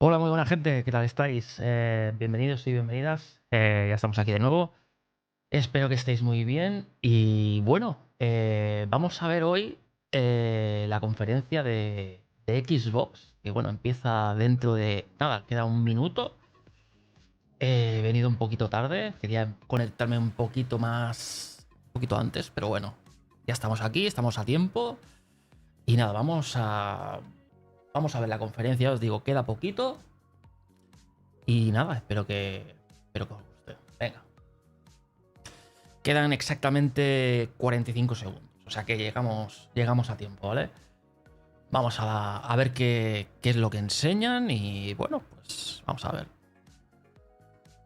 Hola, muy buena gente, ¿qué tal estáis? Bienvenidos y bienvenidas. Ya estamos aquí de nuevo. Espero que estéis muy bien. Y bueno, vamos a ver hoy la conferencia de Xbox, que bueno, empieza dentro de... Nada, queda un minuto. He venido un poquito tarde, quería conectarme un poquito más... Un poquito antes, pero bueno, ya estamos aquí, estamos a tiempo. Y nada, Vamos a ver la conferencia, os digo, queda poquito. Y nada, espero que os guste. Venga. Quedan exactamente 45 segundos. O sea que llegamos a tiempo, ¿vale? Vamos a ver qué es lo que enseñan y bueno, pues vamos a ver.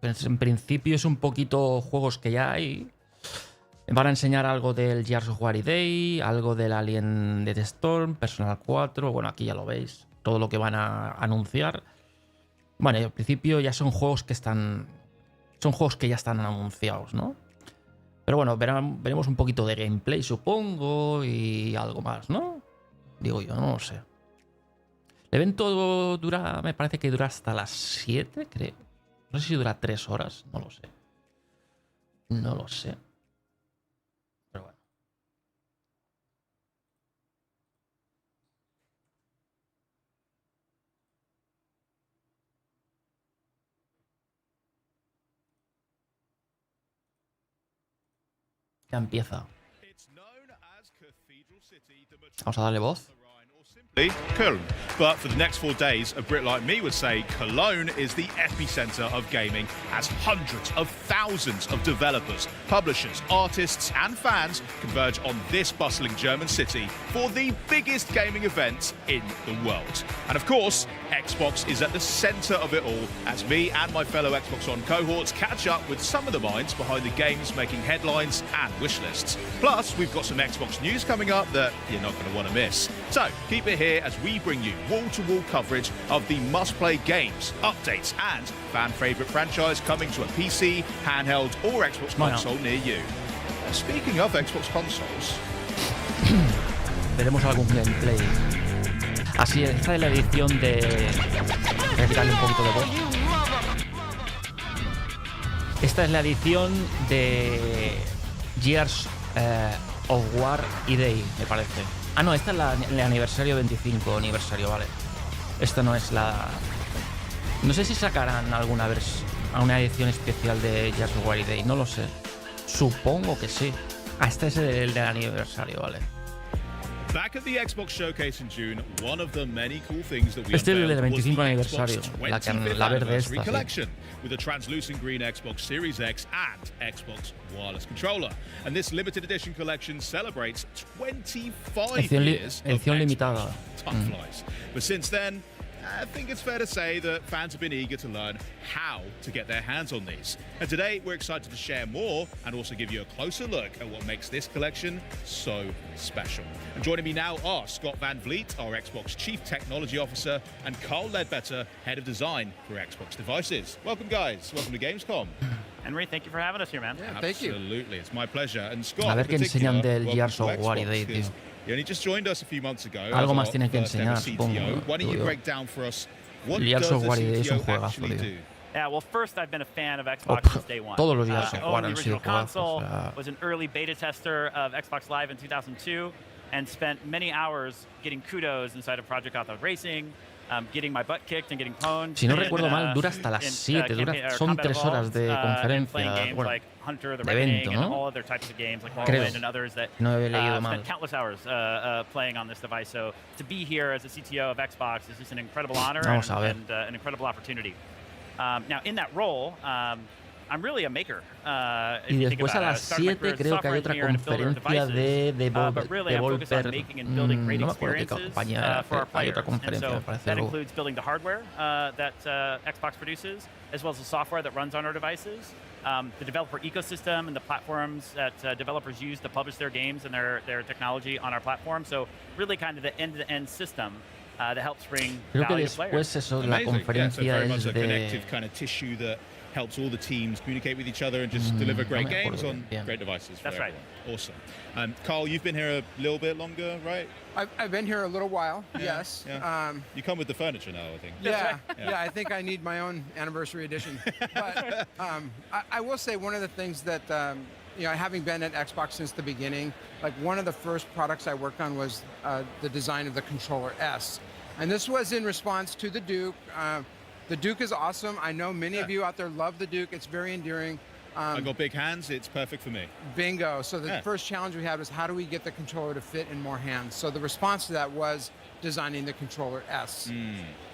Pues en principio es un poquito juegos que ya hay. Van a enseñar algo del Gears of War Day, algo del Alien Dead Storm, Personal 4. Bueno, aquí ya lo veis. Todo lo que van a anunciar. Bueno, al principio ya son juegos que están... Son juegos que ya están anunciados, ¿no? Pero bueno, veremos un poquito de gameplay, supongo, y algo más, ¿no? Digo yo, no lo sé. El evento me parece que dura hasta las 7, creo. No sé si dura 3 horas, no lo sé. No lo sé. Pero bueno. Ya empieza. Vamos a darle voz. Cologne. But for the next 4 days, a Brit like me would say Cologne is the epicenter of gaming, as hundreds of thousands of developers, publishers, artists, and fans converge on this bustling German city for the biggest gaming event in the world. And of course, Xbox is at the center of it all, as me and my fellow Xbox On cohorts catch up with some of the minds behind the games making headlines and wish lists. Plus, we've got some Xbox news coming up that you're not going to want to miss. So keep it here as we bring you wall-to-wall coverage of the must-play games, updates, and fan-favorite franchise coming to a PC, handheld, or Xbox console near you. Speaking of Xbox consoles, Veremos algún gameplay. Así, esta es la edición de... Voy a quitarle un poquito de voz. Esta es la edición de Gears of War y Day, me parece. Ah, no, esta es el aniversario 25 aniversario, vale. Esta no es la... No sé si sacarán alguna vez a una edición especial de Gears of War y Day, no lo sé. Supongo que sí. Ah, este es el del aniversario, vale. back at the Xbox showcase in June, one of the many cool things that we Este es el del unveiled was 25 the aniversario, Xbox 25th la verde anniversary esta, sí. collection with a translucent green Xbox Series X and Xbox wireless controller. And this limited edition collection celebrates 25 years of edición limitada. Xbox. Time flies. But since then, I think it's fair to say that fans have been eager to learn how to get their hands on these. And today, we're excited to share more and also give you a closer look at what makes this collection so special. And joining me now are Scott Van Vliet, our Xbox Chief Technology Officer, and Carl Ledbetter, Head of Design for Xbox Devices. Welcome, guys. Welcome to Gamescom. Henry, thank you for having us here, man. Yeah, thank you. Absolutely. It's my pleasure. And Scott, A ver qué enseñan del Gears of War y Day, tío. You only just joined us a few months ago. Algo más tiene que enseñar, supongo. Why don't you break down for us what Gears of War y Day does es the un CTO juegazo, actually tío. do? Yeah, well, first, I've been a fan of Xbox since day one. Todos los Gears of War Owned han the sido original juegazos. console, was an early beta tester of Xbox Live in 2002, and spent many hours getting kudos inside of Project Gotham Racing, getting my butt kicked and getting pwned. Si no recuerdo mal, dura hasta las 7, son 3 horas de conferencia, bueno, Hunter, the de evento, Reckoning, and ¿no? all other types of games like Creo. Morrowind and others that No he leído mal. spent countless hours playing on this device. So to be here as a CTO of Xbox is just an incredible honor and an incredible opportunity. Now in that role, I'm really a maker. Y después a las 7 creo que hay otra conferencia de Devolver. No me acuerdo qué compañía era, pero hay otra conferencia, me parece. That includes building the hardware that Xbox produces, as well as the software that runs on our devices, the developer ecosystem and the platforms that developers use to publish their games and their technology on our platform. So really kind of the end-to-end system that helps bring Creo que value to players. después eso, la conferencia es de... helps all the teams communicate with each other and just deliver great games on great devices. That's right. Awesome. Carl, you've been here a little bit longer, right? I've been here a little while, yes. Yeah. You come with the furniture now, I think. Yeah, I think I need my own anniversary edition. But I will say one of the things that, having been at Xbox since the beginning, like one of the first products I worked on was the design of the controller S. And this was in response to the Duke. The Duke is awesome. I know many of you out there love the Duke. It's very endearing. I've got big hands. It's perfect for me. Bingo. So the first challenge we had was how do we get the controller to fit in more hands? So the response to that was designing the controller S.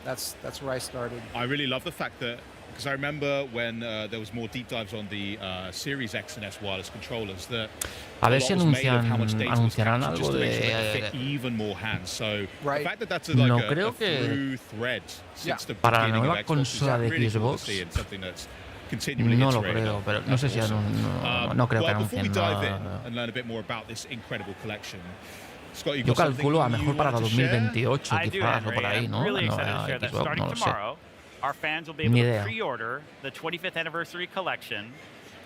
That's where I started. I really love the fact that, because I remember when there was more deep dives on the Series X and S wireless controllers, that a ver si anunciarán algo de even more hands. So right. the fact that that's no a creo through thread since the para la beginning nueva of Xbox, consola de really cool to Xbox see, and something that's continually no lo iterated creo, on. pero no sé si no creo que Before we anuncien dive in nada. and learn a bit more about this incredible collection, Scott, Yo calculo a mejor para 2028 I do, quizás o por Henry. ahí, I'm ¿no? really No, excited to share that Xbox, starting no lo sé. tomorrow, our fans will be Ni able to idea. pre-order the 25th anniversary collection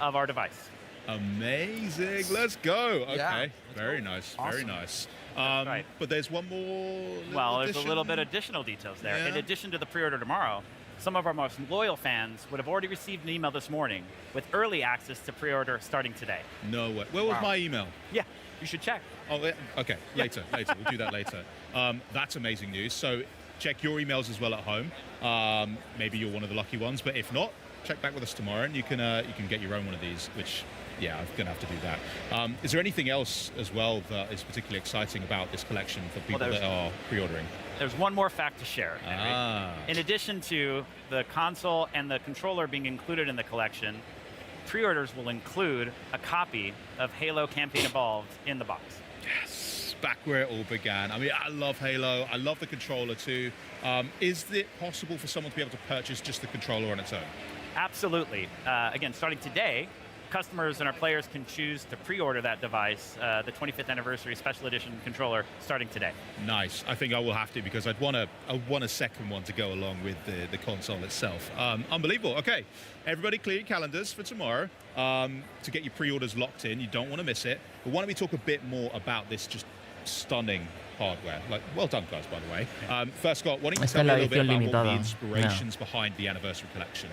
of our device. Amazing. Let's go. Okay. Yeah. Very nice. Awesome. Very nice. Right. But there's one more. Well, there's addition. a little bit additional details there. Yeah. In addition to the pre-order tomorrow, some of our most loyal fans would have already received an email this morning with early access to pre-order starting today. No way. Where was my email? Yeah, you should check. Oh, yeah. Okay. Later. Later. We'll do that later. That's amazing news. So check your emails as well at home. Maybe you're one of the lucky ones, but if not, check back with us tomorrow, and you can get your own one of these. Which, yeah, I'm gonna have to do that. Is there anything else as well that is particularly exciting about this collection for people that are pre-ordering? There's one more fact to share, Henry. In addition to the console and the controller being included in the collection, pre-orders will include a copy of Halo Campaign Evolved in the box. Yes, back where it all began. I mean, I love Halo. I love the controller too. Is it possible for someone to be able to purchase just the controller on its own? Absolutely. Again, starting today, customers and our players can choose to pre-order that device, the 25th anniversary special edition controller, starting today. Nice. I think I will have to, because I want a second one to go along with the console itself. Unbelievable. Okay, everybody clear your calendars for tomorrow to get your pre-orders locked in. You don't want to miss it. But why don't we talk a bit more about this just stunning hardware. Like, well done, guys, by the way. First, Scott, why don't you tell me a little bit about what the inspirations behind the anniversary collection?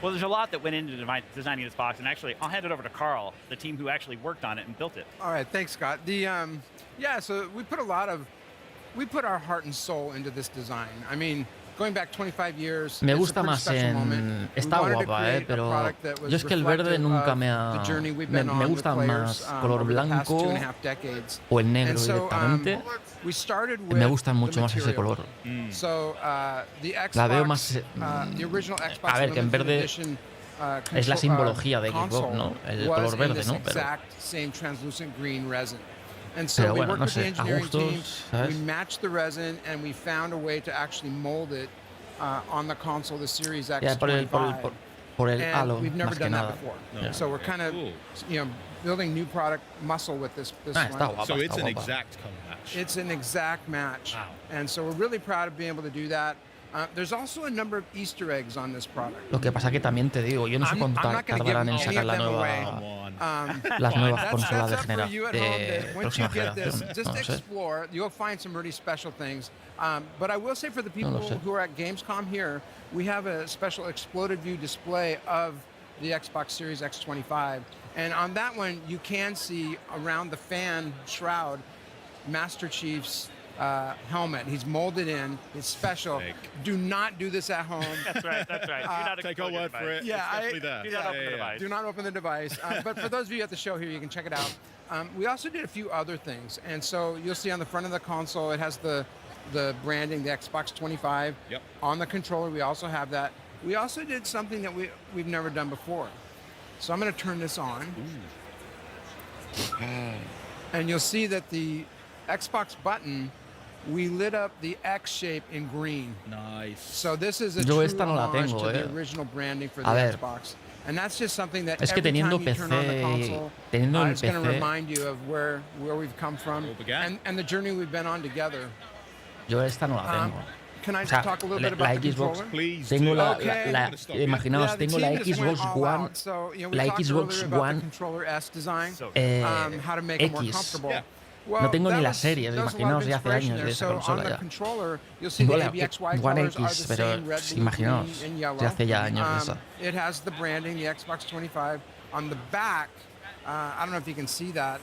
Well, there's a lot that went into designing this box, and actually, I'll hand it over to Carl, the team who actually worked on it and built it. All right, thanks, Scott. So we put our heart and soul into this design. I mean, going back 25 years, me gusta más en... Está guapa, pero yo es que el verde nunca me ha... Me gusta más color blanco o el negro directamente. Me gusta mucho más ese color. La veo más... A ver, que en verde es la simbología de Xbox, ¿no? El color verde, ¿no? Pero bueno, no sé, a gustos, ¿sabes? We matched the resin and we found a way to actually mold it on the console, the Series X. Yeah, por el halo, we've never más que done that nada. before. No. So we're kind of, building new product muscle with this Está guapa, so it's está an guapa. exact color match. It's an exact match. Wow. And so we're really proud of being able to do that. There's also a number of Easter eggs on this product. Lo que pasa que también te digo, yo no sé cuánto tardarán en sacar las nuevas consolas de próxima generación. Just No lo sé. explore. You'll find some really special things. But I will say, for the people who are at Gamescom here, we have a special exploded view display of the Xbox Series X25. And on that one, you can see around the fan shroud Master Chief's helmet. He's molded in. It's special. Do not do this at home. That's right. Do not Take our word for it. Yeah, especially there. Do not open the device. Do not open the device. But for those of you at the show here, you can check it out. We also did a few other things. And so you'll see on the front of the console, it has the branding, the Xbox 25. Yep. On the controller, we also have that. We also did something that we've never done before. So I'm going to turn this on. And you'll see that the Xbox button, we lit up the X shape in green. Nice. So this is a Yo true esta no la homage tengo, to the original branding for the A ver. Xbox. And that's just something that Es que every teniendo time you turn on the PC, console, teniendo el it's going to PC, remind you of where we've come from All began. and the journey we've been on together. Yo esta no la tengo. can I O sea, talk a little bit la about the Xbox, controller? Please tengo do. la, Okay. imaginaos, Yeah, the tengo team la just went Xbox all One, out. So, you know, we la talked Xbox earlier about One, the controller S design, So how to make it more X. comfortable. Yeah. Well, No tengo ni that las was- series, that was a lot imaginaos of ya hace inspiration años there. de esa So on consola the ya. controller, you'll see Tengo the la ABXY One colors are X, the pero same, red, pues, blue, imaginaos, green, and de yellow. hace ya años de esa. It has the branding, the Xbox 25. On the back, I don't know if you can see that,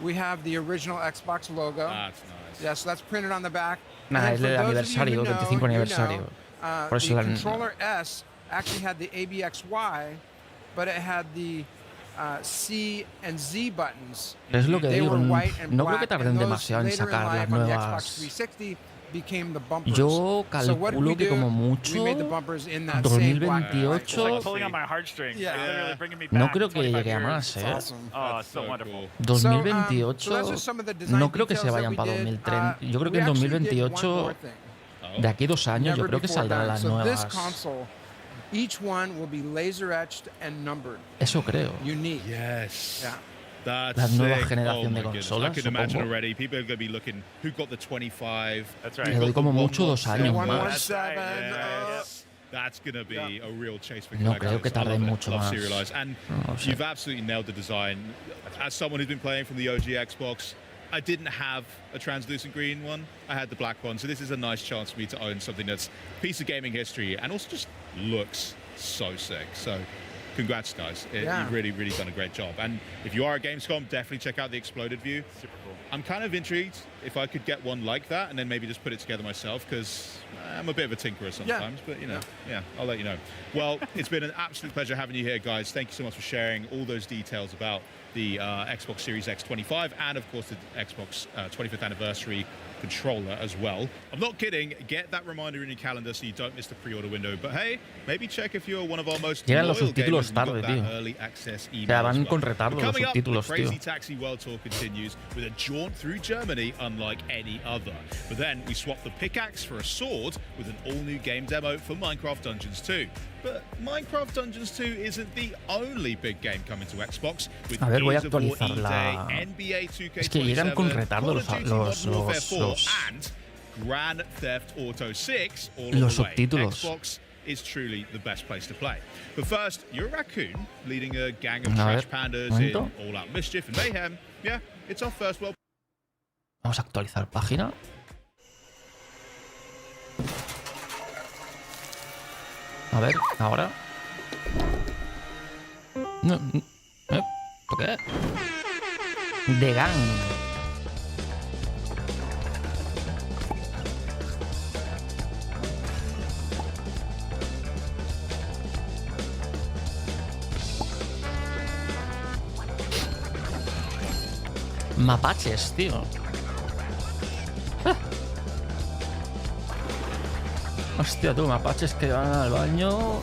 we have the original Xbox logo. That's nice. Yeah, so that's printed on the back. Nah, And es then el for those of you who aniversario, know, 25 aniversario. Por eso the la- controller S actually had the ABXY, but it had the C and Z buttons. Es lo que They digo, were white and no creo que black, tarden and those demasiado en later in sacar las life on the nuevas. Xbox 360 became the bumpers. Yo So what did we calculo que do? como We mucho made the bumpers in that same black and white. It's 2028. like pulling on my heartstrings. Yeah. It's literally bringing me No back creo que 25 llegue a years. más, It's awesome. Oh, it's That's so so wonderful. cool. 2028, So that's just some of the design no creo que se details vayan that para we did. 2030. Yo creo que We en actually did one 2028, more thing. de aquí a 2 años, yo Never creo que before saldrán done. las So this nuevas. console, each one will be laser etched and numbered. Eso creo. Unique. Yes. Yeah. That's La nueva sick. generación Oh de my goodness. consolas, I can imagine supongo. already. People are going to be looking who got the 25. That's who right. Le doy got como the mucho 2 años 117. más. That's right. 117. Yes. That's going to be a real chase for No collectors. creo que I love tarden it. mucho Love más. serialized. And No lo sé. you've absolutely nailed the design. As someone who's been playing from the OG Xbox, I didn't have a translucent green one. I had the black one. So this is a nice chance for me to own something that's a piece of gaming history and also just looks so sick. So congrats, guys. Yeah. You've really, really done a great job. And if you are at Gamescom, definitely check out the exploded view. Super cool. I'm kind of intrigued if I could get one like that and then maybe just put it together myself because I'm a bit of a tinkerer sometimes, but you know, yeah, I'll let you know. Well, it's been an absolute pleasure having you here, guys. Thank you so much for sharing all those details about the Xbox Series X 25 and of course the Xbox 25th anniversary controller as well. I'm not kidding. Get that reminder in your calendar so you don't miss the pre-order window. But hey, maybe check if you're one of our most Llegan los loyal gamers subtítulos and you got tarde, that tío. early access email O sea, as van well. con retardo los Coming up, the subtítulos, Crazy tío. Taxi World Tour continues with a jaunt through Germany unlike any other. But then we swap the pickaxe for a sword with an all-new game demo for Minecraft Dungeons 2. But Minecraft Dungeons 2 isn't the only big game coming to Xbox. With A ver, voy a Gears of War actualizar E-Day, la- NBA 2K27, Es que llegan con retardo Call of Duty los- Modern Warfare los- 4, los- and Grand Theft Auto 6 all Los on the way. subtítulos. Xbox is truly the best place to play. But first, you're a raccoon leading a gang of A trash ver, pandas momento. in all-out mischief and mayhem. Yeah, it's our first world. Vamos a actualizar página. A ver, ahora. No, ¿esto qué es? De Gang. Mapaches, tío. Hostia, tú, mapaches que van al baño.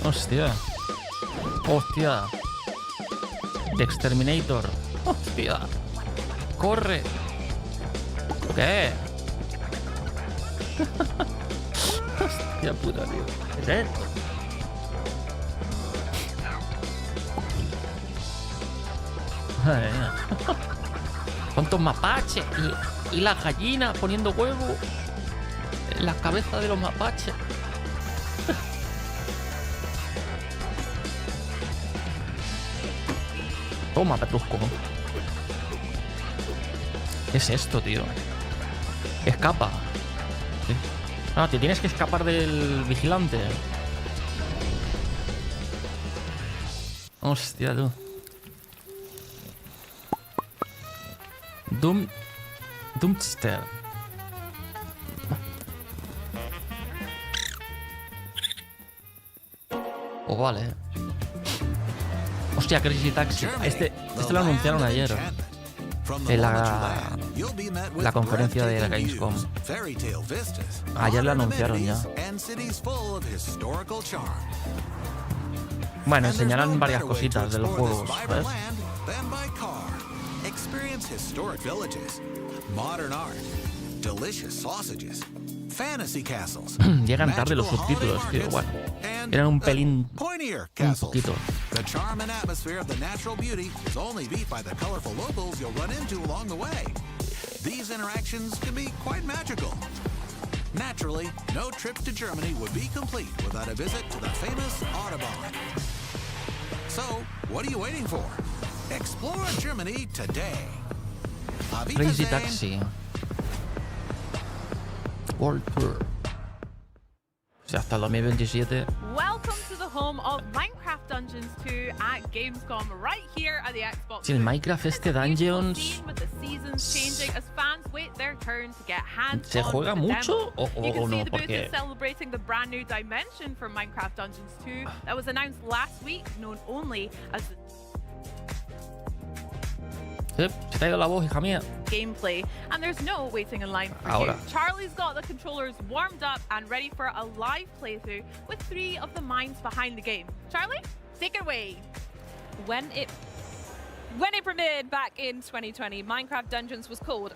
Hostia. Hostia. The Exterminator. Hostia. Corre. ¿Qué? Hostia puta, tío. ¿Qué es esto? Madre mía. ¿Cuántos mapaches? Y la gallina poniendo huevo en la cabeza de los mapaches. Toma, Petrusco. ¿Qué es esto, tío? Escapa. ¿Qué? Ah, te tienes que escapar del vigilante. Hostia, tú. Dumpster. Oh, vale. Hostia, Crazy Taxi. Este lo anunciaron ayer. En la conferencia de la Gamescom. Ayer lo anunciaron ya. Bueno, enseñarán varias cositas de los juegos, ¿sabes? Experience historic villages, modern art, delicious sausages, fantasy castles. Llegan tarde los subtítulos, tío. Bueno, eran un pelín. Pointier Un castles. poquito. The charm and atmosphere of the natural beauty is only beat by the colorful locals you'll run into along the way. These interactions can be quite magical. Naturally, no trip to Germany would be complete without a visit to the famous Autobahn. So, what are you waiting for? Explore Germany today. Auf Crazy Wiedersehen. Taxi. World Tour. O sea, hasta el 2027. Welcome to the home of Minecraft Dungeons 2 at Gamescom, right here at the Xbox. Si el Minecraft este Dungeons With the seasons changing as fans wait their turn to get hands ¿se juega mucho o You can see no? the booth Porque is celebrating the brand new dimension for Minecraft Dungeons 2 that was announced last week, known only as the se te ha ido la voz, hija mía. gameplay, and there's no waiting in line for Ahora. you. Charlie's got the controllers warmed up and ready for a live playthrough with 3 of the minds behind the game. Charlie, take it away. When it premiered back in 2020, Minecraft Dungeons was called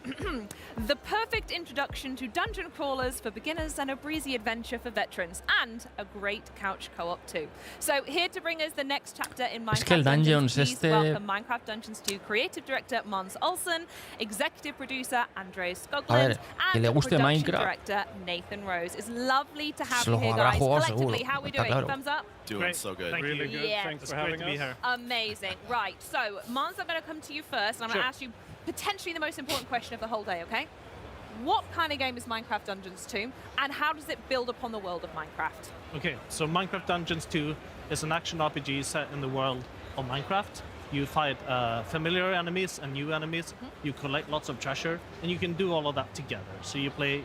the perfect introduction to dungeon crawlers for beginners and a breezy adventure for veterans, and a great couch co-op too. So here to bring us the next chapter in Minecraft que el Dungeons please este- welcome Minecraft Dungeons 2 creative director Mons Olsen, executive producer Andreas A Skoglund, ver, que le and guste production Minecraft. director Nathan Rose. It's lovely to have Se you los here, habrá guys. jugado Collectively, seguro, how are we está doing? claro. Thumbs up? Doing Great. so good. Thank Really you. good. Yeah. Thanks It's for great having to be us. here. Amazing. Right, so Mons, I'm going to come to you first, and I'm going Sure. to ask you potentially the most important question of the whole day, okay? What kind of game is Minecraft Dungeons 2, and how does it build upon the world of Minecraft? Okay, so Minecraft Dungeons 2 is an action RPG set in the world of Minecraft. You fight familiar enemies and new enemies. You collect lots of treasure, and you can do all of that together. So you play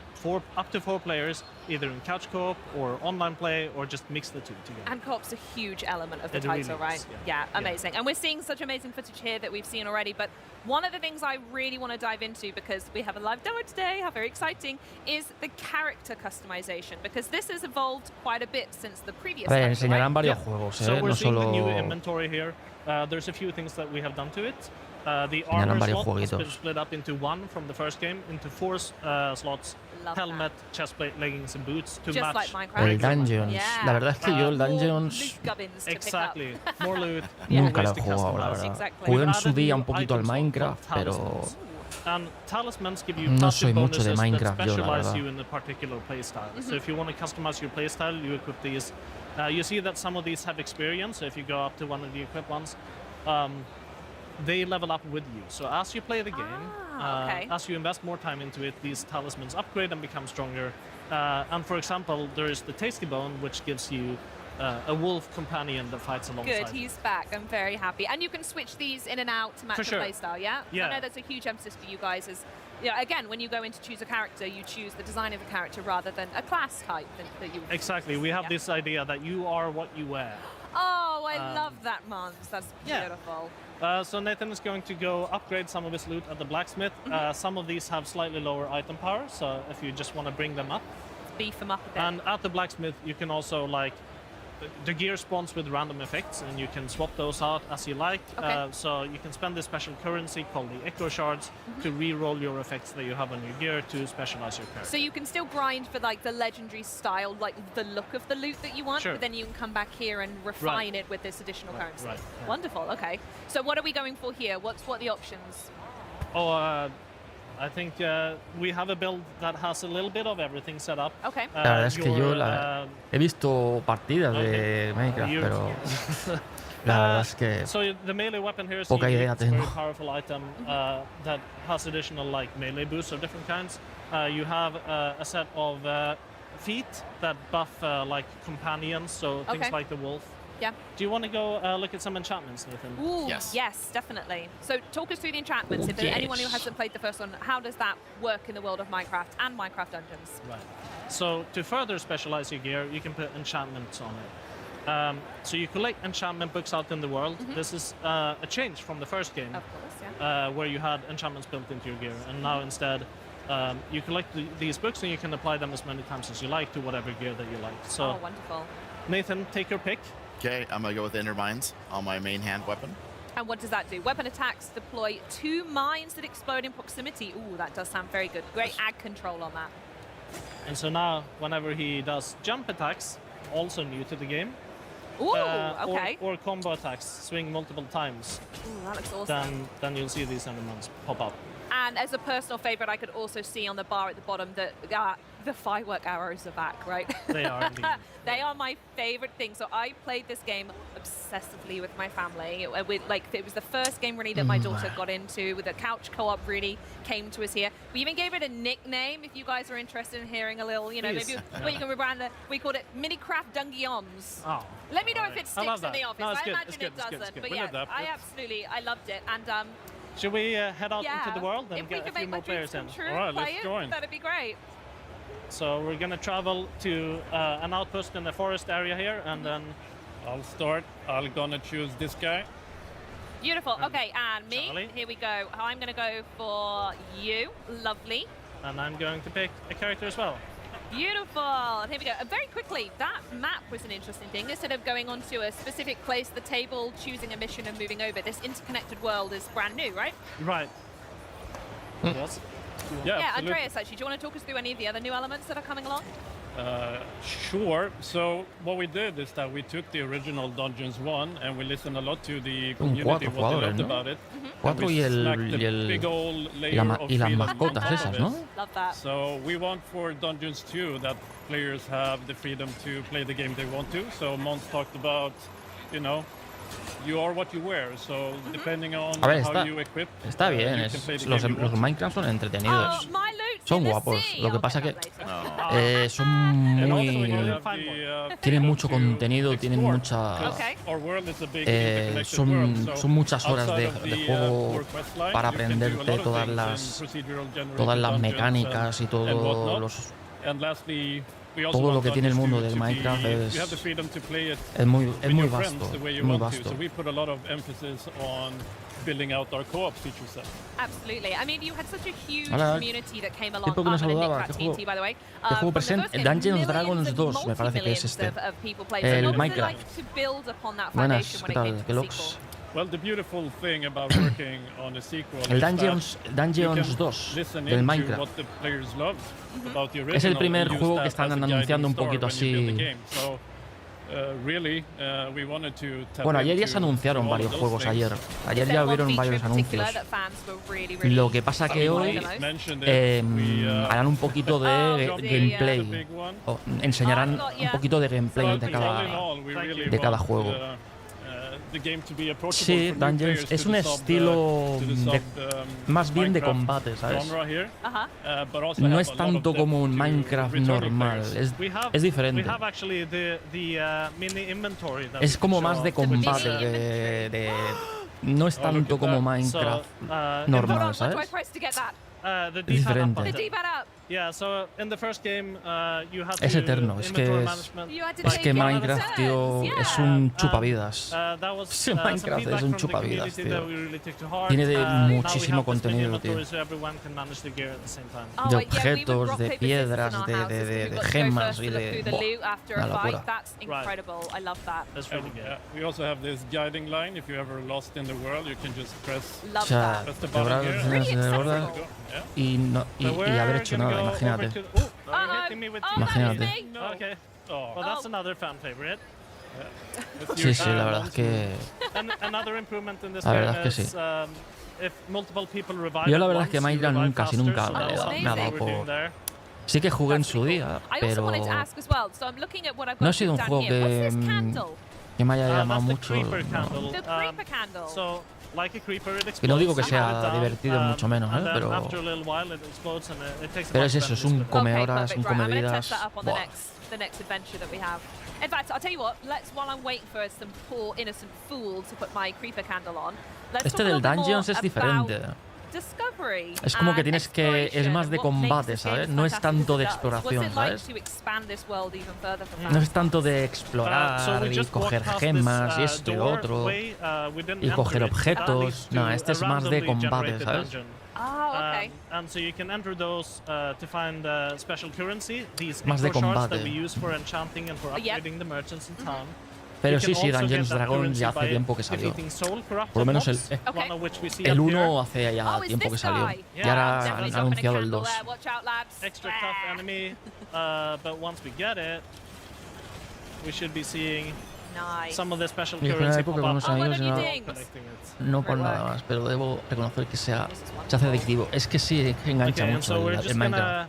up to 4 players, either in couch co-op or online play, or just mix the two together. And co-op's a huge element of the It really title, is, right? yeah. Yeah. Amazing. And we're seeing such amazing footage here that we've seen already, but one of the things I really want to dive into, because we have a live demo today, how very exciting, is the character customization, because this has evolved quite a bit since the previous A ver, title, enseñarán right? varios juegos, So we're no seeing the new solo. inventory here. There's a few things that we have done to it. The Enseñarán armor varios slot has been jueguitos. split up into 1 from the first game, into 4 slots, Love helmet, chestplate, leggings, and boots to Just match. like Minecraft. El Dungeons. Yeah. La verdad es que yo el More Dungeons loot gubbins to Exactly. More loot. Yeah. more nunca lo ways he to jugado, la customize. verdad. Exactly. Jugué en We've su added día new un poquito al items called Minecraft, pero talismans. And talismans give you no passive soy mucho de bonuses Minecraft, that yo, la specialize verdad. you in a particular playstyle. So if you want to customize your playstyle, you equip these. You see that some of these have experience. So if you go up to one of the equipped ones, they level up with you. So as you play the game, okay. as you invest more time into it, these talismans upgrade and become stronger. And for example, there is the Tasty Bone, which gives you a wolf companion that fights alongside. Good, he's back. I'm very happy. And you can switch these in and out to match For the sure. playstyle, yeah? Yeah. I know that's a huge emphasis for you guys. Is, again, when you go in to choose a character, you choose the design of the character rather than a class type that you. Exactly. We have Yeah. this idea that you are what you wear. Oh, I love that, Mons. That's yeah. beautiful. So Nathan is going to go upgrade some of his loot at the blacksmith. Some of these have slightly lower item power, so if you just want to bring them up. Beef them up a bit. And at the blacksmith, you can also the gear spawns with random effects, and you can swap those out as you like. Okay. So you can spend this special currency called the Echo Shards to re-roll your effects that you have on your gear to specialize your character. So you can still grind for the legendary style, like the look of the loot that you want, Sure. but then you can come back here and refine it with this additional currency. right, yeah. Wonderful. Okay. So what are we going for here? What are the options? I think we have a build that has a little bit of everything set up. Okay. la verdad es que yo your, he visto partidas de Minecraft, you- pero la verdad es que So the melee weapon here is Poca unique. idea It's a very tengo. powerful item that has additional melee boosts of different kinds. You have a set of feet that buff companions, so things Okay. like the wolf. Yeah. Do you want to go look at some enchantments, Nathan? Ooh, Yes. yes, definitely. So talk us through the enchantments. Ooh, If there's anyone who yes. hasn't played the first one, how does that work in the world of Minecraft and Minecraft Dungeons? Right. So to further specialize your gear, you can put enchantments on it. So you collect enchantment books out in the world. This is a change from the first game. Of course, yeah. Where you had enchantments built into your gear, and now instead you collect these books and you can apply them as many times as you like to whatever gear that you like. So Oh, wonderful. Nathan, take your pick. Okay, I'm gonna go with Ender Mines on my main hand weapon. And what does that do? Weapon attacks deploy 2 mines that explode in proximity. Ooh, that does sound very good. Great ag control on that. And so now, whenever he does jump attacks, also new to the game, Ooh, okay. or combo attacks, swing multiple times, Ooh, that looks awesome. then you'll see these endermans pop up. And as a personal favorite, I could also see on the bar at the bottom that The firework arrows are back, right? They are indeed. They are my favorite thing. So I played this game obsessively with my family. It was the first game really that my daughter got into. With the couch co-op really came to us here. We even gave it a nickname. If you guys are interested in hearing a little, you know, Please. maybe you can rebrand it. We called it Minicraft Dungeons. Oh. Let me know if it I love sticks in that. the office. No, it's I good, imagine it's good, it it's good, doesn't. it's good. But We'll yeah, adapt it. I loved it. And Should we head out yeah, into the world and if we get a can few make my more dreams players in? come true, All right, play let's it, join. that'd be great. So we're gonna travel to an outpost in the forest area here, and then I'll start. I'm gonna choose this guy. Beautiful. Okay, and me. Charlie. Here we go. I'm going to go for you. Lovely. and I'm going to pick a character as well. Beautiful. And here we go. Very quickly, that map was an interesting thing. Instead of going onto a specific place at the table, choosing a mission and moving over, this interconnected world is brand new, right? Right. Yes. Yeah, Yeah, absolutely. Andreas, actually, do you want to talk us through any of the other new elements that are coming along? Sure. So what we did is that we took the original Dungeons 1 and we listened a lot to the community, what they loved ¿no? about it. Cuatro y las mascotas esas, ¿no? Love that. So we want for Dungeons 2 that players have the freedom to play the game they want to. So Mons talked about, you know, you are what you wear. So depending on A ver, how you equip, está bien. you can play the Los game you want. Minecraft son entretenidos. Oh, my loot's Son in the guapos. sea. Lo que I'll pasa get que that later. son And also muy... you have the, Tienen freedom mucho to contenido, tienen explore. mucha... Okay. Our world is a big interconnected world, so son muchas horas outside de of the, juego core quest line, para you can do a aprenderte lot of todas things las in procedural generated todas las dungeons mecánicas y and todos whatnot. los... And lastly, we also todo lo want que tiene el Dungeons mundo 2 del to be- Minecraft you have the es freedom to play it muy with your friends vasto, the way you muy want to. vasto. So we put a lot of emphasis on building out our co-op feature set. Absolutely. I mean, you had such a huge Hola. community that came along. Tiempo que no I'm gonna nick saludaba. that ¿Qué juego- TNT, by the way. ¿Qué juego From the presente? first game, Dungeons millions Dragons and 2, me parece que es multi-millions este. of people played. El So what was it Minecraft. like to build upon that Buenas, foundation ¿qué when it came tal? to ¿Qué the looks? sequel? Well, the beautiful thing about working on a sequel El is Dungeons that you can 2 listen del into Minecraft. what the players loved about the original Es el primer and use juego that que están as a anunciando un guiding poquito star when you build the así. game. So, really, we wanted to tap Bueno, ayer ya into se anunciaron all of varios those juegos things. ayer. Ayer Is there ya one hubieron feature varios in particular anuncios. that fans were really, really Lo que pasa que wanted hoy the most? Mentioned it. We, harán un poquito de Oh, sí, gameplay. the big one. O enseñarán I've got un ya. poquito de So gameplay I de think all in cada... all, we really de cada want, juego. The game to be approachable Sí, for new Dungeons players es to un the sub, estilo to the sub, más bien de Minecraft combate, ¿sabes? genre here, Ajá. but also No have es a lot of tanto depth como un to Minecraft returning normal, players. es diferente. We have actually the mini inventory that Es we como can más show de off, which is, combate, no es tanto como Minecraft normal, What do I ¿sabes? press to get that? the Es D-pad up diferente. The button. D-pad up. Yeah, so in the first game, you had Es to eterno, es que inventory es- management. You had to Es take que it on Minecraft, turns, tío, yeah. es un chupavidas. That was, Sí, some Minecraft es feedback un from the chupavidas, community tío. that we really took to heart. Tiene de Now we muchísimo have this mini contenido, tío. inventory so everyone can manage the gear at the same time. Oh, De wait, yeah, we would objetos, rock, de paper, piedras, scissors in our houses, de we've got to go gemas first y to look de... through the Buah, loot after una a fight. locura. That's incredible. I love that. That's really good. We also have this guiding line. If you're ever lost in the world, you can just press Love O sea, that. the de button verdad, here. Really de verdad, accessible. Yeah. y So haber we're hecho gonna nada, go imagínate. over to- oh, you're hitting me with Oh, the- that was Imagínate. me. Okay. Oh, Well, that's Oh. another fan favorite. it's Sí, sí, your la turn, verdad es Mons. que... Another improvement in this La game verdad es que is sí. if multiple people revive Yo la at verdad es que once, you Minecraft revive nunca, casi faster, nunca so me that's ha something dado we're doing por- there. Sí que jugué en That's su pretty día, cool. I also pero wanted to ask as well. So I'm looking at what I've got no ha sido un down juego here. What's this que, candle? que me haya llamado That's the mucho. creeper no. candle. The creeper candle. So, like a creeper, it Que no digo que explodes, sea you put it down, divertido, mucho menos, and then pero- after a little while, it explodes and it takes Pero a es bunch eso, of es un enemies with it. come Okay, horas, perfect. un Right, come I'm gonna vidas. test that up on Buah. the next adventure that we have. In fact, I'll tell you what. While I'm waiting for some poor innocent fool to put my creeper candle on, let's Este talk a del little bit more Dungeons es about diferente. Discovery Es como que and tienes que- es exploration más de and what makes combate, this game ¿sabes? No es fantastic tanto as de it does. exploración, What's it like ¿sabes? to expand this world even further for No fans? es tanto de So explorar we y just coger walked past gemas y this, esto y lo otro. doorway, we didn't y coger enter it. That objetos. leads No, to este a es más de randomly combate, generated ¿sabes? dungeon. Oh, okay. And so you can enter those to find special currency, these Más de echo shards combate. that we use for enchanting and for Yep. upgrading the merchants in town. Pero You sí, can sí, also Dungeons get that Dragons currency ya hace by tiempo que salió. defeating soul corrupted Por lo menos mobs, Okay. one of which we see El up here. 1 hace ya Oh, is tiempo que this salió. guy? Y Yeah, ahora Definitely han dropping a anunciado el candle 2. there. Watch out, lads. Extra tough enemy, but once we get it, we should be seeing Nice. some of the special Y es currency época pop con up. unos Oh, what amigos are y you no, doing? Collecting it. no por Great nada work. más, pero debo reconocer que se hace wonderful. adictivo. Es que sí, es que engancha Okay, and mucho so we're el just Minecraft. gonna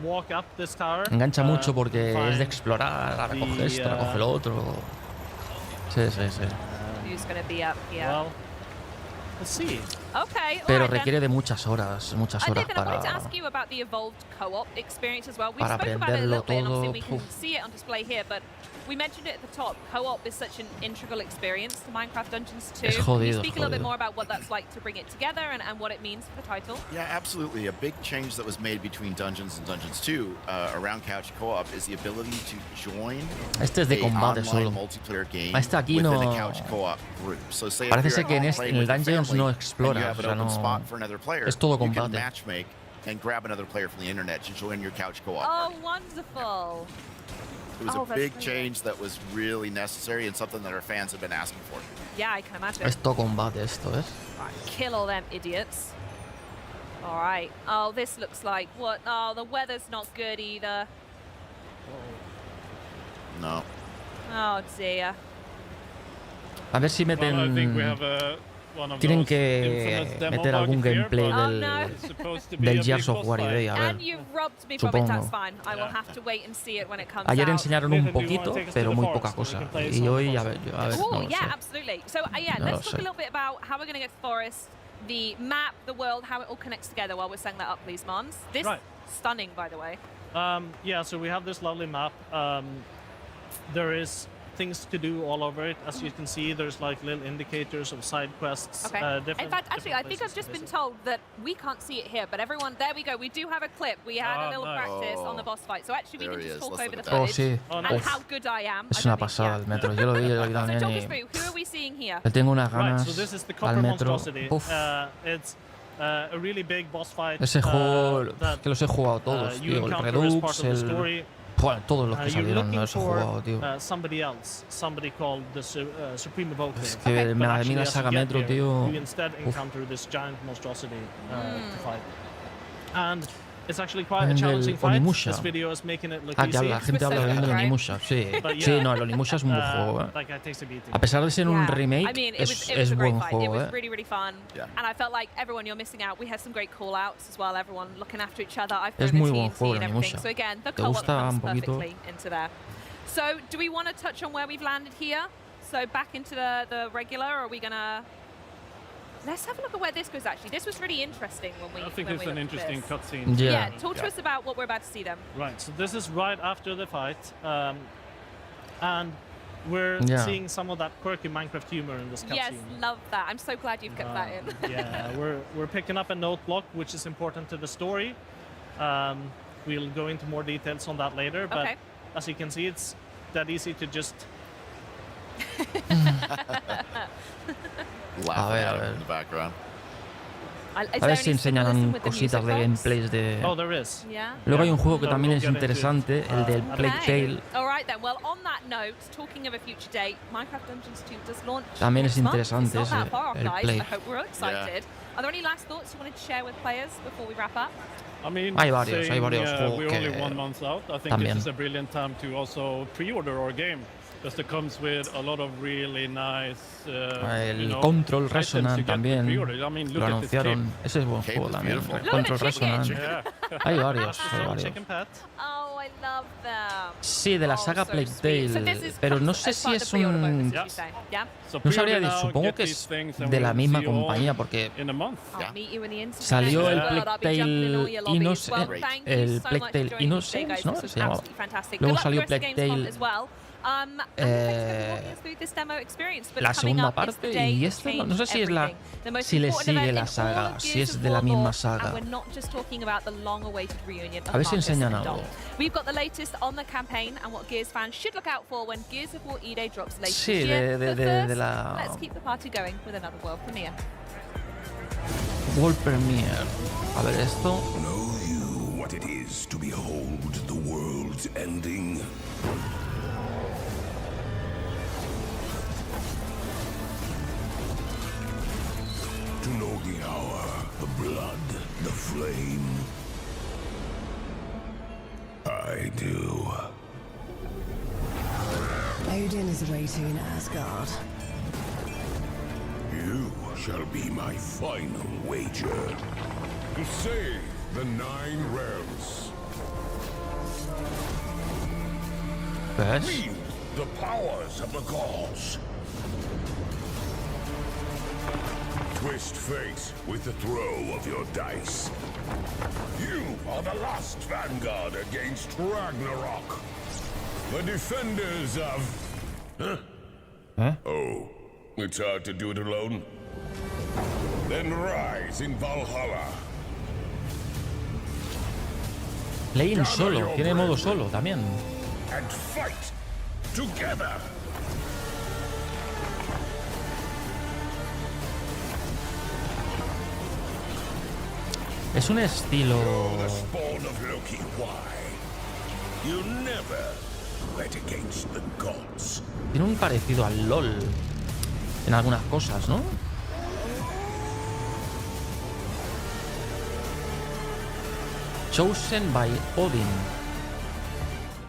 walk up this tower. Engancha mucho porque es de find explorar, ahora coge esto, ahora coge lo otro. Sí. Who's going to be up here? Well, let's see. Okay, Pero alright then. requiere de muchas horas Nathan, I wanted to para... ask you about the evolved co-op experience as well. We para spoke about it a little bit, and aprenderlo obviously we can todo. see it on display here, but we mentioned it at the top. Co-op is such an integral experience to Minecraft Dungeons 2. Es Can you jodido, speak a little bit jodido. more about what that's like to bring it together and what it means for the title? Yeah, absolutely. A big change that was made between Dungeons and Dungeons 2 around couch co-op is the ability to join Este es de combate online solo. multiplayer game Este aquí within no... a couch co-op group. So say Parece if ser you're que en playing el with your Dungeons family no and you exploras, have o an sea, open no... spot for another player, Es todo you can combate. matchmake and grab another player from the internet to join your couch co-op. Oh, wonderful. It was Oh, a that's big brilliant. change that was really necessary and something that our fans have been asking for. Yeah, I can imagine. Es todo combate esto, ¿ves? Right, kill all them idiots. All right. Oh, this looks like what? Oh, the weather's not good either. No. Oh dear. A ver si Well, I think we meten... have one of Tienen those que infamous demo meter algún bugs here, gameplay but Oh, del, no. it's supposed to be del a Gears big of boss War y fight. de a ver. And you've robbed me from it. That's Supongo. fine. I will Yeah. have to wait and see it when it comes Ayer out. enseñaron un Nathan, do you wanna poquito, take us to pero the muy forest poca so we cosa. can play Y some hoy, of a the ver, no Oh, lo yeah, sé. absolutely. So, yeah, No let's lo talk sé. a little bit about how we're going to get to the forest, the map, the world, how it all connects together while we're setting that up, please, Mons. This Right. stunning, by the way. Yeah, so we have this lovely map. There is things to do all over it. As you can see, there's like little indicators of side quests. Okay. In fact, actually, I think I've just been told that we can't see it here, but everyone, there we go. We do have a clip. We had a little nice. practice on the boss fight. So actually, we There can he just is. talk Let's over look the at Oh, footage sí. Oh, and nice. how good I am. Es I una don't think- pasada el metro. Yo lo vi So también talk us y through. Who are we seeing here? le tengo unas Right, ganas so this is the al Copper metro. Monstrosity. Uf, It's a really big boss fight. ese juego, that, que los he jugado todos, you tío. El encounter as part Redux, of the el... story. Bueno, todos los que You're salieron looking los he for jugado, tío. somebody else, somebody called the Supreme Evoker. Es que a mí Actually, la as you saga get Metro, here, tío... You instead Uf. encounter this giant monstrosity to fight. And it's actually quite a El challenging fight. Onimusha. This video is making it look Ah, que easy. la gente habla bien del Right. Onimusha, sí. But Sí, yeah, no, el Onimusha es un buen juego, ¿eh? Like, it takes a beating. A pesar de ser un Yeah. remake, I mean, it es was a great buen fight. It juego, was ¿eh? really, really fun. Yeah. And I felt like everyone, you're missing out. We had some great call outs as well. Everyone looking after each other. I've Es thrown muy a buen TNT juego, and el everything. Onimusha. So again, the ¿Te co-op gusta comes un poquito? perfectly into there. So do we want to touch on where we've landed here? So back into the regular, or are we gonna? Let's have a look at where this goes. Actually, this was really interesting when we. I think when it's we an looked at interesting this. cutscene. Yeah. Talk to us about what we're about to see then. Right, so this is right after the fight. And we're Yeah. seeing some of that quirky Minecraft humor in this cutscene. Yes, love that. I'm so glad you've kept that in. Yeah, we're picking up a note block, which is important to the story. We'll go into more details on that later, but Okay. as you can see, it's that easy to just... Laughing ver, at a him ver. in the background. A ver si enseñan cositas de gameplays de... Oh, there is. Yeah. Luego hay un juego que So también we'll es get into it, interesante, el del at a Plague Tale. All right then. Well, on that note, talking of a future date, Minecraft Dungeons 2 does launch. También es next month. interesante It's not that ese, far off, el guys. Plague. I hope we're all excited. Are there any last thoughts you wanted to share with players before we wrap up? I mean, Hay varios saying, juegos we're que only 1 month out. I think también. this is a brilliant time to also pre-order our game, because it comes with a lot of really nice. El Control Resonant también I mean, lo look at this anunciaron. Ese es buen Cape juego is también. beautiful. El Look at Control the chicken. Resonant. cape. Hay varios, hay Little varios. chicken pet. Oh, I love them. Sí, de la Oh, saga so Plague sweet. So Tale, this is pero no comes sé as si part of es the pre-order un... bonus, Yeah. you say. Yeah. So No sabría pre-order decir, now, supongo get que these es things, and de la we'll misma see you all compañía, porque in a month. I'll Yeah. meet you in the internet. salió el Yeah. Plague I'll be jumping in all your Tale lobbies. Well, Innocence, thank you el so Plague much for Tale joining me today, Innocence, guys. ¿no? This was Se llamaba. absolutely fantastic. Luego Good luck salió for the rest of Plague Gamescom Tale, as well. And thanks for walking us through this demo experience. But la coming segunda up is the parte, day y that esta no changed sé si es la... everything. The most si le important sigue event la in all saga, of si Gears es of de la War misma lore, saga. and we're not just talking about the long-awaited reunion of A ver si Marcus enseñan and algo. Dom. We've got the latest on the campaign and what Gears fans should look out for when Gears of War E-Day drops later Sí, this year. de But first, la let's keep the party going with another world premiere. World Premiere. A ver esto. Know you what it is to behold the world's ending? To know the hour, the blood, the flame? I do. Odin is waiting in Asgard. You shall be my final wager. To save the 9 realms. ¿Ves? Wield the powers of the gods. Twist fate with the throw of your dice. You are the last vanguard against Ragnarok. The defenders of... Huh? Oh, it's hard to do it alone. Then rise in Valhalla. Playing solo, tiene modo solo también. And fight together. Es un estilo... The spawn of Loki. Why? You never went against the gods. Tiene un parecido al LOL en algunas cosas, ¿no? Chosen by Odin.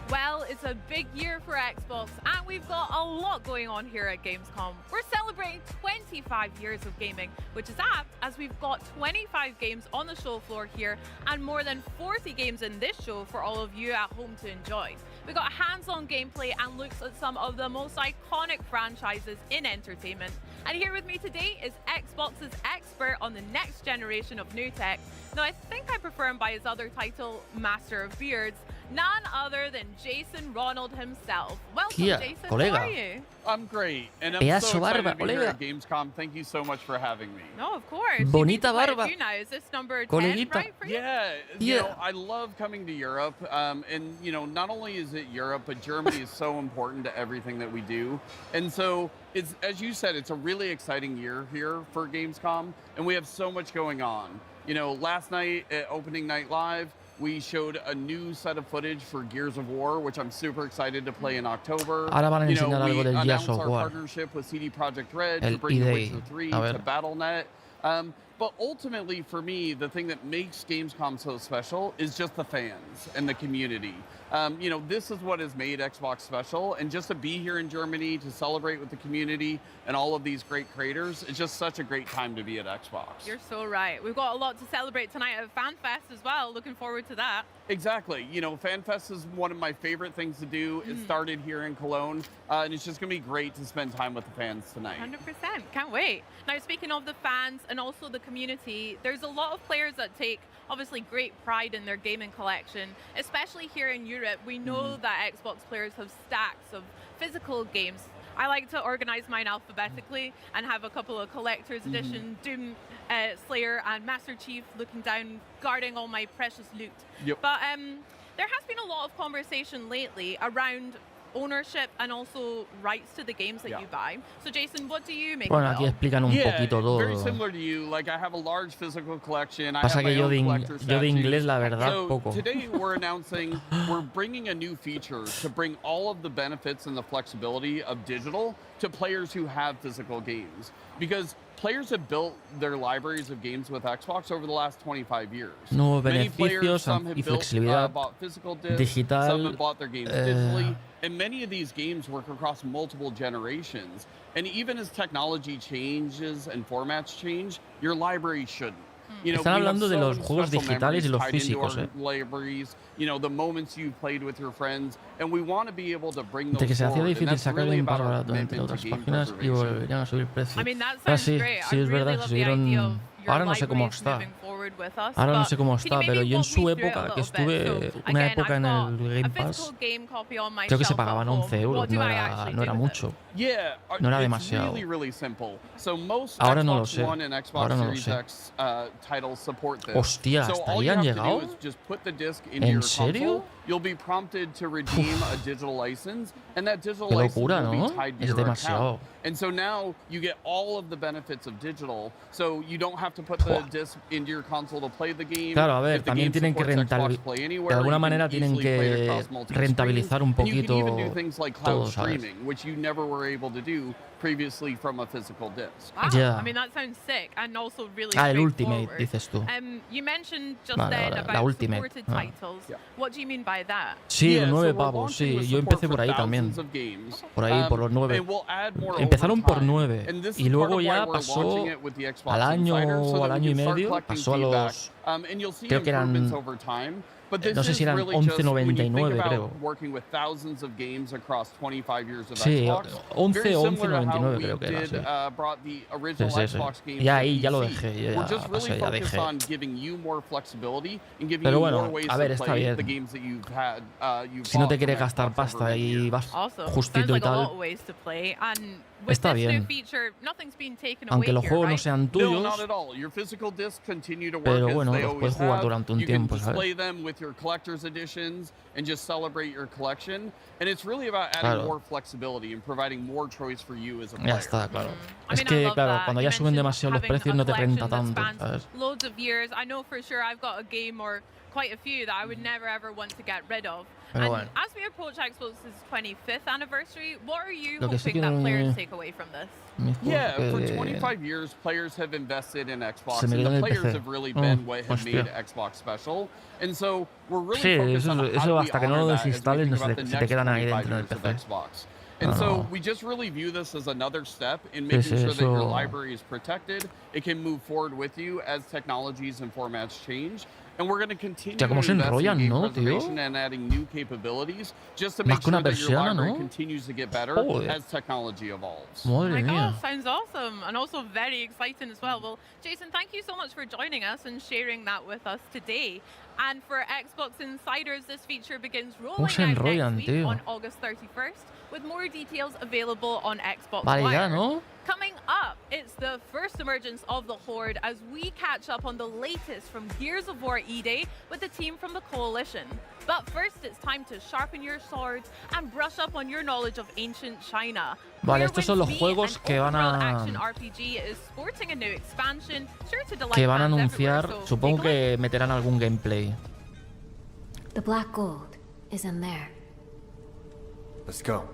Well, it's a big year for Xbox, and we've got a lot going on here at Gamescom. We're celebrating 25 years of gaming, which is apt as we've got 25 games on the show floor here and more than 40 games in this show for all of you at home to enjoy. We got hands-on gameplay and looks at some of the most iconic franchises in entertainment. And here with me today is Xbox's expert on the next generation of new tech. Now, I think I prefer him by his other title, Master of Beards. None other than Jason Ronald himself. Welcome, Jason. Colega. How are you? I'm great, and I'm Pedazo so excited barba, to be here colega. at Gamescom. Thank you so much for having me. No, of course. Bonita You've been to quite barba. a few now. Is this number 10, Coleguita. right, for you? Yeah, Yeah. you know, I love coming to Europe, and you know, not only is it Europe, but Germany is so important to everything that we do, and so it's, as you said, it's a really exciting year here for Gamescom, and we have so much going on. You know, last night at opening night live, we showed a new set of footage for Gears of War, which I'm super excited to play in October. Ahora van a You know, enseñar we algo del Gears announced of our War. partnership with CD Projekt Red to El bring The EA. Witcher 3 A ver. to Battle.net. But ultimately, for me, the thing that makes Gamescom so special is just the fans and the community. You know, this is what has made Xbox special, and just to be here in Germany to celebrate with the community and all of these great creators, it's just such a great time to be at Xbox. You're so right. We've got a lot to celebrate tonight at FanFest as well. Looking forward to that. Exactly. You know, FanFest is one of my favorite things to do. It started here in Cologne, and it's just going to be great to spend time with the fans tonight. 100%. Can't wait. Now, speaking of the fans and also the community, there's a lot of players that take obviously great pride in their gaming collection, especially here in Europe. We know that Xbox players have stacks of physical games. I like to organize mine alphabetically and have a couple of collector's edition, Doom Slayer and Master Chief looking down, guarding all my precious loot. Yep. But there has been a lot of conversation lately around ownership and also rights to the games that you buy. So Jason, what do you make Bueno, of aquí it all? explican un poquito todo. Very similar to you. Like, I have a large physical collection. I Pasa have my que yo own de, collector's yo de statues. inglés, la verdad, So poco. today we're announcing we're bringing a new feature to bring all of the benefits and the flexibility of digital to players who have physical games. Because players have built their libraries of games with Xbox over the last 25 years. Nuevos Many players, beneficios some have y built, flexibilidad bought physical discs, digital, some have bought their games digitally, and many of these games work across multiple generations. And even as technology changes and formats change, your library shouldn't. You know, Están we have hablando de so los many juegos special digitales y memories los tied into físicos, our libraries, you know, the moments you've played with your friends, and we want to be able to bring those De que se hacía forward, and difícil that's sacar really Game about Pass our barato entre commitment to otras game páginas y preservation. volverían a subir el precio. I mean, that Ah, sounds sí, great. sí, I es really verdad, love se the idea subieron... of your Ahora no sé cómo libraries está. moving forward with us, Ahora no but sé cómo can you está, maybe pero yo en walk su me through it a época, que little bit? estuve So, una again, época I've en got el a Game Pass, physical game copy on my creo que se shelf at pagaban home. 11 euros, What do no I era, actually no do era with it? mucho. Yeah, No era it's demasiado. really, really simple. So most Ahora no lo Xbox sé. One and Xbox Ahora no lo Series sé. X titles support this. Hostia, so ¿hasta all ahí you han have to llegado? do is just put the disc into ¿En your serio? console. You'll be prompted to redeem a digital license, and that digital Qué license locura, will ¿no? be tied to Es your demasiado. account. And so now you get all of the benefits of digital. So you don't have to put the disc into your console to play the game. Claro, a ver, If the también game tienen que supports Xbox rentabilizar, Play Anywhere, de alguna you can manera tienen easily play it que across multiple rentabilizar un screens. And you can even poquito do things like cloud todo, ¿sabes? streaming, which you never were able to do previously from a physical disc. Wow. Yeah. I mean, that sounds sick and also really Ah, el Ultimate, straightforward. dices tú. You mentioned just Vale, then vale, about la Ultimate. supported Ah. titles. What do you mean by that? Sí, Yeah, 9 so we're pavos, launching sí. with Yo support empecé por for ahí también. thousands of games. Por ahí, por los 9. And we'll add more Empezaron over por time. 9 And this y is luego part of ya why we're pasó launching it with the Xbox al año Insider, so o that al we año y can start medio, collecting pasó a feedback. los... And you'll see creo que improvements eran over time. But this no sé is si eran really just when you think 11.99, about creo. working with thousands of games across 25 years of Sí, Xbox. 11 very o similar to how 11.99 we creo que era, did, sí. brought the original Sí, sí, sí. Xbox games Y to ahí ya lo PC. dejé, ya We're just really pasé, ya focused dejé. on giving you more flexibility and giving Pero you bueno, more ways a ver, to está play bien. the games that you've had. You've Si no te bought quieres from gastar Xbox over pasta many y years. vas Awesome. Sounds justito y like a lot tal, of ways to play. And with está this new bien. feature, nothing's been taken Aunque away los here, juegos no right? sean No, not tuyos, at all. Your physical discs continue to work pero as bueno, they los always puedes jugar have. durante un You can tiempo, display ¿sabes? them with your collector's editions and just celebrate your collection. And it's really about adding Claro. more flexibility and providing more choice for you as a Ya player. está, claro. I Es mean, I que, love claro, that. cuando You ya suben mentioned demasiado los having precios a no te collection renta that tanto, spans ¿sabes? loads of years. I know for sure I've got a game or quite a few that I would never ever want to get rid of. Pero And bueno. as we approach Xbox's 25th anniversary, what are you Lo que sí hoping que that no- players take away from this? Mis juegos Yeah, for que- 25 years, players have invested in Xbox, Se me and quedó en the el players PC. have really Oh, been what have hostia. made Xbox special. And so we're really Sí, focused on eso how do we hasta que no honor lo that as we desinstales think no about se the te next quedan ahí 25 dentro del years of PC. Xbox. And No, so no. we just really view this as another step in Sí, making sí, sure that your eso- library is protected. It can move forward with you as technologies and formats change. And we're going to continue Hostia, cómo to se invest in enrollan, game ¿no, tío? preservation and adding new capabilities just to Más make que una sure that your persiana, library ¿no? continues to get better Joder. as technology evolves. Oh Madre my mía. God, sounds awesome and also very exciting as well. Well, Jason, thank you so much for joining us and sharing that with us today. And for Xbox Insiders, this feature begins rolling se out enrollan, next week tío? on August 31st, with more details available on Xbox Vale, ya, Wire. ¿no? Coming up, it's the first emergence of the Horde as we catch up on the latest from Gears of War E-Day with the team from the Coalition. But first, it's time to sharpen your swords and brush up on your knowledge of ancient China. Vale, Where estos son los Wins Me, juegos an que van open-world a- action RPG, is sporting a new expansion, sure to delight Que van a fans anunciar, everywhere, so supongo take a look. que meterán algún gameplay. The black gold is in there. Let's go.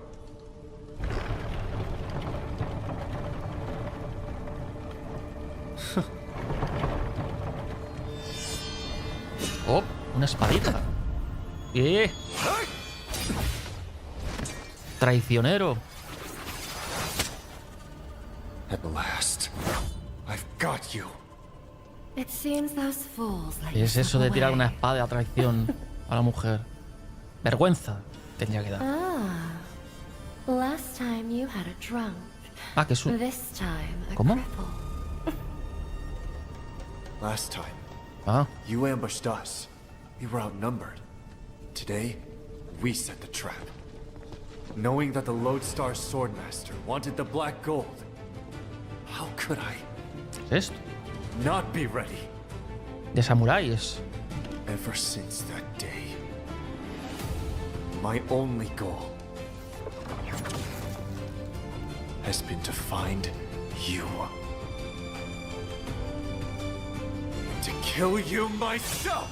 Oh, una espadita. Traicionero. At last. I've got you. It seems those fools let ¿Qué you es eso slip de tirar away. una espada a traición a la mujer? Vergüenza tendría que dar. Ah, last time you had a drunk. Ah, que es un... This time a ¿Cómo? cripple. Last time, Ah, you ambushed us. We were outnumbered. Today, we set the trap. Knowing that the Lodestar Swordmaster wanted the black gold, how could I ¿qué es esto? not be ready? De samuráis. Ever since that day, my only goal has been to find you. And to kill you myself!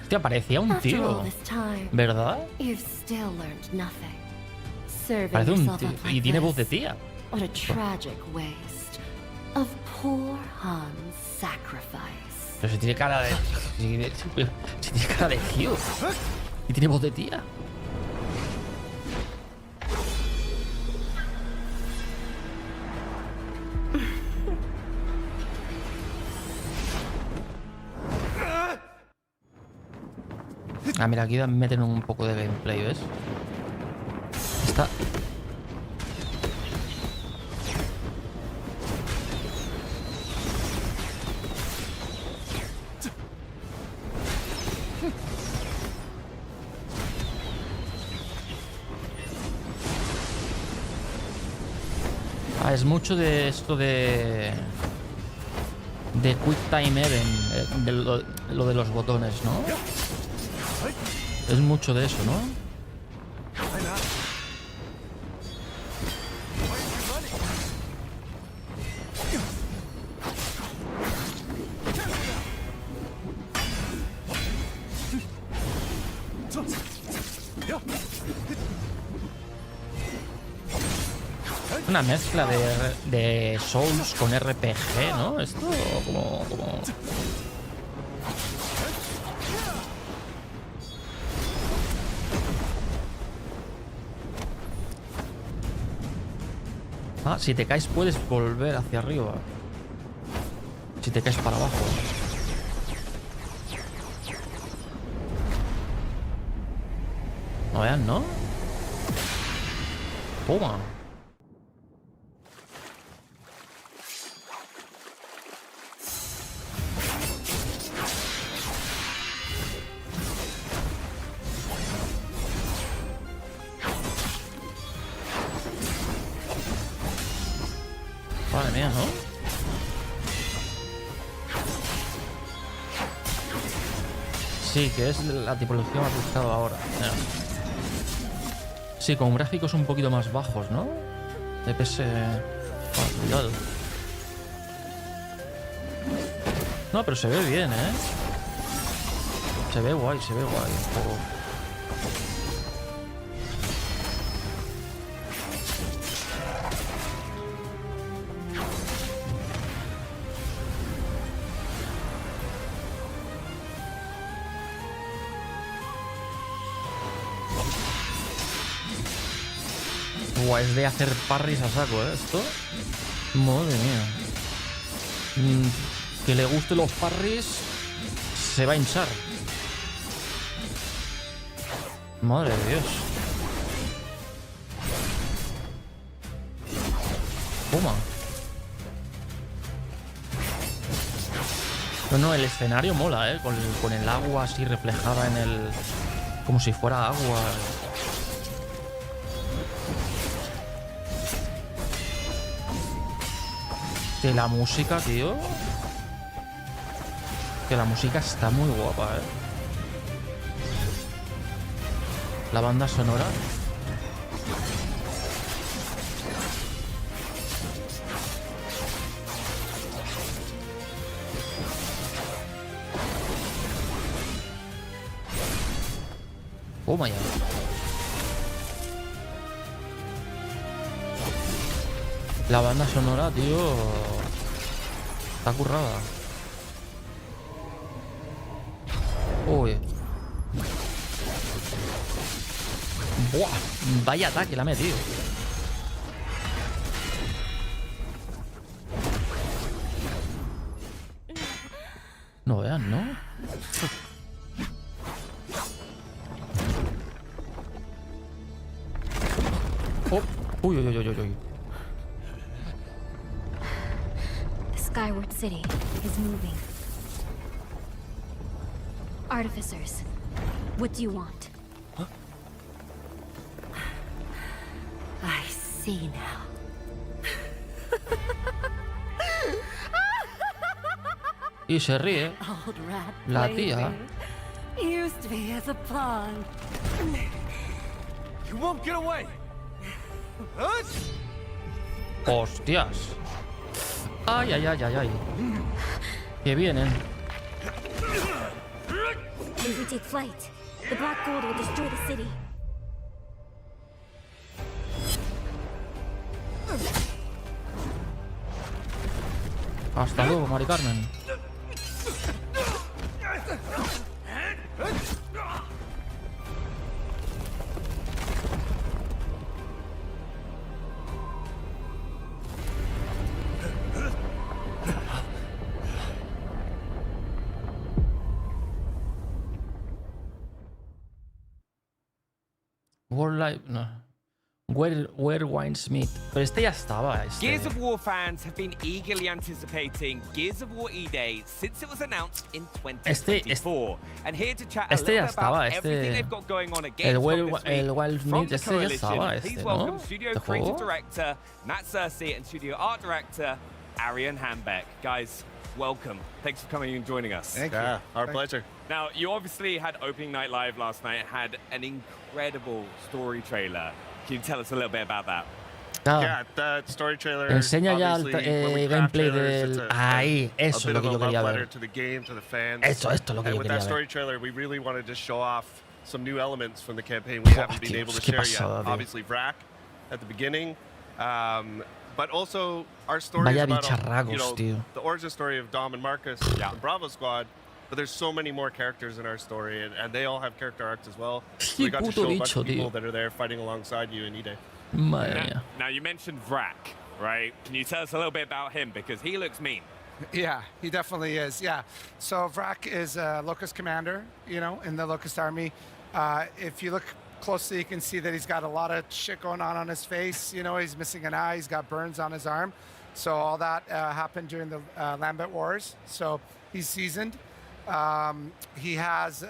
Hostia, parecía un After all tío. this time, ¿Verdad? you've still learned nothing. Serving Parece un yourself tío. up Y like tiene this. voz de tía. What a tragic waste of poor Han's sacrifice. Pero si tiene cara de... Si tiene cara de tío. Y tiene voz de tía. Ah, mira, aquí meten un poco de gameplay, ¿ves? Está... Ah, es mucho de esto de Quick Time Event, de lo de los botones, ¿no? Es mucho de eso, ¿no? Una mezcla de Souls con RPG, ¿no? Esto como... Ah, si te caes puedes volver hacia arriba. Si te caes para abajo. No vean, ¿no? Toma. Madre mía, ¿no? Sí, que es la tipología que me ha gustado ahora. Mira. Sí, con gráficos un poquito más bajos, ¿no? DPS... cuidado. No, pero se ve bien, ¿eh? Se ve guay, se ve guay el juego. Guay, es de hacer parries a saco, ¿eh? Esto. Madre mía. Que le gusten los parries se va a hinchar. Madre de Dios. Toma. No, el escenario mola, ¿eh? Con el agua así reflejada en el... Como si fuera agua. Que la música, tío. Que la música está muy guapa, ¿eh? La banda sonora. Oh my god. La banda sonora, tío, está currada. Uy. Buah, vaya ataque la ha metido. No vean, ¿no? Oh, uy, uy, uy, uy, uy. Skyward City is moving. Artificers, what do you want? Huh? I see now. Y se ríe. Old rat La played tía. me. Used to be as a pawn. You won't get away. Hostias. Ay, ay, ay, ay, ay. Que vienen. If we take flight, the black gold will destroy the city. Hasta luego, Mari Carmen. World Life, no. Where Winesmith. Pero este ya estaba. Gears of War fans have been eagerly anticipating Gears of War E-Day since it was announced in 2024. And here to chat a little bit about everything they've got going on at Gamescom this week from the Coalition, please welcome Studio Creative Director Matt Cersei and Studio Art Director Arian Hambeck. Guys, welcome. Thanks for coming and joining us. Thank you. Our pleasure. Now, you obviously had opening night live last night, had an incredible story trailer. Can you tell us a little bit about that? Yeah, that story trailer. Enseña ya el gameplay trailers, del... Ahí, eso es lo que yo quería ver. To the game, to the fans. Esto es lo que yo with quería that story ver. trailer, we really wanted to show off some new elements from the campaign we haven't been able to share yet. Obviously, Vrak at the beginning, but also our story is about the origin story of Dom and Marcus from Bravo Squad. But there's so many more characters in our story, and they all have character arcs as well. So we got to show a bunch of people that are there fighting alongside you in E-Day. Now, you mentioned Vrak, right? Can you tell us a little bit about him? Because he looks mean. Yeah, he definitely is. Yeah. So Vrak is a Locust commander, you know, in the Locust army. If you look closely, you can see that he's got a lot of shit going on his face. You know, he's missing an eye. He's got burns on his arm. So all that happened during the Lambent Wars. So he's seasoned. He has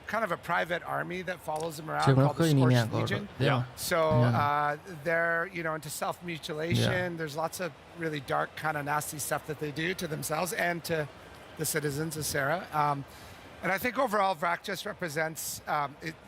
kind of a private army that follows him around called the Scorched Legion. Yeah. So they're, you know, into self-mutilation. There's lots of really dark, kind of nasty stuff that they do to themselves and to the citizens of Serra. And I think overall, Vrak just represents,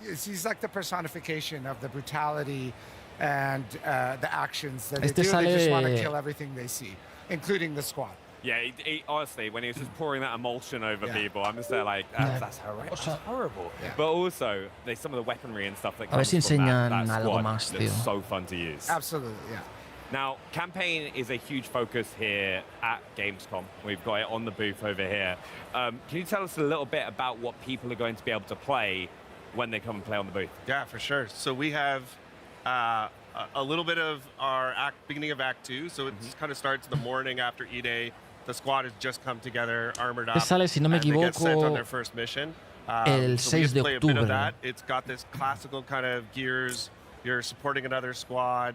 he's like the personification of the brutality and the actions that they do. They just want to kill everything they see, including the squad. Yeah, honestly, when he was just pouring that emulsion over people, I'm just there like, that's horrible. Yeah. But also, there's some of the weaponry and stuff that comes from that squad that's so fun to use. Absolutely, yeah. Now, campaign is a huge focus here at Gamescom. We've got it on the booth over here. Can you tell us a little bit about what people are going to be able to play when they come and play on the booth? Yeah, for sure. So we have a little bit of our beginning of Act 2. So it kind of starts the morning after E-Day. The squad has just come together, armored up, sale, si no me equivoco, they get sent on their first mission. El 6 de octubre. It's got this classical kind of gears. You're supporting another squad,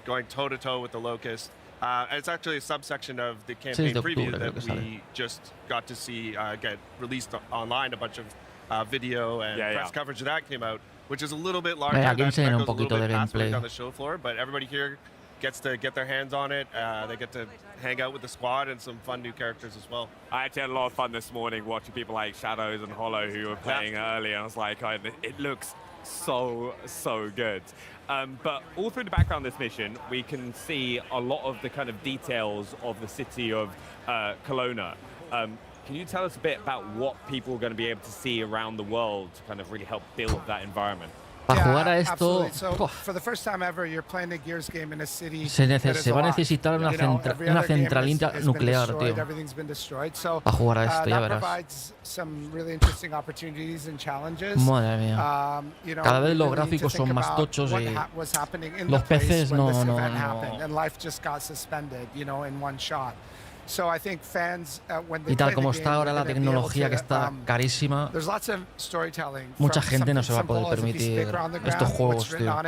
going toe-to-toe with the Locust. And it's actually a subsection of the campaign preview that we just got to see get released online. A bunch of video and press coverage of that came out, which is a little bit larger. That goes a little bit past right down the show floor, but everybody here gets to get their hands on it. They get to hang out with the squad and some fun new characters as well. I actually had a lot of fun this morning watching people like Shadows and Hollow who were playing early. I was like, it looks so good. But all through the background of this mission, we can see a lot of the kind of details of the city of Kelowna. Can you tell us a bit about what people are going to be able to see around the world to kind of really help build that environment? Para jugar a esto, so, for the first time ever, you're playing a Gears game in a city se va a necesitar una centralita nuclear, tío. Everything's been destroyed. So para jugar a esto, ya that verás. provides some really interesting opportunities and challenges. Madre mía. Cada vez los gráficos son más tochos y los PCs no. And life just got suspended, you know, in one shot. So I think fans, when they y tal como está ahora la tecnología que está carísima, mucha gente no se va a poder permitir estos juegos, tío.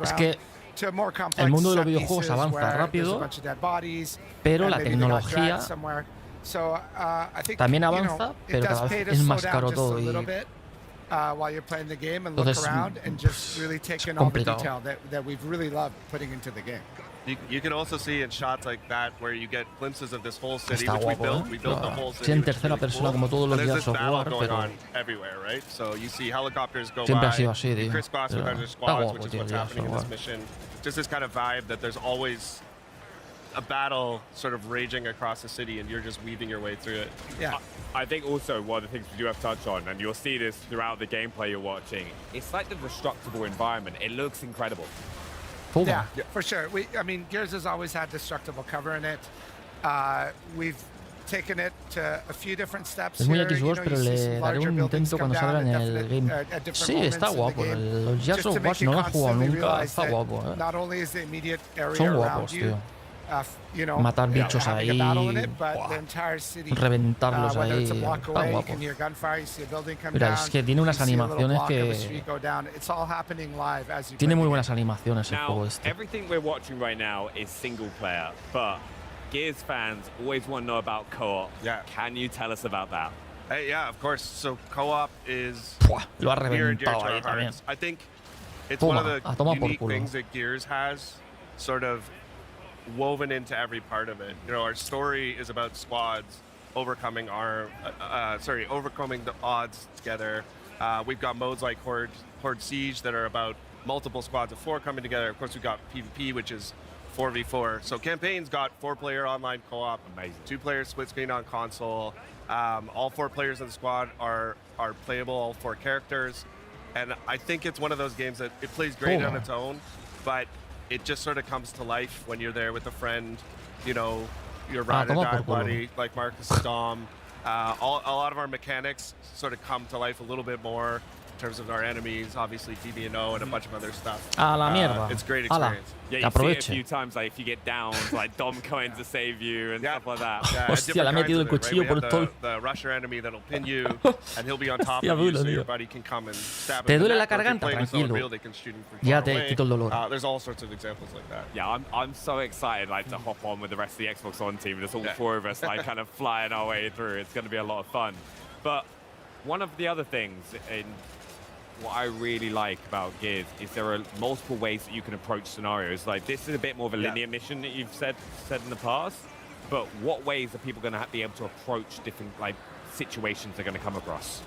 Es que el mundo de los videojuegos avanza rápido, pero la tecnología también avanza, pero cada vez es más caro todo. While you're playing the game and look around and just really take in all the detail that we've really loved putting into the game. You can also see in shots like that where you get glimpses of this whole city, which we built. We built the whole city. En tercera persona como todos los días of War, pero everywhere, right? So you see helicopters go siempre by. ha sido así, you crisscross with other squads, which is what's happening in this mission. Just this kind of vibe that there's always a battle sort of raging across the city and you're just weaving your way through it. Yeah. I think also one of the things we do have to touch on, and you'll see this throughout the gameplay you're watching, it's like the destructible environment. It looks incredible. Yeah, for sure. I mean, Gears has always had destructible cover in it. We've taken it to a few different steps. Es muy Xbox, pero le daré un intento cuando salga en el game. Sí, está guapo. Los Gears of War no lo he jugado nunca. Está guapo, Son guapos, tío. Matar bichos ahí, reventarlos ahí, está guapo. Mira, es que tiene unas animaciones que... Tiene muy buenas animaciones el juego este. Everything we're watching right now is single player, but Gears fans always want to know about co-op. Yeah. Can you tell us about that? Yeah, of course. So co-op is lo ha reventado ahí también. I think it's one of the unique things that Gears has sort of woven into every part of it. You know, our story is about squads overcoming overcoming the odds together. We've got modes like Horde Siege that are about multiple squads of 4 coming together. Of course, we've got PvP, which is 4v4. So campaign's got 4-player online co-op, 2-player split screen on console. All 4 players in the squad are playable, all 4 characters. And I think it's one of those games that it plays great on its own, but it just sort of comes to life when you're there with a friend, you know, your ride or die buddy like Marcus Dom. a lot of our mechanics sort of come to life a little bit more in terms of our enemies, obviously DB&O and a bunch of other stuff. A la mierda. It's a great experience. Yeah, you see it a few times, like if you get down, like Dom coming to save you and stuff like that. Hostia, le ha metido el cuchillo por todo. The rusher enemy that'll pin you, and he'll be on top of you, so your buddy can come and stab him. ¿Te duele la garganta? Tranquilo. Ya te quito el dolor. There's all sorts of examples like that. Yeah, I'm so excited like to hop on with the rest of the Xbox One team. There's all four of us like kind of flying our way through. It's going to be a lot of fun. But one of the other things in what I really like about Gears is there are multiple ways that you can approach scenarios. Like this is a bit more of a linear mission that you've said in the past, but what ways are people going to be able to approach different like situations they're going to come across?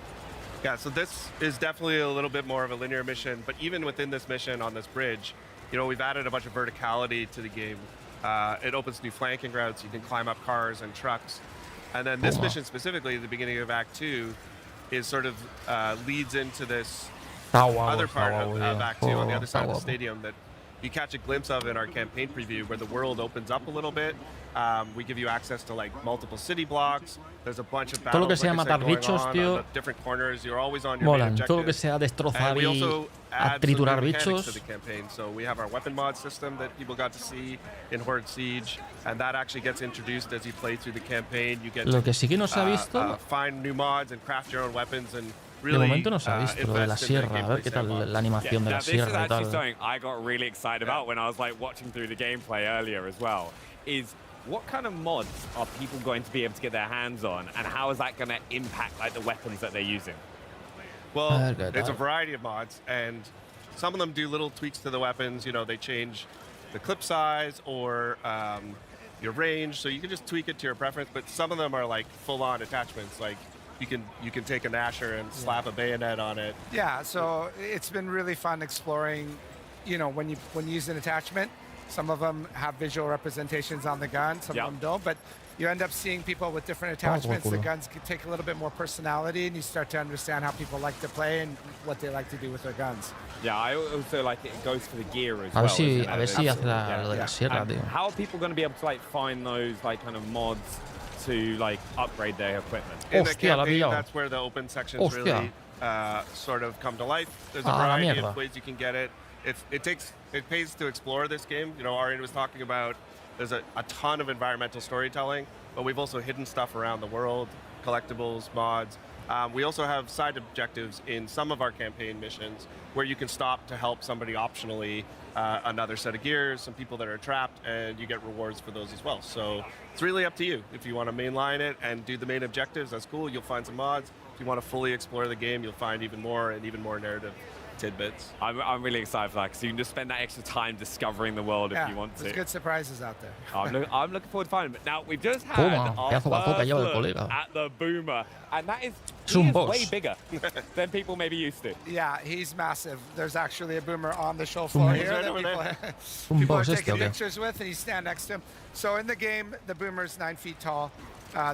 Yeah, so this is definitely a little bit more of a linear mission, but even within this mission on this bridge, you know, we've added a bunch of verticality to the game. It opens new flanking routes. You can climb up cars and trucks. And then this mission specifically, at the beginning of Act 2, is sort of leads into this other part of Act 2 on the other side of the stadium that you catch a glimpse of in our campaign preview, where the world opens up a little bit. We give you access to like multiple city blocks. There's a bunch of battles going on the different corners. You're always on your main objective. Todo lo que sea destrozar y a triturar bichos. To the campaign. So we have our weapon mod system that people got to see in Horde Siege, and that actually gets introduced as you play through the campaign. You get lo que sí que no se ha visto, find new mods and craft your own weapons and de momento no se ha visto lo de la sierra, a ver qué tal la animación de la sierra y tal. This is actually something I got really excited about when I was like watching through the gameplay earlier as well, is what kind of mods are people going to be able to get their hands on, and how is that going to impact like the weapons that they're using? Well, there's a variety of mods, and some of them do little tweaks to the weapons. You know, they change the clip size or your range, so you can just tweak it to your preference, but some of them are like full-on attachments, like you can take a Nasher and slap a bayonet on it. Yeah, so it's been really fun exploring, you know, when you use an attachment, some of them have visual representations on the gun, some of them don't, but you end up seeing people with different attachments. The guns can take a little bit more personality, and you start to understand how people like to play and what they like to do with their guns. Yeah, I also like it goes for the gear as well. A ver si hace lo de la sierra, tío. How are people going to be able to like find those like kind of mods to like upgrade their equipment? In the campaign, that's where the open sections really sort of come to life. There's a variety of ways you can get it. It pays to explore this game. You know, Arian was talking about there's a ton of environmental storytelling, but we've also hidden stuff around the world, collectibles, mods. We also have side objectives in some of our campaign missions where you can stop to help somebody optionally, another set of gears, some people that are trapped, and you get rewards for those as well. So it's really up to you. If you want to mainline it and do the main objectives, that's cool. You'll find some mods. If you want to fully explore the game, you'll find even more narrative tidbits. I'm really excited for that, because you can just spend that extra time discovering the world if you want to. There's good surprises out there. I'm looking forward to finding them. Now, we've just had our first look at the Boomer, and that is way bigger than people maybe used to. Yeah, he's massive. There's actually a Boomer on the show floor here that people are taking pictures with, and you stand next to him. So in the game, the Boomer's 9 feet tall.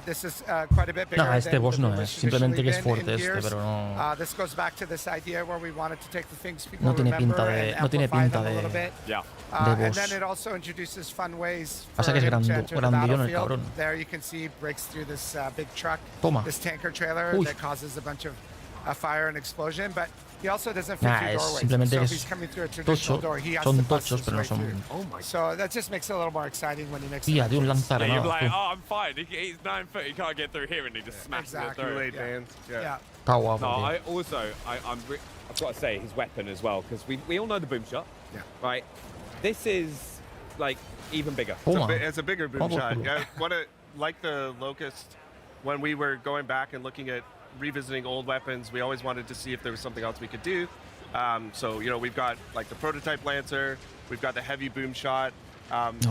This is quite a bit bigger than boss no es, simplemente que es fuerte pero no. This goes back to this idea where we wanted to take the things people remember and amplify them a little bit. And then it also introduces fun ways for him to enter the battlefield. There you can see he breaks through this big truck, this tanker trailer that causes a bunch of fire and explosion, but he also doesn't fit through doorways. So if he's coming through a traditional door, he has to bust his way through. So that just makes it a little more exciting when he makes it. You're like, oh, I'm fine. He's 9 foot. He can't get through here, and he just smashes it through. I've got to say his weapon as well, because we all know the boom shot, right? This is like even bigger. It's a bigger boom shot. Like the Locust, when we were going back and looking at revisiting old weapons, we always wanted to see if there was something else we could do. So, you know, we've got like the prototype Lancer, we've got the heavy boom shot.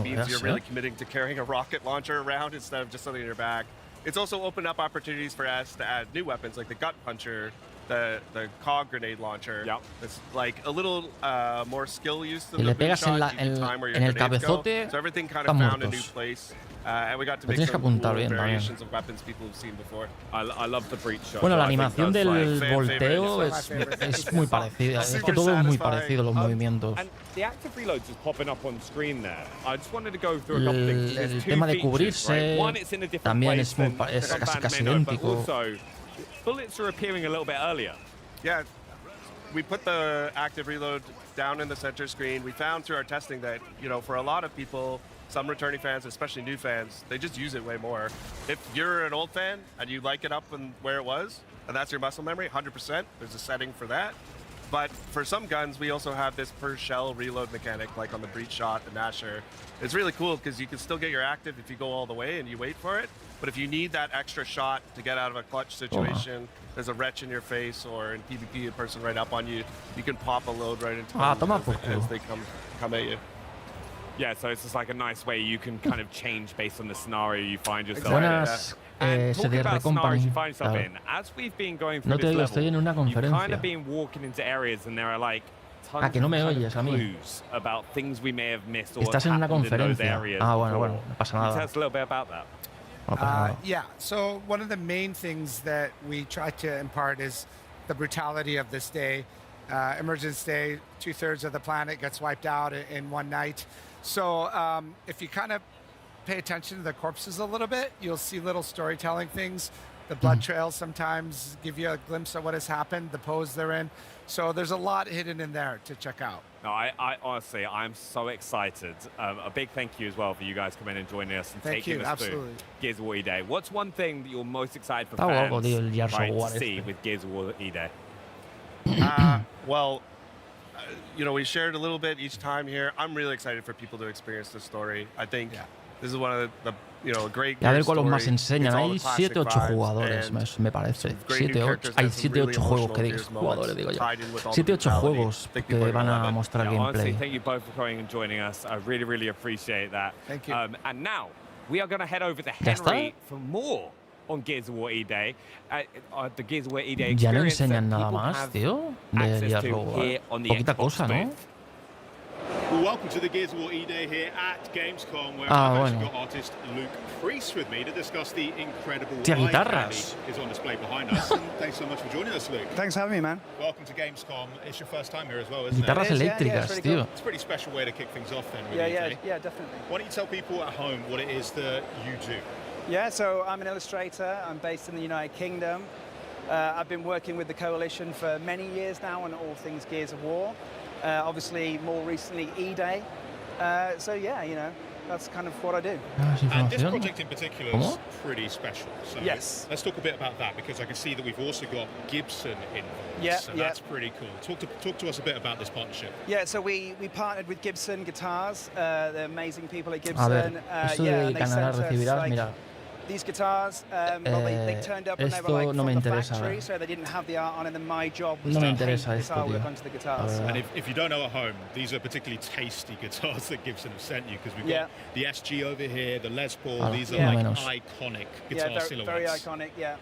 Means you're really committing to carrying a rocket launcher around instead of just something in your back. It's also opened up opportunities for us to add new weapons like the gut puncher, the cog grenade launcher. It's like a little more skill use than the boom shot. You can time where your grenades go. So everything kind of found a new place And we got to make some cool variations of weapons people have seen before. I love the breach shot. Bueno, la animación del volteo es muy parecida. Es que todo es muy parecido, los movimientos. And the active reloads is popping up on screen there. I just wanted to go through a couple things. El tema de cubrirse también es casi idéntico. Bullets are appearing a little bit earlier. Yeah, we put the active reload down in the center screen. We found through our testing that, you know, for a lot of people, some returning fans, especially new fans, they just use it way more. If you're an old fan and you like it up and where it was, and that's your muscle memory, 100%, there's a setting for that. But for some guns, we also have this per shell reload mechanic, like on the breach shot, the Nasher. It's really cool because you can still get your active if you go all the way and you wait for it. But if you need that extra shot to get out of a clutch situation, there's a wretch in your face, or in PvP, a person right up on you, you can pop a load right into them as they come at you. Yeah, so it's just like a nice way you can kind of change based on the scenario you find yourself Buenas, in. Talking about scenarios you find yourself claro. in, as we've been going through No te this digo, level, estoy en una you've kind conferencia. of been walking into areas and there are like tons que no me of oyes a mí. clues about things we may have missed or Estás en una happened in those conferencia. areas Bueno, before. no pasa Can you nada. tell us a little bit about that? Yeah, so one of the main things that we try to impart is the brutality of this day. Emergence Day, 2/3 of the planet gets wiped out in one night. So if you kind of pay attention to the corpses a little bit, you'll see little storytelling things. The blood trails sometimes give you a glimpse of what has happened, the pose they're in. So there's a lot hidden in there to check out. No, I honestly, I'm so excited. A big thank you as well for you guys coming and joining us and taking us through Gears of War E-Day. What's one thing that you're most excited for fans to see with Gears of War E-Day? Well, you know, we shared a little bit each time here. I'm really excited for people to experience this story. I think this is one of the you know, great a ver cuáles más enseñan. Hay 7 o 8 jugadores, me parece. 7 o 8. Hay 7 o 8 juegos que digo, jugadores, digo yo. 7 o 8 juegos que van a mostrar gameplay. Thank you both for coming and joining us. I really, really appreciate that. Thank you. And now we are going to head over to Henry for more on Gears of War E-Day. The Gears of War E-Day Ya no experience enseñan nada más, tío, de Gears of War. Poquita cosa, ¿no? Well, welcome to the Gears of War E-Day here at Gamescom, where I've actually got artist Luke Priest with me to discuss the incredible guitarras is on display behind us. And thanks so much for joining us, Luke. Thanks for having me, man. Welcome to Gamescom. It's your first time here as well, isn't Guitarras it? eléctricas, yeah, tío. cool. It's a pretty special way to kick things off then. Yeah, definitely. Why don't you tell people at home what it is that you do? Yeah, so I'm an illustrator. I'm based in the United Kingdom. I've been working with the Coalition for many years now on all things Gears of War. Obviously, more recently, E-Day. So yeah, you know, that's kind of what I do. And this project in particular is pretty special. So yes. Let's talk a bit about that, because I can see that we've also got Gibson involved. Yeah, so that's pretty cool. Talk to us a bit about this partnership. Yeah, so we partnered with Gibson Guitars. They're amazing people at Gibson. A ver, esto de ganar recibirás, mira. These guitars, well, they turned up when they were like no me from the interesa, factory, so they didn't have the art on, and then my job was no to me paint interesa the esto, guitar work tío. onto the guitars. And if you don't know at home, these are particularly tasty guitars that Gibson have sent you, because we've got the SG over here, the Les Paul. These are like iconic guitar silhouettes. Very iconic, yeah.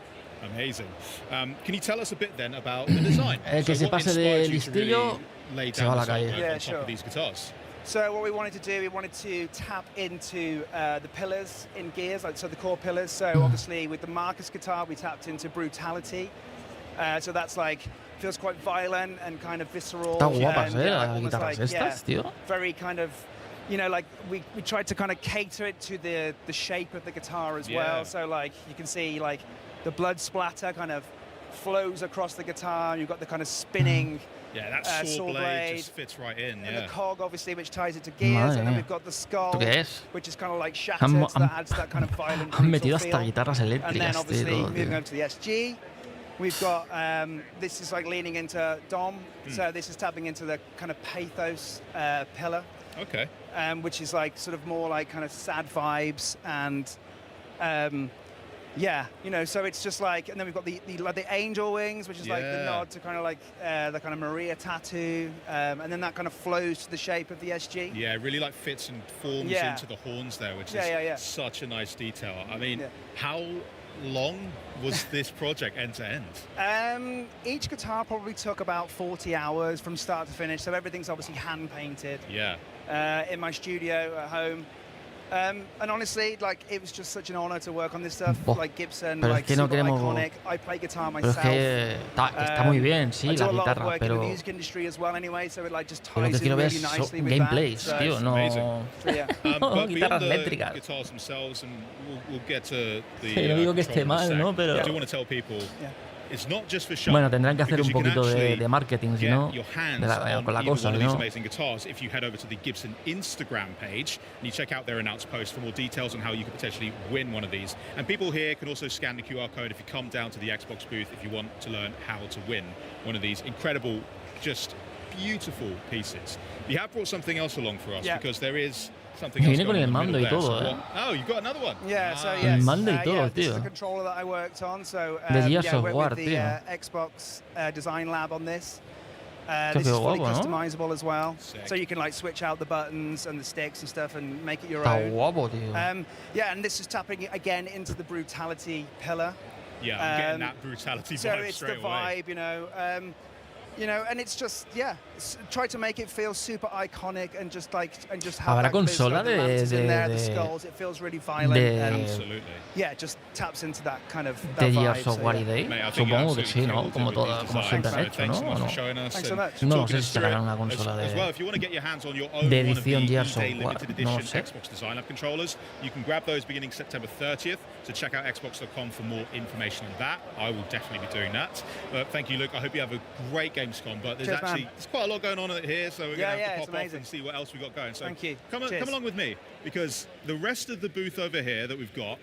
Amazing. Can you tell us a bit then about the design? El que se pase de listillo se va a la calle. Yeah, sure. These guitars. So what we wanted to do, we wanted to tap into the pillars in Gears, so the core pillars. So obviously with the Marcus guitar, we tapped into brutality. So that's like, feels quite violent and kind of visceral. Está guapas, and, las guitarras estas, tío. Very kind of, you know, like we tried to kind of cater it to the shape of the guitar as well. So like you can see like the blood splatter kind of flows across the guitar. You've got the kind of spinning. Yeah, that saw blade just fits right in. And the cog, obviously, which ties it to Gears, and then we've got the skull, which is kind of like shattered, so that adds that kind of violent brutal feel. And then obviously moving over to the SG, we've got this is like leaning into Dom, so this is tapping into the kind of pathos pillar. Okay. Which is like sort of more like kind of sad vibes and. Yeah, you know, so it's just like, and then we've got the angel wings, which is like the nod to kind of like the kind of Maria tattoo, and then that kind of flows to the shape of the SG. Yeah, it really like fits and forms into the horns there, which is such a nice detail. I mean, how long was this project end to end? Each guitar probably took about 40 hours from start to finish, so everything's obviously hand painted. Yeah. In my studio at home. And honestly, like, it was just such an honor to work on this stuff. Like Gibson, pero like, es que no super queremos... iconic. I play guitar Pero myself. es que está muy bien, sí, la guitarra, pero... In the music industry as well, anyway, so it like just Lo que ties quiero in ver really es nicely with gameplays, that. tío, no... But guitarras beyond eléctricas. the guitars themselves, and we'll get to the Sí, no digo que esté mal, ¿no? Pero... I do want to tell people, it's not just for show. Bueno, tendrán que hacer un poquito de marketing, si no, your hands con la on cosa, one of these ¿no? amazing guitars if you head over to the Gibson Instagram page and you check out their announced post for more details on how you could potentially win one of these. And people here can also scan the QR code if you come down to the Xbox booth if you want to learn how to win one of these incredible, just beautiful pieces. You have brought something else along for us because there is something else. Viene con el mando y todo, Oh, you've got another one. Yeah, so el mando y todo, this is tío. the controller that I worked on. So De Gears of worked War, with the tío. Xbox Design Lab on this. Qué This is fully guapo, ¿no? customizable as well, so you can like switch out the buttons and the sticks and stuff and make it your Está own. guapo, tío. Yeah, and this is tapping again into the brutality pillar. Yeah, I'm getting that brutality vibe so it's straight the away. vibe, you know, and it's just try to make it feel super iconic and just have ¿Habrá like, those, consola like, the lances in there, the de skulls. It feels really violent. And, Absolutely. yeah, just taps into that kind of de that Gears vibe. of War y Day? Supongo que sí, ¿no? Como siempre han hecho, ¿no? ¿O no? Thanks so much. No sé si sacarán una consola As well, if you want to get your hands on your own de one of the edición Gears of EA War, limited no edition sé. Xbox Design Lab controllers, you can grab those beginning September 30th. So check out xbox.com for more information on that. I will definitely be doing that. Thank you, Luke. I hope you have a great Gamescom. But there's there's quite a lot going on here, so we're going to have to pop off and see what else we got going. So Thank you. Come along with me, because the rest of the booth over here that we've got,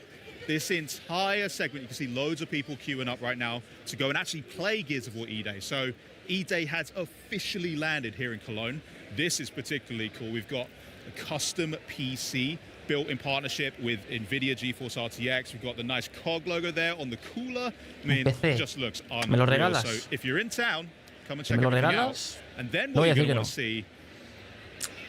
this entire segment, you can see loads of people queuing up right now to go and actually play Gears of War E-Day. So E-Day has officially landed here in Cologne. This is particularly cool. We've got a custom PC built in partnership with NVIDIA GeForce RTX. We've got the nice COG logo there on the cooler. I mean, it just looks unreal. ¿Me lo regalas? So if you're in town, come and check ¿Me lo everything regalas? out. And then No what voy a you're decir going que to no. want to see,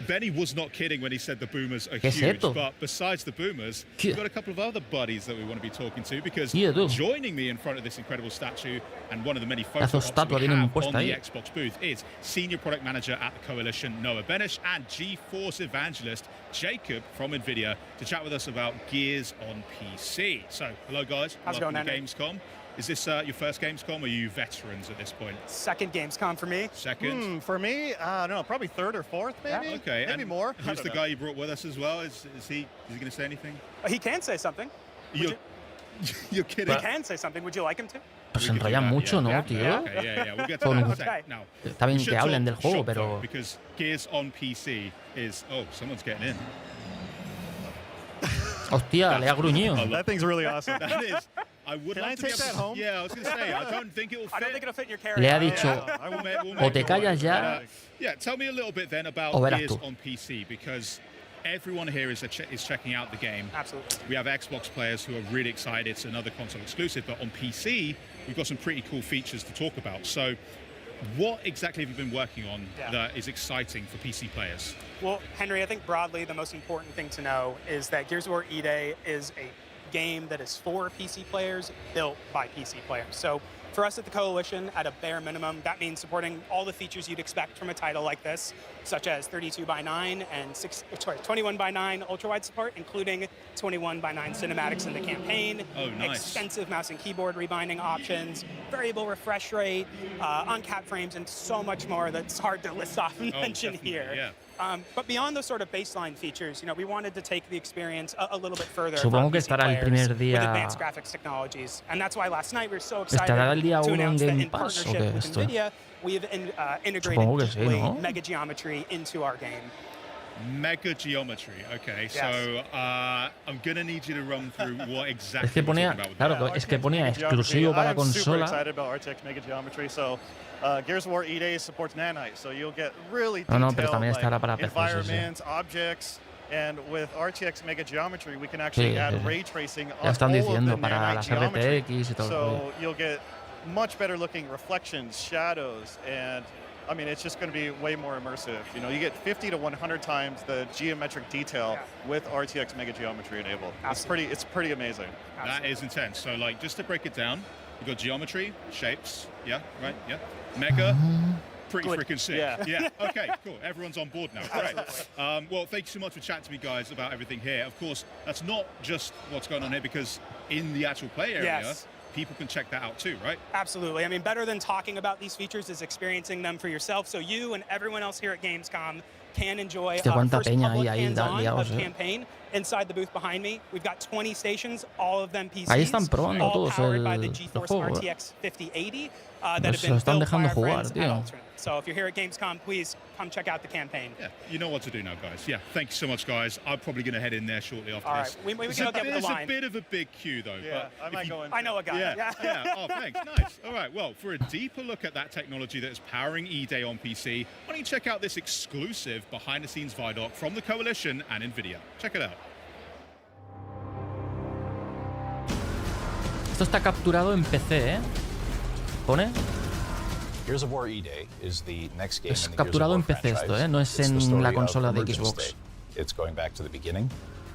Benny was not kidding when he said the boomers are ¿Qué es huge, esto? but besides the boomers, we've got a couple of other buddies that we want to be talking to, because Tío, tú. joining me in front of this incredible statue and one of the many photo Pedazo ops that we estatua tienen have on puesta the ahí. Xbox booth is Senior Product Manager at the Coalition, Noah Benish, and GeForce Evangelist, Jacob from NVIDIA, to chat with us about Gears on PC. So, hello guys, How's it welcome going, to Henry? Gamescom. Is this your first Gamescom, or are you veterans at this point? Second Gamescom for me. Second? For me, I don't know, probably third or fourth, maybe. Yeah. Okay, maybe and more. Who's the guy you brought with us as well? Is he going to say anything? He can say something. You're kidding. He can say something. Would you like him to? Pues se enrollan mucho, ¿no, tío? Okay, yeah. We'll get to Con- that in a sec. Now, Está bien we should que hablen del talk juego, shop, pero... though, because Gears on PC is... Oh, someone's getting in. Hostia, le ha gruñido. That thing's really awesome. That is... I would Can love I to take be able that to, home? Yeah, I was going to say, I don't think it will fit. I don't think it'll fit in your carry. Le ha dicho, We'll o te make it work. callas ya, But, yeah, tell me a little bit then about o verás Gears tú. on PC, because everyone here is checking out the game. Absolutely. We have Xbox players who are really excited. It's another console exclusive, but on PC, we've got some pretty cool features to talk about. So what exactly have you been working on that is exciting for PC players? Well, Henry, I think broadly the most important thing to know is that Gears of War E-Day is a game that is for PC players, built by PC players. So for us at the Coalition, at a bare minimum, that means supporting all the features you'd expect from a title like this, such as 32:9 and 21:9 ultra-wide support, including 21:9 cinematics in the campaign, extensive mouse and keyboard rebinding options, variable refresh rate, uncapped frames, and so much more that's hard to list off and mention here. Yeah. But beyond those sort of baseline features, we wanted to take the experience a little bit further. Supongo que for PC estará el players primer día- with advanced graphics technologies, and that's why last night we were so excited ¿Estará el día to 1 en announce that Game in Pass o partnership qué with esto? NVIDIA, we have integrated Supongo que sí, deeply ¿no? mega geometry into our game. Mega geometry. Okay, so I'm gonna need you to run through what exactly Es que we're ponía, talking about with claro, that. es que ponía exclusivo para I'm super consola. excited about RTX Mega Geometry. So, Gears of War E-Day supports nanite, so you'll get really No, detailed pero también estará para PC, sí, sí. environments, objects, and with RTX Mega Geometry, we can actually Sí, add sí, sí. ray tracing Ya on están all diciendo of the para nanite las geometry. RTX y todo el So rollo. you'll get much better looking reflections, shadows, and I mean, it's just going to be way more immersive. You get 50 to 100 times the geometric detail with RTX Mega Geometry enabled. It's pretty amazing. That is intense. So, like, just to break it down, you've got geometry, shapes, yeah, right, yeah. Mega, Pretty freaking sick. Yeah. Okay, cool. Everyone's on board now. Great. Well, thank you so much for chatting to me, guys, about everything here. Of course, that's not just what's going on here, because in the actual play area, people can check that out too, right? Absolutely. I mean, better than talking about these features is experiencing them for yourself. So you and everyone else here at Gamescom can enjoy first public hands-on of campaign inside the booth behind me. We've got 20 stations, all of them PCs, all powered by the GeForce RTX 5080 that have been built by our friends at Alternate. So if you're here at Gamescom, please come check out the campaign. Yeah, you know what to do now, guys. Yeah, thank you so much, guys. I'm probably going to head in there shortly after this. We can hook up with the line. There's a bit of a big queue, though. Yeah, I might go in. I know a guy. Yeah. Oh, thanks. Nice. All right, well, for a deeper look at that technology that is powering E-Day on PC, why don't you check out this exclusive behind-the-scenes ViDoc from the Coalition and NVIDIA. Check it out. Esto está capturado en PC, ¿eh? ¿Pone? Gears of War E-Day is the next game es capturado en PC esto, ¿eh? No es en la consola de Xbox. It's going back to the beginning,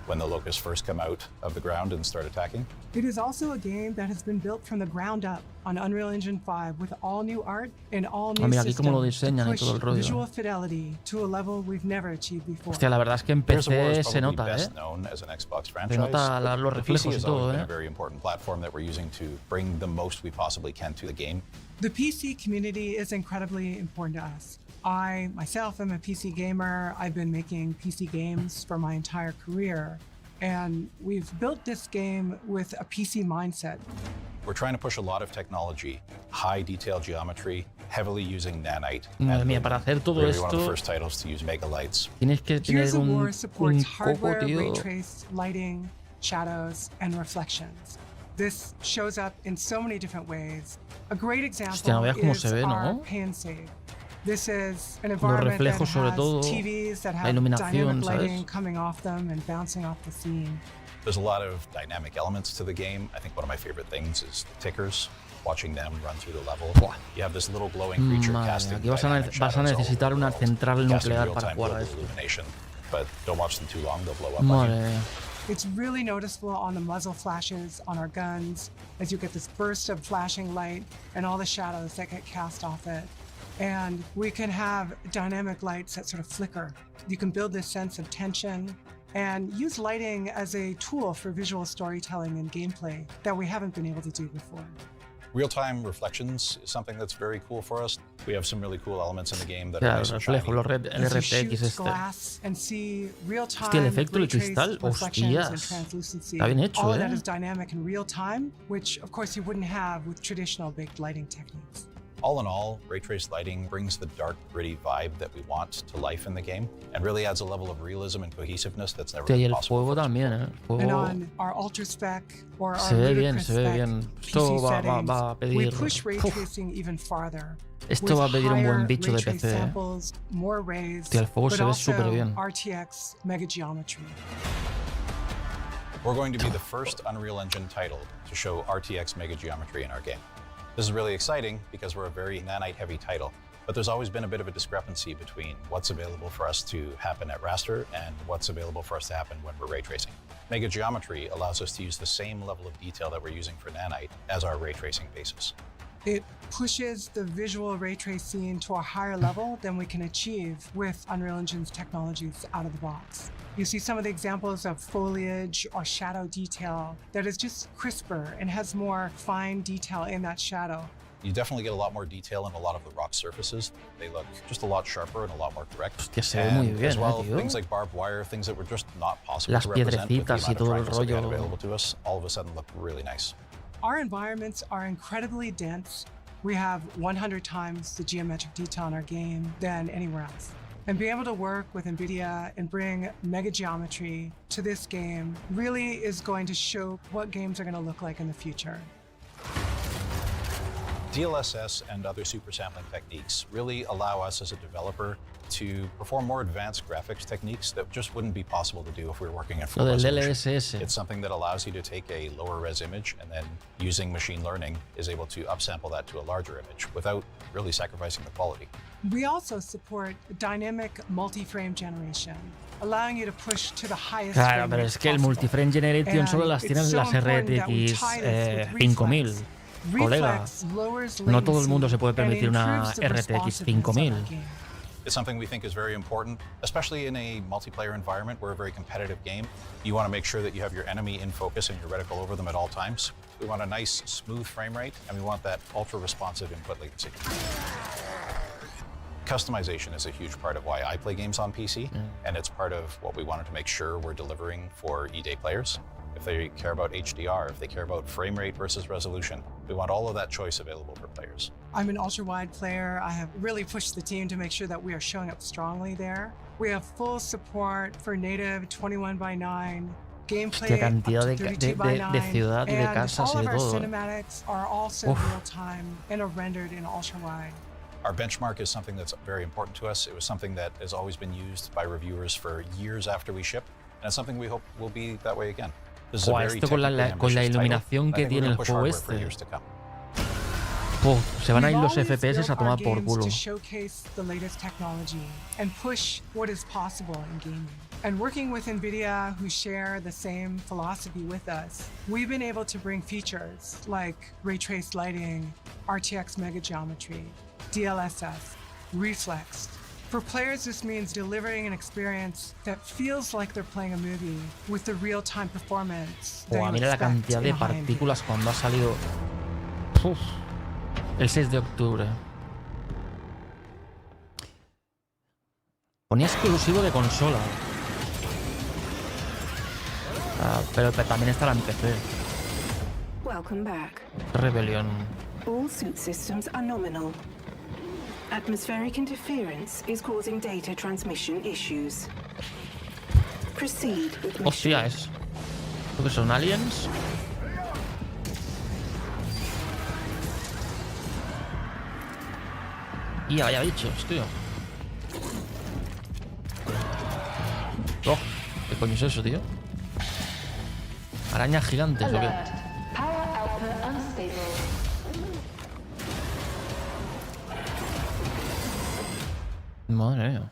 when the locusts first come out of the ground and start attacking. It is also a game that has been built from the ground up on Unreal Engine 5 with all new art and all new systems to push visual fidelity to a level we've never achieved before. Hostia, la verdad es que en PC se nota, ¿eh? Se nota los reflejos y todo, ¿eh? A very important platform that we're using to bring the most we possibly can to the game. The PC community is incredibly important to us. I, myself, am a PC gamer. I've been making PC games for my entire career. And we've built this game with a PC mindset. We're trying to push a lot of technology, high detail geometry, heavily using nanite. Madre mía, para hacer todo esto, one of the first titles to use mega lights. Tienes que tener un hardware, ray trace, lighting, shadows, and reflections. This shows up in so many different ways. A great example is our pay and save. This is an environment that has TVs that have dynamic lighting coming off them and bouncing off the scene. There's a lot of dynamic elements to the game. I think one of my favorite things is the tickers. Watching them run through the level. You have this little glowing creature casting dynamic vas a necesitar una central nuclear para jugar a esto. But don't watch them too long, they'll blow up on you. It's really noticeable on the muzzle flashes on our guns as you get this burst of flashing light and all the shadows that get cast off it. And we can have dynamic lights that sort of flicker. You can build this sense of tension and use lighting as a tool for visual storytelling and gameplay that we haven't been able to do before. Real-time reflections is something that's very cool for us. We have some really cool elements in the game that are nice and shiny. El RTX este. Hostia, el efecto del cristal, hostias. Está bien hecho, All that is dynamic in real time, which of course you wouldn't have with traditional baked lighting techniques. All in all, ray trace lighting brings the dark, gritty vibe that we want to life in the game, and really adds a level of realism and cohesiveness that's never been possible. El fuego también, ¿eh? And on our ultra spec or our ludicrous spec PC settings, we push ray tracing even farther. Esto va a pedir un buen bicho de PC. Samples, more rays, el fuego se ve súper bien. RTX mega geometry. We're going to be the first Unreal Engine title to show RTX mega geometry in our game. This is really exciting because we're a very nanite-heavy title, but there's always been a bit of a discrepancy between what's available for us to happen at raster and what's available for us to happen when we're ray tracing. Mega geometry allows us to use the same level of detail that we're using for nanite as our ray tracing basis. It pushes the visual ray trace scene to a higher level than we can achieve with Unreal Engine's technologies out of the box. You see some of the examples of foliage or shadow detail that is just crisper and has more fine detail in that shadow. You definitely get a lot more detail in a lot of the rock surfaces. They look just a lot sharper and a lot more correct. Hostia, se ve muy bien, as well, things like barbed wire, things that were just not possible to represent with the amount of triangles that we had available to us, all of a sudden look really nice. Our environments are incredibly dense. We have 100 times the geometric detail in our game than anywhere else. And being able to work with NVIDIA and bring mega geometry to this game really is going to show what games are going to look like in the future. DLSS and other super sampling techniques really allow us as a developer to perform more advanced graphics techniques that just wouldn't be possible to do if we were working in full resolution. It's something that allows you to take a lower res image and then using machine learning is able to upsample that to a larger image without really sacrificing the quality. We also support dynamic multi-frame generation, allowing you to push to the highest Claro, pero es que el multi-frame generation solo las tienen las RTX 5000. colega. No todo el mundo se puede permitir una RTX 5000. It's something we think is very important, especially in a multiplayer environment. We're a very competitive game. You want to make sure that you have your enemy in focus and your reticle over them at all times. We want a nice, smooth frame rate, and we want that ultra-responsive input latency. Customization is a huge part of why I play games on PC, and it's part of what we wanted to make sure we're delivering for E-Day players. If they care about HDR, if they care about frame rate versus resolution, we want all of that choice available for players. I'm an ultra-wide player. I have really pushed the team to make sure that we are showing up strongly there. We have full support for native 21:9 gameplay, up to 32:9, de ciudad y de casas and all y of de our todo. cinematics are also real-time and are rendered in ultra-wide. Our benchmark is something that's very important to us. It was something that has always been used by reviewers for years after we ship, and it's something we hope will be that way again. This is a very Esto con la iluminación que tiene el juego este. Se van a ir los FPS a tomar por culo. To showcase the latest technology and push what is possible in gaming. And working with NVIDIA, who share the same philosophy with us, we've been able to bring features like ray traced lighting, RTX mega geometry, DLSS, reflexed. For players, this means delivering an experience that feels like they're playing a movie with the real-time performance. Mira la cantidad de partículas cuando ha salido. Uf, el 6 de octubre. Ponía exclusivo de consola. Pero también estará en PC. Welcome back. Rebelión. All suit systems are nominal. Atmospheric interference is causing data transmission issues. Proceed with mission. Hostia, ¿Lo que son aliens? Y vaya bichos, tío. Oh, ¿qué coño es eso, tío? ¿Arañas gigantes o qué? Madre mía.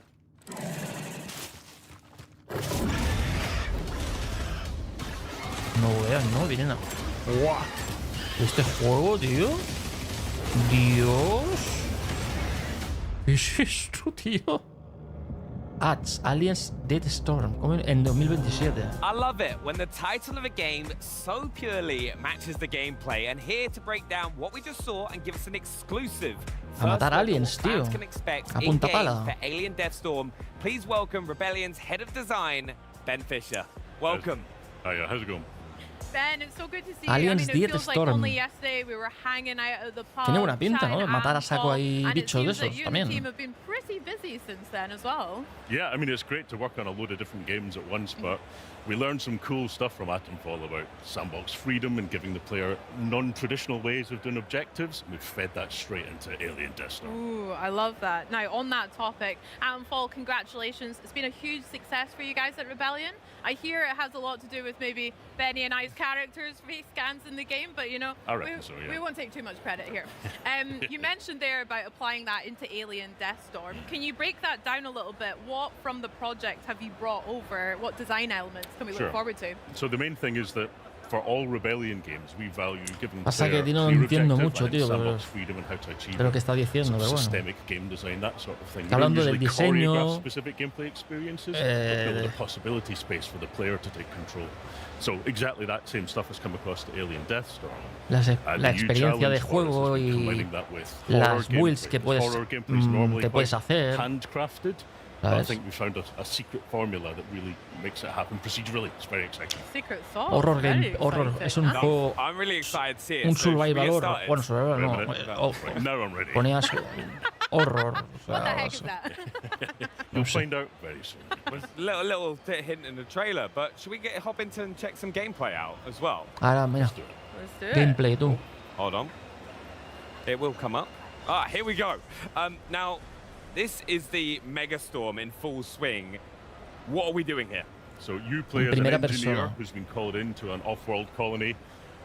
No veas, ¿no? Vienen a... ¡Guau! Este juego, tío. Dios. ¿Qué es esto, tío? Aliens Dead Storm, en 2027. I love it when the title of a game so purely matches the gameplay, and here to break down what we just saw and give us an exclusive a matar aliens, tío. A punta pala. For Alien Death Storm, please welcome Rebellion's head of design, Ben Fisher. Welcome. Hiya, how's it going? Ben, it's so good to see Aliens you. I mean, it Death feels like Storm. only yesterday we were hanging out at the pub. Tiene buena pinta, ¿no? Matar a saco ahí bichos de esos and it seems that you and the también. team have been pretty busy since then as well. Yeah, I mean, it's great to work on a load of different games at once, but we learned some cool stuff from Atomfall about sandbox freedom and giving the player non-traditional ways of doing objectives. We've fed that straight into Alien Death Storm. Ooh, I love that. Now, on that topic, Atomfall, congratulations. It's been a huge success for you guys at Rebellion. I hear it has a lot to do with maybe Benny and I's characters' face scans in the game, but you know, we won't take too much credit here. You mentioned there about applying that into Alien Death Storm. Can you break that down a little bit? What from the project have you brought over? What design elements can we look forward to? So the main thing is that for all Rebellion games, we value giving Pasa que no entiendo mucho, tío, de lo que está diciendo, pero bueno. Systemic game design, that sort of thing. Está hablando del diseño, specific gameplay experiences, build a possibility space for the player to take control. So exactly that same stuff has come across to Alien Death Storm. La experiencia de juego y las builds que te puedes hacer. Handcrafted. I think we found a secret formula that really makes it happen procedurally. It's very exciting. Secret sauce. Horror game, horror. Es un juego. I'm really excited to see it. Un survival horror. Bueno, survival no. Now I'm ready. Ponías horror. What the heck is that? You'll find out very soon. Little hint in the trailer, but should we hop into and check some gameplay out as well? Ahora, mira. Let's do it. Gameplay, tú. Hold on. It will come up. Here we go. Now, this is the Megastorm in full swing. What are we doing here? So you play as an engineer who's been called into an off-world colony.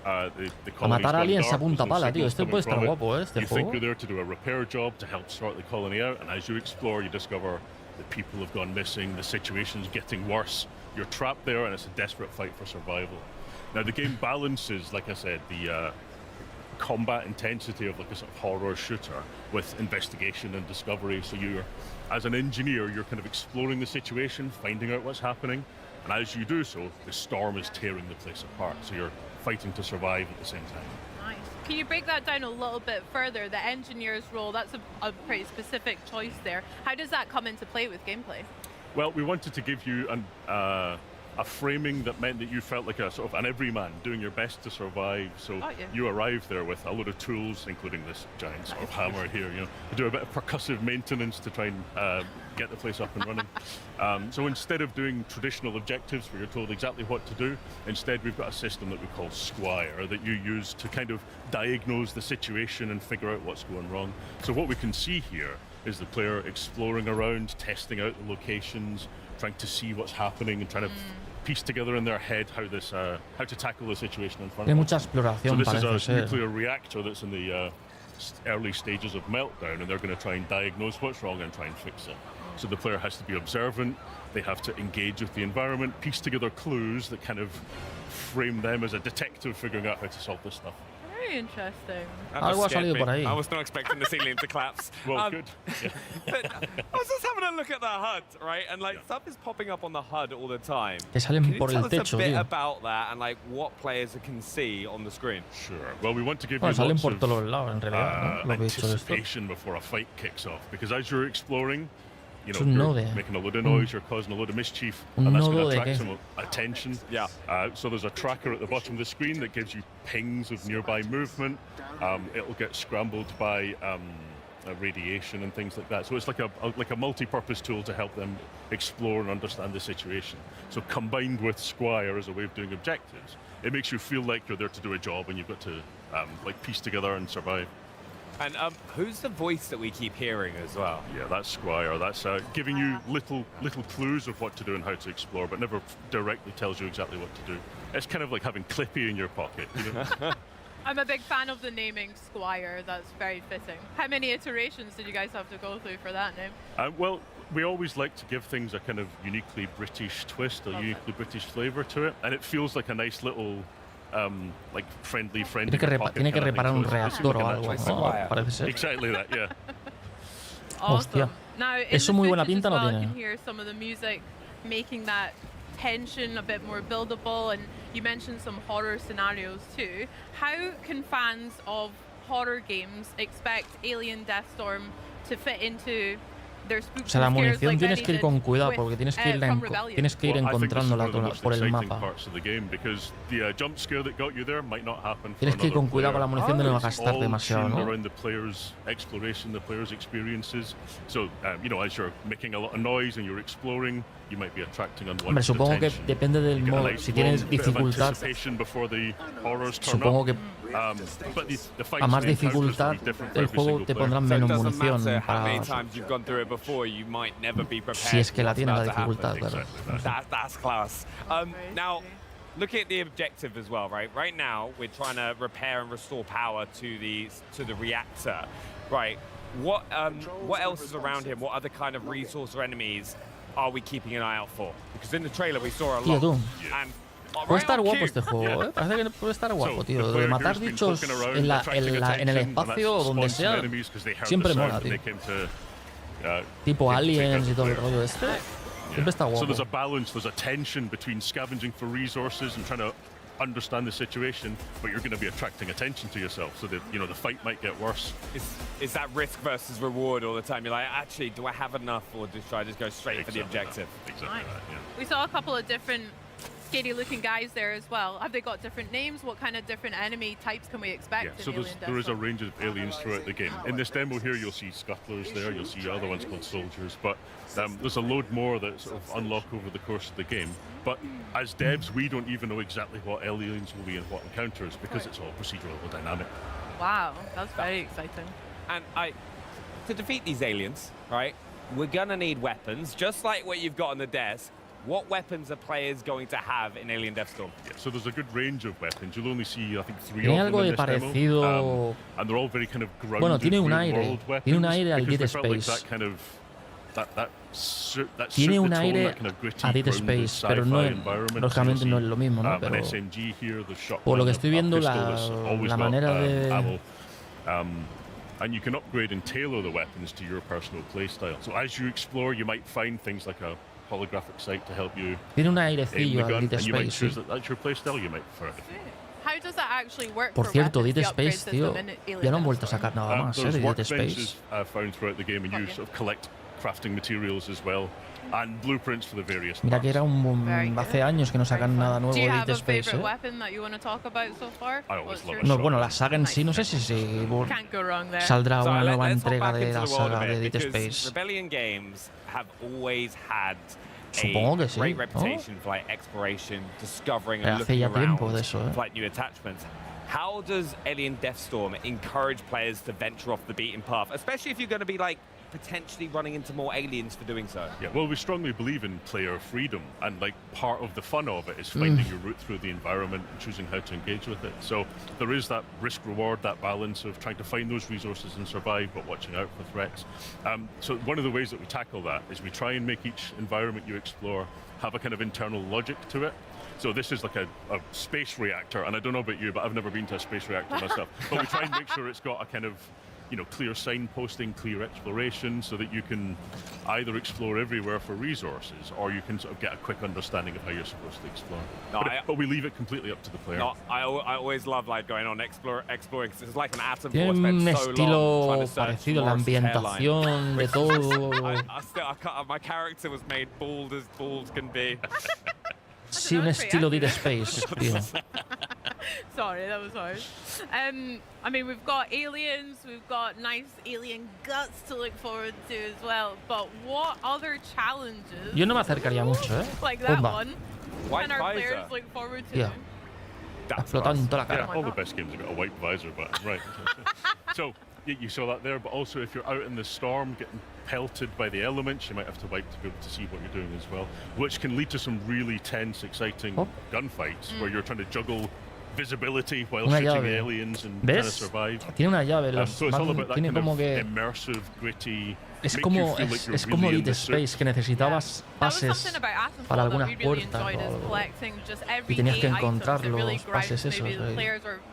The colony's matar aliens a punta gone dark, pala, there's no tío. Este puede estar signals guapo, este You juego. think you're there to do a repair job to help sort the colony out, and as you explore, you discover that people have gone missing, the situation's getting worse. You're trapped there, and it's a desperate fight for survival. Now, the game balances, like I said, the combat intensity of like a sort of horror shooter with investigation and discovery. So you're, as an engineer, you're kind of exploring the situation, finding out what's happening, and as you do so, the storm is tearing the place apart. So you're fighting to survive at the same time. Nice. Can you break that down a little bit further? The engineer's role, that's a pretty specific choice there. How does that come into play with gameplay? Well, we wanted to give you a framing that meant that you felt like a sort of an everyman doing your best to survive. So you arrived there with a load of tools, including this giant sort of hammer here, you know, to do a bit of percussive maintenance to try and get the place up and running. So instead of doing traditional objectives where you're told exactly what to do, instead we've got a system that we call Squire that you use to kind of diagnose the situation and figure out what's going wrong. So what we can see here is the player exploring around, testing out the locations, trying to see what's happening and trying to piece together in their head how to tackle the situation in front of them. Mucha exploración, so this is a ser. nuclear reactor that's in the early stages of meltdown, and they're going to try and diagnose what's wrong and try and fix it. So the player has to be observant, they have to engage with the environment, piece together clues that kind of frame them as a detective figuring out how to solve this stuff. Very interesting. Algo ha salido por ahí. I was not expecting the ceiling to collapse. Well, good. Yeah. But I was just having a look at the HUD, right? And like stuff is popping up on the HUD all the time. Que salen Can you por tell el us techo, a bit tío. about that and like what players can see on the screen? Sure. Well, we want to give Bueno, you salen lots por of todos lados, en realidad, ¿no? Lo que he dicho de esto. anticipation before a fight kicks off, because as you're exploring, you know, un you're nodo. making a load of noise, you're causing a load of mischief, Un and that's nodo going de to attract qué? some attention. Yeah. So there's a tracker at the bottom of the screen that gives you pings of nearby movement. It'll get scrambled by radiation and things like that. So it's like a multi-purpose tool to help them explore and understand the situation. So combined with Squire as a way of doing objectives, it makes you feel like you're there to do a job and you've got to like piece together and survive. And who's the voice that we keep hearing as well? Yeah, that's Squire. That's giving you little clues of what to do and how to explore, but never directly tells you exactly what to do. It's kind of like having Clippy in your pocket. You know? I'm a big fan of the naming Squire. That's very fitting. How many iterations did you guys have to go through for that name? Well, we always like to give things a kind of uniquely British twist, a uniquely British flavour to it, and it feels like a nice little like friendly Tiene que reparar un reactor o algo, ¿no? Parece ser. Exactly that, yeah. Hostia. Now, in Eso the muy buena footage pinta as no well, I tiene. can hear some of the music making that tension a bit more buildable, and you mentioned some horror scenarios too. How can fans of horror games expect Alien Deathstorm to fit into their spooky O sea, la scares munición like tienes Benny que ir did con cuidado with, porque tienes que ir from Rebellion? encontrándola por el mapa. Parts of the game, because the jump scare that got you there might not happen. Tienes que ir con cuidado con la munición de no gastar demasiado, ¿no? Around the player's exploration, the player's experiences. So, you know, as you're making a lot of noise and you're exploring, you might be attracting unwanted Hombre, supongo que attention. depende del modo. Si tienes dificultad, supongo que a más dificultad el juego te pondrá menos munición para. Si es que la tiene la dificultad, claro. That's class. Now, looking at the objective as well, right? Right now, we're trying to repair and restore power to the reactor, right? What else is around him? What other kind of resource or enemies are we keeping an eye out for? Because in the trailer we saw a lot. Tío, tú. And Puede estar guapo este juego, ¿eh? Parece que puede estar guapo, tío. De matar bichos en el espacio o donde sea, siempre mola, tío. Tipo aliens y todo el rollo este. Siempre está guapo. So there's a balance, there's a tension between scavenging for resources and trying to understand the situation, but you're going to be attracting attention to yourself, so that, you know, the fight might get worse. It's that risk versus reward all the time. You're like, actually, do I have enough, or should I just go straight for the objective? Exactly that, yeah. We saw a couple of different scary-looking guys there as well. Have they got different names? What kind of different enemy types can we expect? Yeah, in so Alien there is a Deathstorm? range of aliens throughout the game. In this demo here, you'll see scuttlers there, you'll see other ones called soldiers, but there's a load more that sort of unlock over the course of the game. But as devs, we don't even know exactly what aliens will be and what encounters, because it's all procedural or dynamic. Wow, that's very exciting. And to defeat these aliens, right, we're gonna need weapons, just like what you've got on the desk. What weapons are players going to have in Alien Deathstorm? Yeah, so there's a good range of weapons. You'll only see, I think, 3 Tiene of them algo in de this parecido. demo. And they're all very kind of grounded, Bueno, tiene un real aire. world weapons, Tiene un aire al because Dead they felt like Space. that kind of Tiene un aire a Dead Space, pero no, lógicamente no es lo mismo, ¿no? Pero por lo que estoy viendo, la manera de... and you can upgrade and tailor the weapons to your personal playstyle. So as you explore, you might find things like a holographic sight to help you. Tiene un airecillo aim al Dead and you might Space. choose that that's your playstyle. You might prefer it. How does that actually work? Por cierto, Dead Space, tío, ya no han vuelto a sacar nada más, de Dead Space. Found throughout the game, and you sort of collect crafting materials as well, and blueprints for the various Mira parts. que era hace años que no sacan nada nuevo de Dead Space, ¿eh? No, bueno, la saga en sí, no sé si saldrá una nueva entrega de la saga de Dead Space. Rebellion games have always had Supongo que sí, great ¿no? reputation for like exploration, discovering Hace and looking ya around tiempo de eso, ¿eh? for like new attachments. How does Alien Deathstorm encourage players to venture off the beaten path, especially if you're going to be like potentially running into more aliens for doing so? Yeah, well, we strongly believe in player freedom, and like part of the fun of it is finding your route through the environment and choosing how to engage with it. So there is that risk-reward, that balance of trying to find those resources and survive, but watching out for threats. So one of the ways that we tackle that is we try and make each environment you explore have a kind of internal logic to it. So this is like a space reactor, and I don't know about you, but I've never been to a space reactor myself. But we try and make sure it's got a kind of, you know, clear signposting, clear exploration, so that you can either explore everywhere for resources, or you can sort of get a quick understanding of how you're supposed to explore. But we leave it completely up to the player. No, I always love like going on exploring because it's like an atom. Tiene un estilo parecido, la ambientación de todo. My character was made bald as bald can be. Sí, un estilo Dead Space, tío. Sorry, that was hard. I mean, we've got aliens, we've got nice alien guts to look forward to as well, but what other challenges? Yo no me acercaría mucho, ¿eh? Like that Bomba. one. Can our players look forward to? Yeah. Explotando toda la cara. Yeah, all the best games have got a white visor, but right. So you saw that there, but also if you're out in the storm getting pelted by the elements, you might have to wipe to be able to see what you're doing as well, which can lead to some really tense, exciting gunfights where you're trying to juggle visibility while shooting the aliens and trying to survive. Tiene una llave, So it's all about that tiene kind como of que immersive, gritty. es como Dead Space, que necesitabas pases para algunas puertas y tenías que encontrar los pases esos.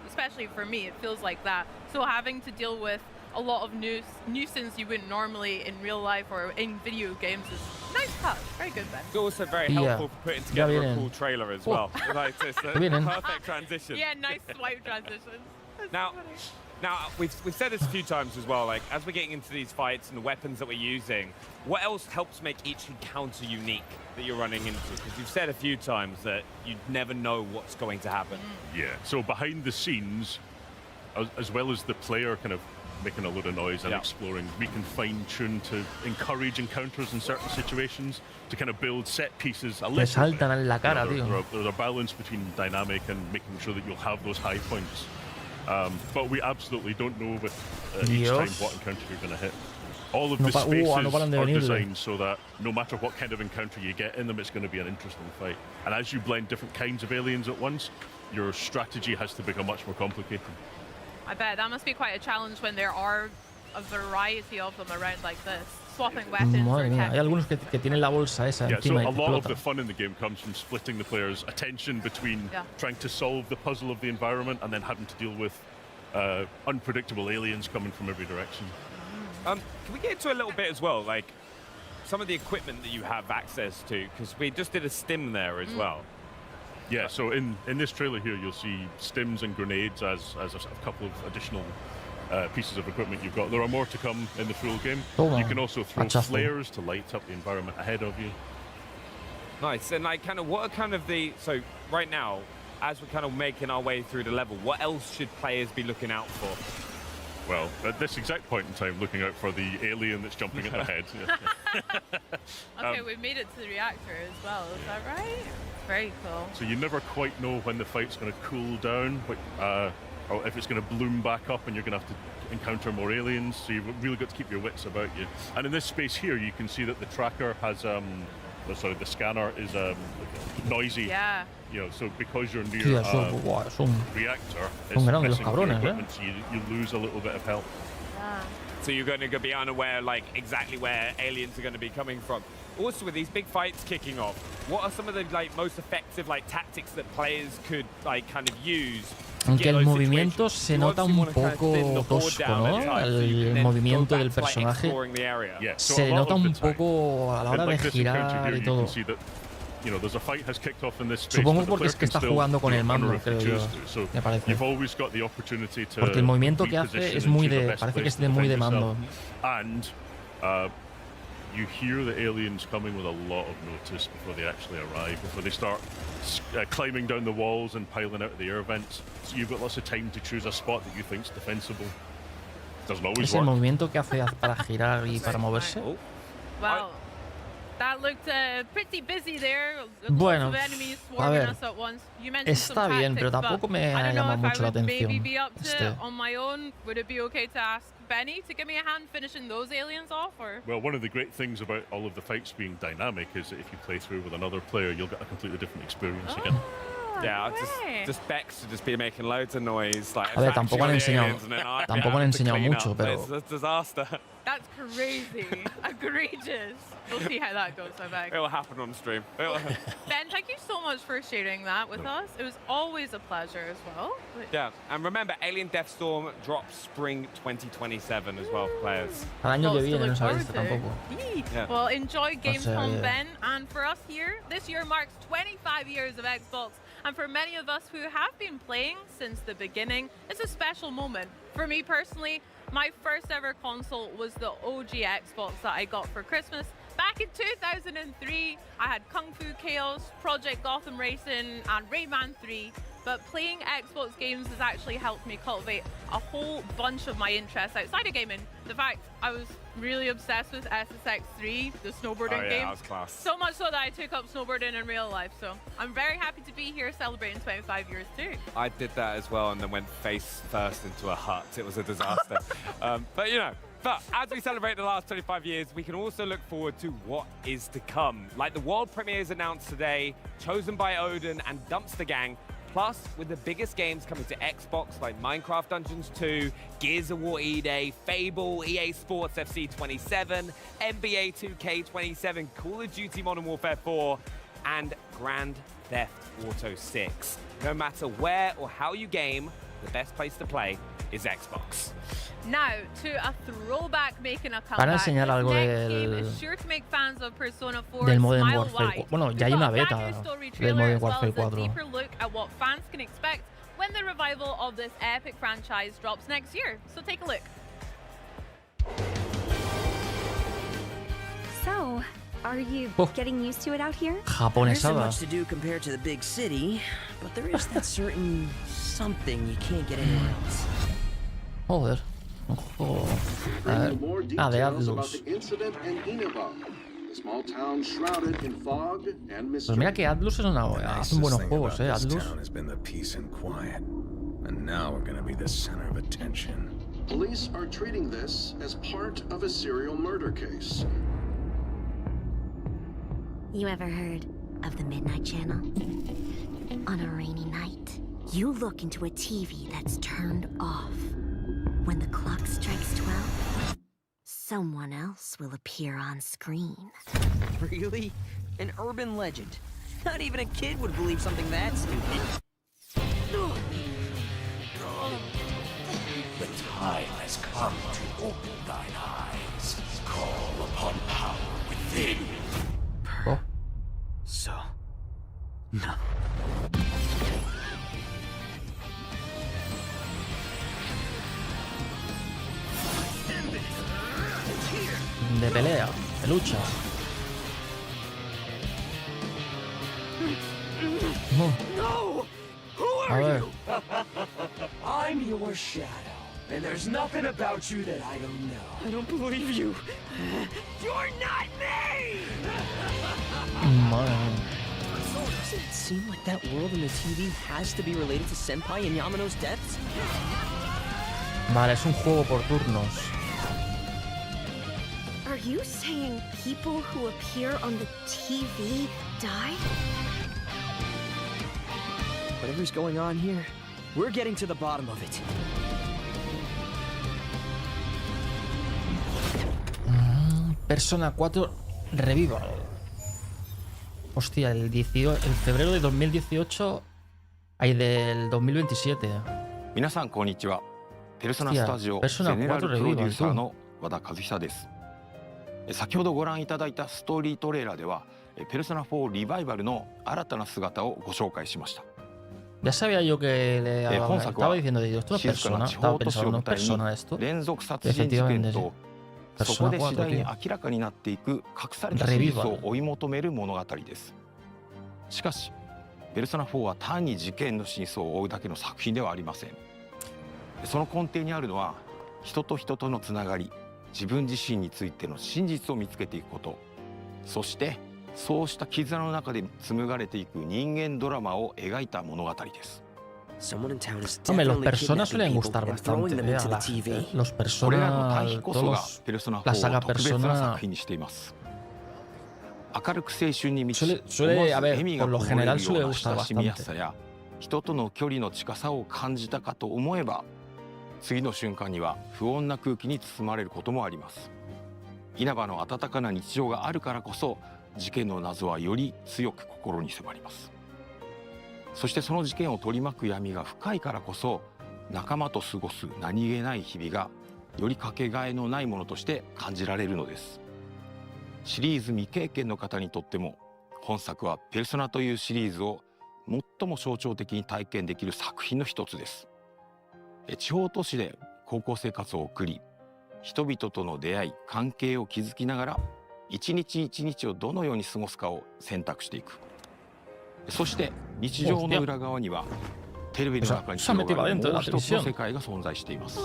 Especially for me, it feels like that. So having to deal with a lot of nuisance you wouldn't normally in real life or in video games is nice touch. Very good, Ben. It's also very helpful for putting together a cool trailer as well. Like, it's a perfect transition. Yeah, nice swipe transition. Now, we've said this a few times as well, like, as we're getting into these fights and the weapons that we're using, what else helps make each encounter unique that you're running into? Because you've said a few times that you never know what's going to happen. Yeah, so behind the scenes, as well as the player kind of making a load of noise and exploring, we can fine-tune to encourage encounters in certain situations, to kind of build set pieces a little bit. Saltan en la cara, tío. There's a balance between dynamic and making sure that you'll have those high points. But we absolutely don't know with each time what encounter you're going to hit. All of the spaces are designed so that no matter what kind of encounter you get in them, it's going to be an interesting fight. And as you blend different kinds of aliens at once, your strategy has to become much more complicated. I bet that must be quite a challenge when there are a variety of them around like this. Swapping weapons. Madre mía, hay algunos que tienen la bolsa esa encima so a y lot of the fun in the game comes from splitting the player's attention between trying to solve the puzzle of the environment and then having to deal with unpredictable aliens coming from every direction. Can we get into a little bit as well, like some of the equipment that you have access to? Because we just did a stim there as well. Yeah, so in this trailer here, you'll see stims and grenades as a couple of additional pieces of equipment you've got. There are more to come in the full game. You can also throw flares to light up the environment ahead of you. Nice. And like, what are kind of so right now, as we're kind of making our way through the level, what else should players be looking out for? Well, at this exact point in time, looking out for the alien that's jumping at their head. Okay, we've made it to the reactor as well, is that right? Very cool. So you never quite know when the fight's going to cool down, or if it's going to bloom back up and you're going to have to encounter more aliens, so you've really got to keep your wits about you. And in this space here, you can see that the tracker has, the scanner is noisy. Yeah. You know, so because you're near a reactor, it's grandes los missing cabrones, equipment, so you lose a little bit of health. Yeah. So you're going to be unaware, like, exactly where aliens are going to be coming from. Also, with these big fights kicking off, what are some of the, like, most effective, like, tactics that players could, like, kind of use? Aunque el movimiento se nota un poco tosco, ¿no? El movimiento del personaje se nota un poco a la hora de girar y todo. Supongo porque es que está jugando con el mando, creo yo, me parece. Porque el movimiento que hace es muy de... parece que es de muy de mando. You hear the aliens coming with a lot of notice before they actually arrive, before they start climbing down the walls and piling out of the air vents. So you've got lots of time to choose a spot that you think's defensible. Doesn't always work. Es el movimiento que hace para girar y para moverse. Wow. That looked pretty busy there. Bueno, a ver, está bien, pero tampoco me ha llamado mucho la atención. On my own, would it be okay to ask Benny to give me a hand finishing those aliens off? Or? Well, one of the great things about all of the fights being dynamic is that if you play through with another player, you'll get a completely different experience again. Yeah, just Bex to just be making loads of noise. Like, a ver, tampoco han enseñado mucho, pero... It's a disaster. That's crazy. Egregious. We'll see how that goes, I bet. It'll happen on stream. Ben, thank you so much for sharing that with us. It was always a pleasure as well. Yeah, and remember, Alien Deathstorm drops spring 2027 as well for players. Al año que viene, no sabes tampoco. Yeah. Well, enjoy Gamescom, Ben. And for us here, this year marks 25 years of Xbox. And for many of us who have been playing since the beginning, it's a special moment. For me personally, my first ever console was the OG Xbox that I got for Christmas. Back in 2003, I had Kung Fu Chaos, Project Gotham Racing, and Rayman 3. But playing Xbox games has actually helped me cultivate a whole bunch of my interests outside of gaming. The fact I was really obsessed with SSX3, the snowboarding game. That was class. So much so that I took up snowboarding in real life. So I'm very happy to be here celebrating 25 years too. I did that as well and then went face first into a hut. It was a disaster. But you know, but as we celebrate the last 25 years, we can also look forward to what is to come. Like the world premieres announced today, Chosen by Odin and Dumpster Gang. Plus, with the biggest games coming to Xbox like Minecraft Dungeons 2, Gears of War E-Day, Fable, EA Sports FC 27, NBA 2K 27, Call of Duty Modern Warfare 4, and Grand Theft Auto 6. No matter where or how you game, the best place to play is Xbox. Now, to a throwback making a comeback. Para enseñar algo del Modern Warfare 4. Bueno, ya hay una beta del Modern Warfare 4. Deeper look at what fans can expect when the revival of this epic franchise drops next year. So take a look. So, are you getting used to it out here? Japonesada. There's so much to do compared to the big city, but there is that certain something you can't get anywhere else. Joder. Un juego. A ver. Ah, de Atlus. Pues mira que Atlus es hacen buenos juegos, Atlus. Police are treating this as part of a serial murder case. You ever heard of the Midnight Channel? On a rainy night, you look into a TV that's turned off. When the clock strikes 12, someone else will appear on screen. Really? An urban legend. Not even a kid would believe something that stupid. The time has come to open thine eyes. Call upon power within. So, no. De pelea, de lucha. No! Who are you? I'm your shadow, and there's nothing about you that I don't know. I don't believe you. You're not me! Doesn't it seem like that world in the TV has to be related to Senpai and Yamano's deaths? Vale, es un juego por turnos. Are you saying people who appear on the TV die? Whatever's going on here, we're getting to the bottom of it. Persona 4 Revival. Hostia, el febrero de 2018. Hay del 2027. 皆さんこんにちは。ペルソナスタジオゼネラルプロデューサーの和田和久です。先ほどご覧いただいたストーリートレーラーでは、ペルソナ4リバイバルの新たな姿をご紹介しました。Ya sabía yo que le estaba diciendo de esto es persona, estaba pensando en persona esto. 連続殺人事件とそこで次第に明らかになっていく隠された真実を追い求める物語です。しかしペルソナ4は単に事件の真相を追うだけの作品ではありません。その根底にあるのは人と人とのつながり、自分自身についての真実を見つけていくこと、そしてそうした絆の中で紡がれていく人間ドラマを描いた物語です。Hombre, los personas suelen gustar bastante. Los personas, todos la saga persona. Suele haber, por lo general, suele gustar bastante. 人との距離の近さを感じたかと思えば、次の瞬間には不穏な空気に包まれることもあります。稲葉の温かな日常があるからこそ、事件の謎はより強く心に迫ります。そしてその事件を取り巻く闇が深いからこそ、仲間と過ごす何気ない日々がよりかけがえのないものとして感じられるのです。シリーズ未経験の方にとっても、本作はペルソナというシリーズを最も象徴的に体験できる作品の一つです。地方都市で高校生活を送り、人々との出会い、関係を築きながら一日一日をどのように過ごすかを選択していく。そして日常の裏側にはテレビの中に広がるもう一つの世界が存在しています。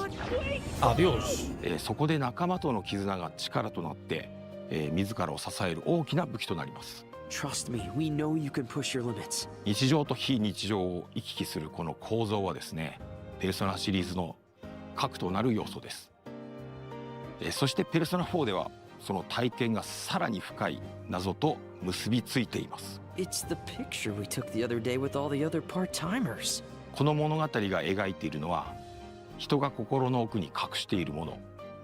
そこで仲間との絆が力となって、自らを支える大きな武器となります。日常と非日常を行き来するこの構造はですね、ペルソナシリーズの核となる要素です。そしてペルソナ4ではその体験がさらに深い謎と結びついています。この物語が描いているのは、人が心の奥に隠しているもの、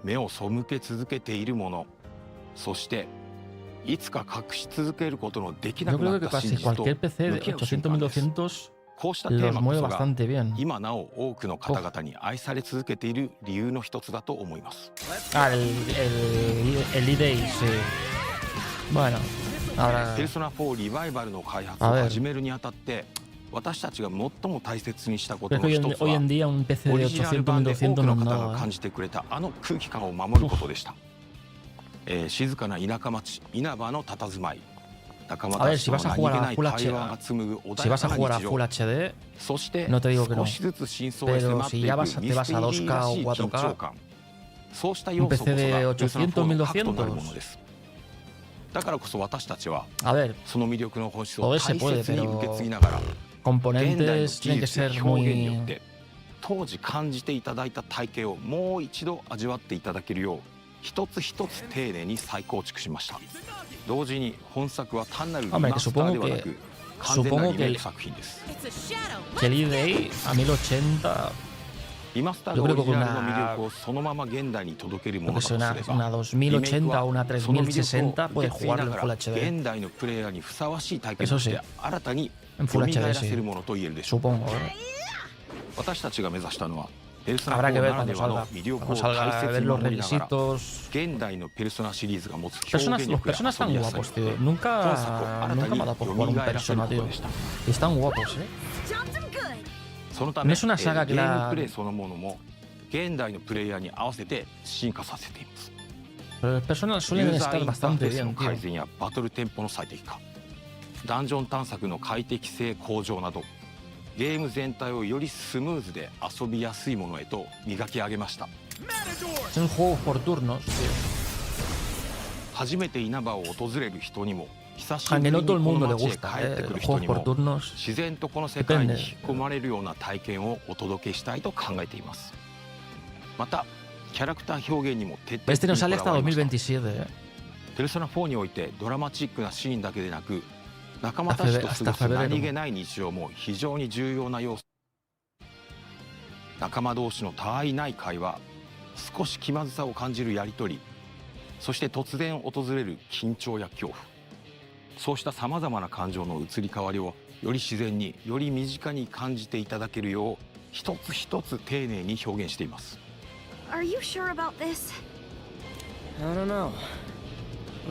目を背け続けているもの、そしていつか隠し続けることのできなくなった真実と向き合う瞬間です。こうしたテーマこそが今なお多くの方々に愛され続けている理由の一つだと思います。ペルソナ4リバイバルの開発を始めるにあたって、私たちが最も大切にしたことの一つは、オリジナル版で多くの方が感じてくれたあの空気感を守ることでした。静かな田舎町稲葉の佇まい、仲間たちとの何気ない会話が紡ぐ穏やかな日常、そして少しずつ真相へ迫っていくミステリーらしい緊張感、そうした要素こそがペルソナ4の核となるものです。だからこそ私たちはその魅力の本質を大切に受け継ぎながら、現代の技術や表現によって当時感じていただいた体験をもう一度味わっていただけるよう、一つ一つ丁寧に再構築しました。同時に本作は単なるリマスターではなく完全なリメイク作品です。リマスターがオリジナルの魅力をそのまま現代に届けるものだとすれば、リメイクはその魅力を受け継ぎながら現代のプレイヤーにふさわしい体験として新たに蘇らせるものと言えるでしょう。私たちが目指したのはペルソナ4ならではの魅力を大切に守りながら、現代のペルソナシリーズが持つ表現力や遊びやすさ、本作を新たに蘇らせることでした。そのためゲームプレイそのものも現代のプレイヤーに合わせて進化させています。ユーザーインターフェースの改善やバトルテンポの最適化、ダンジョン探索の快適性向上など、ゲーム全体をよりスムーズで遊びやすいものへと磨き上げました。初めて稲葉を訪れる人にも、久しぶりにこの街へ帰ってくる人にも、自然とこの世界に引き込まれるような体験をお届けしたいと考えています。またキャラクター表現にも徹底的にこだわりました。ペルソナ4においてドラマチックなシーンだけでなく、仲間たちと過ごす何気ない日常も非常に重要な要素。仲間同士のたわいない会話、少し気まずさを感じるやり取り、そして突然訪れる緊張や恐怖、そうしたさまざまな感情の移り変わりをより自然により身近に感じていただけるよう一つ一つ丁寧に表現しています。 Are you sure about this? I don't know.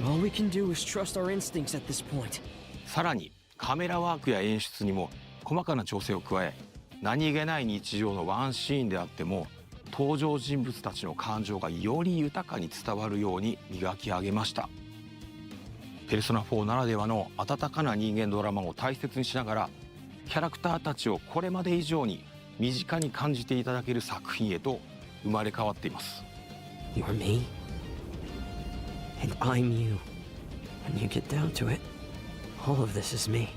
But all we can do is trust our instincts at this point. さらにカメラワークや演出にも細かな調整を加え、何気ない日常のワンシーンであっても登場人物たちの感情がより豊かに伝わるように磨き上げました。ペルソナ4ならではの温かな人間ドラマを大切にしながら、キャラクターたちをこれまで以上に身近に感じていただける作品へと生まれ変わっています。 You're me, and I'm you. When you get down to it, all of this is me.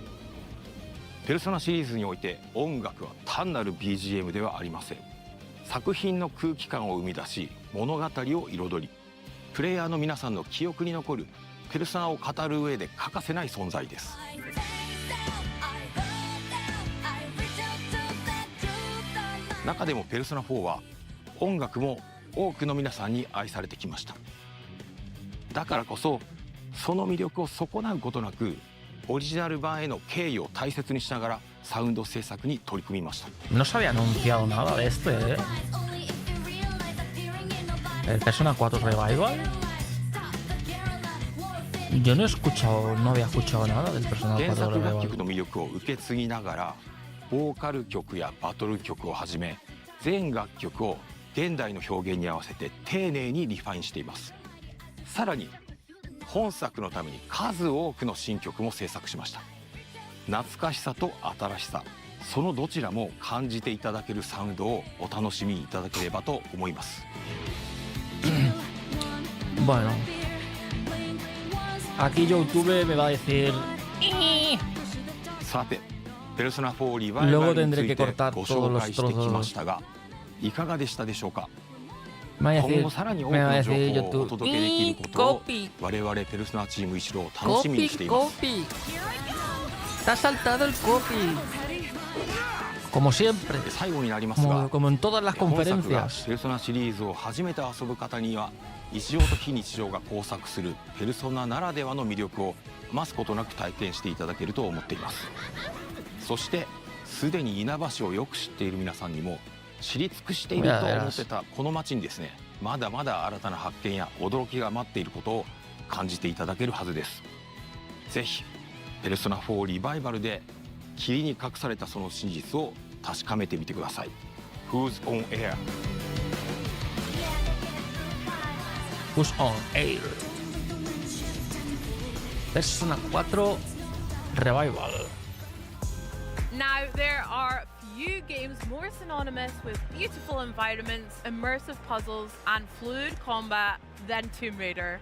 ペルソナシリーズにおいて音楽は単なる BGM ではありません。作品の空気感を生み出し、物語を彩り、プレイヤーの皆さんの記憶に残るペルソナを語る上で欠かせない存在です。中でもペルソナ4は音楽も多くの皆さんに愛されてきました。だからこそその魅力を損なうことなく、オリジナル版への敬意を大切にしながらサウンド制作に取り組みました。 No se había anunciado nada de este, ¿eh? El Persona 4 Revival. Yo no había escuchado nada del Persona 4 原作楽 Revival. 曲の魅力を受け継ぎながら、ボーカル曲やバトル曲をはじめ全楽曲を現代の表現に合わせて丁寧にリファインしています。さらに本作のために数多くの新曲も制作しました。懐かしさと新しさ、そのどちらも感じていただけるサウンドをお楽しみいただければと思います。Bueno, aquí YouTube me va a decir. さて、ペルソナ4リバイバルについてご紹介してきましたが、いかがでしたでしょうか。今後さらに多くの情報をお届けできることを我々ペルソナチーム一同楽しみにしています。 Te has saltado el copy. Como siempre. 最後になりますが、 como en todas las 本作が conferencias. ペルソナシリーズを初めて遊ぶ方には日常と非日常が交錯するペルソナならではの魅力を余すことなく体験していただけると思っています。そしてすでに稲葉市をよく知っている皆さんにも知り尽くしていると思ってたこの街にですね、まだまだ新たな発見や驚きが待っていることを感じていただけるはずです。ぜひペルソナ4リバイバルで霧に隠されたその真実を確かめてみてください。 Who's on air? Who's on air? Persona 4 Revival. Now, there are few games more synonymous with beautiful environments, immersive puzzles, and fluid combat than Tomb Raider.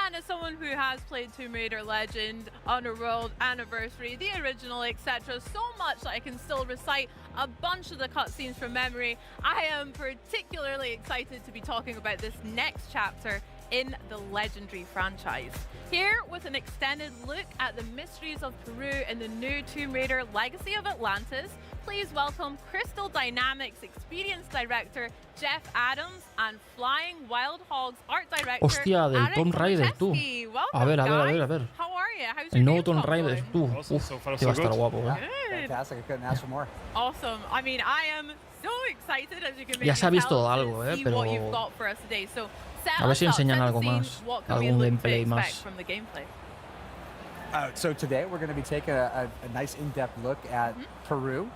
And as someone who has played Tomb Raider Legend, Underworld, Anniversary, the original, etc., so much that I can still recite a bunch of the cutscenes from memory, I am particularly excited to be talking about this next chapter in the legendary franchise. Here with an extended look at the mysteries of Peru in the new Tomb Raider Legacy of Atlantis, please welcome Crystal Dynamics Experience Director Jeff Adams and Flying Wild Hogs Art Director Hostia, del Tomb Raider, tú. A ver. How are you? How's your El nuevo Gamescom Tomb Raider, going? tú. Uf, que va a estar guapo, ¿eh? Good. Fantastic. I couldn't ask for more. Awesome. I mean, I am so excited, as you can maybe Ya se ha visto tell, algo, to see pero what you've got for us today. So, set a ver us si up, enseñan set the algo scene, más, what can we algún look to gameplay expect más. from the gameplay? So today we're going to be taking a nice in-depth look at Peru.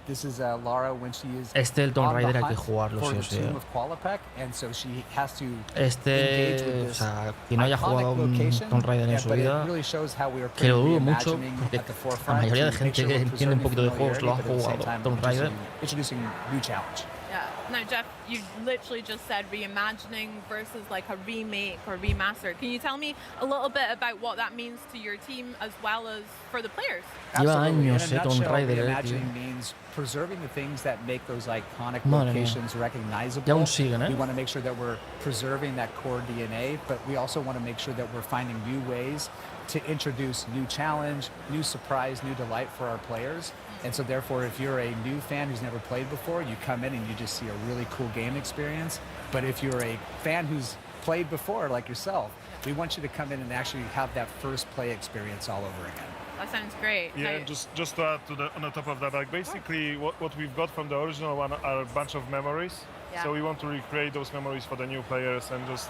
This is Lara when she is El Tomb on the Raider hay que hunt jugarlo, for sí o the sí. tomb of Qualopec, and so she has to engage with O this sea, quien no haya jugado iconic un location, Tomb Raider en su but it vida, really shows how we are que lo dudo mucho, reimagining porque at the la forefront mayoría de to make gente sure que we're entiende un preserving poquito de juegos lo ha familiarity, but at the same jugado time Tomb Raider. introducing new challenge. Yeah. Now, Jeff, you literally just said reimagining versus like a remake or remaster. Can you tell me a little bit about what that means to your team as well as for the players? Lleva Absolutely. años, In a Tomb nutshell, Raider, tío. reimagining means preserving the things that make those iconic Madre mía. locations recognizable. Y aún siguen, We ¿eh? want to make sure that we're preserving that core DNA, but we also want to make sure that we're finding new ways to introduce new challenge, new surprise, new delight for our players. And so therefore, if you're a new fan who's never played before, you come in and you just see a really cool game experience. But if you're a fan who's played before, like yourself. We want you to come in and actually have that first play experience all over again. That sounds great. Yeah, just to add on the top of that, like basically what we've got from the original one are a bunch of memories. Yeah. So we want to recreate those memories for the new players and just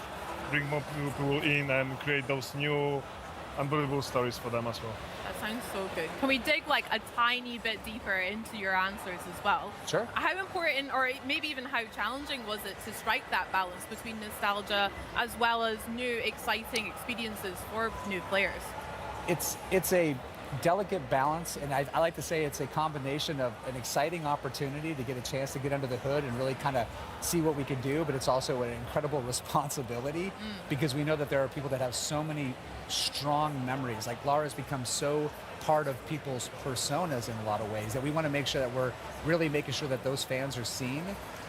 bring more people in and create those new unbelievable stories for them as well. That sounds so good. Can we dig like a tiny bit deeper into your answers as well? Sure. How important, or maybe even how challenging was it to strike that balance between nostalgia as well as new exciting experiences for new players? It's a delicate balance, and I like to say it's a combination of an exciting opportunity to get a chance to get under the hood and really kind of see what we can do, but it's also an incredible responsibility because we know that there are people that have so many strong memories. Like Lara's become so part of people's personas in a lot of ways that we want to make sure that we're really making sure that those fans are seen,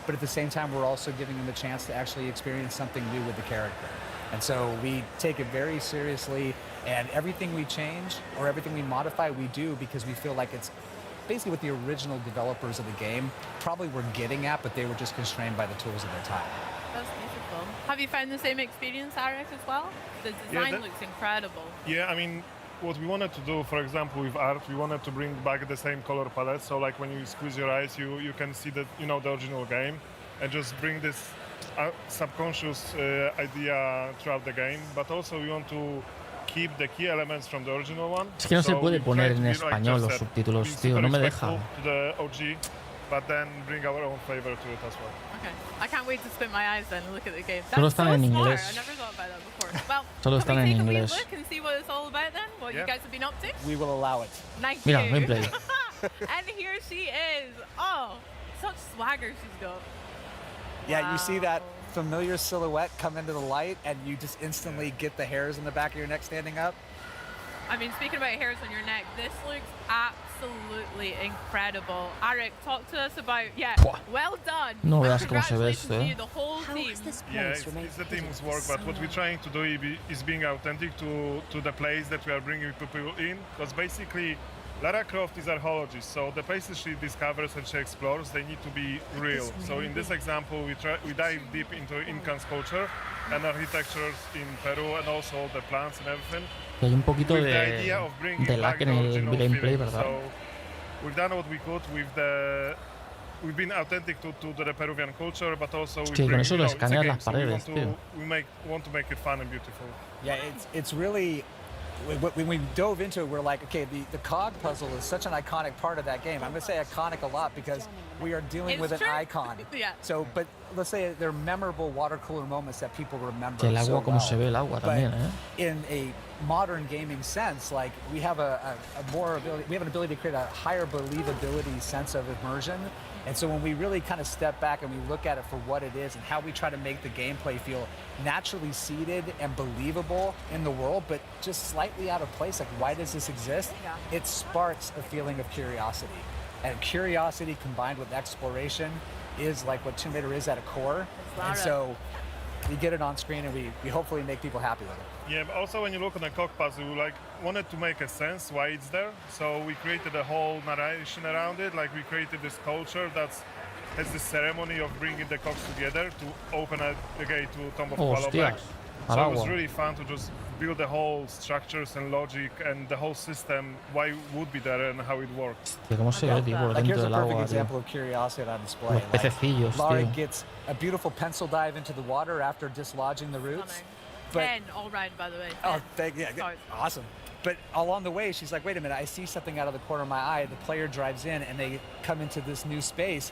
but at the same time we're also giving them a chance to actually experience something new with the character. And so we take it very seriously, and everything we change or everything we modify, we do because we feel like it's basically what the original developers of the game probably were getting at, but they were just constrained by the tools of their time. That's beautiful. Have you found the same experience, Eric, as well? The design looks incredible. Yeah, I mean, what we wanted to do, for example, with art, we wanted to bring back the same color palette. So like when you squeeze your eyes, you can see the original game, and just bring this subconscious idea throughout the game. But also we want to keep the key elements from the original one. Es que no se puede poner en español los subtítulos, tío, no me deja. To the OG, but then bring our own flavor to it as well. Okay, I can't wait to spin my eyes then and look at the game. Solo That's están so en smart. inglés. I never thought about that before. Well, Solo están en can we take inglés. a wee look and see what it's all about then? What you guys have been up to? We will allow it. Thank Mira, you. gameplay. And here she is. Oh, such swagger she's got. Yeah, you see that familiar silhouette come into the light and you just instantly get the hairs on the back of your neck standing up. I mean, speaking about hairs on your neck, this looks absolutely incredible. Eric, talk to us about, well done. No veas cómo se ve Congratulations esto, to you, the whole team. Yeah, it's the team's work, but what we're trying to do is being authentic to the place that we are bringing people in, because basically Lara Croft is archaeologist, so the places she discovers and she explores, they need to be real. So in this example, we dive deep into Incan's culture and architectures in Peru, and also the plants and everything. Hay un poquito de lag en el gameplay, ¿verdad? So we've done what we could we've been authentic to the Peruvian culture, but also que con eso lo escaneas las paredes, tío. We want to make it fun and beautiful. Yeah, it's really, when we dove into it, we're like, okay, the cog puzzle is such an iconic part of that game. I'm going to say iconic a lot because we are dealing with an icon. Yeah. So, but let's say they're memorable water cooler moments that people remember. Que el agua, so como well. se ve el agua también, In a modern gaming sense, like we have an ability to create a higher believability sense of immersion. And so when we really kind of step back and we look at it for what it is and how we try to make the gameplay feel naturally seated and believable in the world, but just slightly out of place, like why does this exist? Yeah. It sparks a feeling of curiosity. And curiosity combined with exploration is like what Tomb Raider is at a core. And so we get it on screen and we hopefully make people happy with it. Yeah, but also when you look on the cock puzzle, we wanted to make a sense why it's there. So we created a whole narration around it. Like we created this culture that has this ceremony of bringing the cocks together to open the gate to Tomb of Qualobek. So it was really fun to just build the whole structures and logic and the whole system, why it would be there and how it works. Like here's a perfect example of curiosity on display. Like Lara gets a beautiful pencil dive into the water after dislodging the roots. But, 10 all round, by the way. 10. Oh, awesome. But along the way, she's like, wait a minute, I see something out of the corner of my eye. The player drives in and they come into this new space.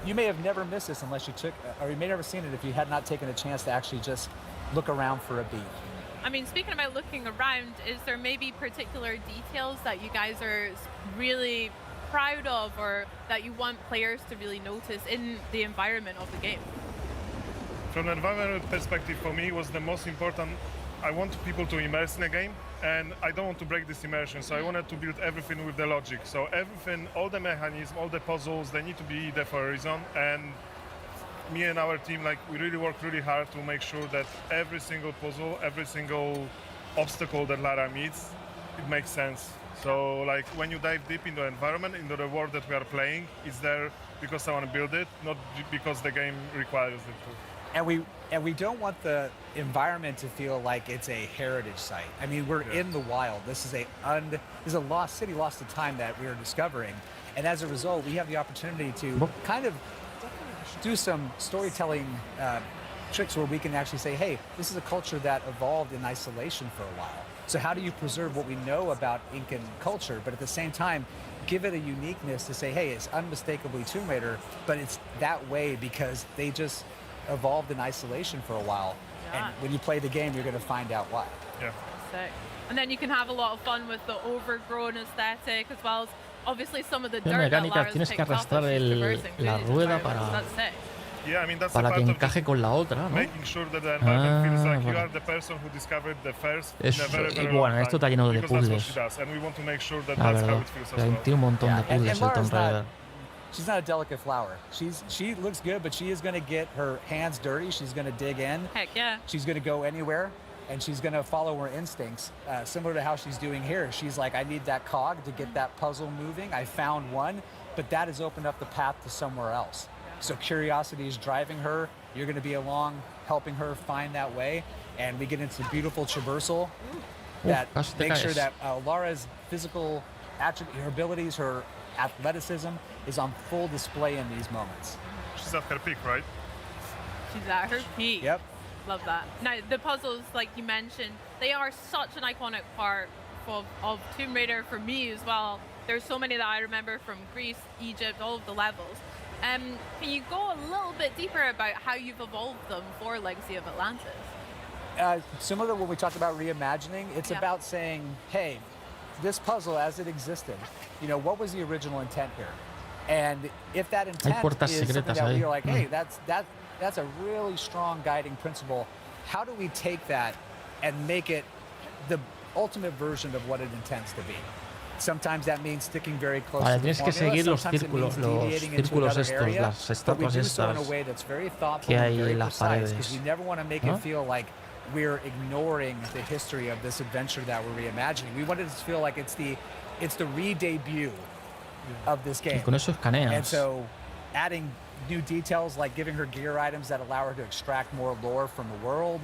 You may have never missed this unless you or you may have never seen it if you had not taken a chance to actually just look around for a beat. I mean, speaking about looking around, is there maybe particular details that you guys are really proud of or that you want players to really notice in the environment of the game? From an environment perspective, for me, was the most important. I want people to immerse in a game, and I don't want to break this immersion, so I wanted to build everything with the logic. So everything, all the mechanisms, all the puzzles, they need to be there for a reason. And me and our team, like, we really work really hard to make sure that every single puzzle, every single obstacle that Lara meets, it makes sense. So, like, when you dive deep into the environment, into the world that we are playing, it's there because I want to build it, not because the game requires it to. And we don't want the environment to feel like it's a heritage site. I mean, we're in the wild. This is a lost city, lost to time that we're discovering. And as a result, we have the opportunity to kind of do some storytelling tricks where we can actually say, hey, this is a culture that evolved in isolation for a while. So how do you preserve what we know about Incan culture, but at the same time, give it a uniqueness to say, hey, it's unmistakably Tomb Raider, but it's that way because they just evolved in isolation for a while. And when you play the game, you're going to find out why. Yeah. Sick. And then you can have a lot of fun with the overgrown aesthetic as well as obviously some of the dirt that Lara's tienes que picked up arrastrar that she's traversing la through rueda these environments. That's sick. Yeah, I mean, that's para a que part encaje con la otra, ¿no? making sure that the environment feels like you are the person who discovered the first in a very, very long time. Esto está lleno de Because that's what puzzles. she does, and we want to make sure that La that's how verdad, it feels as well. tiene un montón de puzzles el Tomb Raider. She's not a delicate flower. She looks good, but she is going to get her hands dirty. She's going to dig in. Heck yeah. She's going to go anywhere, and she's going to follow her instincts, similar to how she's doing here. She's like, I need that cog to get that puzzle moving. I found one, but that has opened up the path to somewhere else. So curiosity is driving her. You're going to be along, helping her find that way, and we get into beautiful traversal that makes sure that Lara's physical attributes, her abilities, her athleticism is on full display in these moments. She's at her peak, right? She's at her peak. Yep. Love that. Now, the puzzles, like you mentioned, they are such an iconic part of Tomb Raider for me as well. There's so many that I remember from Greece, Egypt, all of the levels. Can you go a little bit deeper about how you've evolved them for Legacy of Atlantis? Similar to what we talked about reimagining, it's about saying, hey, this puzzle as it existed, you know, what was the original intent here? And if that intent is something that we're like, hey, that's a really strong guiding principle, how do we take that and make it the ultimate version of what it intends to be? Sometimes that means sticking very close to the tienes que seguir formula. los Sometimes it means deviating into another area, las but we estatuas do so in a estas way that's very thoughtful que hay and very en las precise, because paredes. we never want to make it feel like we're ignoring the history of this adventure that we're reimagining. We want it to feel like it's the re-debut of this game. Y con eso escaneas. And so adding new details like giving her gear items that allow her to extract more lore from the world,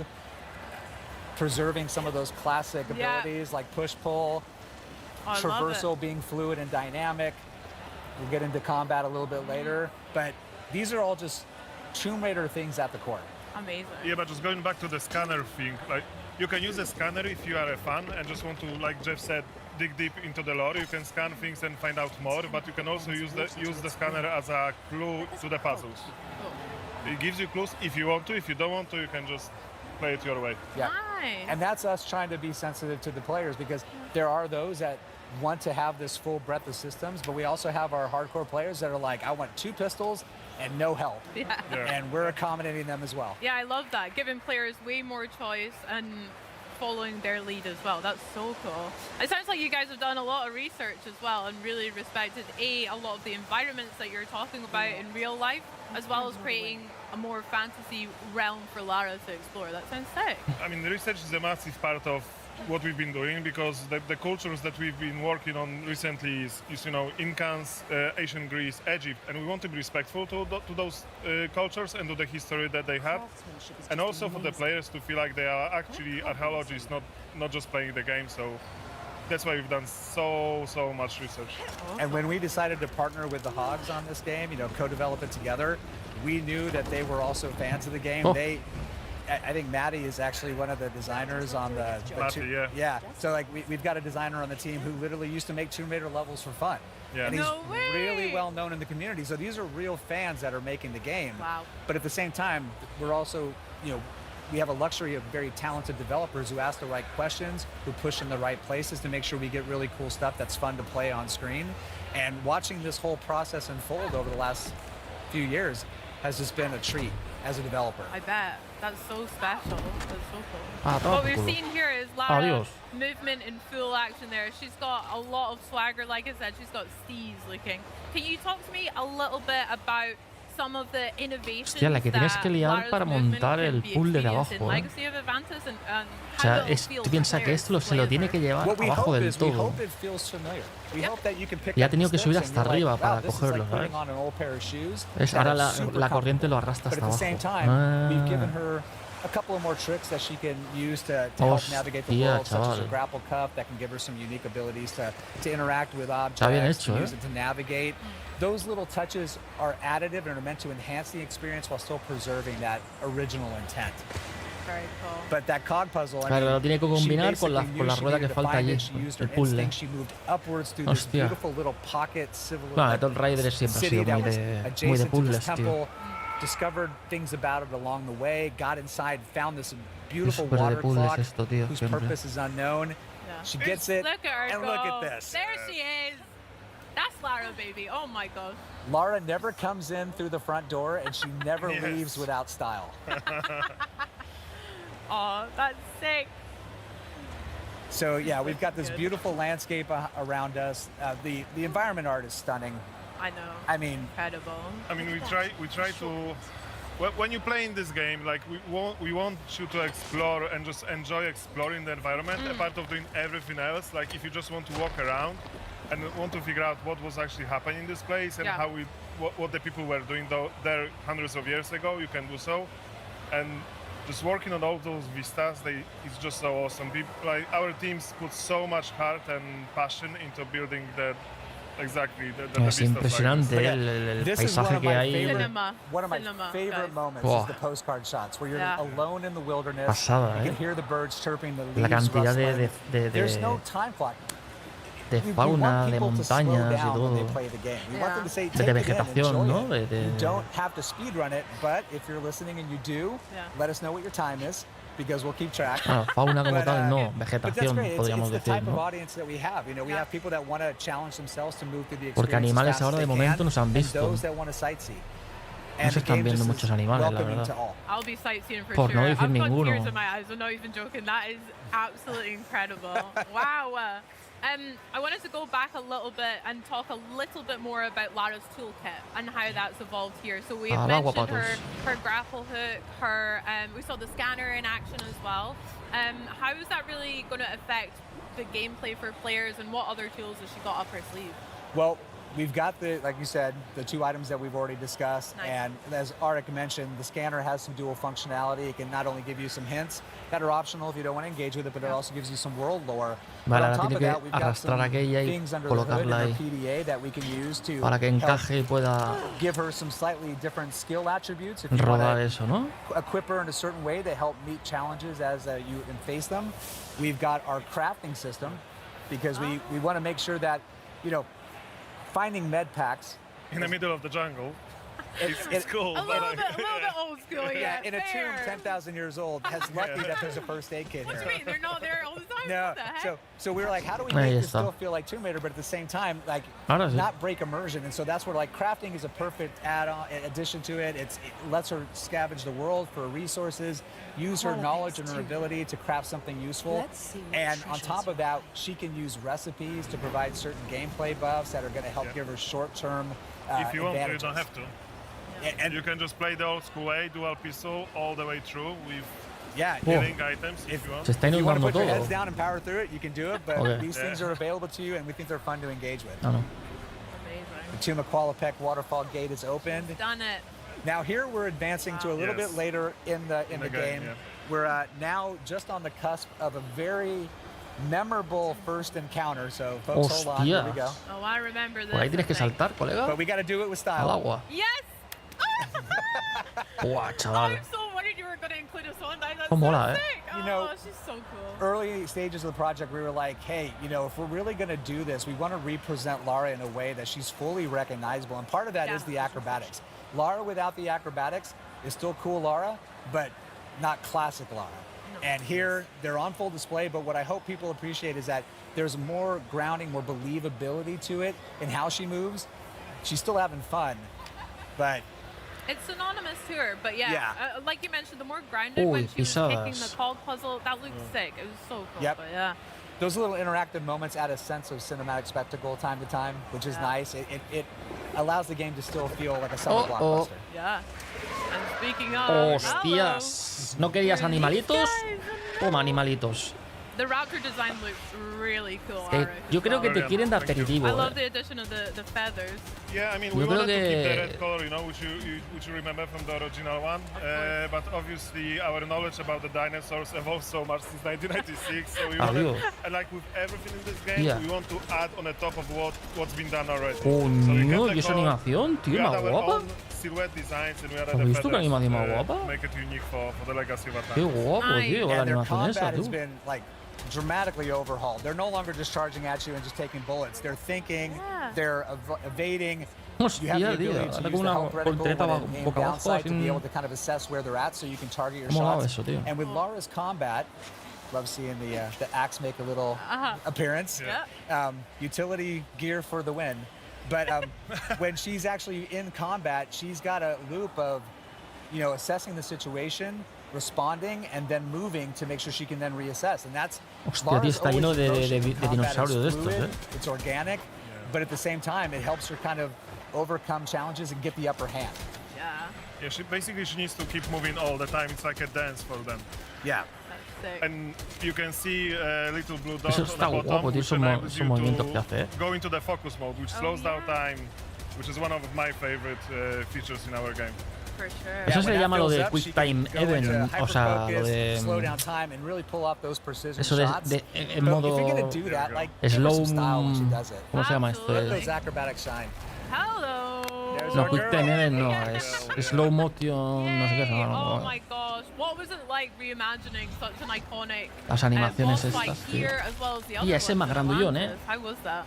preserving some of those classic abilities like push-pull, traversal being fluid and dynamic. We'll get into combat a little bit later, but these are all just Tomb Raider things at the core. Amazing. Yeah, but just going back to the scanner thing, like you can use a scanner if you are a fan and just want to, like Jeff said, dig deep into the lore. You can scan things and find out more, but you can also use the scanner as a clue to the puzzles. It gives you clues if you want to. If you don't want to, you can just play it your way. Yeah. Nice. And that's us trying to be sensitive to the players, because there are those that want to have this full breadth of systems, but we also have our hardcore players that are like, I want 2 pistols and no help. Yeah. And we're accommodating them as well. Yeah, I love that. Giving players way more choice and following their lead as well. That's so cool. It sounds like you guys have done a lot of research as well and really respected a lot of the environments that you're talking about in real life, as well as creating a more fantasy realm for Lara to explore. That sounds sick. I mean, the research is a massive part of what we've been doing, because the cultures that we've been working on recently is you know, Incans, ancient Greece, Egypt, and we want to be respectful to those cultures and to the history that they had, and also for the players to feel like they are actually archaeologists, not just playing the game. So that's why we've done so much research. And when we decided to partner with the Hogs on this game, you know, co-develop it together, we knew that they were also fans of the game. I think Maddie is actually one of the designers on the yeah. So like we've got a designer on the team who literally used to make Tomb Raider levels for fun. Yeah. And he's really well known in the community. So these are real fans that are making the game. Wow. But at the same time, we're also, you know, we have a luxury of very talented developers who ask the right questions, who push in the right places to make sure we get really cool stuff that's fun to play on screen. And watching this whole process unfold over the last few years has just been a treat as a developer. I bet. That's so special. That's so cool. What we've seen here is Lara movement in full action there. She's got a lot of swagger. Like I said, she's got steez looking. Can you talk to me a little bit about Hostia, la que tienes que liar para montar el puzzle de abajo, ¿eh? O sea, tú piensas que esto se lo tiene que llevar abajo del todo. Y ha tenido que subir hasta arriba para cogerlo, ¿sabes? Ahora la corriente lo arrastra hasta abajo. A couple of more tricks that she can use to help navigate the world, such as a grapple cup that can give her some unique abilities to interact with objects, to use it to navigate. Those little touches are additive and are meant to enhance the experience while still preserving that original intent. Very cool. But that cog puzzle, claro, lo tiene que combinar con la rueda que falta allí, el puzzle. Hostia. Bueno, Tomb Raider siempre ha sido muy de puzzles, tío. Discovered things about it along the way, got inside, found this beautiful water clock whose purpose is unknown. Yeah. She gets it, and look at this. There she is. That's Lara, baby. Oh my god. Lara never comes in through the front door, and she never leaves without style. Oh, that's sick. So yeah, we've got this beautiful landscape around us. The environment art is stunning. I know. I mean, incredible. I mean, we try to. When you play in this game, like we want you to explore and just enjoy exploring the environment, a part of doing everything else. Like if you just want to walk around and want to figure out what was actually happening in this place and how what the people were doing there hundreds of years ago, you can do so. And just working on all those vistas, it's just so awesome. Like our teams put so much heart and passion into building the. Exactly. Es impresionante el paisaje que hay. One of my favorite moments is the postcard shots where you're alone in the wilderness. Pasada, you can hear the birds chirping, the leaves la cantidad There's no time clock. De fauna, de montañas y todo. De vegetación, ¿no? You don't have to speed run it, but if you're listening and you do, let us know what your time is. Because we'll keep track. Claro, fauna como tal, no, vegetación, podríamos decir, ¿no? Porque animales ahora de momento no se han visto. No se están viendo muchos animales, la verdad. Por no decir ninguno. Wow. I wanted to go back a little bit and talk a little bit more about Lara's toolkit and how that's evolved here. So we've mentioned her grapple hook, we saw the scanner in action as well. How is that really going to affect the gameplay for players, and what other tools has she got up her sleeve? Well, we've got like you said, the two items that we've already discussed. Nice. And as Arik mentioned, the scanner has some dual functionality. It can not only give you some hints that are optional if you don't want to engage with it, but it also gives you some world lore. Vale, ahora tiene que arrastrar aquella y colocarla ahí para que encaje y pueda rodar eso, ¿no? Equip her in a certain way to help meet challenges as you face them. We've got our crafting system because we want to make sure that, you know, finding med packs in the middle of the jungle. It's cool. A little bit old school, yeah. In a tomb 10,000 years old, has lucky that there's a first aid kit here. What do you mean? They're not there all the time? No. What the heck? So we were like, how do we make this still feel like Tomb Raider, but at the same time, like, not break immersion? And so that's where, like, crafting is a perfect add-on addition to it. It lets her scavenge the world for resources, use her knowledge and her ability to craft something useful. And on top of that, she can use recipes to provide certain gameplay buffs that are going to help give her short-term if you want to, you advantages. don't have to. And you can just play the old school way, dual pistol all the way through with healing items if you want. Se está inundando you want to put your todo. heads down and power through it, you can do it, but these things are available to you, and we think they're fun to engage with. Amazing. The Tomb of Qualopec waterfall gate is opened. Done it. Now here we're advancing to a little bit later in the game. We're now just on the cusp of a very memorable first encounter. So folks, hold on. Here we go. Oh, I remember this. Por ahí tienes que saltar, colega. But we got to do it with style. Al agua. Yes. Buah, chaval. I'm so worried you were going to include us on that. That's so mola, sick. You know, she's so cool. Early stages of the project, we were like, hey, you know, if we're really going to do this, we want to represent Lara in a way that she's fully recognizable. And part of that is the acrobatics. Lara without the acrobatics is still cool Lara, but not classic Lara. No. And here, they're on full display, but what I hope people appreciate is that there's more grounding, more believability to it in how she moves. She's still having fun, but... It's synonymous to her, but like you mentioned, the more grounded when she was taking the cog puzzle, that looked sick. It was so cool. Yep. But those little interactive moments add a sense of cinematic spectacle time to time, which is nice. It allows the game to still feel like a summer blockbuster. Yeah. And speaking of, Hostias. ¿No querías animalitos? Toma, animalitos. The Raptor design looks really cool. Yo creo que te quieren de aperitivo. I love the addition of the feathers. Yeah, I mean, we wanted to keep the red color, you know, which you remember from the original one. But obviously, our knowledge about the dinosaurs evolved so much since 1996. So we wanted, and like with everything in this game, we want to add on the top of what's been done already. Coño, ¿y esa animación, tío, más guapa? Silhouette designs, and we added ¿Has the visto la animación más feathers guapa? make it unique for the legacy of Attack. Qué guapo, tío, la animación esa, has tú. been like dramatically overhauled. They're no longer just charging at you and just taking bullets. They're thinking, they're evading. You have the ability to use the health reticle and aim down sight to be able to kind of assess where they're at so you can target your shots. And with Lara's combat, love seeing the axe make a little appearance. Utility gear for the win. But when she's actually in combat, she's got a loop of, you know, assessing the situation, responding, and then moving to make sure she can then reassess. And that's Lara's está lleno de dinosaurios de estos, It's organic, but at the same time, it helps her kind of overcome challenges and get the upper hand. Yeah, she needs to keep moving all the time. It's like a dance for them. Yeah. And you can see a little blue dot Eso on the está bottom, guapo, tío, which esos enables you movimientos que hace, to go into the focus mode, which slows down time, which is one of my favorite features in our game. For sure. Eso se llama lo de Quick Time Event, o sea, lo de... Slow down time and really pull off those precision Eso shots. en modo... Slow... ¿Cómo se llama esto? Those acrobatics shine. Hello. No, Quick Time Event no, es Slow Motion, no sé qué se llama. Oh my gosh, what was it like reimagining such an iconic Las animaciones boss fight estas, tío. here as well as the other Y ese ones más in grandullón, Atlantis? How was that?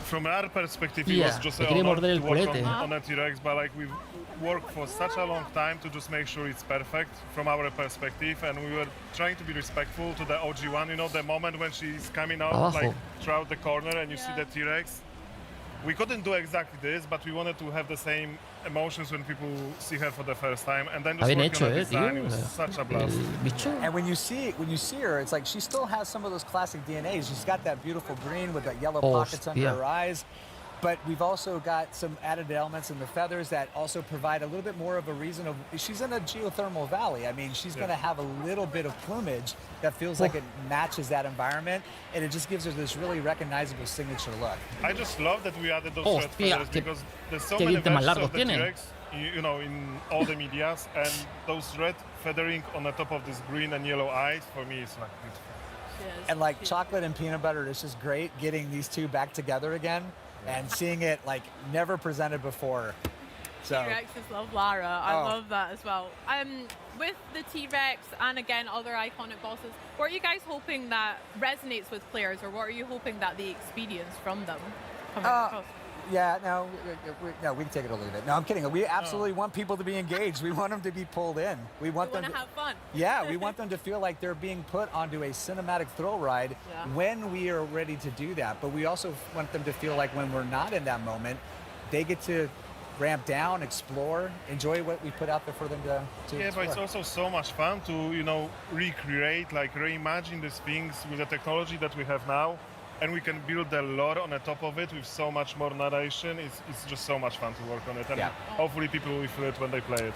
From our perspective, it was just te quería morder el culete. on a T-Rex, but like we've worked for such a long time to just make sure it's perfect from our perspective, and we were trying to be respectful to the OG one. You know, the moment when she's coming out, like throughout the corner, and you see the T-Rex. We couldn't do exactly this, but we wanted to have the same emotions when people see her for the first time, and then just working on the design, it was such a blast. And when you see her, it's like she still has some of those classic DNAs. She's got that beautiful green with the yellow pockets under her eyes. But we've also got some added elements in the feathers that also provide a little bit more of a reason of, she's in a geothermal valley. I mean, she's going to have a little bit of plumage that feels like it matches that environment, and it just gives her this really recognizable signature look. I just love that we added those red feathers because there's so many versions of the T-Rex, you know, in all the medias, and those red feathering on the top of this green and yellow eyes, for me, it's like beautiful. And like chocolate and peanut butter, it's just great getting these two back together again. And seeing it like never presented before. So T-Rexes love Lara. I love that as well. With the T-Rex and again other iconic bosses, what are you guys hoping that resonates with players, or what are you hoping that the experience from them comes across? Yeah, no, we can take it or leave it. No, I'm kidding. We absolutely want people to be engaged. We want them to be pulled in. We want them to have fun. Yeah, we want them to feel like they're being put onto a cinematic thrill ride when we are ready to do that. But we also want them to feel like when we're not in that moment, they get to ramp down, explore, enjoy what we put out there for them to Yeah, explore. but it's also so much fun to, you know, recreate, like reimagine these things with the technology that we have now. And we can build a lore on the top of it with so much more narration. It's just so much fun to work on it, and hopefully people will feel it when they play it.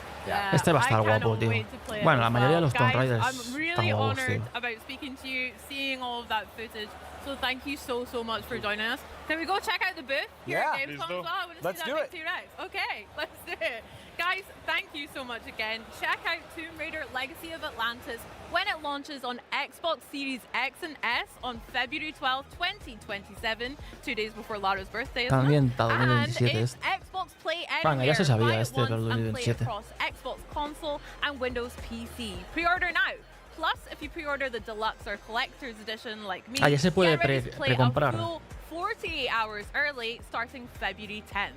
Este va a estar guapo, tío. Bueno, la mayoría de los Tomb Raiders I'm really honored about speaking to you, seeing all of that footage. So thank you so much for joining us. Can we go check out the booth here at Gamescom as well? I want to see that big T-Rex. Okay, let's do it. Guys, thank you so much again. Check out Tomb Raider Legacy of Atlantis when it launches on Xbox Series X and S on February 12, 2027, 2 days before Lara's birthday. También está And 2017 it's Xbox Play Venga, ya se Anywhere. sabía Buy it este del once and play 2017. across Xbox console and Windows PC. Pre-order now. Plus, if you pre-order the deluxe or collector's edition like me, ya se puede get ready to play precomprar. a full 48 hours early starting February 10th.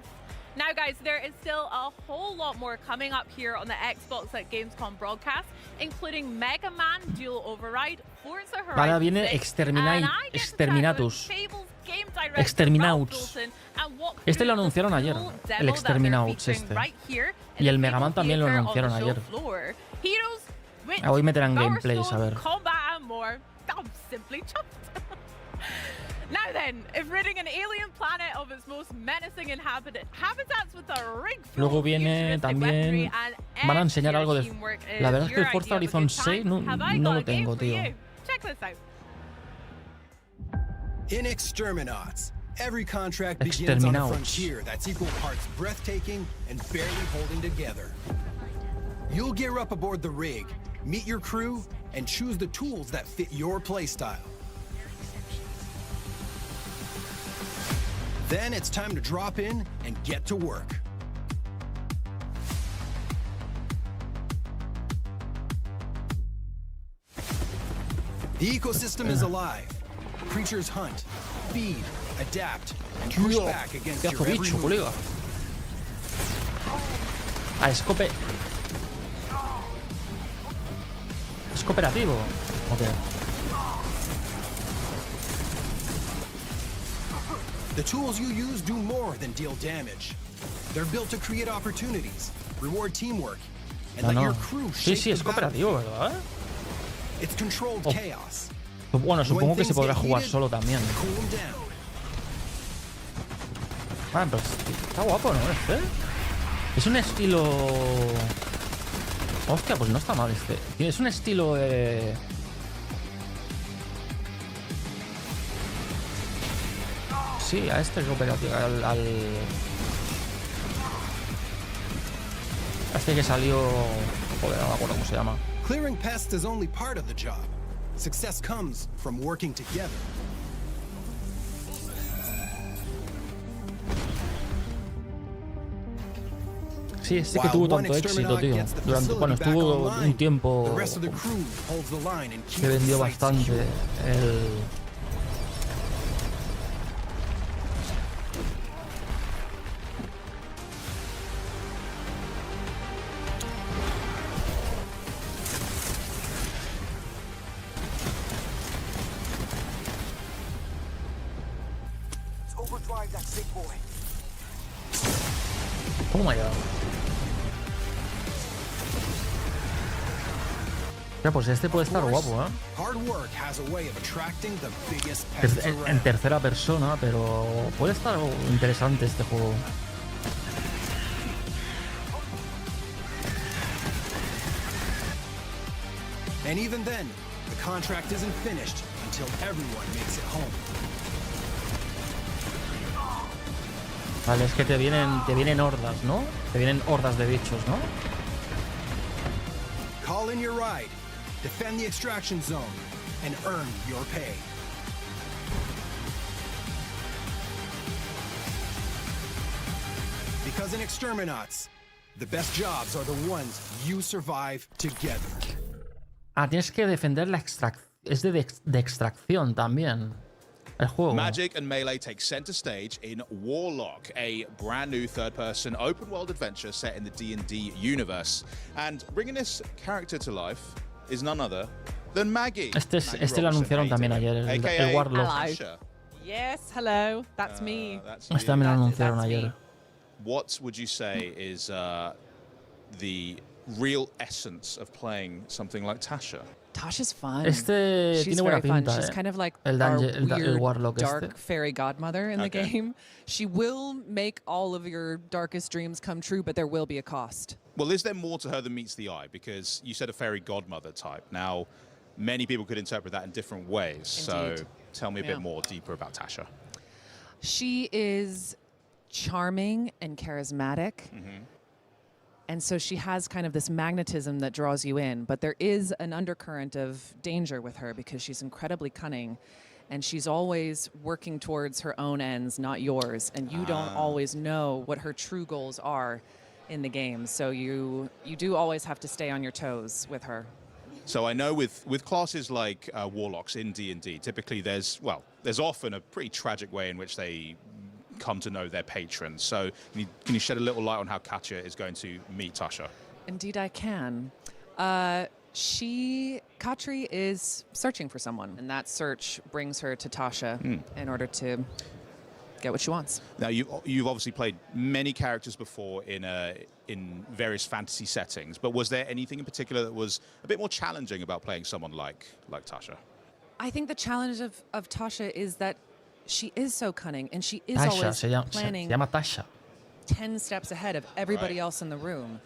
Now, guys, there is still a whole lot more coming up here on the Xbox at Gamescom broadcast, including Mega Man Dual Override, Forza Horizon Ahora viene 6, and I get to chat Exterminatus. with Fable's game director, Exterminauts. Ralph Wilson, and walk Este lo through the anunciaron ayer, full el demo that they're Exterminauts featuring este. right here in Y el the Mega Man Fable también lo Theater on anunciaron the show ayer. floor. Heroes, Witch, Hoy meterán Power gameplays, a Stone, ver. combat and more. I'm simply chuffed. Now then, if ridding an alien planet of its most menacing habitats with a rig full Luego of viene futuristic también. weaponry and Van a enseñar algo de. teamwork is La verdad es que your el Forza idea of a Horizon good 6 time, no, have I no got lo a game tengo, for tío. you? Check this out. In Exterminauts, every contract begins on a frontier that's equal parts breathtaking and barely holding together. You'll gear up aboard the rig, meet your crew, and choose the tools that fit your playstyle. Then it's time to drop in and get to work. The ecosystem is alive. Creatures hunt, feed, adapt, and push back against your every bicho, move. colega. Ah, es cooperativo. Okay. The tools you use do more than deal damage. They're built to create opportunities, reward teamwork, and let your crew shape Sí, es cooperativo, ¿verdad? It's controlled chaos. Bueno, supongo que se podrá jugar solo también. Ah, pero está guapo, ¿no? Es un estilo... Hostia, pues no está mal este. Es un estilo de... Sí, a este cooperativo, a este que salió... Joder, no me acuerdo cómo se llama. Clearing pests is only part of the job. Success comes from working together. Sí, este que tuvo tanto éxito, tío. Bueno, estuvo un tiempo que vendió bastante el... Toma ya. Ya, pues este puede estar guapo, ¿eh? Es en tercera persona, pero puede estar interesante este juego. And even then, the contract isn't finished until everyone makes it home. Vale, es que te vienen hordas, ¿no? Te vienen hordas de bichos, ¿no? Call in your ride, defend the extraction zone, and earn your pay. Because in Exterminauts, the best jobs are the ones you survive together. Ah, tienes que defender la extracción. Es de extracción también. El juego. Magic and Melee take center stage in Warlock, a brand new third-person open-world adventure set in the D&D universe. And bringing this character to life is none other than Maggie. Este lo anunciaron también ayer, el Warlock. Yes, hello, that's me. Este también lo anunciaron ayer. What would you say is the real essence of playing something like Tasha? Tasha's fun. Este She's tiene buena very pinta, fun. She's kind of like el Warlock dark fairy godmother in the game. She will make all of your darkest dreams come true, but there will be a cost. Well, is there more to her than meets the eye? Because you said a fairy godmother type. Now, many people could interpret that in different ways. Indeed. So tell me a bit more deeper about Tasha. She is charming and charismatic. And so she has kind of this magnetism that draws you in, but there is an undercurrent of danger with her because she's incredibly cunning and she's always working towards her own ends, not yours. And you don't always know what her true goals are in the game. So you do always have to stay on your toes with her. So I know with classes like Warlocks in D&D, typically there's often a pretty tragic way in which they come to know their patrons. So can you shed a little light on how Katya is going to meet Tasha? Indeed I can. Katri is searching for someone, and that search brings her to Tasha in order to get what she wants. Now you've obviously played many characters before in various fantasy settings, but was there anything in particular that was a bit more challenging about playing someone like Tasha? I think the challenge of Tasha is that she is so cunning and she is Tasha, always planning se llama Tasha. 10 steps ahead of everybody else in the room.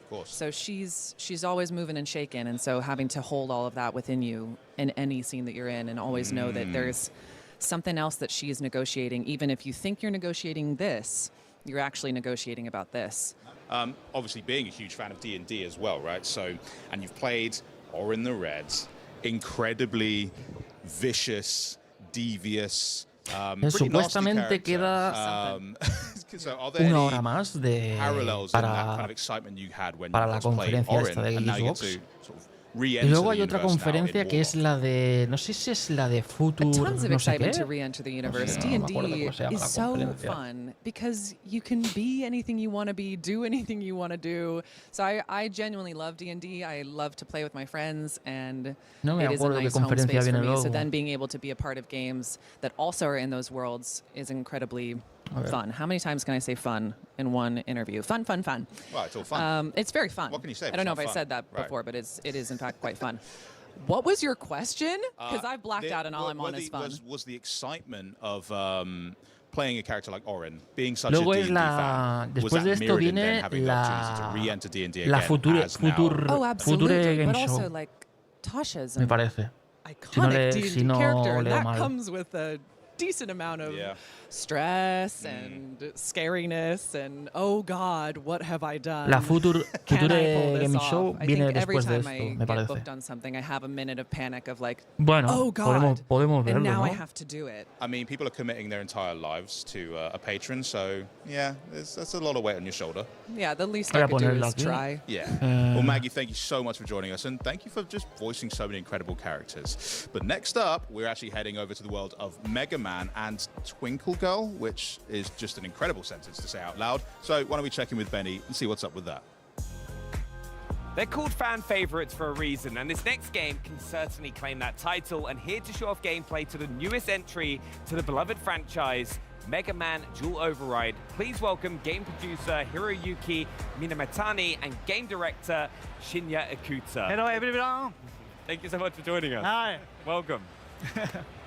Of course. So she's always moving and shaking, and so having to hold all of that within you in any scene that you're in, and always know that there's something else that she is negotiating. Even if you think you're negotiating this, you're actually negotiating about this. Obviously, being a huge fan of D&D as well, right? So, and you've played Orin the Reds, incredibly vicious, devious. Supuestamente queda una hora más para la conferencia esta de Xbox. Y luego hay otra conferencia que es la de, no sé si es la de Future, tons of no sé excitement qué. to re-enter the universe. D&D is so fun because you can be anything you want to be, do anything you want to do. So I genuinely love D&D. I love to play with my friends, and it is a nice home space for me. So then being able to be a part of games that also are in those worlds is incredibly fun. How many times can I say fun in one interview? Fun, fun, fun. Well, it's all fun. It's very fun. What can you say? I don't know if I said that before, but it is in fact quite fun. What was your question? Because I've blacked out and all I'm on is fun. Was the excitement of playing a character like Orin, being such a D&D fan, was that mirrored in then having the opportunity to re-enter D&D again as now? Oh, absolutely. But also, like, Tasha's an iconic D&D character, and that comes with a decent amount of stress and scariness and oh God, what have I done? La Future Game Show viene every después de time esto, I me get parece. booked on something, I have a minute of panic of like, bueno, oh God, podemos verlo, and now ¿no? I have to do it. I mean, people are committing their entire lives to a patron, so yeah, that's a lot of weight on your shoulder. Yeah, the least I could do is try. Yeah. Well, Maggie, thank you so much for joining us, and thank you for just voicing so many incredible characters. But next up, we're actually heading over to the world of Mega Man and Twinkle Girl, which is just an incredible sentence to say out loud. So why don't we check in with Benny and see what's up with that? They're called fan favorites for a reason, and this next game can certainly claim that title. And here to show off gameplay to the newest entry to the beloved franchise, Mega Man Dual Override. Please welcome game producer Hiroyuki Minamatani and game director Shinya Ikuta. Hello everyone. Thank you so much for joining us. Hi. Welcome.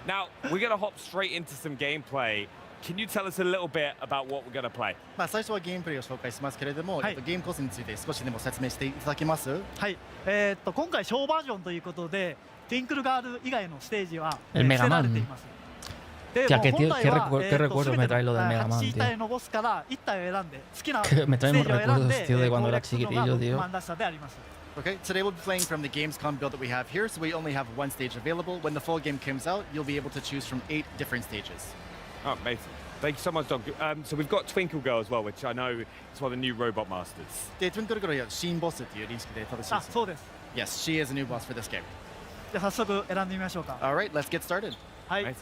Now, we're going to hop straight into some gameplay. Can you tell us a little bit about what we're going to play? 最初はゲームプレイを紹介しますけれども、ゲームコースについて少しでも説明していただけます？はい。今回小バージョンということで、ティンクルガール以外のステージは捨てられています。で、本来は全ての8体のボスから1体を選んで好きなステージを選んで攻略するのがコマンダー社であります。Okay, today we'll be playing from the Gamescom build that we have here, so we only have one stage available. When the full game comes out, you'll be able to choose from 8 different stages. Oh, amazing. Thank you so much, Doug. So we've got Twinkle Girl as well, which I know is one of the new robot masters. で、Twinkle Girl は新ボスっていう認識で正しいです。あ、そうです。Yes, she is a new boss for this game. じゃあ早速選んでみましょうか。All right, let's get started. はい。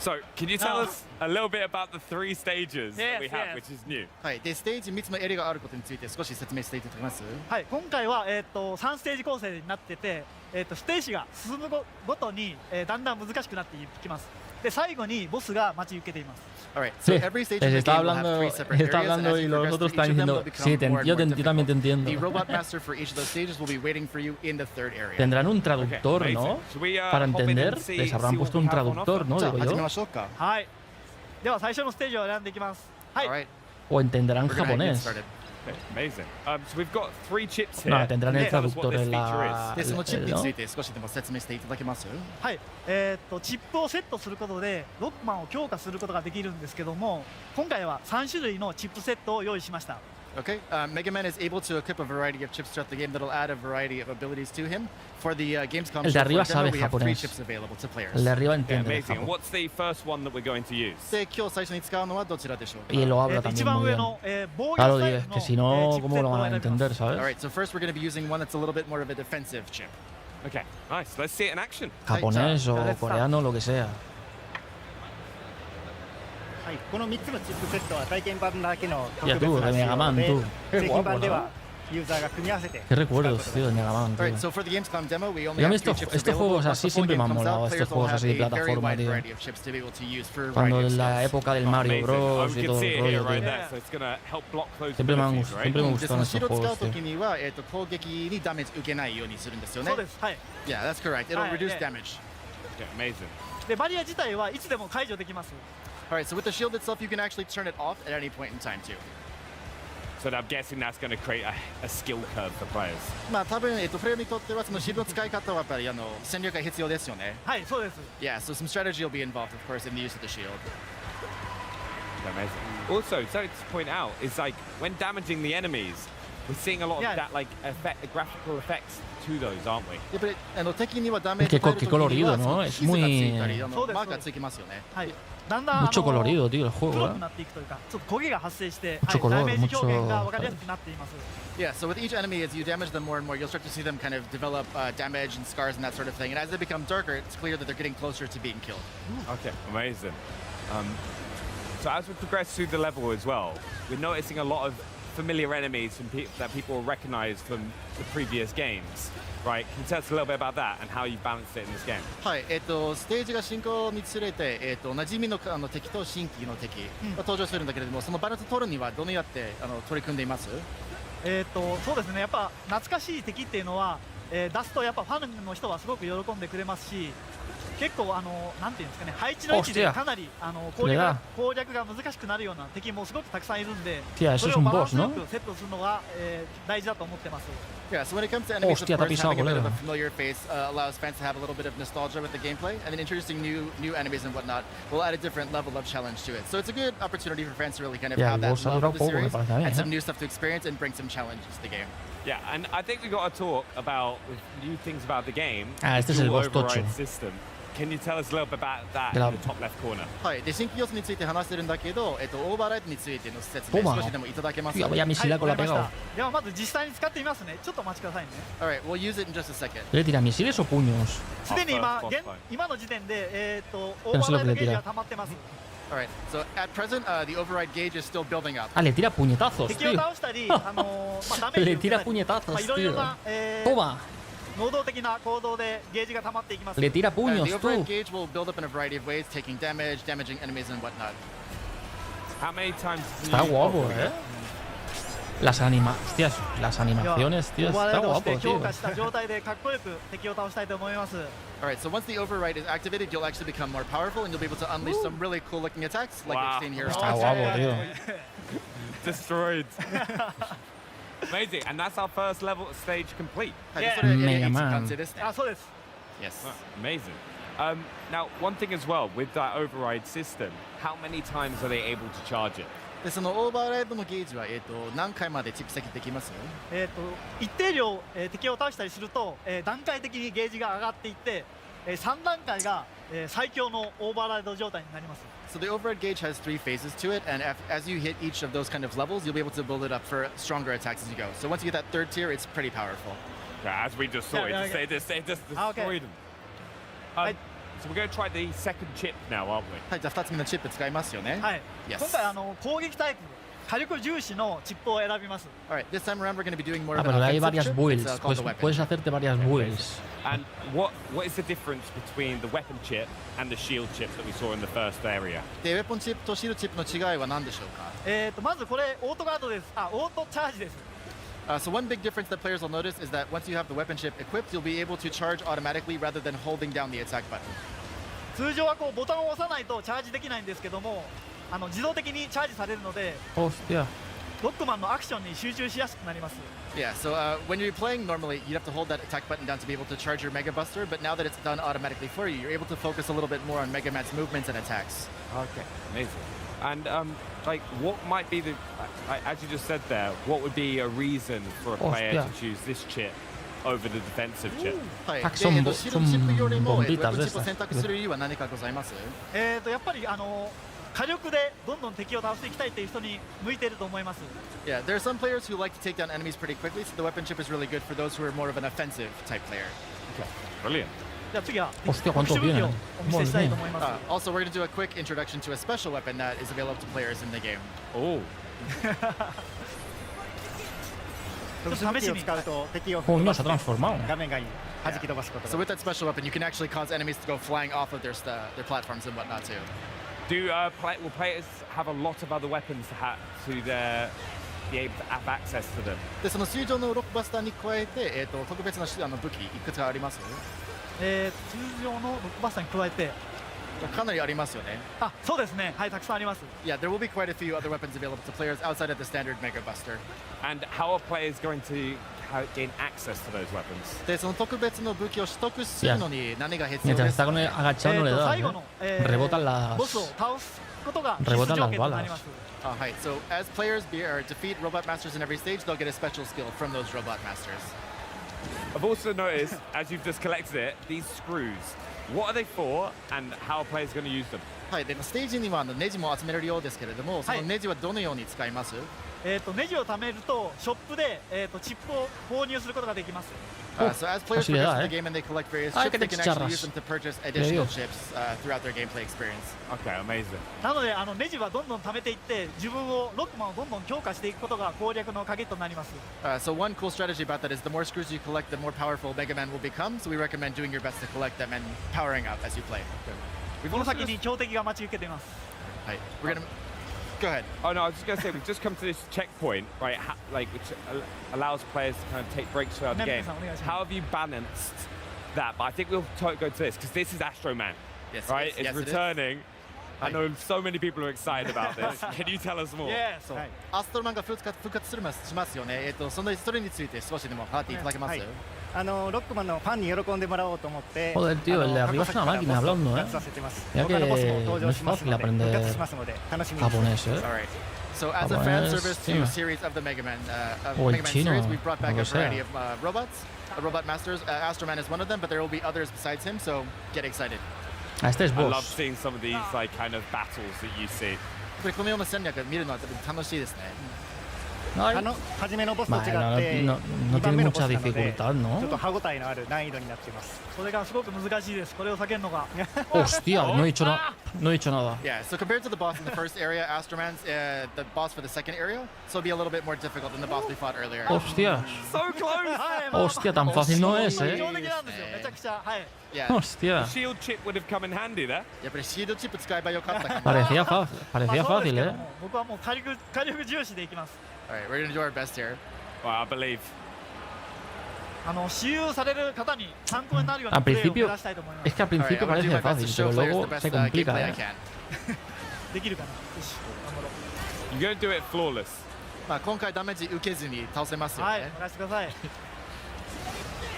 So, can you tell us a little bit about the 3 stages that we have, which is new? はい、で、ステージ3つのエリアがあることについて少し説明していただけます？はい、今回は3ステージ構成になってて、ステージが進むごとにだんだん難しくなっていきます。で、最後にボスが待ち受けています。Alright, so every stage of the game will have 3 separate areas, and as you progress through each of them, they'll become more and more difficult. The robot master for each of those stages will be waiting for you in the third area. Tendrán un traductor, ¿no? Para entender, les habrán puesto un traductor, ¿no? Digo yo. はい。では最初のステージを選んでいきます。はい。O entenderán japonés. Okay, amazing. So we've got 3 chips here. No, tendrán el traductor en la... で、そのチップについて少しでも説明していただけます？はい。チップをセットすることでロックマンを強化することができるんですけども、今回は3種類のチップセットを用意しました。Okay, Mega Man is able to equip a variety of chips throughout the game that'll add a variety of abilities to him. For the Gamescom show, for example, we have 3 chips available to players. El de arriba entiende. Amazing. And what's the first one that we're going to use? で、今日最初に使うのはどちらでしょうか？ Y lo habla también muy bien. Claro, es que si no, ¿cómo lo van a entender, sabes? Alright, so first we're going to be using one that's a little bit more of a defensive chip. Okay, nice. Let's see it in action. Japonés o coreano, lo que sea. この3つのチップセットは体験版だけの特別な仕様で、製品版では Qué recuerdos, tío, de Mega Man, tío. Alright, so for the Gamescom demo, we only Y a mí have 2 chips estos available. juegos Once the así full siempre me game han comes molado, out, estos players will juegos así de have a very plataforma, wide tío. variety of chips to be able to use for a Cuando variety of en la skills. época del Mario Amazing. Bros. We Y can todo see el it here rollo, right tío. there, so it's gonna help block those Siempre me abilities, right? gustan estos で、その juegos, 白使う tío. ときには、攻撃にダメージ受けないようにするんですよね。そうです。はい。 Yeah, that's correct. It'll はい reduce damage. Okay, amazing. で、バリア自体はいつでも解除できます。 Alright, so with the shield itself, you can actually turn it off at any point in time too. So I'm guessing that's going to create a skill curve for players. まあ多分、プレイヤーにとってはそのシールドの使い方はやっぱり戦略が必要ですよね。はい、そうです。Yeah, so some strategy will be involved, of course, in the use of the shield. Amazing. Also, so to point out is like when damaging the enemies, we're seeing a lot of that like graphical effects to those, aren't we? やっぱり敵にはダメージ Qué colorido, ¿no? Es muy... マークがついてますよね。はい。だんだん Mucho colorido, tío, el 黒 juego, くなっていくというか、ちょっと焦げが発生して、Mucho はい、ダ color, メージ表現が mucho- 分かりやすくなっています。 Yeah, so with each enemy, as you damage them more and more, you'll start to see them kind of develop damage and scars and that sort of thing. And as they become darker, it's clear that they're getting closer to being killed. Okay, amazing. So as we progress through the level as well, we're noticing a lot of familiar enemies from that people will recognize from the previous games. Right, can you tell us a little bit about that and how you balanced it in this game? はい、ステージが進行につれて、馴染みの敵と新規の敵が登場するんだけれども、そのバランスを取るにはどのようにやって取り組んでいます？そうですね、やっぱ懐かしい敵っていうのは、出すとやっぱファンの人はすごく喜んでくれますし、結構なんていうんですかね、配置の位置でかなり攻略が難しくなるような敵もすごくたくさんいるんで、それをバランスよくセットするのが大事だと思ってます。Yeah, so when it comes to enemies, of course, having a bit of a familiar face allows fans to have a little bit of nostalgia with the gameplay, and then introducing new enemies and whatnot will add a different level of challenge to it. So it's a good opportunity for fans to really kind of have that love of the series and some new stuff to experience and bring some challenges to the game. Yeah, and I think we got to talk about new things about the game. Este es el boss tocho. System. Can you tell us a little bit about that in the top left corner? はい、で新規要素について話してるんだけど、オーバーライトについての説明少しでもいただけますか？はい、わかりました。ではまず実際に使ってみますね。ちょっとお待ちくださいね。Alright, we'll use it in just a second. ¿Le tira misiles o puños? すでに今の時点でオーバーライトゲージが溜まってます。Alright, so at present, the override gauge is still building up. Ah, le tira puñetazos, 敵を倒したり、ダメージ Le tira puñetazos, いろいろな Toma. 能動的な行動でゲージが溜まっていきます。 Le tira puños, the tú. override gauge will build up in a variety of ways, taking damage, damaging enemies and whatnot. How many times? Está guapo, las animaciones, tío, está guapo, tío. Alright, so once the override is activated, you'll actually become more powerful and you'll be able to unleash some really cool looking attacks like we've seen here. Está guapo, tío. Destroyed. Amazing, and that's our first level stage complete. Mega Man. Yes. Amazing. Now, one thing as well, with that override system, how many times are they able to charge it? でそのオーバーライドのゲージは、何回まで蓄積できます？一定量、敵を倒したりすると、段階的にゲージが上がっていって、3段階が、最強のオーバーライド状態になります。So the override gauge has 3 phases to it, and as you hit each of those kind of levels, you'll be able to build it up for stronger attacks as you go. So once you get that third tier, it's pretty powerful. Yeah, as we just saw, it just destroyed them. So we're going to try the second chip now, aren't we? はい、じゃあ2つ目のチップ使いますよね。はい。 Yes. 今回攻撃タイプ、火力重視のチップを選びます。Alright, this time around we're going to be doing more Ah, of an pero hay offensive varias chip. builds. It's called the weapon. Puedes hacerte varias builds. And what is the difference between the weapon chip and the shield chip that we saw in the first area? で、ウェポンチップとシールドチップの違いは何でしょうか？まずこれオートガードです。オートチャージです。So one big difference that players will notice is that once you have the weapon chip equipped, you'll be able to charge automatically rather than holding down the attack button. 通常はボタンを押さないとチャージできないんですけども、自動的にチャージされるので、ロックマンのアクションに集中しやすくなります。Yeah, so when you're playing normally, you'd have to hold that attack button down to be able to charge your Mega Buster, but now that it's done automatically for you, you're able to focus a little bit more on Mega Man's movements and attacks. Okay, amazing. And like, what might be the, as you just said there, what would be a reason for a player to choose this chip over the defensive chip? はい。シールドチップよりもウェポンチップを選択する理由は何かございます？やっぱり火力でどんどん敵を倒していきたいという人に向いていると思います。Yeah, there are some players who like to take down enemies pretty quickly, so the weapon chip is really good for those who are more of an offensive type player. Okay, brilliant. じゃあ次はHostia, ¿cuántos vienen? Also, we're going to do a quick introduction to a special weapon that is available to players in the game. Oh. Coño, se ha transformado. So with that special weapon, you can actually cause enemies to go flying off of their platforms and whatnot too. Will players have a lot of other weapons to be able to have access to them? でその水上のロックバスターに加えて、特別な武器いくつかあります。通常のロックバスターに加えてかなりありますよね。そうですね。はい、たくさんあります。Yeah, there will be quite a few other weapons available to players outside of the standard Mega Buster. And how are players going to gain access to those weapons? でその特別の武器を取得するのに何が必要 Mientras ですか está con el agachado no le da. Rebotan las. ボスを倒すことが Rebotan las balas. Right. So as players defeat robot masters in every stage, they'll get a special skill from those robot masters. I've also noticed, as you've just collected it, these screws. What are they for, and how are players going to use them? はい。でステージにはネジも集めれるようですけれども、そのネジはどのように使います？ネジを貯めるとショップでチップを購入することができます。So as players progress in the game and they collect various chips, they can actually use them to purchase additional chips throughout their gameplay experience. Okay, amazing. なのでネジはどんどん貯めていって自分をロックマンをどんどん強化していくことが攻略の鍵となります。So one cool strategy about that is the more screws you collect, the more powerful Mega Man will become. So we recommend doing your best to collect them and powering up as you play. この先に強敵が待ち受けています。はい。We're gonna go ahead. Oh no, I was just going to say we've just come to this checkpoint, right? Which allows players to kind of take breaks throughout the game. How have you balanced that? But I think we'll go to this because this is Astro Man, right? It's returning. I know so many people are excited about this. Can you tell us more? Yeah. So, アストロマンが復活しますよね。それについて少しでも話していただけます？ロックマンのファンに喜んでもらおうと思って。Joder, tío, el de arriba es una máquina hablando, ¿eh? Ya que no es fácil aprender japonés, ¿eh? So as a fan service to a series of the Mega Man series, we've brought back a variety of robots, robot masters. Astro Man is one of them, but there will be others besides him. So get excited. Este es I love boss. seeing some of these like kind of battles that you see. このような戦略見るのは楽しいですね。初めのボスと違ってno tiene mucha dificultad, ¿no? ちょっと歯応えのある難易度になっています。それがすごく難しいです。これを避けるのが。Hostia, no he dicho nada. No he dicho nada. Yeah, so compared to the boss in the first area, Astro Man's the boss for the second area, so it'll be a little bit more difficult than the boss we fought earlier. Hostia. So close. Hostia, tan fácil no es, ¿eh? Hostia. The shield chip would have come in handy there. Parecía fácil, ¿eh? 僕はもう火力重視でいきます。All right, we're gonna do our best here. Well, I believe. 使用される方に参考になるようなプレーを目指したいと思います。Es que al principio parece fácil, pero luego se complica, ¿eh? できるかな。よし、頑張ろう。 You're gonna do it flawless. 今回ダメージ受けずに倒せますよね。はい、任せてください。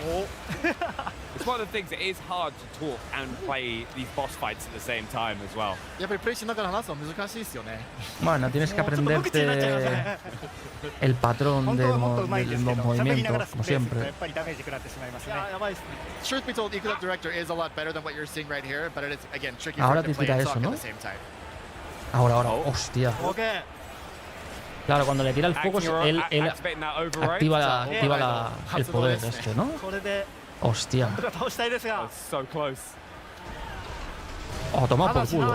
It's one of the things. It is hard to talk and play these boss fights at the same time as well. やっぱりプレイしながら話すの難しいですよね。Bueno, tienes que aprenderte el patrón de los movimientos, como siempre. Truth be told, Equal Director is a lot better than what you're seeing right here, but it is again tricky Ahora for it to te play tira and talk eso, at ¿no? the same time. Ahora, hostia. Claro, cuando le tira el fuego, él activa el poder este, ¿no? Hostia. So close. Oh, toma por culo.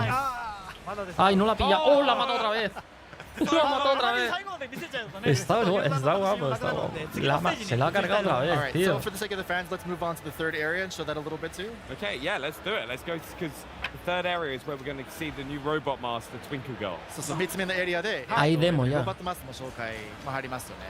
Ay, no la pilla. Oh, la mató otra vez. La mató otra vez. Está guapo. Se la ha cargado otra vez, Alright, tío. so for the sake of the fans, let's move on to the third area and show that a little bit too. Okay, yeah, let's do it. Let's go because the third area is where we're going to see the new robot master, Twinkle Girl. 3つ目のエリアで、Hay demo ya. ロボットマスの紹介も入りますよね。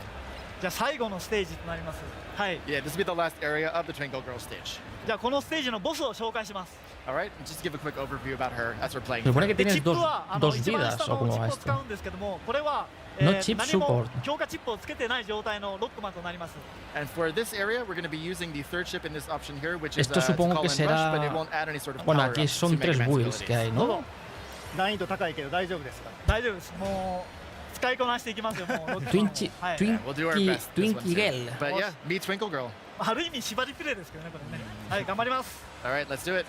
じゃあ最後のステージとなります。はい。Yeah, this will be the last area of the Twinkle Girl stage. じゃあこのステージのボスを紹介します。Alright, just give a quick overview about her as we're playing. Supone que tienes チップはdos vidas, o cómo va チップを使 esto. うんですけども、これは No chip 何も support. 強化チップをつけてない状態のロックマンとなります。And for this area, we're going to be using the third chip in this option here, which is Esto to call supongo que in rush, but it será. won't add any sort of Bueno, power aquí up son to Mega tres Man's builds que hay, ¿no? 難易度高いけど大丈夫ですか？大丈夫です。もう使いこなしていきますよ。もうロックマンを。はい。 We'll do our best. this one Twinkie too. Girl. But yeah, meet Twinkle Girl. ある意味縛りプレイですけどね、これね。はい、頑張ります。Alright, let's do it.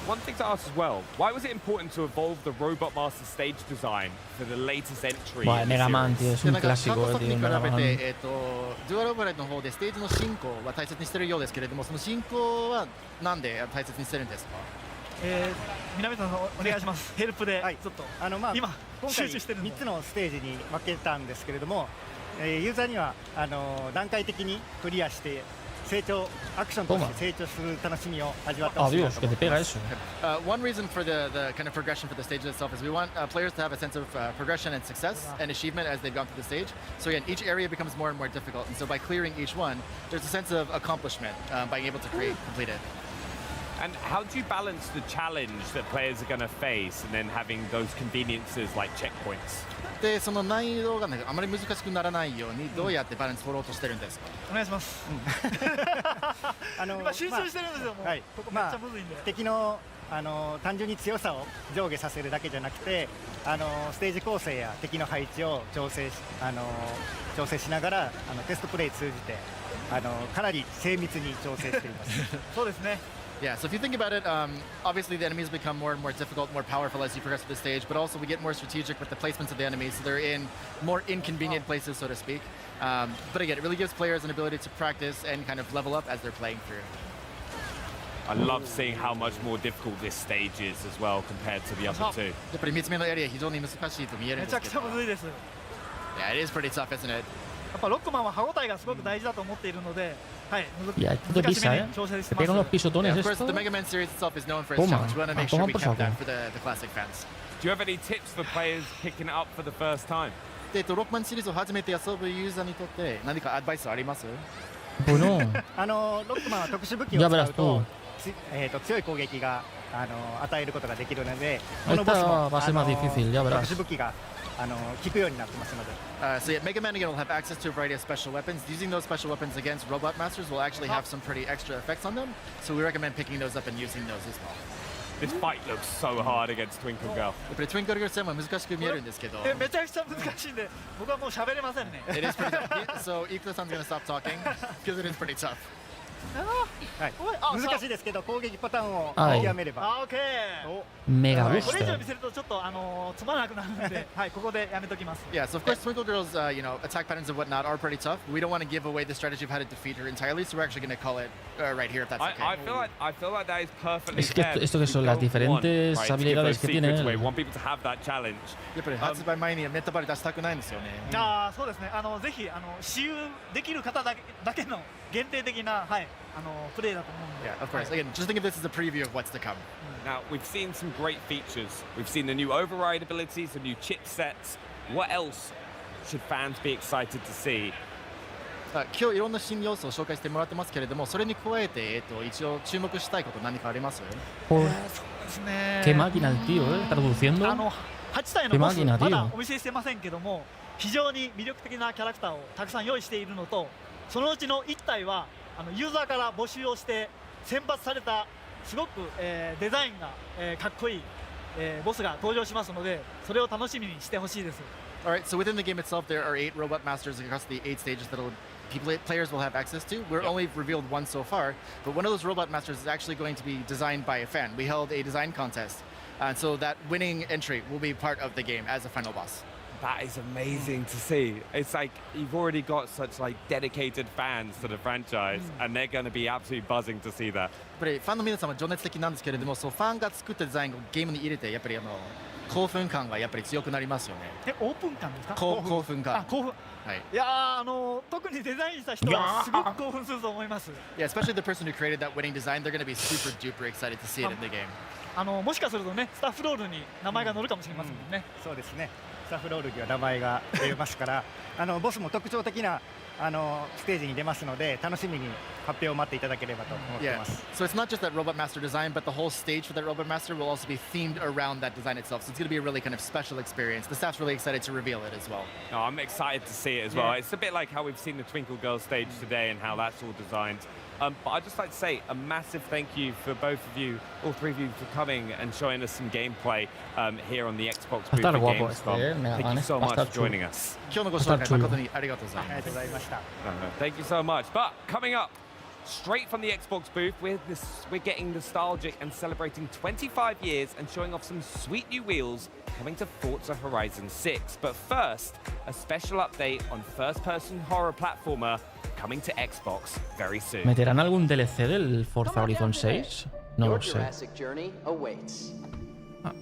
One thing to ask as well, why was it important to evolve the Robot Master stage design for the latest entry? Buah, Mega Man, tío, es un clásico, tío, Mega Man. デュアルオブライトの方でステージの進行は大切にしているようですけれども、その進行はなんで大切にしてるんですか？南さんお願いします。ヘルプでちょっと今回3つのステージに分けたんですけれども、ユーザーには段階的にクリアして成長アクションとして成長する楽しみを味わってほしいなと思います。One reason for the kind of progression for the stage itself is we want players to have a sense of progression and success and achievement as they've gone through the stage. So again, each area becomes more and more difficult, and so by clearing each one, there's a sense of accomplishment by being able to complete it. And how do you balance the challenge that players are going to face and then having those conveniences like checkpoints? でその難易度が、ね、あまり難しくならないようにどうやってバランス取ろうとしてるんですか？お願いします。今集中してるんですよ。もう、はい、ここめっちゃむずいんで。敵の単純に強さを上下させるだけじゃなくて、ステージ構成や敵の配置を調整しながらテストプレイ通じてかなり精密に調整しています。そうですね。Yeah, so if you think about it, obviously the enemies become more and more difficult, more powerful as you progress through the stage, but also we get more strategic with the placements of the enemies, so they're in more inconvenient places, so to speak. But again, it really gives players an ability to practice and kind of level up as they're playing through. I love seeing how much more difficult this stage is as well compared to the other two. やっぱり3つ目のエリア非常に難しいと見えるんですけど。めちゃくちゃむずいです。Yeah, it is pretty tough, isn't it? やっぱロックマンは歯応えがすごく大事だと思っているので。Ya, esto pisa, ¿eh? Te pega unos pisotones esto. Toma, toma por saco. Do you have any tips for players picking it up for the first time? ロックマンシリーズを初めて遊ぶユーザーにとって何かアドバイスあります？Bueno. ロックマンは特殊武器を使うと強い攻撃が与えることができるので、このボスも特殊武器が効くようになってますので。So yeah, Mega Man again will have access to a variety of special weapons. Using those special weapons against Robot Masters will actually have some pretty extra effects on them. So we recommend picking those up and using those as well. This fight looks so hard against Twinkle Girl. やっぱり Twinkle Girl 戦は難しく見えるんですけど。めちゃくちゃ難しいんで、僕はもう喋れませんね。It is pretty tough. So Ikuta-san's gonna stop talking because it is pretty tough. 難しいですけど攻撃パターンを見極めれば。メガブスター。これ以上見せるとちょっとつまらなくなるので、はいここでやめときます。Yeah, so of course Twinkle Girl's attack patterns and whatnot are pretty tough. We don't want to give away the strategy of how to defeat her entirely, so we're actually going to call it right here if that's okay. I feel like that is perfectly fair. Esto que son las diferentes habilidades que tiene. We want people to have that challenge. やっぱり発売前にメタバレ出したくないんですよね。そうですね。ぜひ私有できる方だけの限定的なプレイだと思うんで。Yeah, of course. Again, just think of this as a preview of what's to come. Now, we've seen some great features. We've seen the new override abilities, the new chipsets. What else should fans be excited to see? 今日いろんな新要素を紹介してもらってますけれども、それに加えて一応注目したいこと何かあります？そうですね。Qué máquina el tío, traduciendo. 8体のボスまだお見せしてませんけども、非常に魅力的なキャラクターをたくさん用意しているのと、そのうちの1体はユーザーから募集をして選抜されたすごくデザインがかっこいいボスが登場しますので、それを楽しみにしてほしいです。Alright, so within the game itself, there are 8 robot masters across the 8 stages that players will have access to. We're only revealed one so far, but one of those robot masters is actually going to be designed by a fan. We held a design contest, and so that winning entry will be part of the game as a final boss. That is amazing to see. It's like you've already got such like dedicated fans to the franchise, and they're going to be absolutely buzzing to see that. やっぱりファンの皆さんは情熱的なんですけれども、そうファンが作ったデザインをゲームに入れてやっぱり興奮感がやっぱり強くなりますよね。オープン感ですか？興奮感。興奮。はい。いや特にデザインした人はすごく興奮すると思います。Yeah, especially the person who created that winning design, they're going to be super duper excited to see it in the game. もしかするとね、スタッフロールに名前が載るかもしれませんもんね。そうですね。スタッフロールには名前が出ますから、ボスも特徴的なステージに出ますので、楽しみに発表を待っていただければと思っています。So it's not just that Robot Master design, but the whole stage for that Robot Master will also be themed around that design itself. So it's going to be a really kind of special experience. The staff's really excited to reveal it as well. Oh, I'm excited to see it as well. It's a bit like how we've seen the Twinkle Girl stage today and how that's all designed. But I'd just like to say a massive thank you for both of you, all three of you, for coming and showing us some gameplay here on the Xbox booth at Gamescom. Thank you so much for joining us. Thank you so much. But coming up, straight from the Xbox booth, we're getting nostalgic and celebrating 25 years and showing off some sweet new wheels coming to Forza Horizon 6. But first, a special update on first-person horror platformer coming to Xbox very soon. ¿Meterán algún DLC del Forza Horizon 6? No lo sé.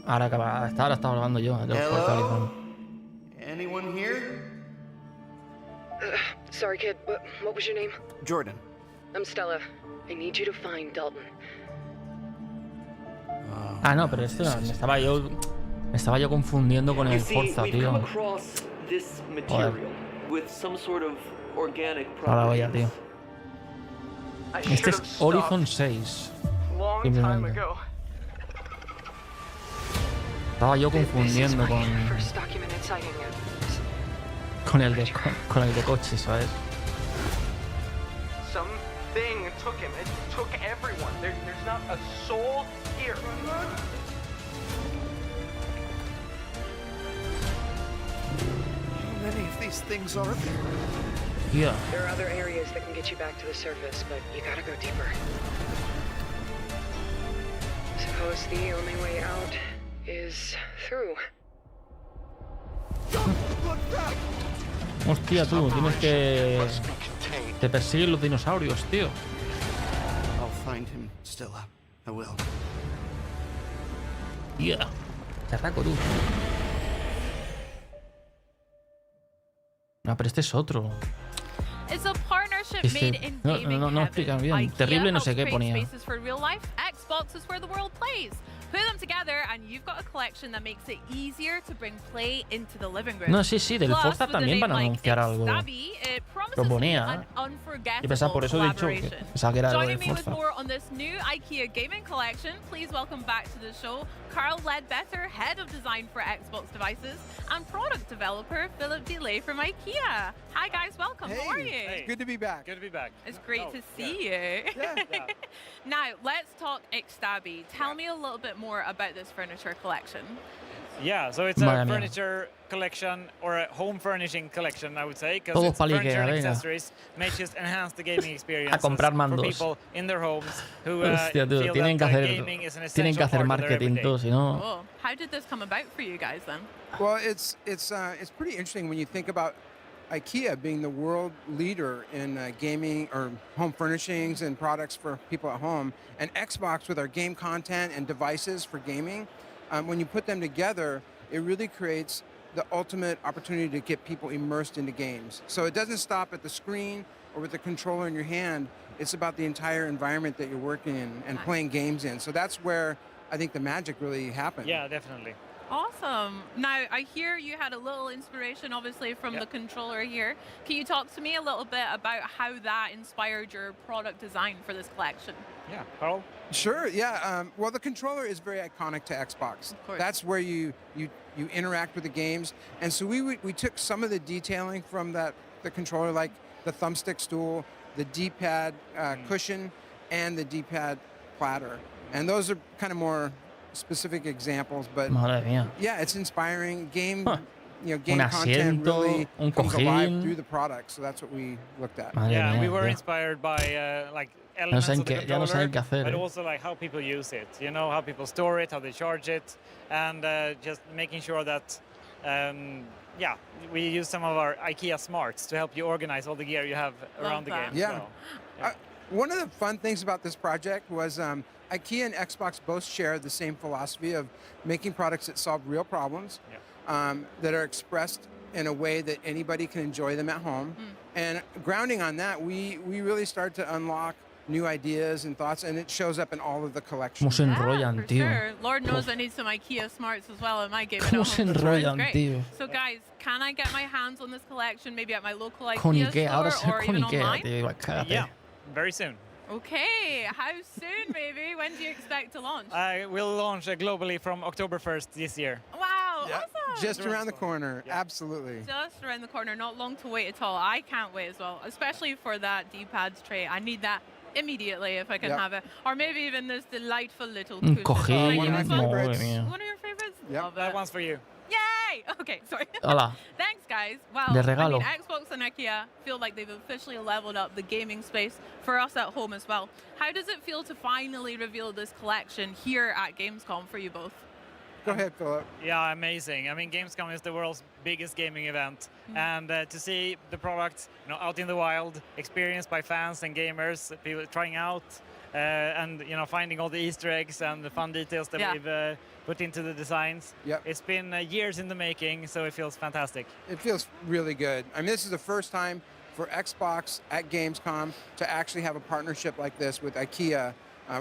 Ahora estaba hablando yo del Forza Horizon. Anyone here? Sorry, kid, but what was your name? Jordan. I'm Stella. I need you to find Dalton. Ah, no, pero esto me estaba yo confundiendo con el Forza, tío. Joder. Ahora voy a, tío. Este es Horizon 6. Simplemente. Estaba yo confundiendo con el de coche, ¿sabes? Something took him. It took everyone. There's not a soul here. How many of these things are there? Yeah. There are other areas that can get you back to the surface, but you gotta go deeper. Suppose the only way out is through. Hostia, tú, tienes que... Te persiguen los dinosaurios, tío. I'll find him, Stella. I will. Yeah. Te ataco, tú. No, pero este es otro. It's a partnership Este... made in No explican bien. Terrible no sé qué ponía. Xbox is where the world plays. Put them together and you've got a collection that makes it easier to bring play into the living room. No, sí, del Forza también van a anunciar algo. Lo ponía. Y pensaba, por eso he dicho que pensaba que era algo del Forza. More on this new IKEA gaming collection, please welcome back to the show Carl Ledbetter, Head of Design for Xbox Devices, and Product Developer Philip Delay from IKEA. Hi guys, welcome. How are you? Hey. Good to be back. Good to be back. It's great to see you. Now, let's talk Xtabi. Tell me a little bit more about this furniture collection. Yeah, so it's a furniture collection, or a home furnishing collection, I would say, because it's furniture and accessories may just enhance the gaming experience for people in their homes who feel that gaming is an essential part of their everyday. Cool. How did this come about for you guys then? Well, it's pretty interesting when you think about IKEA being the world leader in gaming or home furnishings and products for people at home, and Xbox with our game content and devices for gaming. When you put them together, it really creates the ultimate opportunity to get people immersed into games. So it doesn't stop at the screen or with the controller in your hand. It's about the entire environment that you're working in and playing games in. So that's where I think the magic really happened. Yeah, definitely. Awesome. Now, I hear you had a little inspiration, obviously, from the controller here. Can you talk to me a little bit about how that inspired your product design for this collection? Yeah, Carl? Sure, yeah. Well, the controller is very iconic to Xbox. Of course. That's where you interact with the games. And so we took some of the detailing from the controller, like the thumbstick stool, the D-pad cushion, and the D-pad platter. And those are kind of more specific examples, but yeah, it's inspiring. Game content really comes alive through the product, so that's what we looked at. We were inspired by like elements of the controller, but also like how people use it. You know, how people store it, how they charge it, and just making sure that we use some of our IKEA smarts to help you organize all the gear you have around the game. Yeah. One of the fun things about this project was IKEA and Xbox both share the same philosophy of making products that solve real problems, that are expressed in a way that anybody can enjoy them at home. And grounding on that, we really start to unlock new ideas and thoughts, and it shows up in all of the collections. ¿Cómo se enrollan, tío? Sure. Lord knows I need some IKEA smarts as well in my game. ¿Cómo se enrollan, tío? So guys, can I get my hands on this collection maybe at my local Con IKEA Ikea, ahora store or con even Ikea, online? tío, cállate. Yeah, very soon. Okay, how soon maybe? When do you expect to launch? We'll launch globally from October 1st this year. Wow, awesome! Just around the corner, absolutely. Just around the corner, not long to wait at all. I can't wait as well, especially for that D-pad tray. I need that immediately if I can have it. Or maybe even this delightful little cushion. One of my favorites. One of your favorites? Yep. That one's for you. Yay! Okay, sorry. Hola. Thanks, guys. Wow. De regalo. I mean, Xbox and IKEA feel like they've officially leveled up the gaming space for us at home as well. How does it feel to finally reveal this collection here at Gamescom for you both? Go ahead, Philip. Yeah, amazing. I mean, Gamescom is the world's biggest gaming event, and to see the product, out in the wild, experienced by fans and gamers, people trying out, and finding all the Easter eggs and the fun details that we've put into the designs. Yep. It's been years in the making, so it feels fantastic. It feels really good. I mean, this is the first time for Xbox at Gamescom to actually have a partnership like this with IKEA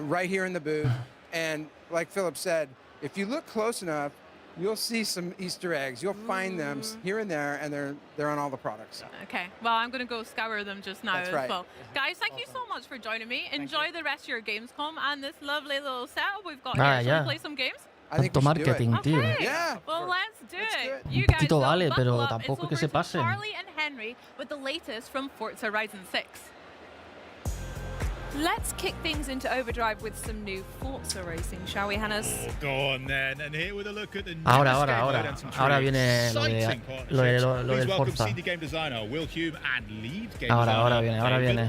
right here in the booth. And like Philip said, if you look close enough, you'll see some Easter eggs. You'll find them here and there, and they're on all the products. Okay, well, I'm going to go scour them just now That's as right. well. Guys, thank you so much for joining me. Enjoy the rest of your Gamescom and this lovely little setup we've got here. Shall we play some games? I think Tanto marketing, tío. Okay. Yeah. Well, let's do it. Un You guys poquito go vale, buckle pero up. tampoco It's que se over to pasen. Charlie and Henry with the latest from Forza Horizon 6. Let's kick things into overdrive with some new Forza racing, shall we, Hannes? Oh, go on then. And here with a look at the Ahora viene lo del Forza. CD game designer Will Hume and lead game Ahora viene.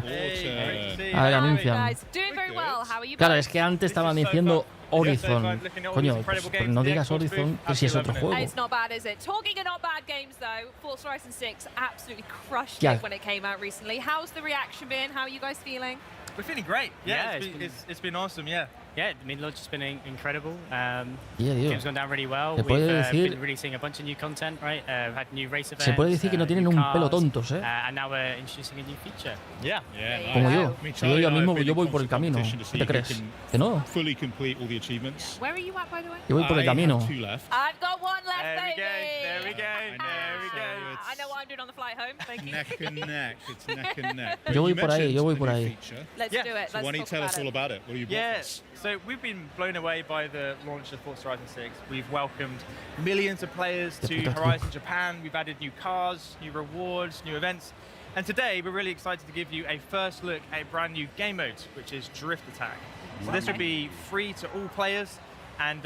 A ver, anuncian. Guys, doing very well. How are you Claro, both? es que antes estaban diciendo Horizon. Coño, pues no digas Horizon, que si es otro juego. It's not bad, is it? Talking of not bad games, though, Forza Horizon 6 absolutely crushed Yeah. it when it came out recently. How's the reaction been? How are you guys feeling? We're feeling great. It's been awesome. Yeah, I mean, launch has been incredible. Game's gone down really well. Se puede We've decir- been releasing a bunch of new content, right? We've had new race events. Se puede decir que no tienen new un pelo cars, tontos, ¿eh? And now we're introducing a new feature. Yeah. Como yo. I mean, Yo Charlie ya and I mismo have been yo in voy por el constant camino. competition to ¿Qué see te who crees? can Que no. fully complete all the achievements. Where are you at, by the way? Yo voy por el camino. have 2 left. I've got one left, There we baby. go. There we go. I know what I'm doing on the flight home. Thank you. Neck and neck. It's neck and neck. Yo voy You por ahí, mentioned yo voy the por new ahí. feature. Let's Yeah. do it. So why don't you Let's tell talk us about all it. about it? What are you Yes. So we've been blown away by the launch of Forza Horizon 6. We've welcomed millions of players to Horizon Japan. We've added new cars, new rewards, new events. And today we're really excited to give you a first look at a brand new game mode, which is Drift Attack. So this will be free to all players. And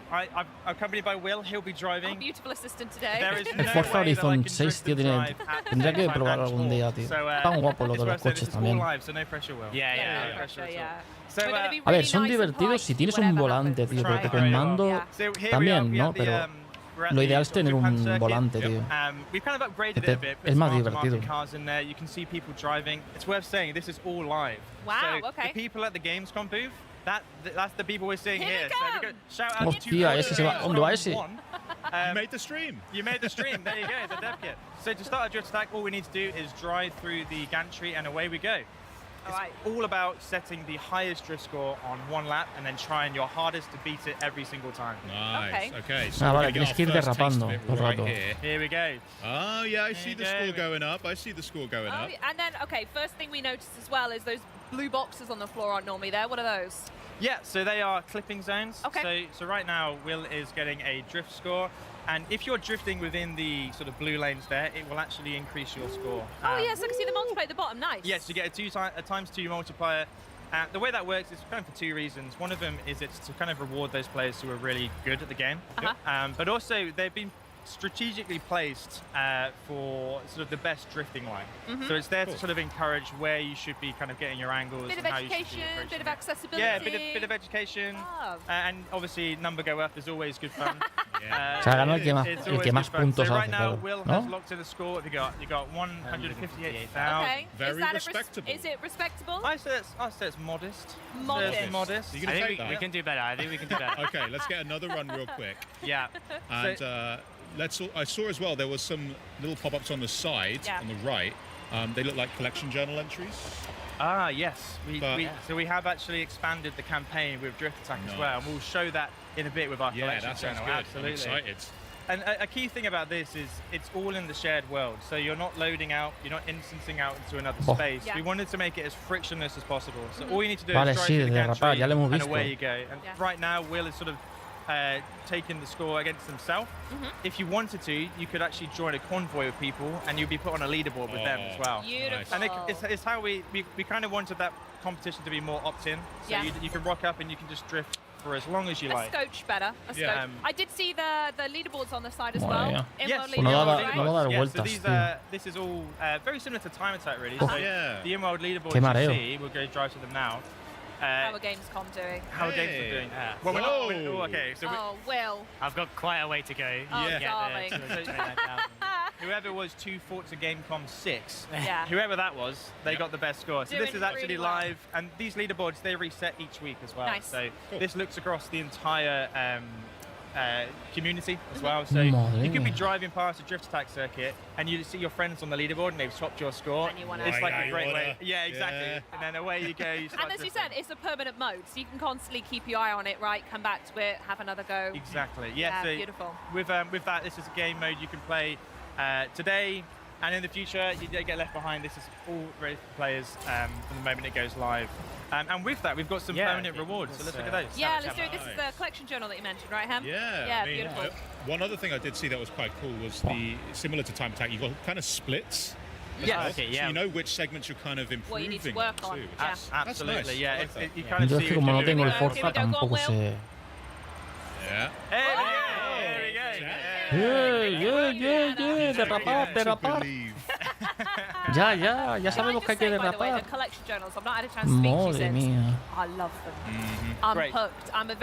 I'm accompanied by Will. He'll be driving. Our beautiful assistant today. There is El no Forza way that I Horizon can 6, drift tío, and drive at the tendría que same time probar and algún día, sport. tío. So, Están guapos los it's de los worth saying coches this is all también. live, so no pressure, Will. Yeah. No pressure at all. Yeah. So, We're gonna be A ver, really son nice and divertidos polite si tienes whatever un volante, happens. tío, Try porque it con very mando well. So here we are, también, we ¿no? have the, Pero we're at lo the ideal es tener Japan un circuit. volante, tío. We've kind of upgraded it a bit. Put Es más some divertido. aftermarket cars in there. You can see people driving. It's worth saying this is all live. Wow, So okay. the people at the Gamescom booth, that's the people we're seeing Here here. we So we go. go, shout out to Hostia, ese se va. ¿Dónde va ese? You made the stream. You made the stream. There you go. The dev kit. So to start a drift attack, all we need to do is drive through the gantry, and away we go. It's all about setting the highest drift score on one lap and then trying your hardest to beat it every single time. Nice. Okay. So Ah, we're vale, gonna get tienes que ir our first taste derrapando of it todo el right rato. here. Here we go. Oh yeah, I see the score going up. I see the score going Oh, up. yeah. And then, okay, first thing we noticed as well is those blue boxes on the floor aren't normally there. What are those? Yeah, so they are clipping zones. Okay. So right now, Will is getting a drift score. And if you're drifting within the sort of blue lanes there, it will actually increase your score. Oh, yes, I can see the multiplier at the bottom. Nice. Yes, you get a times 2 multiplier. The way that works is kind of for 2 reasons. One of them is it's to kind of reward those players who are really good at the game. But also, they've been strategically placed for sort of the best drifting line. So it's there to sort of encourage where you should be kind of getting your angles. Bit of and how you should be education, approaching bit of it. accessibility. Yeah, bit of education. And obviously, number go up is always good fun. O sea, gana el que más puntos so hace, right now, claro, Will ¿no? has locked in a score. What have you got 158,000. Okay. Very is that respectable. Is it respectable? I say it's modest. Modest. Modest. You gonna take that? we can do better. I think we can do better. Okay, let's get another run real quick. Yeah. And I saw as well there was some little pop-ups on the side, on the right. They look like collection journal entries. Ah, yes. So we have actually expanded the campaign with Drift Attack as well, and we'll show that in a bit with our collection that sounds journal. good. Absolutely. I'm excited. And a key thing about this is it's all in the shared world. So you're not loading out, you're not instancing out into another space. Yeah. We wanted to make it as frictionless as possible. So all you need to do Vale, is drive sí, through the derrapar, gantry ya lo hemos and visto. away you go. And right now, Will is sort of taking the score against himself. If you wanted to, you could actually join a convoy of people and you'd be put on a leaderboard with them as well. Beautiful. And it's how we kind of wanted that competition to be more opt-in. So you can rock up and you can just drift for as long as you like. A scotch better. A scotch. I did see the leaderboards on the side as well. Yeah. Yes. No va a dar So vueltas, this is all very similar to Time Attack, really. Oh. So the Emerald leaderboards Qué mareo. you see, we'll go drive to them now. How are Gamescom doing? How are Gamescom doing? Well, we're not, okay, so Will. I've got quite a way to go. Oh, darling. whoever was 2 Forza Gamescom 6, Yeah. whoever that was, they got the best score. So Doing this is actually really well. live, and these leaderboards, they reset each week as well. Nice. So this looks across the entire community as well. So Madre you could be mía. driving past a drift attack circuit, and you see your friends on the leaderboard, and they've swapped your score. And you wanna- It's like Right, a you great wanna- way. Yeah, exactly. Yeah. And then away you go. You start And as you drifting. said, it's a permanent mode, so you can constantly keep your eye on it, right? Come back to it, have another go. Exactly. Yeah. So beautiful. With that, this is a game mode you can play today and in the future. You don't get left behind. This is all ready for players from the moment it goes live. And with that, we've got some permanent rewards. So let's look at those. Yeah, let's do it. This is the collection journal that you mentioned, right, Hem? Yeah, Yeah, I mean, beautiful. one other thing I did see that was quite cool was similar to Time Attack, you got kind of splits. as Yeah. well. Okay, So yeah. you know which segments you're kind of improving. What you need to work on. too, which Yeah. is- Absolutely, that's nice. yeah. I like that. You kind of Yo see es que what como you're no tengo el doing. Forza tampoco sé. Yeah. There we go. Derrapar. Ya sabemos que hay que By the way, the derrapar. collection journals, I've not had a chance to speak to you Madre since. mía. I love them. I'm Great. hooked. I'm a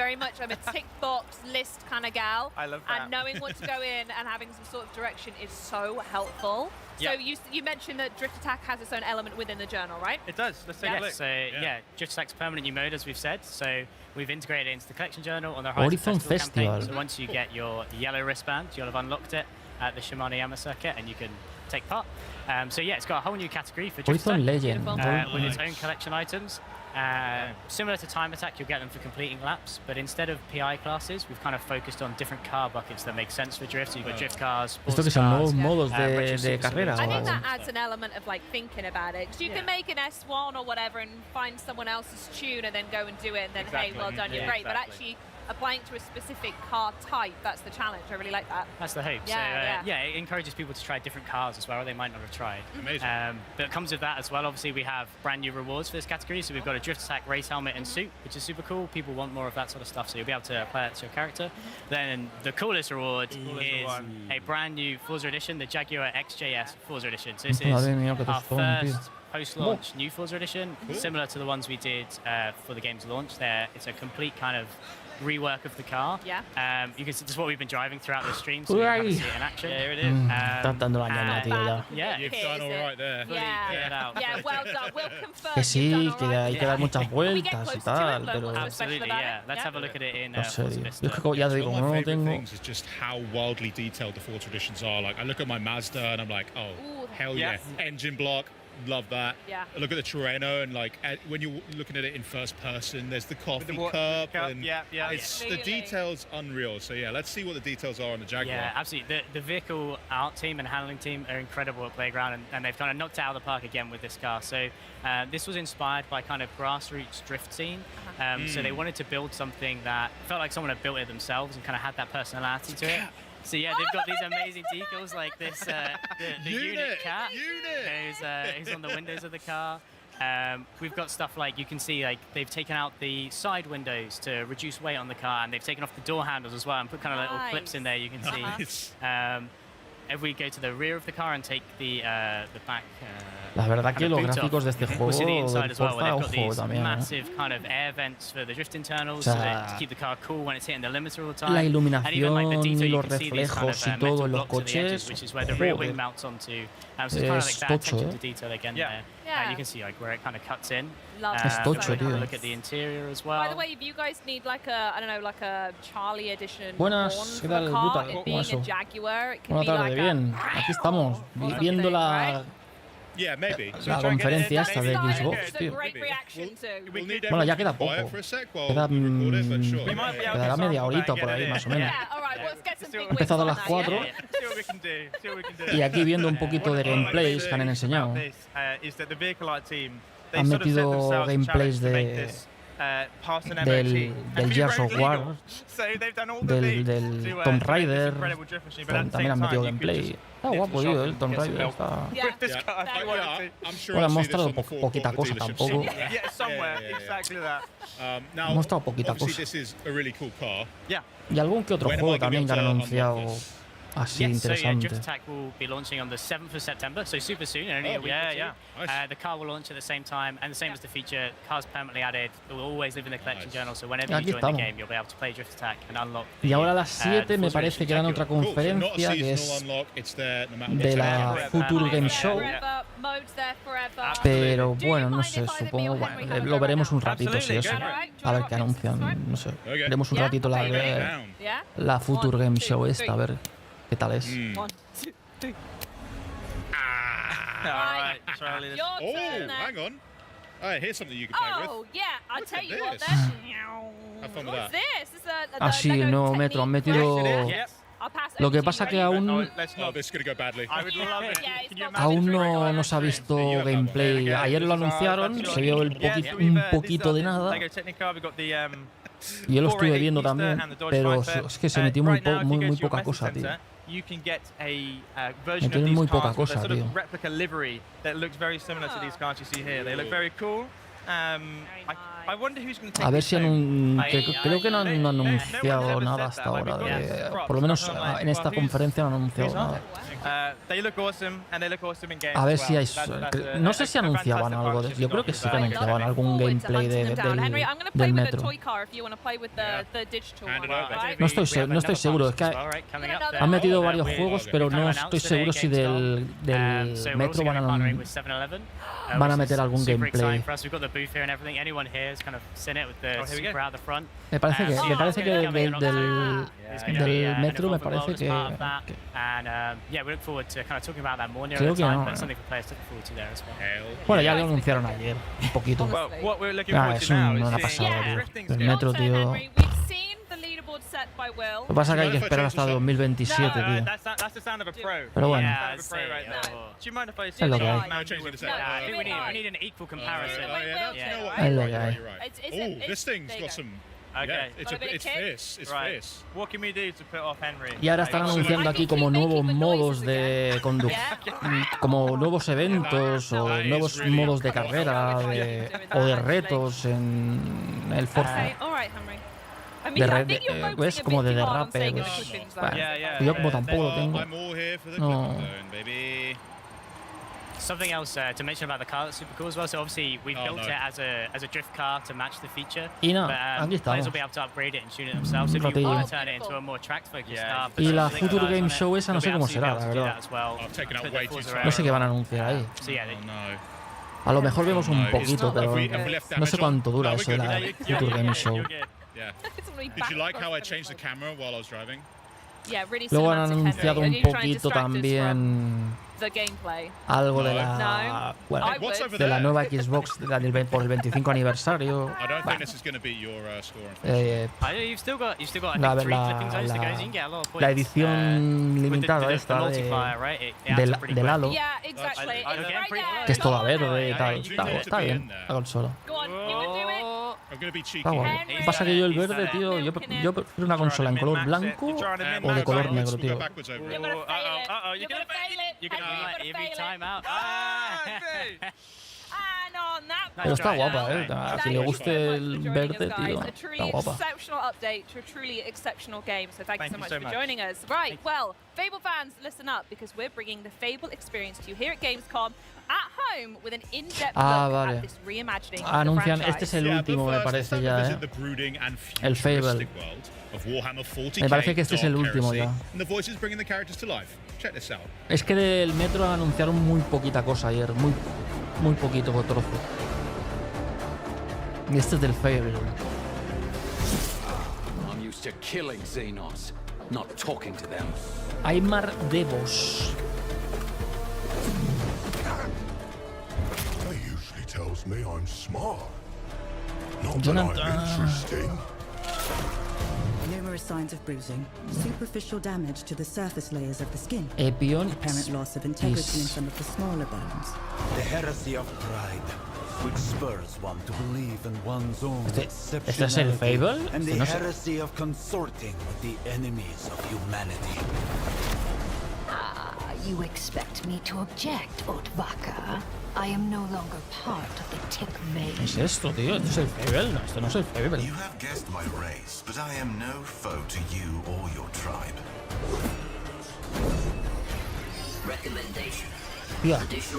tick box list kind of gal. I love that. And knowing what to go in and having some sort of direction is so helpful. So Yeah. you mentioned that Drift Attack has its own element within the journal, right? It does. Let's take a Yeah, look. so Drift Attack's permanent new mode, as we've said. So we've integrated it into the collection journal on the Horizon Horizon Festival. campaign. So once you get your yellow wristband, you'll have unlocked it at the Shimano-Yama circuit, and you can take part. So yeah, it's got a whole new category for Drift Horizon Attack, Legend. with its own collection items. Similar to Time Attack, you'll get them for completing laps, but instead of PI classes, we've kind of focused on different car buckets that make sense for drift. So you've got drift cars, sports Esto que son nuevos cars, modos retro de super carrera. I o think algo. that adds an element of like thinking about it. Because you can make an S1 or whatever and find someone else's tune and then go and do it and then, hey, well done, you're great. But actually applying to a specific car type, that's the challenge. I really like that. That's the hope. Yeah, so, it encourages people to try different cars as well they might not have tried. Amazing. But it comes with that as well. Obviously, we have brand new rewards for this category. So we've got a Drift Attack race helmet and suit, which is super cool. People want more of that sort of stuff, so you'll be able to apply that to your character. Then the coolest reward is a brand new Forza Edition, the Jaguar XJS Forza Edition. So this is Madre mía, que our tostón, tío. first post-launch new Forza Edition, similar to the ones we did for the game's launch. It's a complete kind of rework of the car. Yeah. You can see this is what we've been driving throughout the stream, so you can kind of see it in action. There it is. Estás dando la ñaña, tío, ya. Yeah, You've done all right there. Yeah, well done. We'll confirm. Que sí, you've que done all hay right. que dar muchas When we get vueltas y close to it, tal, look, pero... what's so special absolutely, about yeah. it. Let's have a look at it in En Forza serio. Vista. Yo es que ya te digo, One of como my no favorite tengo... things is just how wildly detailed the Forza editions are. Like, I look at my Mazda and I'm like, oh, Ooh, hell yeah. Engine block, love that. Yeah. I look at the Terreno and like, when you're looking at it in first person, there's the coffee cup. And it's the details unreal. So yeah, let's see what the details are on the Jaguar. Yeah, absolutely. The vehicle art team and handling team are incredible at Playground, and they've kind of knocked it out of the park again with this car. So this was inspired by kind of grassroots drift scene. So they wanted to build something that felt like someone had built it themselves and kind of had that personality to it. So yeah, they've got these amazing decals like this, the unit cat who's on the windows of the car. We've got stuff like, you can see like they've taken out the side windows to reduce weight on the car, and they've taken off the door handles as well and put kind of little clips in there you can see. If we go to the rear of the car and take the back, La verdad que los gráficos de este juego we'll see the del inside as well, where Forza, they've got ojo these también. massive kind of air vents for the drift internals, O so sea, that, to keep the car cool when it's hitting the limiter all the time. La And even like the iluminación detail, y you los can see these kind reflejos of y todo metal en los blocks at the edges, coches, which is where the rear wing joder. mounts onto. So it's kind of like that tocho, attention to detail again there. Yeah. You can see like where it kind of cuts in. Love Es tocho, Have a tío. look at the interior as well. By the way, if you guys need like a, I don't know, like a Charlie edition Buenas, horn ¿qué for tal, the car, Brutal? it ¿Cómo being eso? a Jaguar, it could Buenas be tardes, like bien. Aquí estamos, viendo la conferencia esta de Xbox, tío. Bueno, ya queda poco. Quedará media horita por ahí, más o menos. He empezado a las 4 y aquí viendo un poquito de gameplays que han enseñado. Han metido gameplays del Gears of War, del Tomb Raider, también han metido gameplay. Está guapo, tío, el Tomb Raider está... Bueno, han mostrado poquita cosa tampoco. Han mostrado poquita cosa. Y algún que otro juego también que han anunciado así Yes, so yeah, interesante. Drift Attack will be launching on the 7th of September, so super soon, in only a week or two. The car will launch at the same time, and the same as the feature, cars permanently added. It will always live in the collection journal, so whenever you join the game, you'll be able to play Drift Attack and unlock. Y ahora a las 7 me parece que dan otra conferencia que es de la Future Game Show. Pero bueno, no sé, supongo, bueno, lo veremos un ratito si eso. A ver qué anuncian, no sé. Veremos un ratito la Future Game Show esta, a ver qué tal es. Hang on. Here's something you can play with. Oh, yeah, I'll tell you what, Have fun with that. Ah, sí, nuevo metro, han metido... Lo que pasa que aún no se ha visto gameplay. Ayer lo anunciaron, se vio un poquito de nada. Y yo lo estuve viendo también, pero es que se metió muy poca cosa, tío. Metieron muy poca cosa, tío. A ver si creo que no han anunciado nada hasta ahora. Por lo menos en esta conferencia no han anunciado nada. A ver si hay... No sé si anunciaban algo de... Yo creo que sí que anunciaban algún gameplay del metro. No estoy seguro. Es que han metido varios juegos, pero no estoy seguro si del metro van a meter algún gameplay. Me parece que del metro me parece que creo que no. Bueno, ya lo anunciaron ayer, un poquito. Es una pasada, tío. El metro, tío. Lo que pasa es que hay que esperar hasta 2027, tío. Pero bueno, es lo que hay. Es lo que hay. Y ahora están anunciando aquí como nuevos modos de conducción, como nuevos eventos o nuevos modos de carrera o de retos en el Forza. ¿Ves? Como de derrape. Pues, yo como tampoco lo tengo. No. Something else to mention about the car that's super cool as well. So obviously we built it as a drift car to match the feature. Y no, but, aquí estamos. players will be able to upgrade it and tune it themselves. So if you want to turn it into a more track-focused car. Y la Future Game Show esa no sé cómo será, la verdad. No sé qué van a anunciar ahí. A lo mejor vemos un poquito, pero no sé cuánto dura eso de la Future Game Show. Did you like how I changed the camera while I was driving? Luego han anunciado un poquito también algo de la de la nueva Xbox por el 25 aniversario. La edición limitada esta del Halo, que es toda verde y tal. Está bien la consola. Lo que pasa que yo el verde, tío, yo prefiero una consola en color blanco o de color negro, tío. Pero está guapa, a quien le guste el verde, tío, está guapa. Update to a truly exceptional game. So thank you so much for joining us. Right, well, Fable fans, listen up because we're bringing the Fable experience to you here at Gamescom at home with an in-depth look at this reimagining. Anuncian, este es el último, me parece ya, el Fable. Me parece que este es el último ya. Es que del metro anunciaron muy poquita cosa ayer, muy poquito trozo. Y este es del Fable. Aymar Devos. Jonathan. Numerous signs of bruising, superficial damage to the surface layers of the skin, Epion apparent loss of integrity in some of the smaller bones. The heresy of pride, which spurs one to believe in one's own exceptionality. ¿Este es el Fable? And the heresy of consorting with the enemies of humanity. You expect me to object, Otvaka? I am no longer part of the tech vein. ¿Qué es esto, tío? ¿Esto es el Fable? No, esto no es el Fable. You have guessed my race, but I am no foe to you or your tribe. Tía. ¿Qué es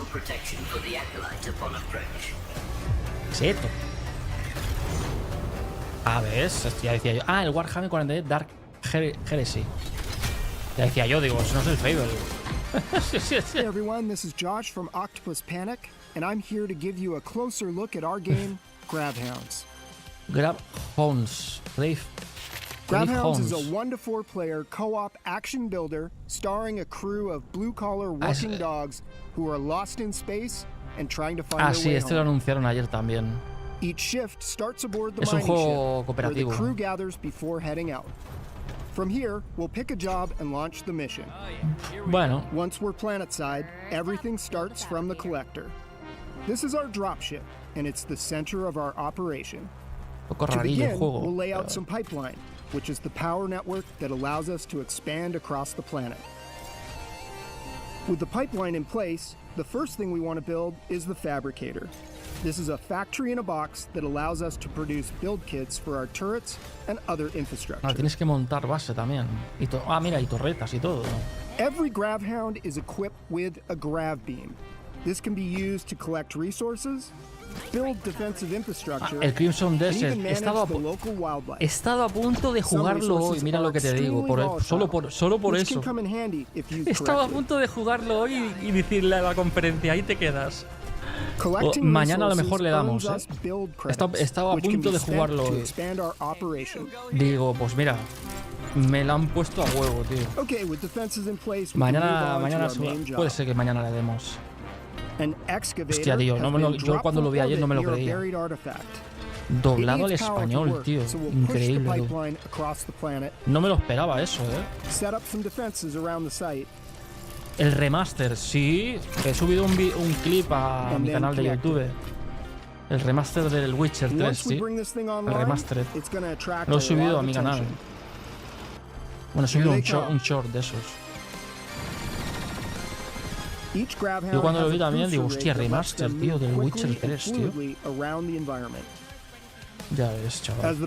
esto? A ver, ya decía yo. Ah, el Warhammer 40 Dark Heresy. Ya decía yo, digo, eso no es el Fable. Hey everyone, this is Josh from Octopus Panic, and I'm here to give you a closer look at our game, Grabhounds. Grabhounds. Grabhounds is a 1 to 4 player co-op action builder starring a crew of blue-collar working dogs who are lost in space and trying to find their sí, way este lo anunciaron ayer también. Each shift starts aboard the Es un mining juego ship, cooperativo. where the crew gathers before heading out. From here, we'll pick a job and launch the mission. Bueno. Once we're planetside, everything starts from the collector. This is our dropship, and it's the center of our operation. To begin, we'll lay out some pipeline, which is the power network that allows us to expand across the planet. With the pipeline in place, the first thing we want to build is the fabricator. This is a factory in a box that allows us to produce build kits for our turrets and other infrastructure. Tienes que montar base también. Mira, y torretas y todo. Every Grabhound is equipped with a grav beam. This can be used to collect resources, build defensive infrastructure, el Crimson Desert. and even manage the local wildlife. He estado a punto de jugarlo hoy. Mira lo que te digo. Solo por eso. He estado a punto de jugarlo hoy y decirle a la conferencia, ahí te quedas. Mañana a lo mejor le damos, Estaba a punto de jugarlo hoy. Digo, pues mira, me la han puesto a huevo, tío. Mañana puede ser que mañana le demos. Hostia, tío, yo cuando lo vi ayer no me lo creía. Doblado al español, tío. Increíble, tío. No me lo esperaba eso, El remaster, sí. He subido un clip a mi canal de YouTube. El remaster del Witcher 3, sí. El remaster. Lo he subido a mi canal. Bueno, he subido un short de esos. Yo cuando lo vi también digo, hostia, remaster, tío, del Witcher 3, tío. Ya ves, chaval.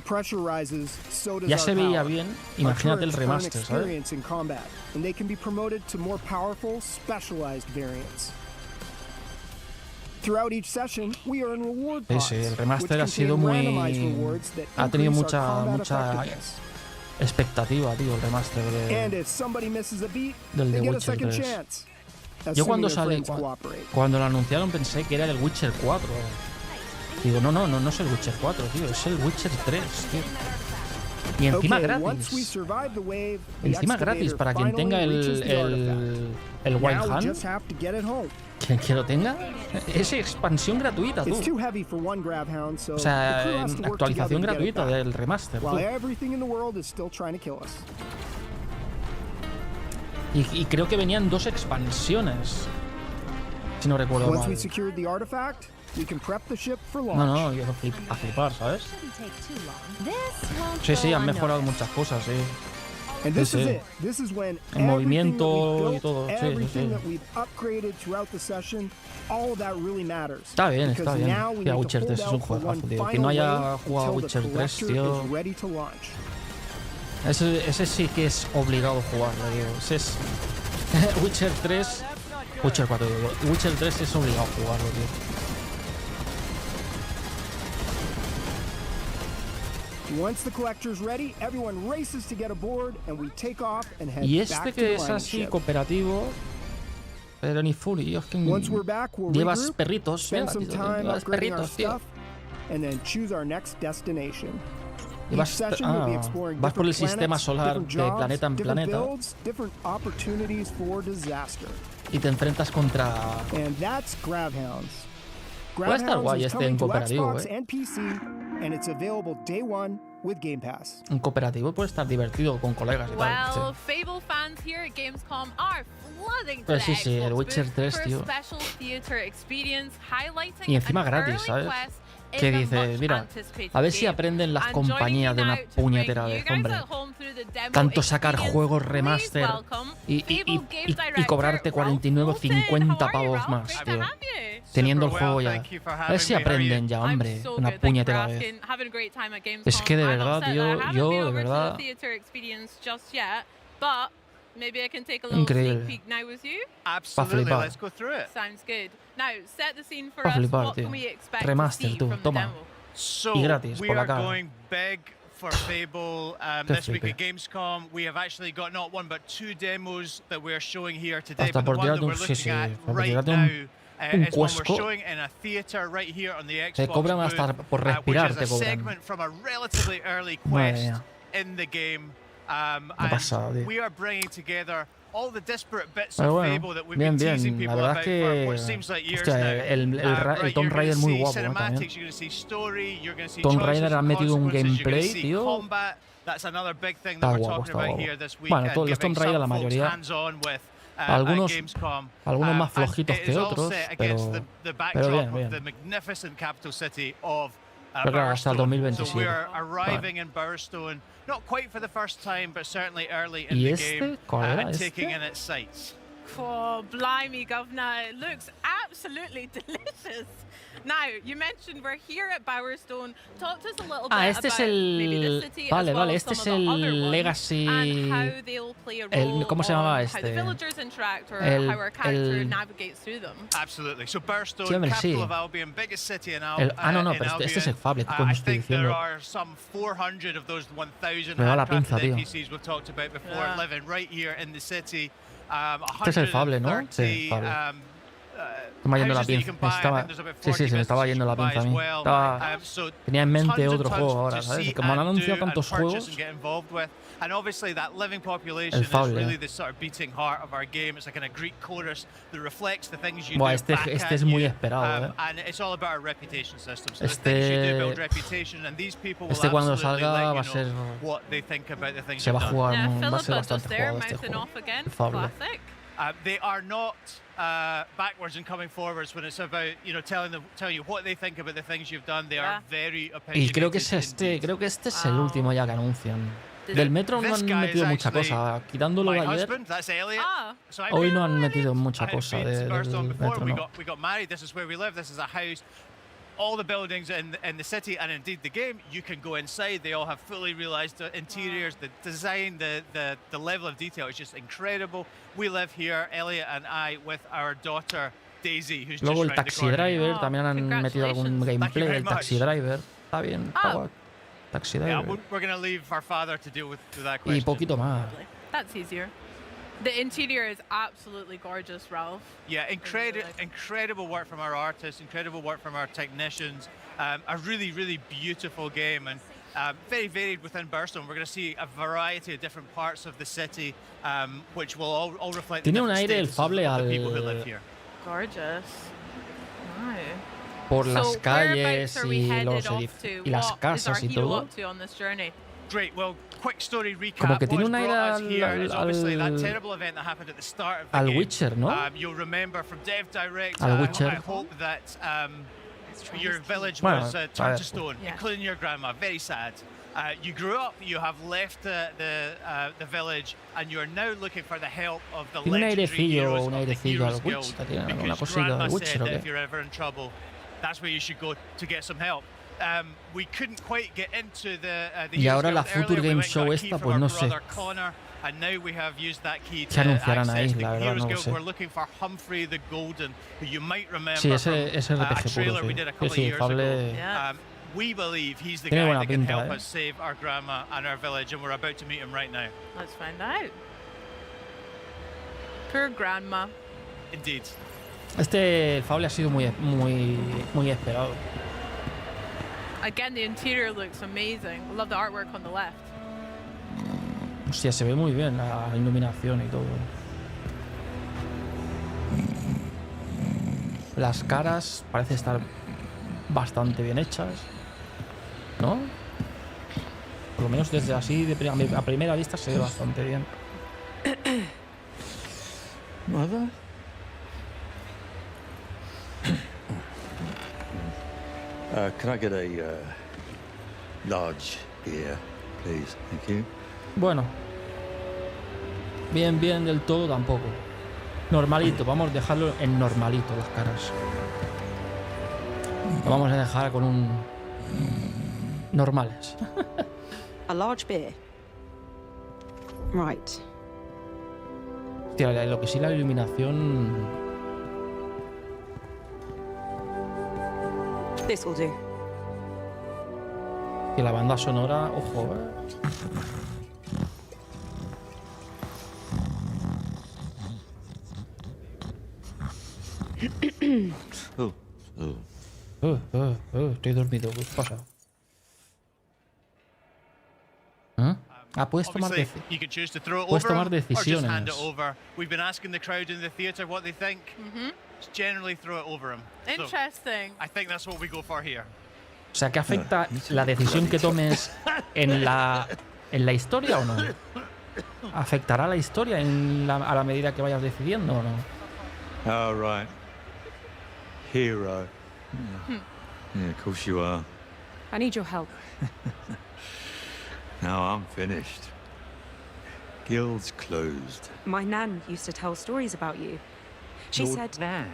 Ya se veía bien, imagínate el remaster, ¿sabes? Sí, el remaster ha sido muy... Ha tenido mucha expectativa, tío, el remaster del The Witcher 3. Yo cuando lo anunciaron pensé que era el Witcher 4. Digo, no es el Witcher 4, tío, es el Witcher 3, tío. Y encima gratis. Encima gratis para quien tenga el Wild Hunt. Que lo tenga, es expansión gratuita, tú. O sea, actualización gratuita del remaster, tú. Y creo que venían 2 expansiones, si no recuerdo mal. No, yo a flipar, ¿sabes? Sí, han mejorado muchas cosas, sí. Sí. El movimiento y todo, sí. Está bien. Tío, Witcher 3 es un juegazo, tío. Quien no haya jugado Witcher 3, tío... Ese sí que es obligado jugarlo, tío. Ese es... Witcher 3... Witcher 4, digo. Witcher 3 es obligado jugarlo, tío. Y este que es así cooperativo, pero ni full, es que llevas perritos, llevas perritos, tío. Vas por el sistema solar de planeta en planeta y te enfrentas contra... Puede estar guay este en cooperativo, En cooperativo puede estar divertido con colegas y tal. Pero sí, el Witcher 3, tío. Y encima gratis, ¿sabes? Que dice, mira, a ver si aprenden las compañías de una puñetera vez, hombre. Tanto sacar juegos remaster y cobrarte 49 o 50 pavos más, tío. Teniendo el juego ya. A ver si aprenden ya, hombre, una puñetera vez. Es que de verdad, tío, yo de verdad... Maybe I can take a little sneak peek now with you. Absolutely, let's go through it. Sounds good. Now, set the scene for us. What can we expect to see from the demo? So we are going big for Fable this week at Gamescom. We have actually got not one but two demos that we're showing here today. But the one that we're looking at right now is one we're showing in a theater right here on the Xbox booth, which is a segment from a relatively early quest in the game. And we are bringing together all the disparate bits of Fable that we've been teasing people about for what seems like years now. El Tomb Raider es muy guapo también. Tomb Raider ha metido un gameplay, tío. Está guapo, está guapo. Bueno, todos los Tomb Raider, la mayoría. Algunos más flojitos que otros, pero bien, bien. Pero claro, hasta el 2027. Vale. Not quite for the first time, but certainly early in the game and taking in its sights. Oh, blimey, Governor. It looks absolutely delicious. Now, you mentioned we're here at Bowerstone. Talk to us a little bit este es el... Vale, este es el Legacy... ¿Cómo se llamaba este? Absolutely. So Burstone, capital of Albion, biggest city in Albion. No, pero este es el Fable, como estoy diciendo. There are some 400 of those 1,000 handcrafted NPCs we've talked about before living right here in the city. Este es el Fable, ¿no? Sí, Fable. Se me ha yendo la pinza. Se me estaba yendo la pinza a mí. Tenía en mente otro juego ahora, ¿sabes? Como han anunciado tantos juegos. And obviously that living population is really the sort of beating heart of our game. It's like a Greek chorus that reflects the things you do back este es muy esperado, and it's all about our reputation system. So the things you do build reputation, and these people will cuando absolutely salga let you know what they think about the things se va a jugar, va a ser bastante jugado este juego. They are not backwards and coming forwards when it's about telling you what they think about the things you've done. They are very opinionated. Y creo que este es el último ya que anuncian. Del Metro no han metido mucha cosa, quitándolo de ayer. Hoy no han metido mucha cosa del Metro, ¿no? We got married. This is where we live. This is a house. All the buildings in the city and indeed the game, you can go inside. They all have fully realized the interiors, the design, the level of detail is just incredible. We live here, Elliot and I, with our daughter Daisy, who's Luego just el Taxi Driver, también han metido algún gameplay del Taxi Driver. Está bien, está guay. Taxi Driver. Yeah, we're going to leave our father to deal with that question. Y poquito más. That's easier. The interior is absolutely gorgeous, Ralph. Yeah, incredible work from our artists, incredible work from our technicians. A really, really beautiful game and very varied within Burstone. We're going to see a variety of different parts of the city, which will all reflect the different status of the people who live here. Gorgeous. Wow. Por las calles y las casas y todo. Great. Well, quick story recap. Como que tiene un aire al Witcher, ¿no? You'll remember from Dev Direct. Al Witcher. I hope that your village was turned to stone, including your grandma. Very sad. You grew up, you have left the village, and you are now looking for the help of the legendary heroes of the Heroes Guild. Because grandma said that if you're ever in trouble, that's where you should go to get some help. We couldn't quite get into the y ahora la Future Game Show esta, pues no sé. And now we have used that key ¿Qué anunciarán ahí? the La verdad, Heroes no lo Guild. sé. We're looking for Humphrey the Golden, who you might remember Sí, from ese RPG a trailer puro, we sí. did a couple of Sí, years Fable... ago. We believe he's the Tiene guy buena that can pinta, help us save our grandma and our village, and we're about to meet him right now. Let's find out. Poor grandma. Indeed. El Fable ha sido muy esperado. Again, the interior looks amazing. I love the artwork on the left. Hostia, se ve muy bien la iluminación y todo. Las caras parece estar bastante bien hechas, ¿no? Por lo menos desde así, a primera vista, se ve bastante bien. Mother? Can I get a large beer, please? Thank you. Bueno, bien del todo tampoco. Normalito, vamos a dejarlo en normalito las caras. Lo vamos a dejar con un normales. A large beer. Right. Hostia, lo que sí, la iluminación. This will do. Que la banda sonora, ojo, estoy dormido, ¿qué pasa? Puedes tomar decisiones. We've been asking the crowd in the theater what they think. Just generally throw it over them. Interesting. So I think that's what we go for here. O sea, ¿qué afecta la decisión que tomes en la historia o no? ¿Afectará la historia a la medida que vayas decidiendo o no? Oh, right. Hero. Yeah, of course you are. I need your help. No, I'm finished. Guild's closed. My nan used to tell stories about you. She said... Nan?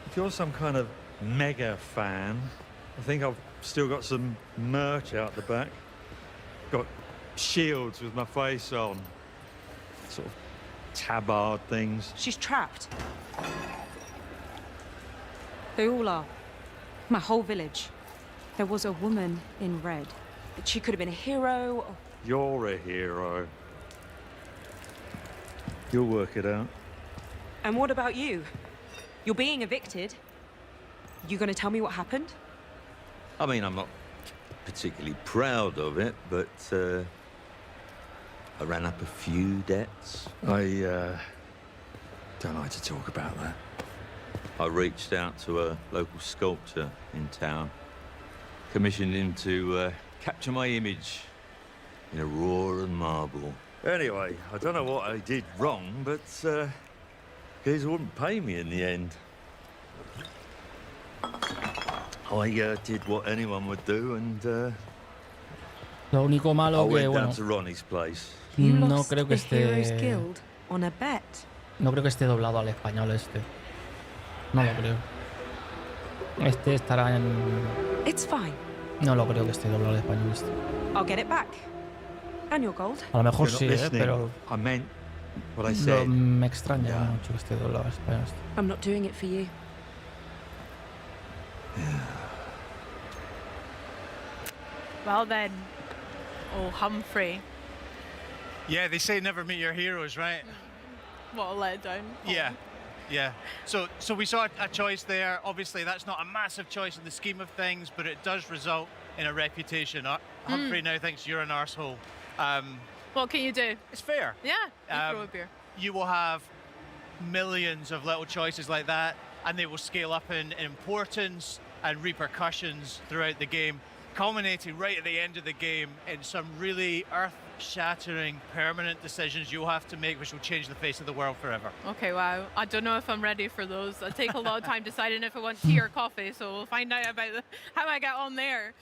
If you're some kind of mega fan, I think I've still got some merch out the back. Got shields with my face on. Sort of tabard things. She's trapped. They all are. My whole village. There was a woman in red. She could have been a hero. Or... You're a hero. You'll work it out. And what about you? You're being evicted. You gonna tell me what happened? I mean, I'm not particularly proud of it, but I ran up a few debts. I don't like to talk about that. I reached out to a local sculptor in town, commissioned him to capture my image in Aurora marble. Anyway, I don't know what I did wrong, but guys wouldn't pay me in the end. I did what anyone would do, and lo único malo I que went bueno, down to Ronnie's place. no creo que esté On a bet. no creo que esté doblado al español este. No lo creo. Este estará en. It's fine. No lo creo que esté doblado al español este. I'll get it back. And your gold. A lo mejor You're sí, not listening. pero I meant what I said. me extraña mucho que esté doblado al español este. I'm not doing it for you. Well then, oh Humphrey. Yeah, they say never meet your heroes, right? What a letdown. Yeah. Yeah. So we saw a choice there. Obviously, that's not a massive choice in the scheme of things, but it does result in a reputation. Humphrey now thinks you're an arsehole. What can you do? It's fair. Yeah, you throw a beer. You will have millions of little choices like that, and they will scale up in importance and repercussions throughout the game, culminating right at the end of the game in some really earth-shattering, permanent decisions you'll have to make, which will change the face of the world forever. Okay, wow. I don't know if I'm ready for those. I take a lot of time deciding if I want tea or coffee, so we'll find out about how I get on there.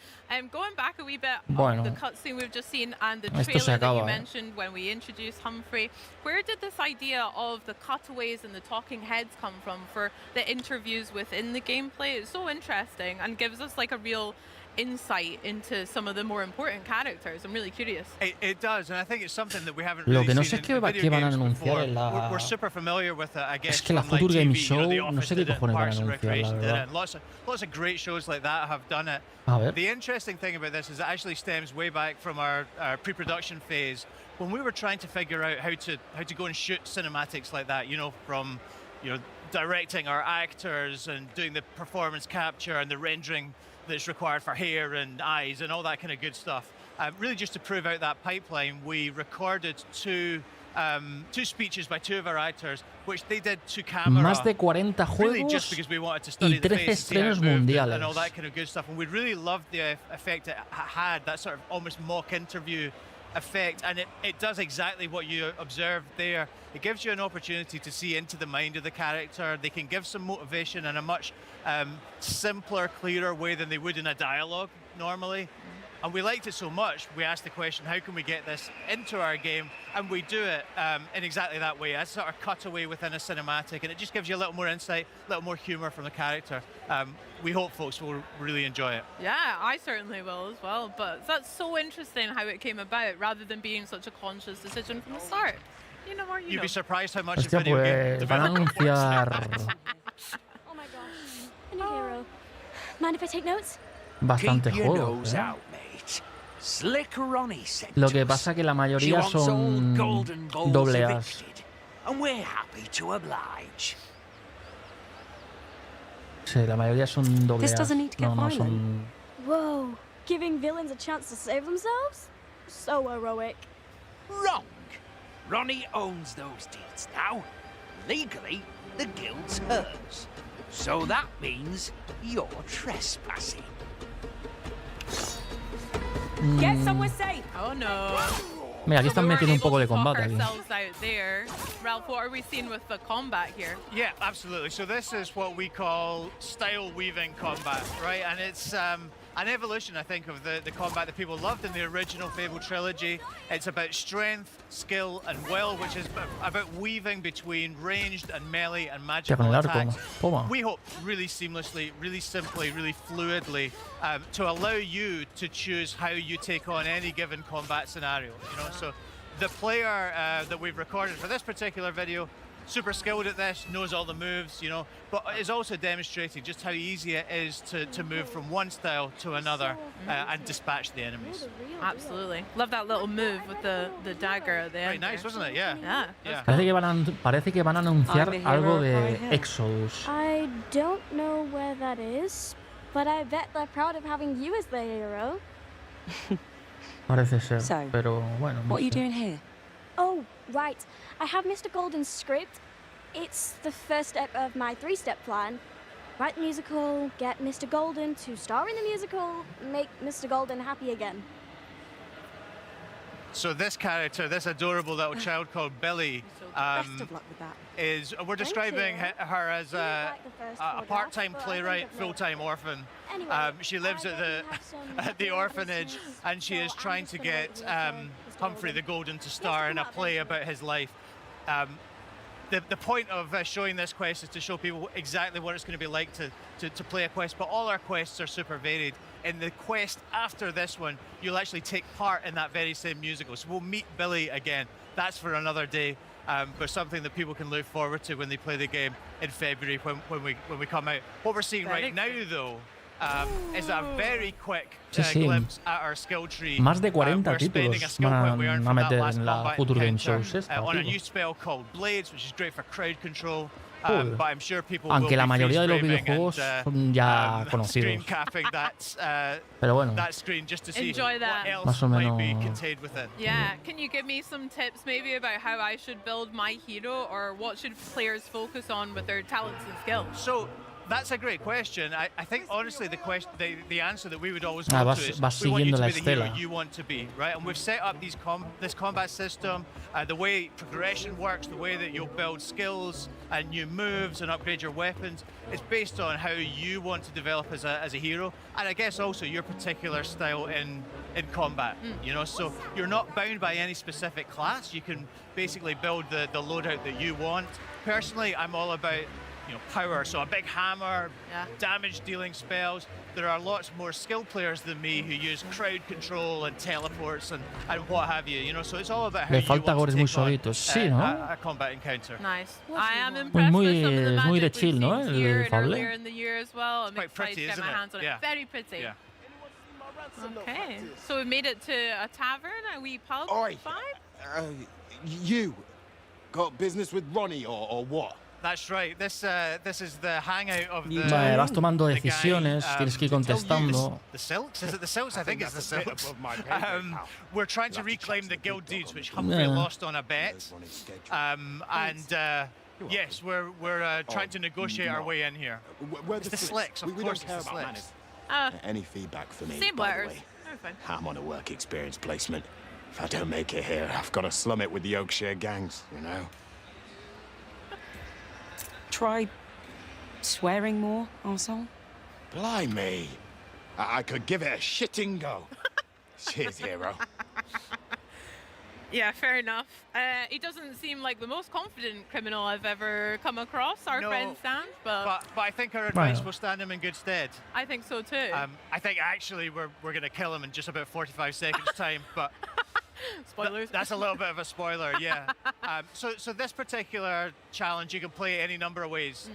Going back a wee bit of the cutscene we've just seen and the trailer that you mentioned when we introduced Humphrey, where did this idea of the cutaways and the talking heads come from for the interviews within the gameplay? It's so interesting and gives us like a real insight into some of the more important characters. I'm really curious. It does, and I think it's something that we haven't really seen in video games before. We're super familiar with it, I guess. Es que la from, like, Future Game TV, Show, The no Office sé qué did it, cojones van a Parks and anunciar, la Recreation did verdad. it, and lots of great shows like that have done it. A ver. The interesting thing about this is it actually stems way back from our pre-production phase when we were trying to figure out how to go and shoot cinematics like that. You know, from directing our actors and doing the performance capture and the rendering that's required for hair and eyes and all that kind of good stuff. Really just to prove out that pipeline, we recorded two speeches by two of our actors, which they did to camera. Más de 40 really juegos just because we wanted to study y the 13 face, see how it estrenos moved mundiales. and all that kind of good stuff. And we really loved the effect it had, that sort of almost mock interview effect, and it does exactly what you observed there. It gives you an opportunity to see into the mind of the character. They can give some motivation in a much simpler, clearer way than they would in a dialogue normally. And we liked it so much, we asked the question, how can we get this into our game? And we do it in exactly that way, a sort of cutaway within a cinematic, and it just gives you a little more insight, a little more humor from the character. We hope folks will really enjoy it. Yeah, I certainly will as well, but that's so interesting how it came about rather than being such a conscious decision from the start. You know more, you You'd know. be surprised how much Hostia, video game pues van a anunciar Oh my gosh. A new hero. Mind if I take notes? bastante Keep your juegos. nose out, mate. Slick Ronnie sent Lo que us. pasa que la She mayoría wants all son golden balls doble As. evicted, and we're happy to oblige. Sí, la mayoría son doble This As. doesn't need to get No, no violent. son. Whoa. Giving villains a chance to save themselves? So heroic. Wrong. Ronnie owns those deeds now. Legally, the guild's hers. So that means you're trespassing. Get somewhere safe. Oh no. Mira, aquí están metiendo un poco de combate aquí. Ourselves out there. Ralph, what are we seeing with the combat here? Yeah, absolutely. So this is what we call style weaving combat, right? And it's an evolution, I think, of the combat that people loved in the original Fable trilogy. It's about strength, skill, and will, which is about weaving between ranged and melee and magical attacks. We hope really seamlessly, really simply, really fluidly to allow you to choose how you take on any given combat scenario. You know, so the player that we've recorded for this particular video, super skilled at this, knows all the moves, you know, but is also demonstrating just how easy it is to move from one style to another and dispatch the enemies. Absolutely. Love that little move with the dagger at the end. Very nice, wasn't it? Yeah. Yeah. Parece que van a anunciar algo de Exodus. I don't know where that is, but I bet they're proud of having you as their hero. Parece ser, So, pero bueno. No What are you sé. doing here? Oh, right. I have Mr. Golden's script. It's the first step of my 3-step plan. Write the musical, get Mr. Golden to star in the musical, make Mr. Golden happy again. So this character, this adorable little child called Billy, Best of luck with that. we're describing her as a part-time playwright, full-time orphan. She lives at the orphanage, and she is trying to get Humphrey the Golden to star in a play about his life. The point of showing this quest is to show people exactly what it's going to be like to play a quest, but all our quests are super varied. In the quest after this one, you'll actually take part in that very same musical. So we'll meet Billy again. That's for another day, but something that people can look forward to when they play the game in February when we come out. What we're seeing right now, though, is a very quick glimpse at our skill tree. Más de 40 títulos van a meter en la Future Game Shows esta. On a new spell called Blades, which is great for crowd control. But I'm sure people Aunque la will be mayoría de los freeze framing videojuegos son ya and, conocidos. screen capping Pero bueno, that screen just to see Enjoy that. what else Más o might be menos. contained within. Yeah, can you give me some tips maybe about how I should build my hero, or what should players focus on with their talents and skills? So that's a great question. I think honestly the answer that we would always Ah, go vas- to is vas we want you siguiendo to la be the hero estela. you want to be, right? And we've set up this combat system, the way progression works, the way that you'll build skills and new moves and upgrade your weapons. It's based on how you want to develop as a hero, and I guess also your particular style in combat. You know, so you're not bound by any specific class. You can basically build the loadout that you want. Personally, I'm all about power, so a big hammer, damage dealing spells. There are lots more skilled players than me who use crowd control and teleports and what have you, so it's all about how Le you falta want gores to muy take on suavitos. Sí, ¿no? a combat encounter. Nice. I am impressed with some of the Es muy de magic chill, we've ¿no? seen El here and Fable. earlier in the year as well. I'm quite excited pretty, to get my isn't it? hands on it. Yeah. Very pretty. Yeah. Okay, so we made it to a tavern, a wee pub Oi. vibe. You got business with Ronnie or what? That's right. This is the hangout of the. Vale, vas tomando the gang, decisiones, tienes que ir contestando. The Silks? Is it the Silks? I think it's the Silks. We're trying to reclaim the guild deeds which Humphrey Yeah. lost on a bet. Yes, we're trying to negotiate our way in here. It's the Slicks, of course. It's the Slicks. Any feedback for me, Same by the letters. way? They're fine. I'm on a work experience placement. If I don't make it here, I've got to slum it with the Oakshire gangs, Try swearing more, arsehole. Blimey. I could give it a shitting go. Cheers, hero. Yeah, fair enough. He doesn't seem like the most confident criminal I've ever come across, our No, friend Sam, but But I think our advice Well. will stand him in good stead. I think so too. I think actually we're going to kill him in just about 45 seconds time, but Spoilers. That's a little bit of a spoiler, yeah. So this particular challenge, you can play any number of ways.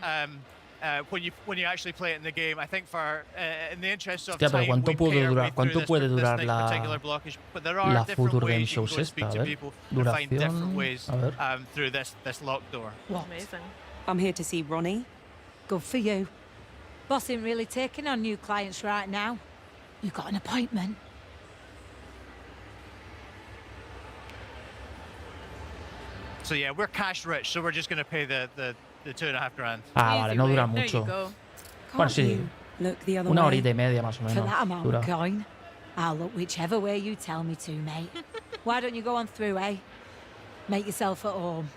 When you actually play it in the game, I think for in the interest of time, ¿cuánto puede durar la Future Game Shows esta? A ver, duración. A ver. Through this locked door. What? Amazing. I'm here to see Ronnie. Good for you. Boss ain't really taking on new clients right now. You got an appointment. So yeah, we're cash rich, so we're just going to pay the 2.5 grand. Vale, no dura mucho. Bueno, sí. Una horita y media más o menos. For that amount dura. of coin, I'll look whichever way you tell me to, mate. Why don't you go on through, eh? Make yourself at home.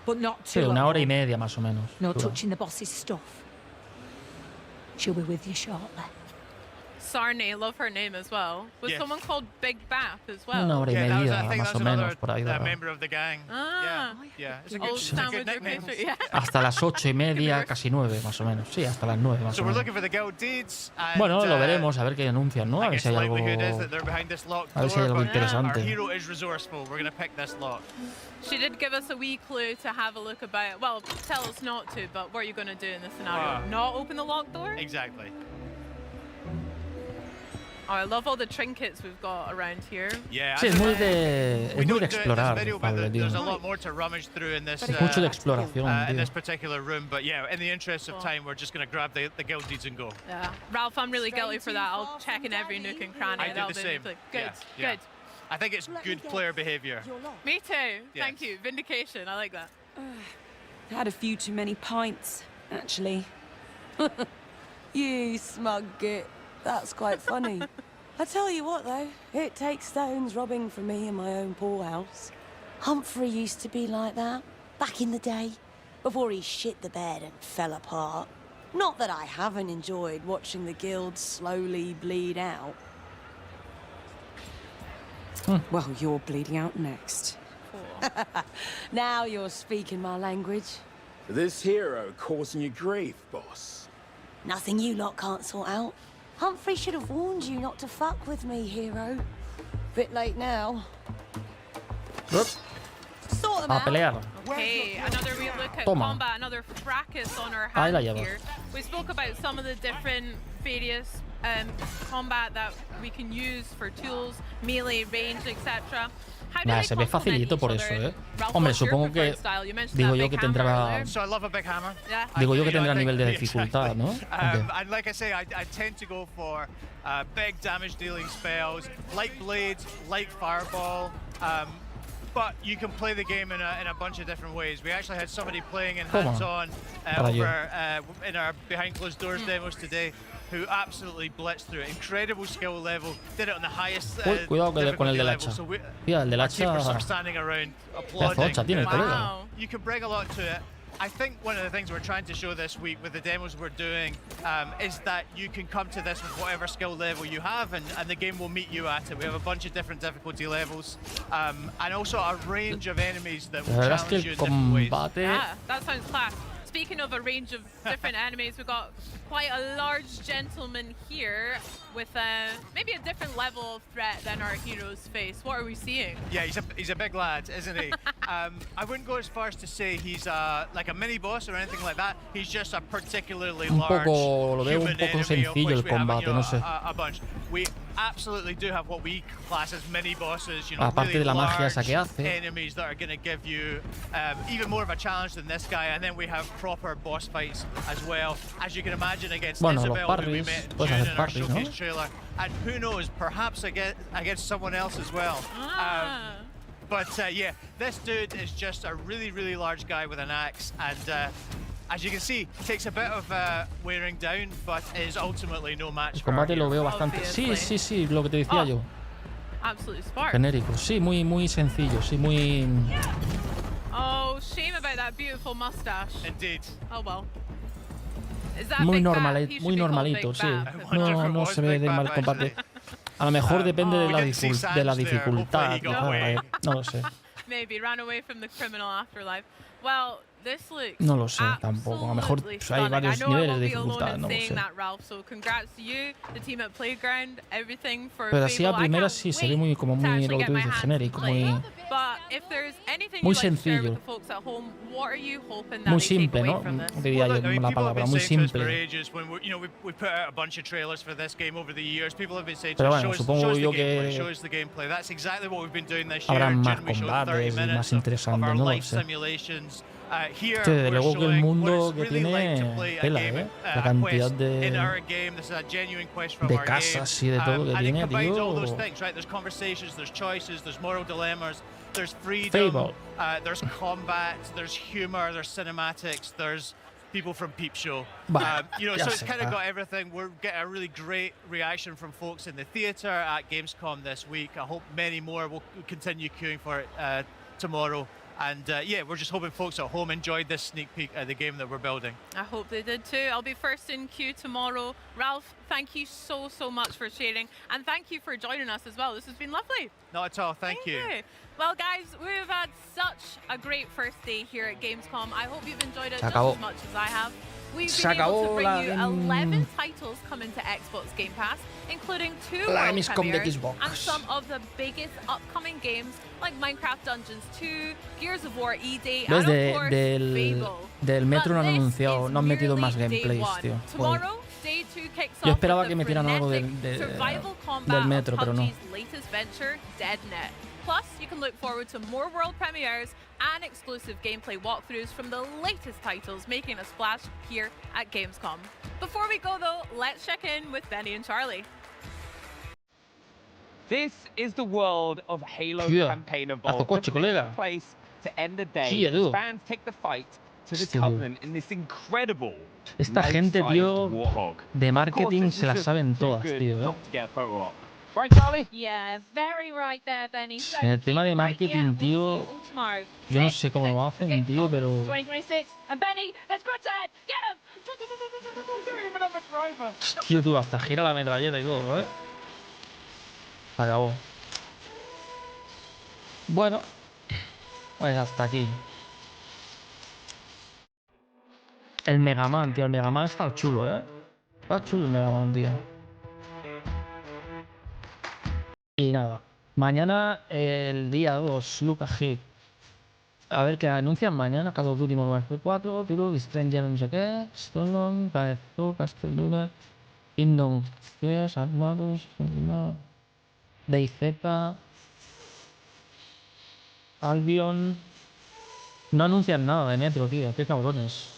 But not too Sí, una hora y long. media más o menos. No dura. touching the boss's stuff. She'll be with you shortly. Sarney, love her name as well. Was Yes. someone called Big Bath as well? Una hora y media I think más that's o menos por ahí. another dura. member of the gang. Ah. Yeah. It's a Old good, sandwich nickname. yeah. Hasta las 8:30, casi 9 más o menos. Sí, hasta las 9 más So o we're menos. looking for the guild deeds. And, Bueno, lo veremos, a ver qué anuncian, ¿no? A ver si hay algo. likelihood is that they're behind this locked A ver si hay door, algo but our interesante. hero is resourceful. We're going to pick this lock. She did give us a wee clue to have a look about. Well, tell us not to, but what are you going to do in this scenario? Not open the locked door? Exactly. Oh, I love all the trinkets we've got around here. Yeah. Sí, es muy de explorar, Video, Pablo, tío. there's a lot more to rummage through in this. Mucho de exploración, in tío. this particular room, but yeah, in the interest of time, we're just going to grab the guild deeds and go. Yeah. Ralph, I'm really guilty for that. I'll check in every nook and cranny. I do the same. Good, Yeah. good. I think it's good player behavior. Me too. Yes. Thank you. Vindication. I like that. Had a few too many pints, actually. You smug git. That's quite funny. I tell you what, though, it takes stones robbing from me in my own poorhouse. Humphrey used to be like that, back in the day, before he shit the bed and fell apart. Not that I haven't enjoyed watching the guild slowly bleed out. Well, you're bleeding out next. Now you're speaking my language. This hero causing you grief, boss. Nothing you lot can't sort out. Humphrey should have warned you not to fuck with me, hero. Bit late now. Sort them A out. pelear. Okay, another wee look at Toma. combat, another fracas on our Ahí la hands llevas. here. We spoke about some of the different various combat that we can use for tools, melee, range, etc. How do Nah, they se ve complement facilito each por other? eso, ¿eh? Ralph, Hombre, what's your supongo que preferred style? You mentioned digo that yo big que hammer tendrá earlier. So I love a big hammer. Yeah. Digo yo que You know, tendrá I think- nivel de dificultad, ¿no? Ok. And like I say, I tend to go for big damage dealing spells, like blades, like fireball. But you can play the game in a bunch of different ways. We actually had somebody playing in Toma. hands-on over in our behind closed doors demos today, who absolutely blitzed through it. Incredible skill level. Did it on the highest Uy, cuidado con el difficulty del level. hacha. So we, Mira, el del our keepers hacha. are standing around Pedazo applauding. hacha tiene el colega. You can bring a lot to it. I think one of the things we're trying to show this week with the demos we're doing is that you can come to this with whatever skill level you have, and the game will meet you at it. We have a bunch of different difficulty levels, and also a range of enemies that will La verdad es que challenge you el in different ways. combate. Yeah, that sounds class. Speaking of a range of different enemies, we've got quite a large gentleman here with maybe a different level of threat than our heroes face. What are we seeing? Yeah, he's a big lad, isn't he? I wouldn't go as far as to say he's like a mini boss or anything like that. He's just a particularly Un large poco, lo veo un human poco enemy of sencillo which el we have, combate, no sé. a bunch. We absolutely do have what we class as mini bosses. You know, Aparte really de la magia esa large que hace. enemies that are going to give you even more of a challenge than this guy, and then we have proper boss fights as well, as you can imagine, against Bueno, los Isabel, who we parries, met in puedes June hacer in our parries, showcase ¿no? trailer, and who knows, perhaps against someone else as well. But yeah, this dude is just a really, really large guy with an axe, and as you can see, takes a bit of wearing down, but is ultimately no match El for our combate lo hero. veo bastante. Sí, lo que te decía yo. Absolutely spark. Genérico. Sí, muy sencillo. Sí, muy. Oh, shame about that beautiful mustache. Indeed. Oh well. Is that Muy Big normal, Bat? He should muy be called normalito, Big sí. Bat. No se ve de mal combate. A lo mejor depende de la dificultad. No lo sé. Maybe ran away from the criminal afterlife. Well, No lo sé tampoco. A lo mejor pues, hay varios niveles de dificultad, no lo sé. Pero así a primeras sí se ve muy como muy lo que tú dices, genérico, muy sencillo. Muy simple, ¿no? Diría yo la palabra, muy simple. Pero bueno, supongo yo que habrá más combates y más interesante, no lo sé. Desde luego que el mundo que tiene tela, ¿eh? La cantidad de casas y de todo que tiene, tío. There's freedom, there's combat, there's humor, there's cinematics, there's people from Peep Show. You know, so it's kind of got everything. We're getting a really great reaction from folks in the theatre at Gamescom this week. I hope many more will continue queuing for it tomorrow. And yeah, we're just hoping folks at home enjoyed this sneak peek at the game that we're building. I hope they did too. I'll be first in queue tomorrow. Ralph, thank you so much for sharing. And thank you for joining us as well. This has been lovely. Not at all, thank you. Well, guys, we've had such a great first day here at Gamescom. I hope you've enjoyed it just as much as I have. We've been able to bring you 11 titles coming to Xbox Game Pass, including 2 world premieres and some of the biggest upcoming games like Minecraft Dungeons 2, Gears of War E-Day, and of course, Fable. Del Metro no han anunciado, no han metido más gameplays, tío. Tomorrow, Day 2 kicks Yo off esperaba with que the metieran algo survival combat del Metro, pero no. of PUBG's latest venture, DeadNet. Plus, you can look forward to more world premieres and exclusive gameplay walkthroughs from the latest titles making a splash here at Gamescom. Before we go though, let's check in with Benny and Charlie. This is the world of Halo campaign evolved. The place to end the day. Fans take the fight to the Covenant in this incredible. Esta gente, tío, de marketing se las saben todas, tío. Right, Charlie? Yeah, very right there, Benny. So, En el tema de marketing, tío, yo no sé cómo lo hacen, tío, pero 2026, and Benny, let's put it! Get him! tío, tú hasta gira la metralleta y todo, ¿eh? Acabó. Bueno, pues hasta aquí. El Mega Man, tío, el Mega Man está chulo, ¿eh? Está chulo el Mega Man, tío. Y nada, mañana el día 2, Lucas Hit. A ver qué anuncian mañana. Call of Duty Modern Warfare 4, Tiro, Stranger, no sé qué, Stormon, Caezo, Castlevania, Kingdom Hearts, Armados, DayZ, Albion. No anuncian nada de Metro, tío, qué cabrones.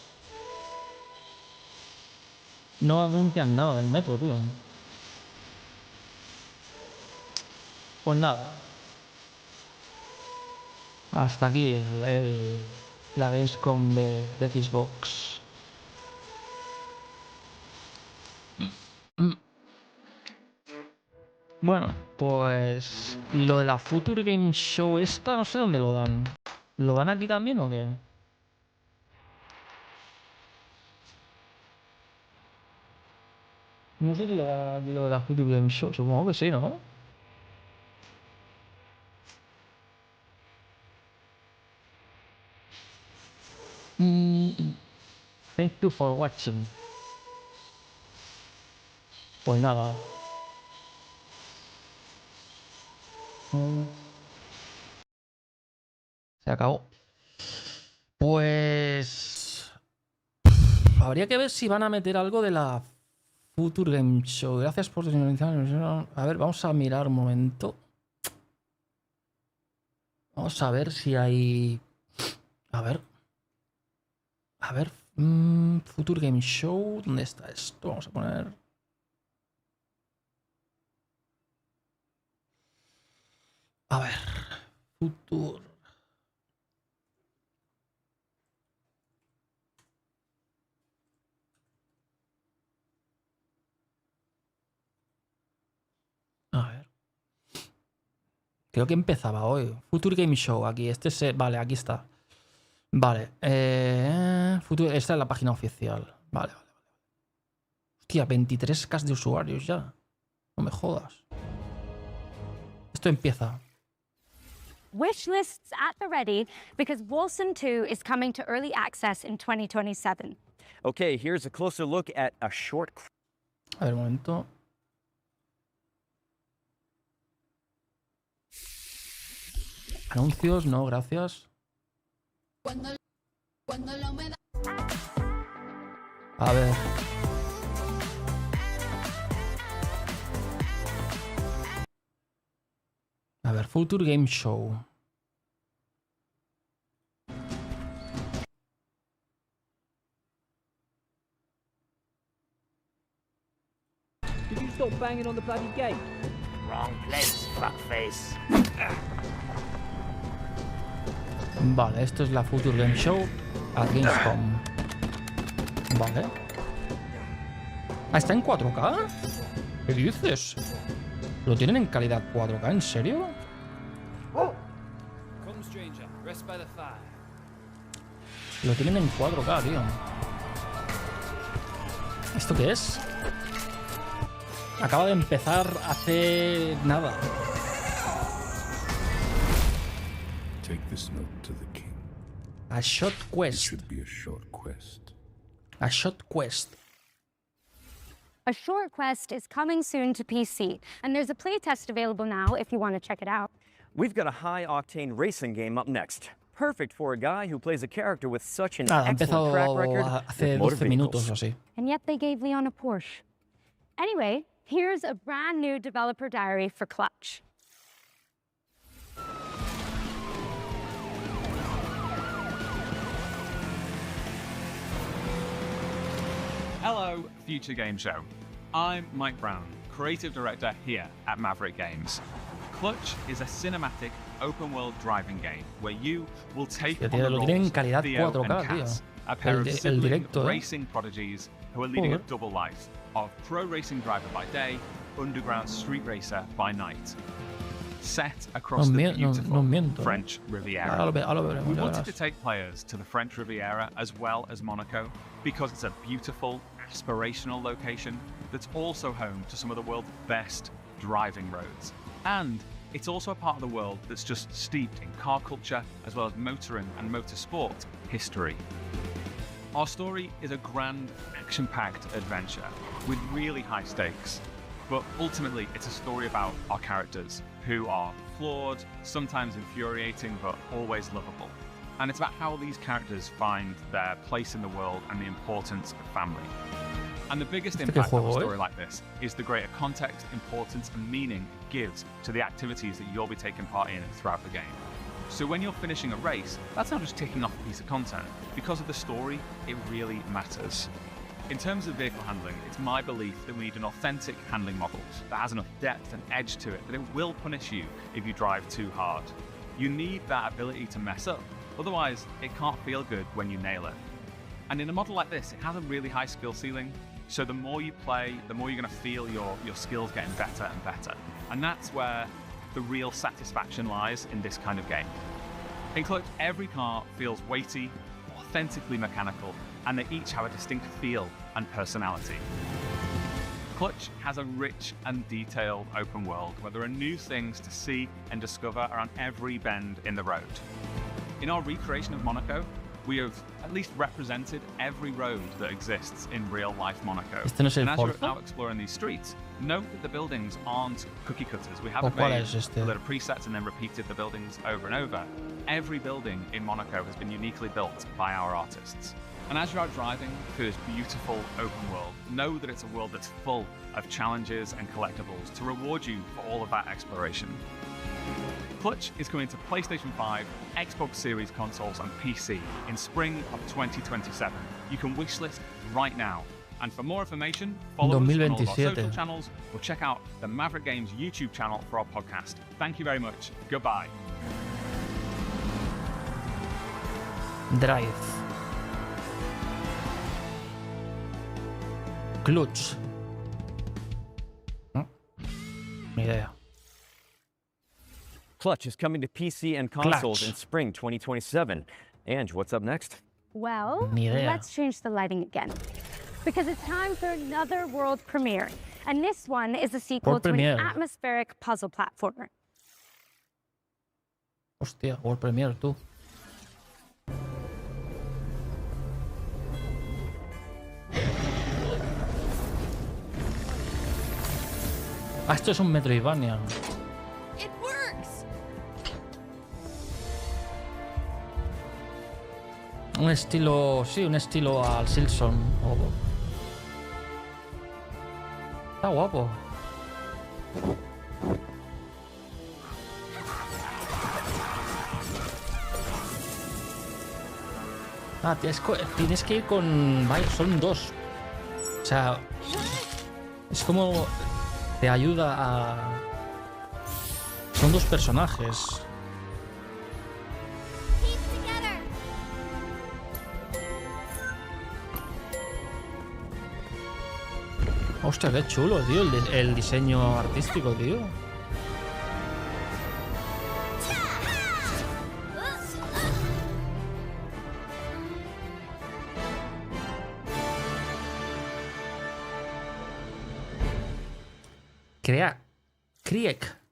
No anuncian nada del Metro, tío. Pues nada. Hasta aquí la Gamescom de Xbox. Bueno, pues lo de la Future Game Show esta no sé dónde lo dan. ¿Lo dan aquí también o qué? No sé si lo de la Future Game Show, supongo que sí, ¿no? Thank you for watching. Pues nada. Se acabó. Pues habría que ver si van a meter algo de la Future Game Show. Gracias por finalizar. A ver, vamos a mirar un momento. Vamos a ver si hay... A ver, Future Game Show, ¿dónde está esto? Vamos a poner... A ver, Future... A ver... Creo que empezaba hoy. Future Game Show, aquí, vale, aquí está. Vale, esta es la página oficial. Vale. Hostia, 23K de usuarios ya. No me jodas. Esto empieza. Wish lists at the ready because Wolcen 2 is coming to early access in 2027. Okay, here's a closer look at a short... A ver, un momento. Anuncios, no, gracias. A ver. A ver, Future Game Show. Did you stop banging on the bloody gate? Wrong place, fuckface. Vale, esto es la Future Game Show a Gamescom. Vale. Ah, ¿está en 4K? ¿Qué dices? ¿Lo tienen en calidad 4K? ¿En serio? Come, stranger. Rest by the fire. Lo tienen en 4K, tío. ¿Esto qué es? Acaba de empezar hace nada. Take this note to the king. A short quest. It should be a short quest. A short quest. A short quest is coming soon to PC, and there's a playtest available now if you want to check it out. We've got a high-octane racing game up next. Perfect for a guy who plays a character with such an excellent track record hace 12 minutos o así. And yet they gave Leon a Porsche. Anyway, here's a brand new developer diary for Clutch. Hello, Future Game Show. I'm Mike Brown, creative director here at Maverick Games. Clutch is a cinematic, open-world driving game where you will take on the roles of Theo and Cass, a pair of sibling racing prodigies who are leading a double life of pro racing driver by day, underground street racer by night. Set across the beautiful French Riviera. We wanted to take players to the French Riviera as well as Monaco because it's a beautiful, aspirational location that's also home to some of the world's best driving roads. And it's also a part of the world that's just steeped in car culture as well as motoring and motorsport history. Our story is a grand, action-packed adventure with really high stakes. But ultimately, it's a story about our characters, who are flawed, sometimes infuriating, but always lovable. And it's about how these characters find their place in the world and the importance of family. And the biggest impact of a story like this is the greater context, importance, and meaning it gives to the activities that you'll be taking part in throughout the game. So when you're finishing a race, that's not just ticking off a piece of content. Because of the story, it really matters. In terms of vehicle handling, it's my belief that we need an authentic handling model that has enough depth and edge to it that it will punish you if you drive too hard. You need that ability to mess up, otherwise it can't feel good when you nail it. And in a model like this, it has a really high skill ceiling, so the more you play, the more you're going to feel your skills getting better and better. And that's where the real satisfaction lies in this kind of game. In Clutch, every car feels weighty, authentically mechanical, and they each have a distinct feel and personality. Clutch has a rich and detailed open world where there are new things to see and discover around every bend in the road. In our recreation of Monaco, we have at least represented every road that exists in real-life Monaco. And as you're out exploring these streets, note that the buildings aren't cookie cutters. We haven't made a lot of presets and then repeated the buildings over and over. Every building in Monaco has been uniquely built by our artists. And as you're out driving through this beautiful open world, know that it's a world that's full of challenges and collectibles to reward you for all of that exploration. Clutch is coming to PlayStation 5, Xbox Series consoles and PC in spring of 2027. You can wishlist right now. And for more information, follow us on all of our social channels or check out the Maverick Games YouTube channel for our podcast. Thank you very much. Goodbye. Drive. Clutch. Ni idea. Clutch is coming to PC and consoles in spring 2027. Ange, what's up next? Well, let's change the lighting again. Because it's time for another world premiere. And this one is a sequel to an atmospheric puzzle platformer. Hostia, World Premiere, tú. Ah, esto es un Metroidvania. Un estilo... Sí, un estilo al Silson. Está guapo. Ah, tienes que ir con... Vaya, son dos. O sea... Es como... Te ayuda a... Son dos personajes. Hostia, qué chulo, tío, el diseño artístico, tío.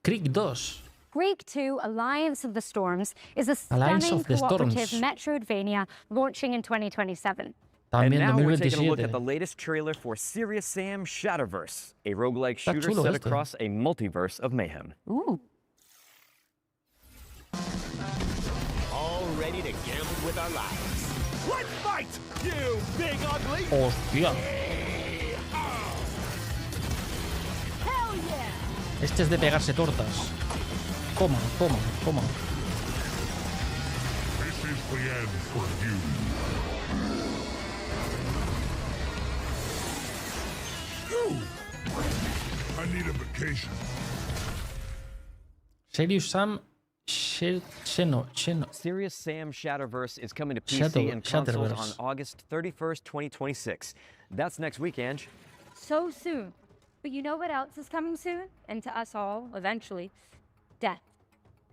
Creek 2. Creek 2 Alliance of the Storms is a stunning cooperative Metroidvania launching in 2027. And now we're taking a look at the latest trailer for Serious Sam Shatterverse, a roguelike shooter set across a multiverse of mayhem. Ooh. All ready to gamble with our lives. Let's fight, you big ugly! Hostia. Hell yeah! Este es de pegarse tortas. Coma. This is the end for you. I need a vacation. Serious Sam Serious Sam Shatterverse is coming to PC and consoles on August 31st, 2026. That's next week, Ange. So soon. But you know what else is coming soon? And to us all, eventually. Death.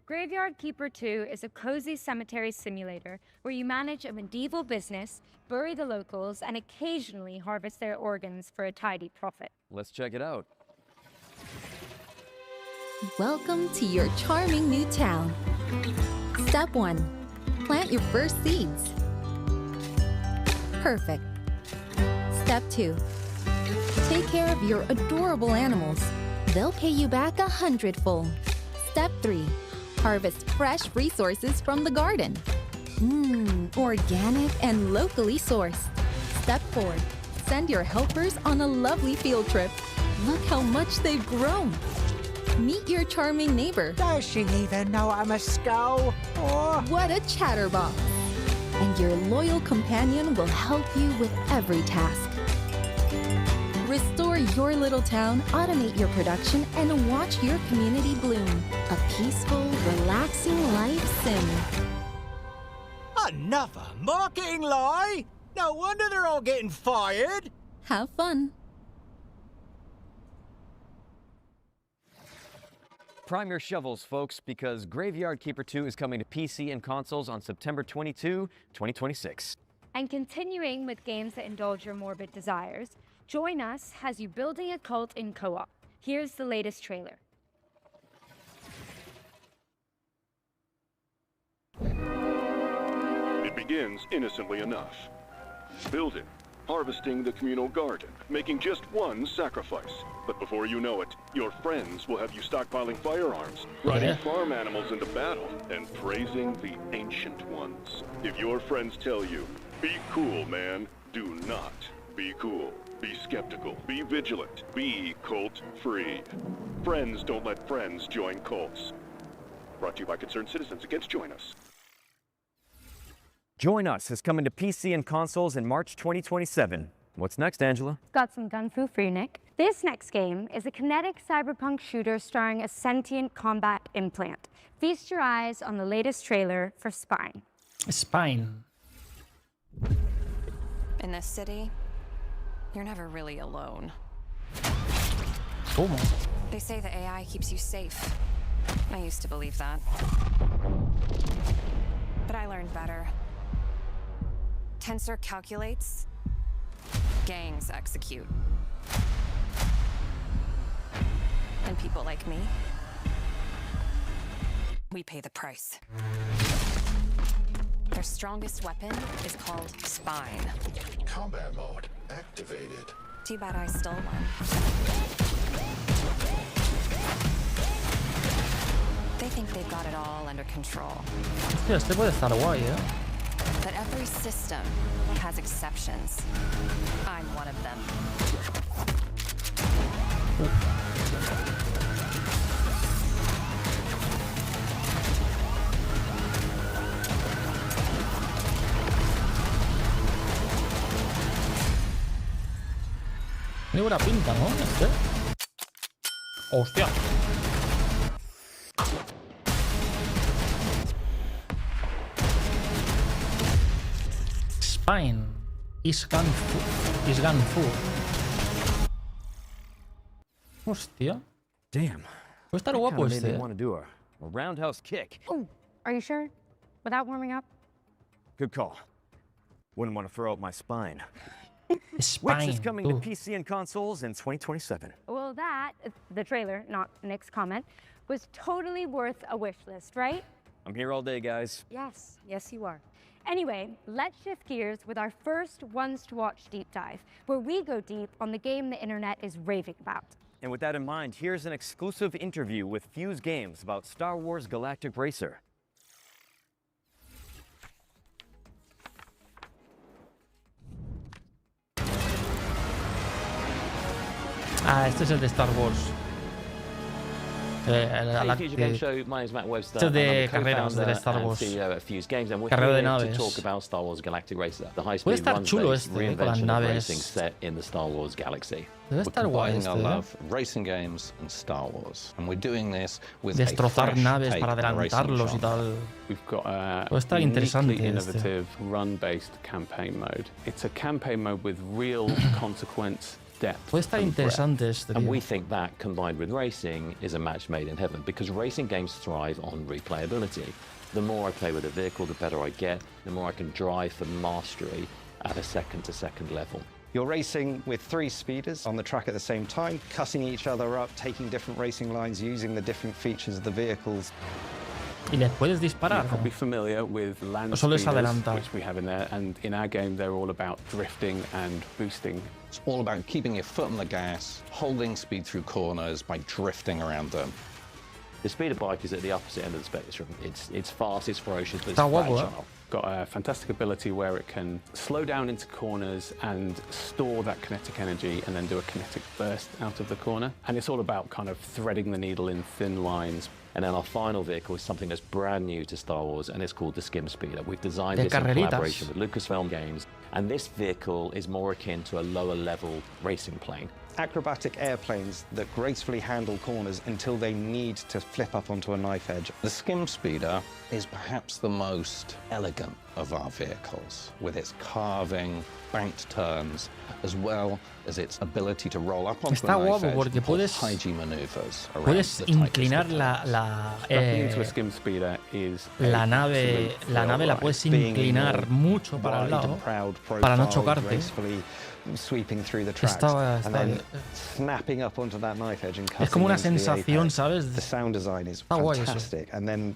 Graveyard Keeper 2 is a cozy cemetery simulator where you manage a medieval business, bury the locals, and occasionally harvest their organs for a tidy profit. Let's check it out. Welcome to your charming new town. Step 1. Plant your first seeds. Perfect. Step 2. Take care of your adorable animals. They'll pay you back 100-fold. Step 3. Harvest fresh resources from the garden. Organic and locally sourced. Step 4. Send your helpers on a lovely field trip. Look how much they've grown. Meet your charming neighbor. Does she even know I'm a scow? Oh. What a chatterbox. And your loyal companion will help you with every task. Restore your little town, automate your production, and watch your community bloom. A peaceful, relaxing life sim. Another mocking lie? No wonder they're all getting fired. Have fun. Prime your shovels, folks, because Graveyard Keeper 2 is coming to PC and consoles on September 22, 2026. And continuing with games that indulge your morbid desires, join us as you building a cult in co-op. Here's the latest trailer. It begins innocently enough. Building, harvesting the communal garden, making just one sacrifice. But before you know it, your friends will have you stockpiling firearms, riding farm animals into battle, and praising the ancient ones. If your friends tell you, be cool, man, do not be cool. Be skeptical, be vigilant, be cult-free. Friends don't let friends join cults. Brought to you by Concerned Citizens Against Join Us. Join Us is coming to PC and consoles in March 2027. What's next, Angela? Got some gun fu for you, Nick. This next game is a kinetic cyberpunk shooter starring a sentient combat implant. Feast your eyes on the latest trailer for Spine. Spine. In this city, you're never really alone. ¿Cómo? They say the AI keeps you safe. I used to believe that. But I learned better. Tensor calculates, gangs execute. And people like me, we pay the price. Their strongest weapon is called Spine. Combat mode activated. Too bad I stole one. They think they've got it all under control. Hostia, este puede estar guay, But every system has exceptions. I'm one of them. Tiene buena pinta, ¿no? Este. ¡Hostia! Spine is gone full. Hostia. Damn. Puede estar guapo este. Want to do a roundhouse kick. Oh, are you sure? Without warming up? Good call. Wouldn't want to throw out my spine. Spine. Which is coming to PC and consoles in 2027. Well, that, the trailer, not Nick's comment, was totally worth a wish list, right? I'm here all day, guys. Yes, yes you are. Anyway, let's shift gears with our first Ones to Watch deep dive, where we go deep on the game the internet is raving about. And with that in mind, here's an exclusive interview with Fuse Games about Star Wars Galactic Racer. Ah, este es el de Star Wars. Hey, Future Game Show. My name is Matt Webster. Este es de I'm the carreras de Star and Wars. CEO at Fuse Games, and we're Carrera de here naves. to talk about Star Wars Galactic Racer, the Puede high-speed estar chulo run-based este, con las reinvention of naves. racing set in the Star Wars galaxy. Debe estar guay este, our love of racing games and Star Wars, and we're doing this with destrozar a fresh naves take para on the racing adelantarlos y genre. tal. We've got a Puede estar interesante este. innovative run-based campaign mode. It's a campaign mode with real consequence. Puede estar interesante este. And we think that, combined with racing, is a match made in heaven, because racing games thrive on replayability. The more I play with a vehicle, the better I get, the more I can drive for mastery at a second-to-second level. You're racing with 3 speeders on the track at the same time, cutting each other up, taking different racing lines, using the different features of the vehicles. Y les puedes disparar. You're probably familiar with land solo es speeders, adelantar. which we have in there, and in our game they're all about drifting and boosting. It's all about keeping your foot on the gas, holding speed through corners by drifting around them. The speeder bike is at the opposite end of the spectrum. It's fast, it's ferocious, but it's Está guapo, fragile. Got a fantastic ability where it can slow down into corners and store that kinetic energy and then do a kinetic burst out of the corner. And it's all about kind of threading the needle in thin lines. And then our final vehicle is something that's brand new to Star Wars, and it's called the Skim Speeder. We've designed this in collaboration with Lucasfilm Games, and this vehicle is more akin to a lower level racing plane. Acrobatic airplanes that gracefully handle corners until they need to flip up onto a knife edge. The Skim Speeder is perhaps the most elegant of our vehicles, with its carving, banked turns, as well as its ability to roll up onto Está a knife guapo edge porque and puedes, high G maneuvers around puedes the tightest inclinar of la nave la puedes inclinar mucho para el lado para no chocarte. Sweeping through the tracks and then snapping up onto that knife edge and cutting. Es como una into the sensación, apex. ¿sabes? The sound design is fantastic, and then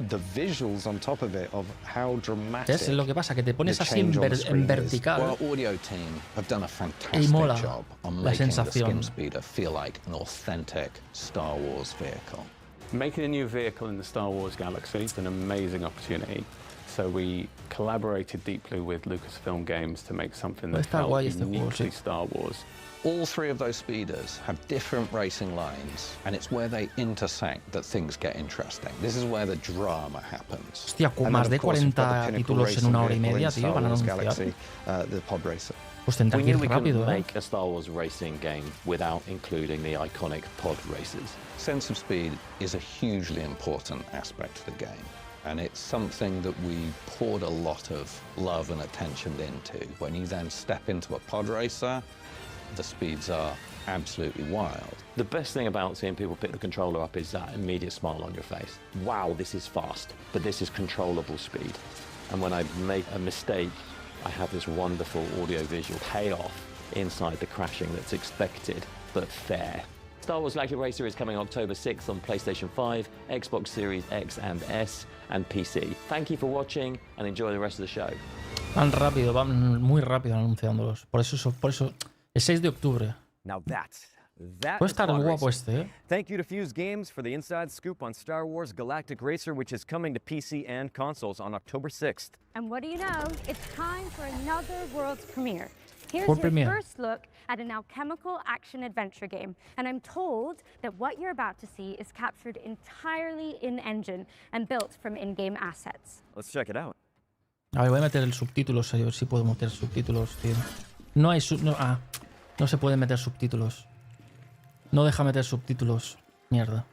the visuals on top of it of how dramatic. Es lo que pasa, que te pones así en vertical. Well, our audio team have done a fantastic job on making the Skim Speeder feel like an authentic Star Wars vehicle. Making a new vehicle in the Star Wars galaxy is an amazing opportunity. So we collaborated deeply with Lucasfilm Games to make something that felt uniquely Star Wars. All 3 of those speeders have different racing lines, and it's where they intersect that things get interesting. This is where the drama happens. Hostia, más de 40 títulos en una hora y media, tío, van a anunciar. The pod racer. Pues tendrá que ir rápido, make a Star Wars racing game without including the iconic pod races. Sense of speed is a hugely important aspect of the game. And it's something that we poured a lot of love and attention into. When you then step into a pod racer, the speeds are absolutely wild. The best thing about seeing people pick the controller up is that immediate smile on your face. Wow, this is fast, but this is controllable speed. And when I make a mistake, I have this wonderful audio-visual payoff inside the crashing that's expected, but fair. Star Wars Galactic Racer is coming October 6th on PlayStation 5, Xbox Series X and S, and PC. Thank you for watching and enjoy the rest of the show. Van rápido, van muy rápido anunciándolos. Por eso, el 6 de octubre. Now that Puede estar guapo este, Thank you to Fuse Games for the inside scoop on Star Wars Galactic Racer, which is coming to PC and consoles on October 6th. And what do you know? It's time for another world's premiere. Here's World your premiere. first look at an alchemical action-adventure game. And I'm told that what you're about to see is captured entirely in-engine and built from in-game assets. Let's check it out. A ver, voy a meter el subtítulos, a ver si puedo meter subtítulos, tío. No hay no se pueden meter subtítulos. No deja meter subtítulos. Mierda.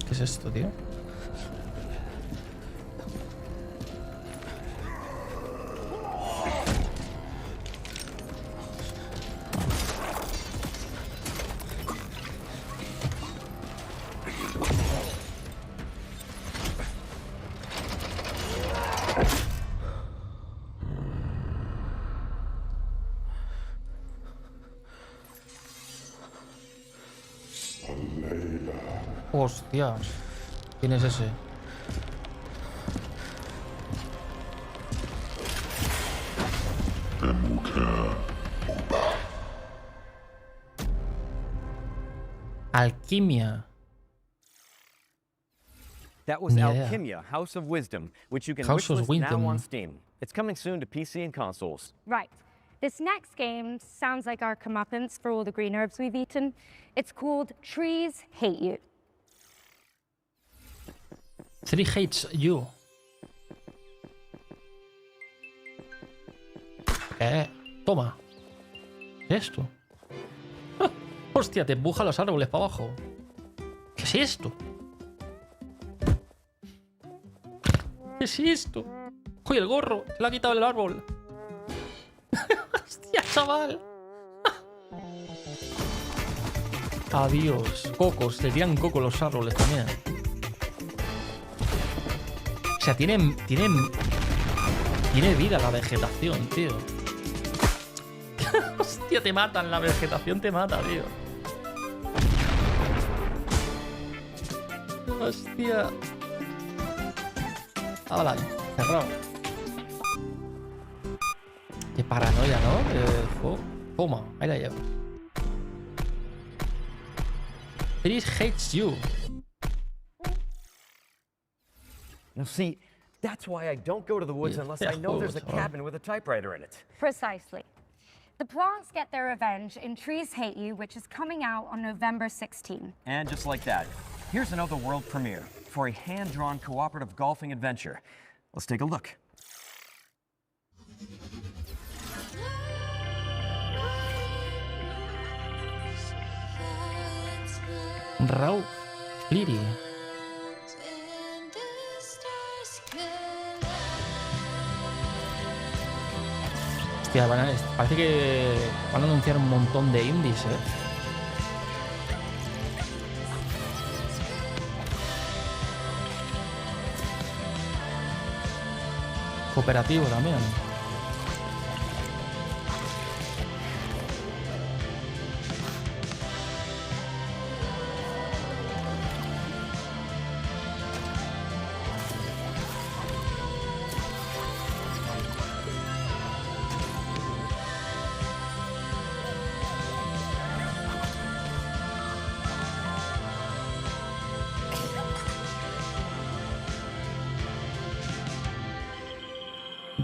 ¿Qué es esto, tío? Hostia. ¿Quién es ese? Alquimia. That was Alchemia, House of Wisdom, which you can wishlist now on Steam. It's coming soon to PC and consoles. Right. This next game sounds like our comeuppance for all the green herbs we've eaten. It's called Trees Hate You. Tree Hates You. Toma. ¿Qué es esto? Hostia, te empuja los árboles para abajo. ¿Qué es esto? ¿Qué es esto? ¡Uy, el gorro! Se lo ha quitado el árbol. ¡Hostia, chaval! Adiós. Cocos. Le tiran coco los árboles también. O sea, tiene vida la vegetación, tío. Hostia, te matan. La vegetación te mata, tío. Hostia. Vale, cerrado. Qué paranoia, ¿no? Toma, ahí la llevo. Trees hates you. Now see, that's why I don't go to the woods unless I know there's a cabin with a typewriter in it. Precisely. The plants get their revenge in Trees Hate You, which is coming out on November 16. And just like that, here's another world premiere for a hand-drawn cooperative golfing adventure. Let's take a look. Raw Liri. Hostia, parece que van a anunciar un montón de indies, Cooperativo también.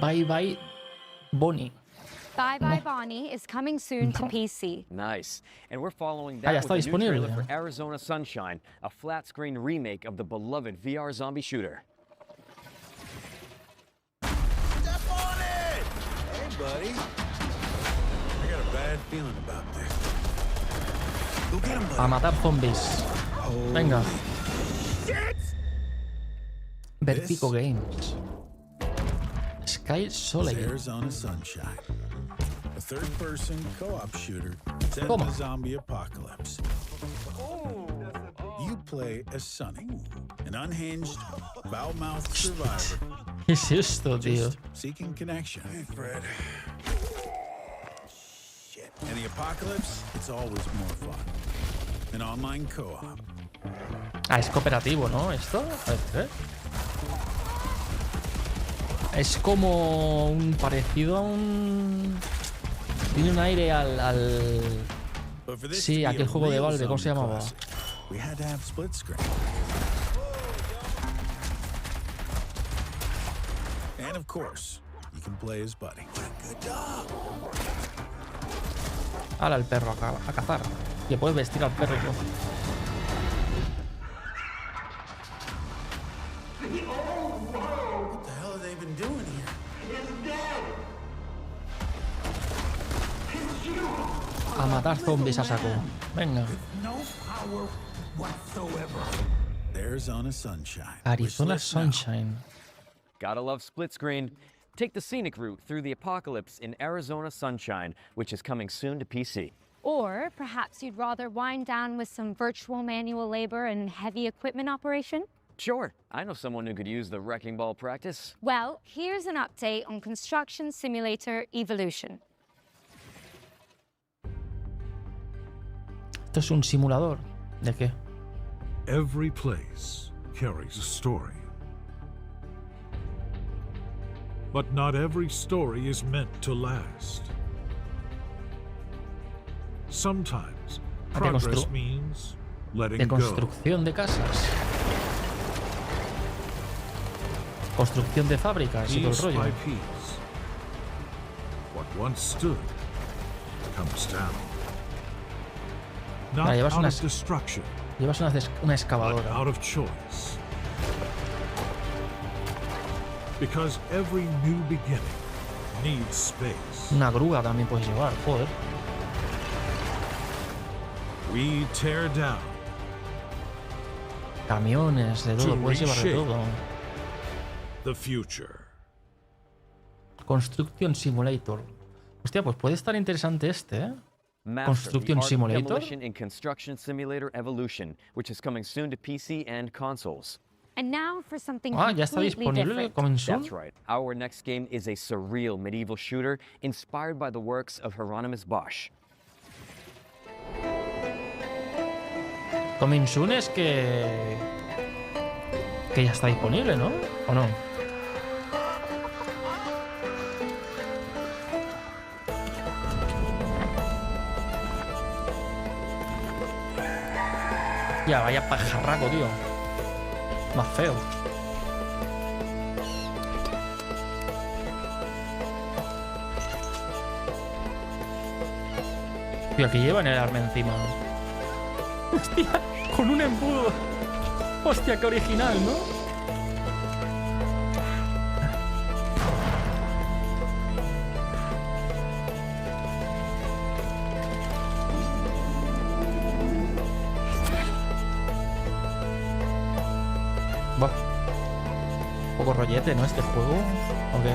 Bye Bye Bonnie. Bye Bye Bonnie is coming soon to PC. Nice. And we're following that with a new trailer for Arizona Sunshine, a flat-screen remake of the beloved VR zombie shooter. Step on it! Hey, buddy. I got a bad feeling about this. Go get him, buddy. A matar zombies. Venga. Vertigo Games. Sky Soleil. Arizona Sunshine. A third-person co-op shooter set in a zombie apocalypse. You play as Sonny, an unhinged, foul-mouthed survivor. ¿Qué es esto, tío? Seeking connection. Hey, Fred. Shit. In the apocalypse, it's always more fun. An online co-op. Ah, es cooperativo, ¿no? Esto. Es como un parecido a un. Tiene un aire al. Sí, aquel juego de Valve, ¿cómo se llamaba? And of course, you can play as Buddy. Hala el perro a cazar. Le puedes vestir al perro, ¿no? What the hell have they been doing here? A matar zombies a saco. Venga. No power whatsoever. Arizona Sunshine. Arizona Sunshine. Gotta love split screen. Take the scenic route through the apocalypse in Arizona Sunshine, which is coming soon to PC. Or perhaps you'd rather wind down with some virtual manual labor and heavy equipment operation? Sure, I know someone who could use the wrecking ball practice. Well, here's an update on Construction Simulator Evolution. Esto es un simulador. ¿De qué? Every place carries a story. But not every story is meant to last. Sometimes progress means letting de go. construcción de casas. Construcción de fábricas y todo el Piece rollo. by piece, what once stood comes down. Not Vale, out of destruction, llevas una excavadora. but out of choice. Because every new beginning needs space. Una grúa también puedes llevar, joder. We tear down. Camiones, de todo, puedes llevar de todo. The future. Construction Simulator. Hostia, pues puede estar interesante este, ¿eh? Construction Simulator. Demolition in Construction Simulator Evolution, which is coming soon to PC and consoles. And now for something ya está disponible, coming soon. That's right. Our next game is a surreal medieval shooter inspired by the works of Hieronymus Bosch. Coming soon es que ya está disponible, ¿no? ¿O no? Ya, vaya pajarraco, tío. Más feo. Tío, que llevan el arma encima. Hostia, con un embudo. Hostia, qué original, ¿no? Buah. Un poco rollete, ¿no? Este juego. ¿O qué?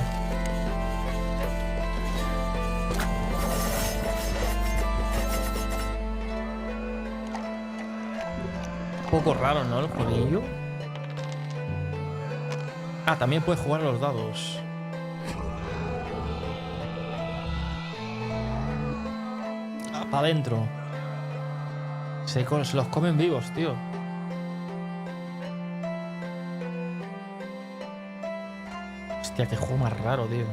Un poco raro, ¿no? El jueguillo. Ah, también puedes jugar a los dados. Ah, para adentro. Se los comen vivos, tío. Hostia, qué juego más raro, tío.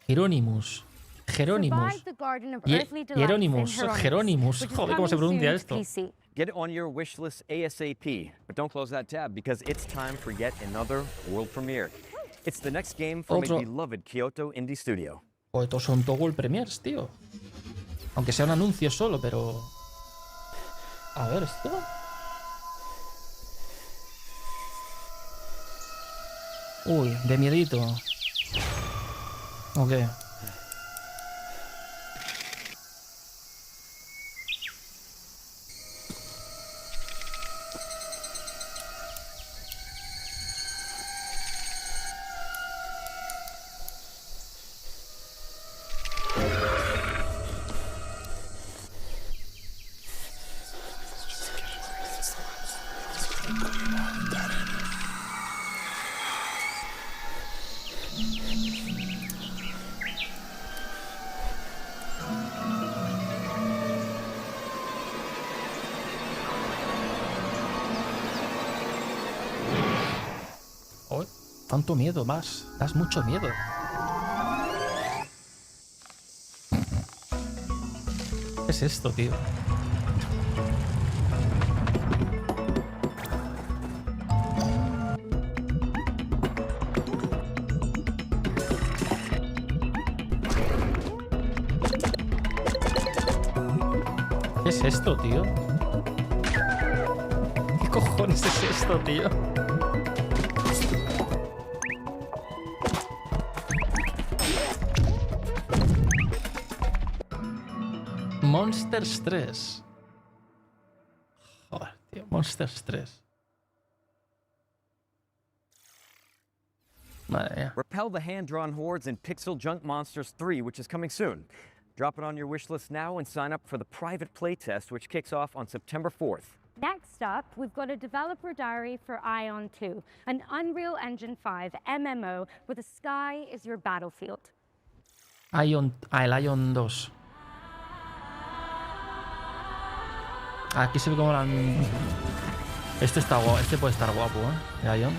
Hieronymus. Hieronymus. Joder, ¿cómo se pronuncia esto? Get it on your wish list ASAP, but don't close that tab because it's time for yet another world premiere. It's the next game from a beloved Kyoto indie studio. O estos son todo world premiers, tío. Aunque sea un anuncio solo, pero... A ver, esto... Uy, de miedito. Ok. tanto miedo más. Das mucho miedo. ¿Qué es esto, tío? ¿Qué es esto, tío? ¿Qué cojones es esto, tío? Monsters 3. Joder, tío. Monsters 3. Madre mía. Repel the hand-drawn hordes in Pixel Junk Monsters 3, which is coming soon. Drop it on your wish list now and sign up for the private playtest, which kicks off on September 4th. Next up, we've got a developer diary for Ion 2, an Unreal Engine 5 MMO where the sky is your battlefield. El Ion 2. Aquí se ve como la... Este está guapo, este puede estar guapo, ¿eh? Ion.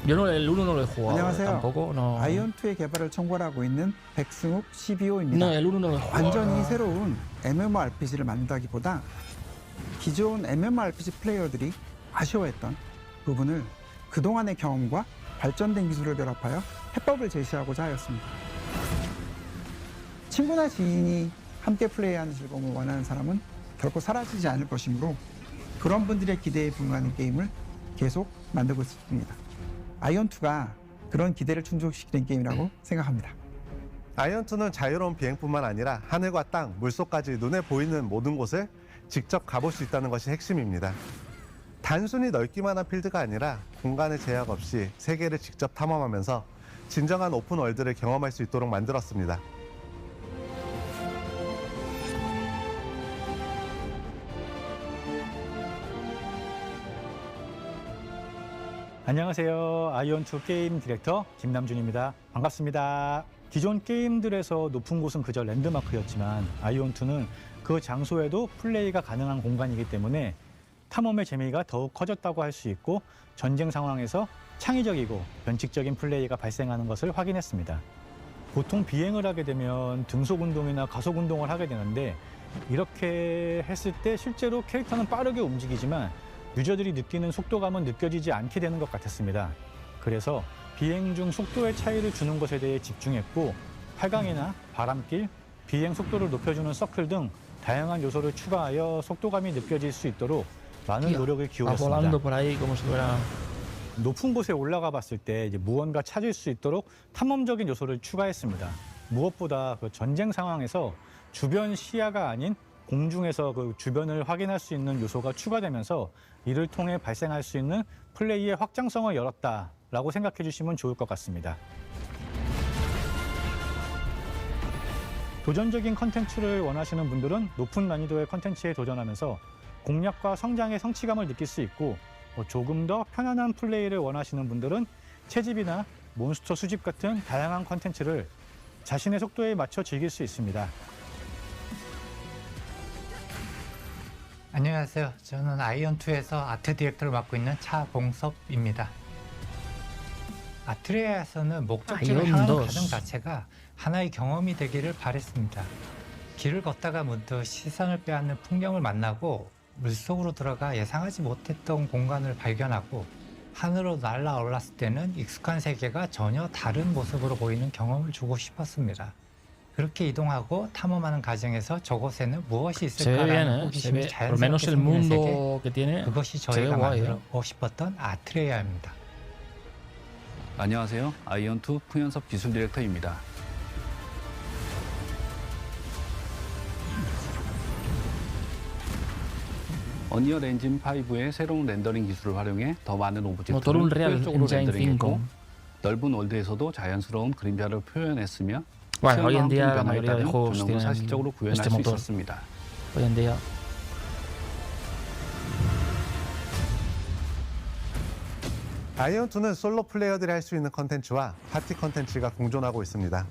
Yo no, el 1 no lo he jugado. 안녕하세요. tampoco. No. 아이온 2의 개발을 총괄하고 있는 백승욱 CBO입니다. No, el 1 no lo he jugado. 완전히 새로운 MMORPG를 만든다기보다 기존 MMORPG 플레이어들이 아쉬워했던 부분을 그동안의 경험과 발전된 기술을 결합하여 해법을 제시하고자 하였습니다. 친구나 지인이 함께 플레이하는 즐거움을 원하는 사람은 결코 사라지지 않을 것이므로 그런 분들의 기대에 부응하는 게임을 계속 만들고 있습니다. 아이온2가 그런 기대를 충족시키는 게임이라고 생각합니다. 아이온2는 자유로운 비행뿐만 아니라 하늘과 땅, 물속까지 눈에 보이는 모든 곳을 직접 가볼 수 있다는 것이 핵심입니다. 단순히 넓기만 한 필드가 아니라 공간의 제약 없이 세계를 직접 탐험하면서 진정한 오픈월드를 경험할 수 있도록 만들었습니다. 안녕하세요. 아이온2 게임 디렉터 김남준입니다. 반갑습니다. 기존 게임들에서 높은 곳은 그저 랜드마크였지만 아이온2는 그 장소에도 플레이가 가능한 공간이기 때문에 탐험의 재미가 더욱 커졌다고 할 수 있고 전쟁 상황에서 창의적이고 변칙적인 플레이가 발생하는 것을 확인했습니다. 보통 비행을 하게 되면 등속 운동이나 가속 운동을 하게 되는데 이렇게 했을 때 실제로 캐릭터는 빠르게 움직이지만 유저들이 느끼는 속도감은 느껴지지 않게 되는 것 같았습니다. 그래서 비행 중 속도의 차이를 주는 것에 대해 집중했고 8강이나 바람길, 비행 속도를 높여주는 서클 등 다양한 요소를 추가하여 속도감이 느껴질 수 있도록 많은 노력을 기울였습니다. 높은 곳에 올라가 봤을 때 무언가 찾을 수 있도록 탐험적인 요소를 추가했습니다. 무엇보다 그 전쟁 상황에서 주변 시야가 아닌 공중에서 그 주변을 확인할 수 있는 요소가 추가되면서 이를 통해 발생할 수 있는 플레이의 확장성을 열었다라고 생각해 주시면 좋을 것 같습니다. 도전적인 컨텐츠를 원하시는 분들은 높은 난이도의 컨텐츠에 도전하면서 공략과 성장의 성취감을 느낄 수 있고 조금 더 편안한 플레이를 원하시는 분들은 채집이나 몬스터 수집 같은 다양한 컨텐츠를 자신의 속도에 맞춰 즐길 수 있습니다. 안녕하세요. 저는 아이온2에서 아트 디렉터를 맡고 있는 차봉섭입니다. 아트레아에서는 목적지를 향하는 과정 자체가 하나의 경험이 되기를 바랬습니다. 길을 걷다가 문득 시선을 빼앗는 풍경을 만나고 물속으로 들어가 예상하지 못했던 공간을 발견하고 하늘로 날아올랐을 때는 익숙한 세계가 전혀 다른 모습으로 보이는 경험을 주고 싶었습니다. 그렇게 이동하고 탐험하는 과정에서 저곳에는 무엇이 있을까라는 호기심이 자연스럽게 생기는 세계, 그것이 저희가 만들고 싶었던 아트레아입니다. 안녕하세요. 아이온2 풍현섭 기술 디렉터입니다. 언리얼 엔진 5의 새로운 렌더링 기술을 활용해 더 많은 오브젝트를 효율적으로 렌더링했고 넓은 월드에서도 자연스러운 그림자를 표현했으며 Bueno, hoy en día la mayoría de juegos tienen este motor. Hoy en día. 아이온2는 솔로 플레이어들이 할 수 있는 컨텐츠와 파티 컨텐츠가 공존하고 있습니다.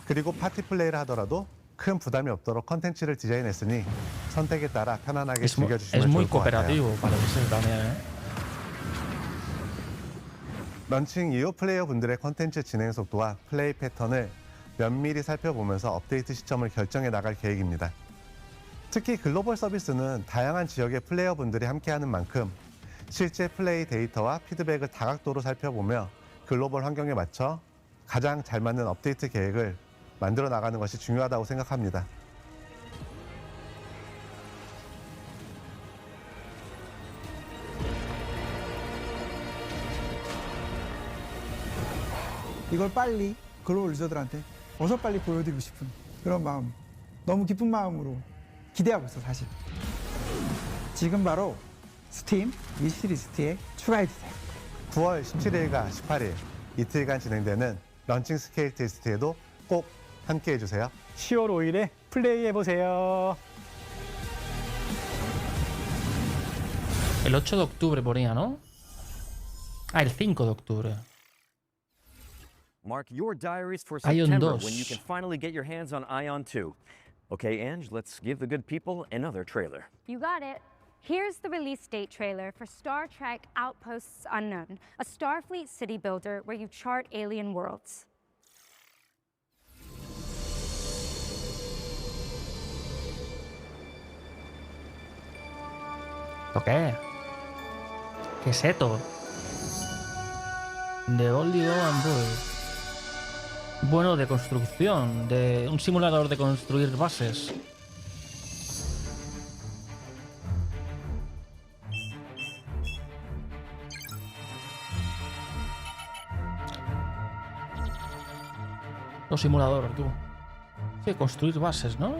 그리고 파티 플레이를 하더라도 큰 부담이 없도록 컨텐츠를 디자인했으니 선택에 따라 편안하게 즐겨주시면 좋을 것 같아요. 런칭 이후 플레이어 분들의 콘텐츠 진행 속도와 플레이 패턴을 면밀히 살펴보면서 업데이트 시점을 결정해 나갈 계획입니다. 특히 글로벌 서비스는 다양한 지역의 플레이어 분들이 함께하는 만큼 실제 플레이 데이터와 피드백을 다각도로 살펴보며 글로벌 환경에 맞춰 가장 잘 맞는 업데이트 계획을 만들어 나가는 것이 중요하다고 생각합니다. 이걸 빨리 글로벌 유저들한테 어서 빨리 보여드리고 싶은 그런 마음, 너무 기쁜 마음으로 기대하고 있어 사실. 지금 바로 스팀 위시리스트에 추가해주세요. 9월 17일과 18일 이틀간 진행되는 런칭 스케일 테스트에도 꼭 함께 해주세요. 10월 5일에 플레이해보세요. El 8 de octubre ponía, ¿no? Ah, el 5 de octubre. Mark your diaries for Ion September 2. when you can finally get your hands on Ion 2. Okay, Ange, let's give the good people another trailer. You got it. Here's the release date trailer for Star Trek Outposts Unknown, a Starfleet city builder where you chart alien worlds. ¿Qué? ¿Qué es esto? The Only and Boy. Bueno, de construcción, de un simulador de construir bases. No simulador, tú. Sí, construir bases, ¿no?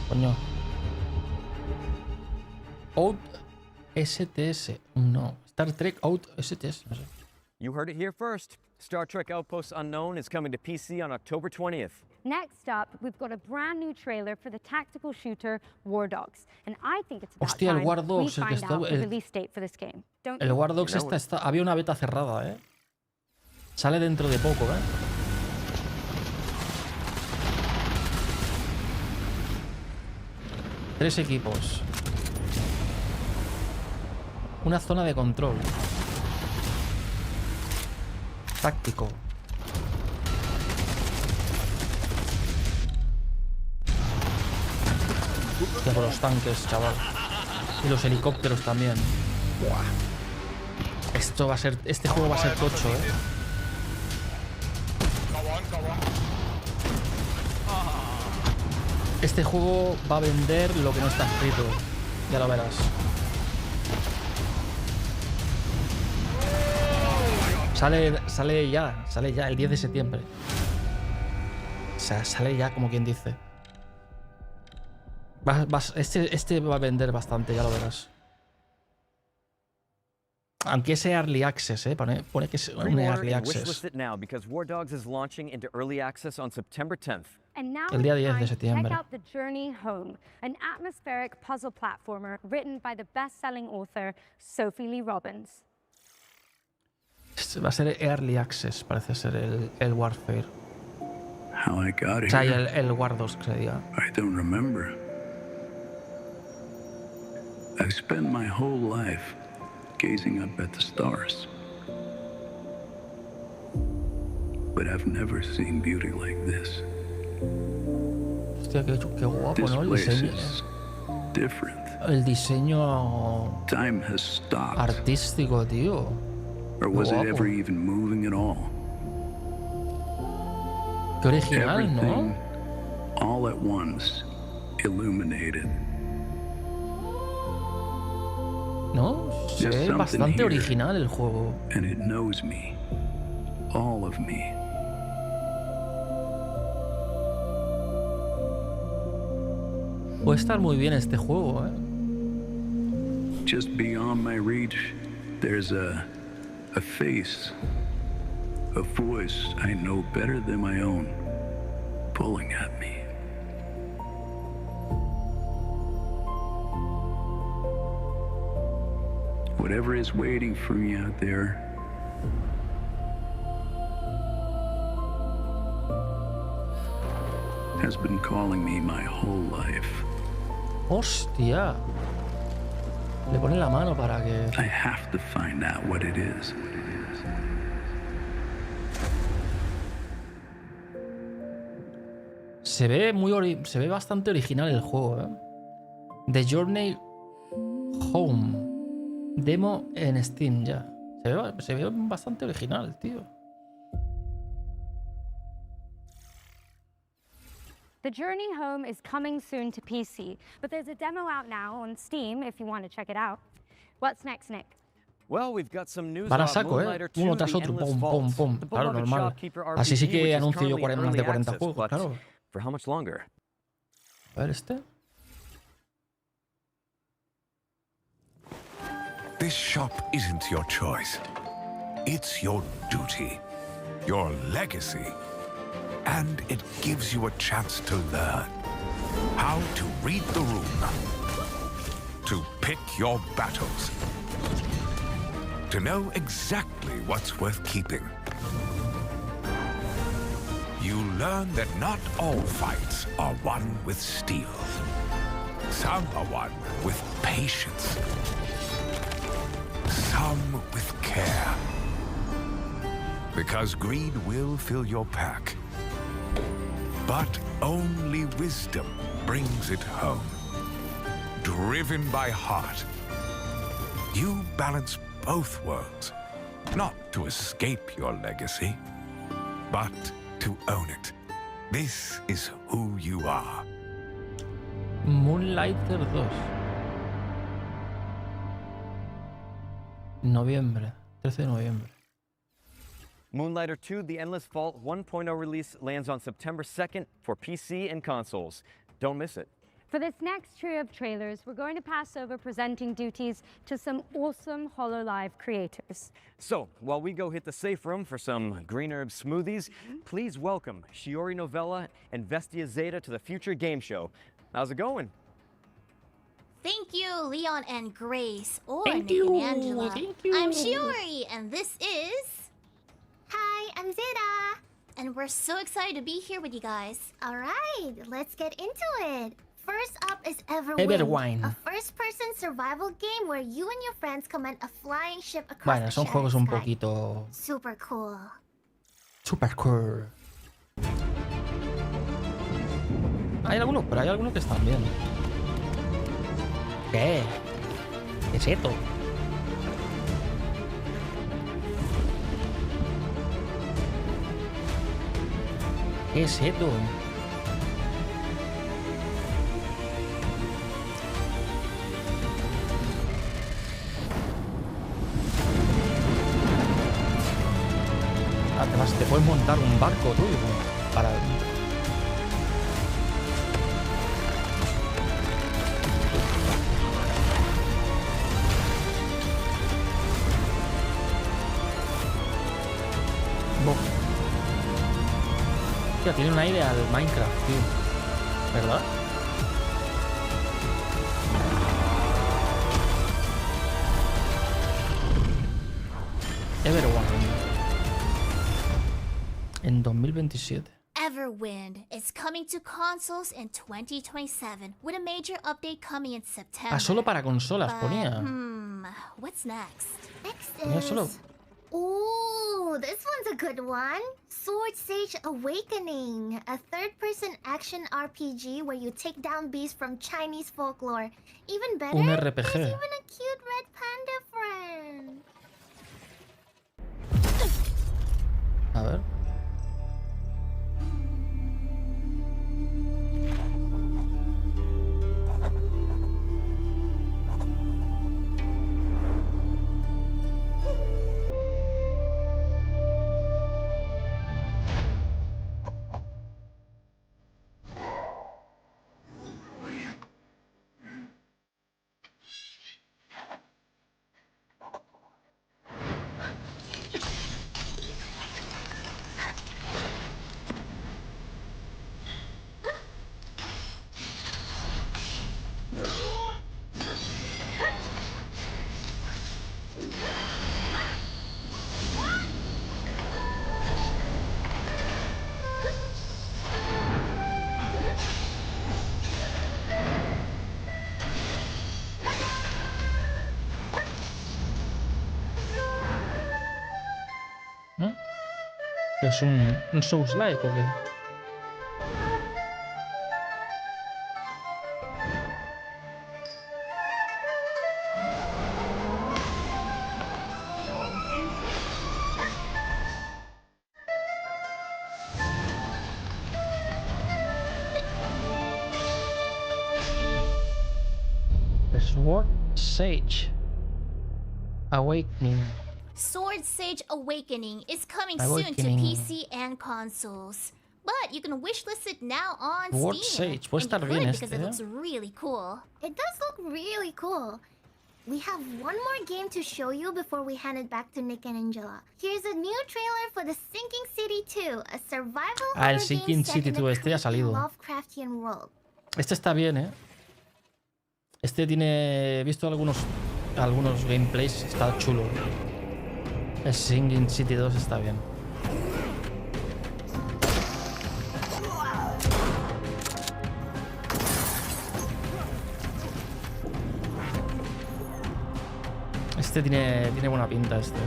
Coño. Out STS. No. Star Trek Out STS. No sé. You heard it here first. Star Trek Outposts Unknown is coming to PC on October 20th. Next up, we've got a brand new trailer for the tactical shooter War Dogs, and I think it's about Hostia, el time War we Dogs, el que find está- out the el- release date for this game. Don't El you? War Dogs había una beta cerrada, ¿eh? Sale dentro de poco, ¿eh? Tres equipos. Una zona de control. Táctico. Hostia, por los tanques, chaval. Y los helicópteros también. Buah. Esto va a ser. Este juego va a ser tocho, ¿eh? Este juego va a vender lo que no está escrito. Ya lo verás. Sale ya el 10 de septiembre. O sea, sale ya como quien dice. Este va a vender bastante, ya lo verás. Aunque es Early Access, pone que es un Early Access. Wishlist it now because War Dogs is launching into early access on September 10th. And now El día it's 10 de time to septiembre. check out The Journey Home, an atmospheric puzzle platformer written by the best-selling author Sophie Lee Robbins. Va a ser Early Access, parece ser el Warfare. How I got O sea, here, el War 2, que se diga. I don't remember. I've spent my whole life gazing up at the stars. But I've never seen beauty like this. Hostia, qué guapo, This ¿no? El place diseño. is different. El diseño Time has stopped. artístico, tío. Or was Qué it guapo. ever even moving at all? Qué original, ¿no? Everything, all at once, illuminated. ¿No? Sí, There's es something bastante here, original el juego. and it knows me. All of me. Puede estar muy bien este juego, ¿eh? Just beyond my reach, there's a face, a voice I know better than my own. pulling at me. Whatever is waiting for me out there has been calling me my whole life. Hostia. Le pone la mano para que... I have to find out what it is. Se ve bastante original el juego, ¿eh? The Journey Home. Demo en Steam ya. Se ve bastante original, tío. The Journey Home is coming soon to PC, but there's a demo out now on Steam if you want to check it out. What's next, Nick? Well, we've got some news Van a about saco, Moonlighter 2, uno tras The otro, Endless pum, pum, Vault, pum. the Claro, beloved normal. shopkeeper Así sí RPG, que which is anuncio yo currently más de early 40 access, juegos, but claro. for how much longer? A ver este. This shop isn't your choice. It's your duty, your legacy, and it gives you a chance to learn how to read the room, to pick your battles, to know exactly what's worth keeping. You learn that not all fights are won with steel. Some are won with patience. Some with care. Because greed will fill your pack. But only wisdom brings it home. Driven by heart, you balance both worlds, not to escape your legacy, but to own it. This is who you are. Moonlighter 2. Noviembre, 13 de noviembre. Moonlighter 2, The Endless Vault 1.0 release lands on September 2nd for PC and consoles. Don't miss it. For this next trio of trailers, we're going to pass over presenting duties to some awesome HoloLive creators. So, while we go hit the safe room for some green herb smoothies, please welcome Shiori Novella and Vestia Zeta to the Future Game Show. How's it going? Thank you, Leon and Grace, or Thank Nick you, and Angela. thank you. I'm Shiori, and this is... Hi, I'm Zeta. And we're so excited to be here with you guys. All right, let's get into it. First up is Everwind. a first-person survival game where you and your friends command a flying ship across Bueno, the son shattered juegos un sky. poquito... Super cool. Super cool. Hay algunos, pero hay algunos que están bien. ¿Qué? ¿Qué es esto? ¿Qué es esto? Además, te puedes montar un barco tú para... Hostia, tiene un aire al Minecraft, tío. ¿Verdad? Everwind. En 2027. Everwind is coming to consoles in 2027, with a major update coming in September. Ah, solo para consolas, But, ponía. What's next? Next Ponía is... solo... Ooh, this one's a good one. Sword Sage Awakening, a third-person action RPG where you take down beasts from Chinese folklore. Even better, Un there's RPG. even a cute red panda friend. A ver. ¿Es un Souls-like o qué? Sword Sage Awakening. Sword Sage Awakening is coming soon to PC and consoles. But you can wishlist it now on Sword Steam. Sage, puede estar bien Because it este, looks really cool. It does look really cool. We have one more game to show you before we hand it back to Nick and Angela. Here's a new trailer for The Sinking City 2, a survival horror el Sinking game set City in 2 a este ya ha creepy salido. Lovecraftian world. Este está bien, ¿eh? Este tiene... He visto algunos gameplays, está chulo. El Sinking City 2 está bien. Este tiene buena pinta, este.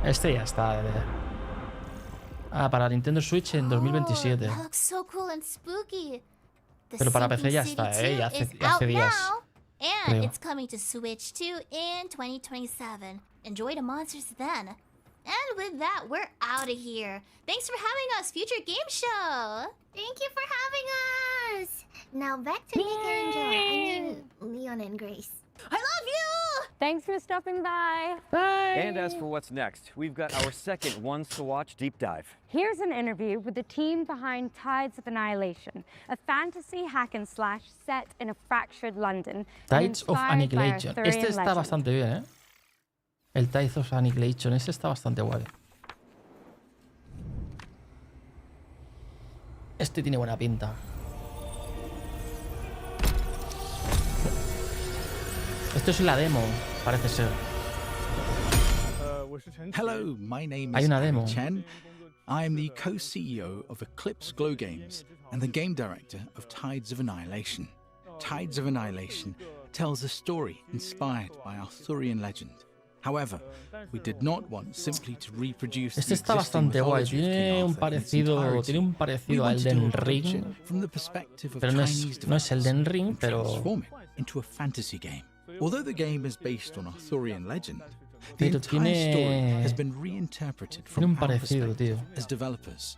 Este ya está. Para Nintendo Switch en 2027. That looks so cool and spooky. The Pero para PC Sinking ya City está, 2 ya is hace out días. now, and creo. it's coming to Switch 2 in 2027. Enjoy the monsters then. And with that, we're out of here. Thanks for having us, Future Game Show. Thank you for having us. Now back to Nick and Angela. I mean, Leon and Grace. I love you! Thanks for stopping by. And as for what's next, we've got our second Ones to Watch deep dive. Here's an interview with the team behind Tides of Annihilation, a fantasy hack and slash set in a fractured London. Tides of inspired by Annihilation. Arthurian Este está legend. bastante bien, ¿eh? El Tides of Annihilation, ese está bastante guay. Este tiene buena pinta. Esto es la demo, parece ser. Hello, my name Hay is una Harry demo. Chen. I am the co-CEO of Eclipse Glow Games and the game director of Tides of Annihilation. Tides of Annihilation tells a story inspired by Arthurian legend. However, we did not want simply to reproduce Este the está existing bastante guay. mythology of King Tiene un Arthur in its parecido entirety. We a wanted to Elden approach Ring. it from the perspective of Pero no Chinese es Elden Ring, and pero transform it into a fantasy game. Although the game is based on Arthurian legend, the Pero entire story tiene has been reinterpreted tiene from un our parecido, tío. perspective as developers.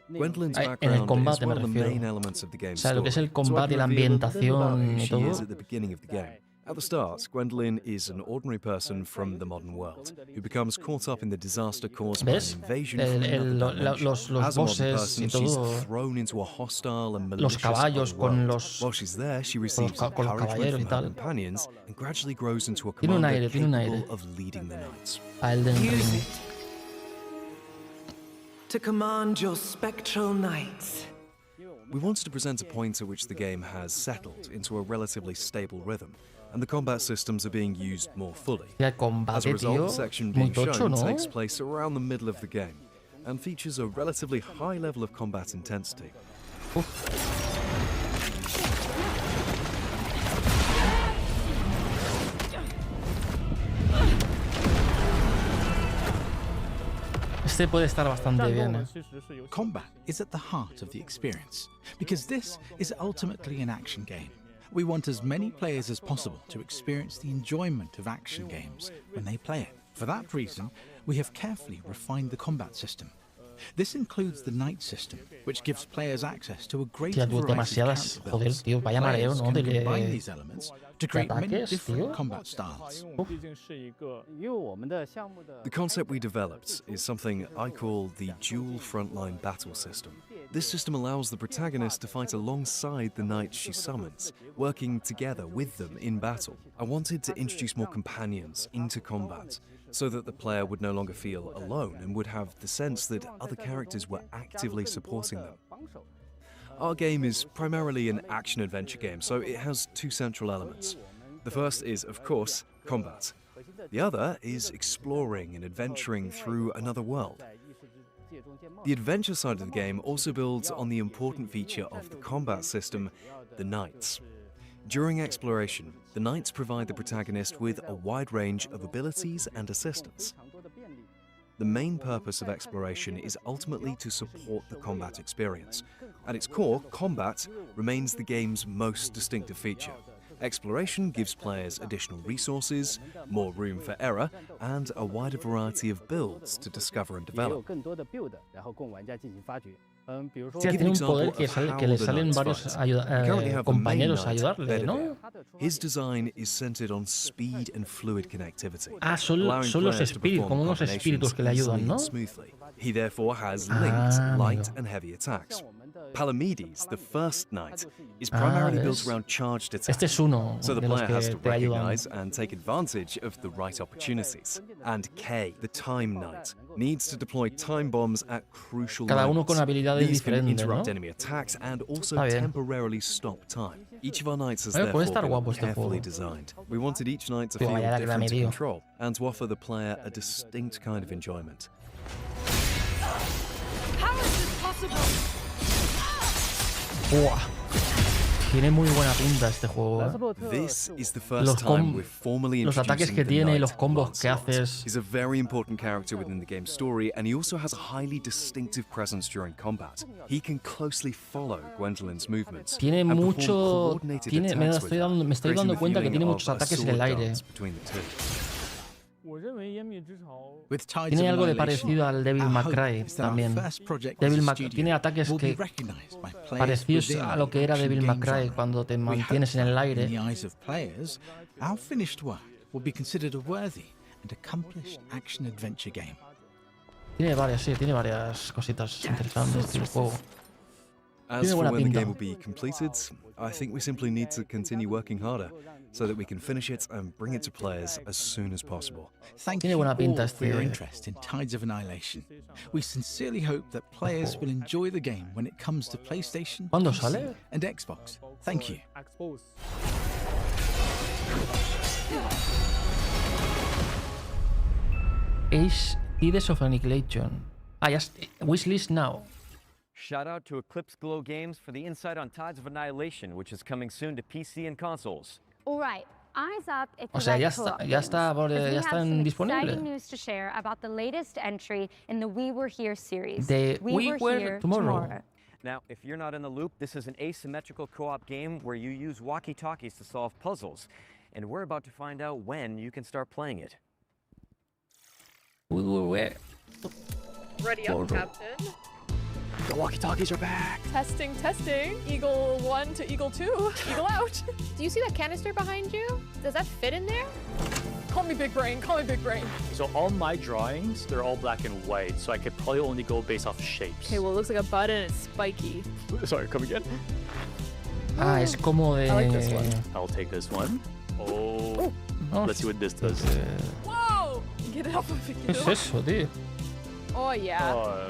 Gwendolyn's En el background is combate me one of the refiero. main elements of the game's O sea, lo que es el story, so I combate y can la reveal a bit about ambientación who y she todo. is at the beginning of the game. At the start, Gwendolyn is an ordinary person from the modern world who becomes caught up in the disaster caused by ¿Ves? an invasion from another dimension. Los As a modern bosses y person, she's todo. thrown into a hostile and Los malicious caballos other con world. los. While she's there, she receives con los encouragement caballeros y from her tal. companions and gradually grows into a Tiene un commander aire, tiene un aire. capable of leading the knights. A Elden Ring. To command your spectral knights. We wanted to present a point at which the game has settled into a relatively stable rhythm, and the combat systems are being used more fully. El combate, As a result, tío, the section muy being tocho, shown ¿no? takes place around the middle of the game, and features a relatively high level of combat intensity. Este puede estar bastante bien, ¿eh? Combat is at the heart of the experience, because this is ultimately an action game. We want as many players as possible to experience the enjoyment of action games when they play it. For that reason, we have carefully refined the combat system. This includes the knight system, which gives players access to a greater Tío, variety of demasiadas. character Joder, builds. tío, vaya mareo, Players ¿no? can De que. combine these elements to de create many ataques, different tío. combat styles. The concept we developed is something I call the dual frontline battle system. This system allows the protagonist to fight alongside the knights she summons, working together with them in battle. I wanted to introduce more companions into combat, so that the player would no longer feel alone and would have the sense that other characters were actively supporting them. Our game is primarily an action-adventure game, so it has two central elements. The first is, of course, combat. The other is exploring and adventuring through another world. The adventure side of the game also builds on the important feature of the combat system, the knights. During exploration, the knights provide the protagonist with a wide range of abilities and assistance. The main purpose of exploration is ultimately to support the combat experience. At its core, combat remains the game's most distinctive feature. Exploration gives players additional resources, more room for error, and a wider variety of builds to discover and develop. Tiene un poder que le salen varios compañeros a ayudarle, ¿no? His design is centered on speed and fluid connectivity. Son los espíritus, como unos espíritus que le ayudan, ¿no? He therefore has linked, light and heavy attacks. Palamedes, the first knight, is primarily built around charged attacks. Este es uno so the de los player has que to te ayudan. recognize and take advantage of the right opportunities. And K, the time knight, needs to deploy time bombs at crucial Cada uno moments. con habilidades These can diferentes, interrupt ¿no? enemy attacks and also Está bien. temporarily stop time. Each of our knights has Puede therefore estar been guapo este carefully juego. designed. We wanted each knight to Tío, feel vaya la que different me to dio. control and to offer the player a distinct kind of enjoyment. How is this possible? ¡Buah! Tiene muy buena pinta este juego. This is the first time we're formally los ataques introducing que the tiene, knight los combos que Lancelot. haces. He's a very important character within the game's story, and he also has a highly distinctive presence during combat. He can closely follow Gwendolyn's movements. Tiene and perform mucho. coordinated Me attacks with her, estoy creating dando the cuenta que feeling tiene of muchos a ataques en sword el aire. dance between the two. With Tides Tiene of algo de Annihilation, parecido al Devil our May hope Cry is that our también. first project as a studio Tiene ataques will be que recognized by players parecidos within a lo que era the action Devil May game Cry genre. cuando te We hope mantienes en el that, aire. in the eyes of players, our finished work will be considered a worthy and accomplished action-adventure game. Tiene varias cositas interesantes el juego. As Tiene for buena when the pinta. game will be completed, I think we simply need to continue working harder so that we can finish it and bring it to players as soon as possible. Thank Tiene you buena pinta all for your este. interest in Tides of Annihilation. We sincerely hope that players will enjoy the game when it comes to PlayStation, ¿Cuándo PC, sale? and Xbox. Thank you. Tides of Annihilation. Wishlist now. Shout out to Eclipse Glow Games for the insight on Tides of Annihilation, which is coming soon to PC and consoles. All right, eyes up if O you sea, like ya co-op está, games, 'cause we have some disponibles. exciting news to share about the latest entry in the We Were Here series. The We Were Here Tomorrow. Now, if you're not in the loop, this is an asymmetrical co-op game where you use walkie-talkies to solve puzzles. And we're about to find out when you can start playing it. We were Ready up, Captain. The walkie-talkies are back. Testing, testing. Eagle 1 to Eagle 2. Eagle out. Do you see that canister behind you? Does that fit in there? Call me big brain, call me big brain. So all my drawings, they're all black and white, so I could probably only go based off shapes. Okay, well, it looks like a button and it's spiky. Sorry, come again? Es como de. I like this one. I'll take this one. Oh, let's see what this does. Whoa! Get it off of ¿Qué es eso, tío? Oh, yeah.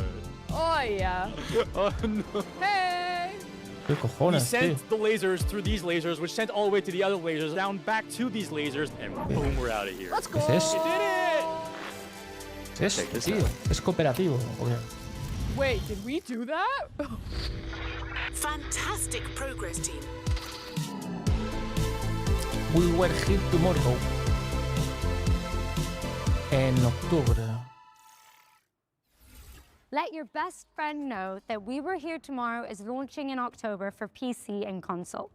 Oh, yeah. Oh, no. Hey! ¿Qué We cojones, tío? sent the lasers through these lasers, which sent all the way to the other lasers, down back to these lasers, and boom, we're out of here. Let's go! ¿Qué es eso? We did it! Es, tío, es cooperativo. Okay. Wait, did we do that? Fantastic progress, team. We Were Here Tomorrow. En octubre. Let your best friend know that We Were Here Tomorrow is launching in October for PC and console.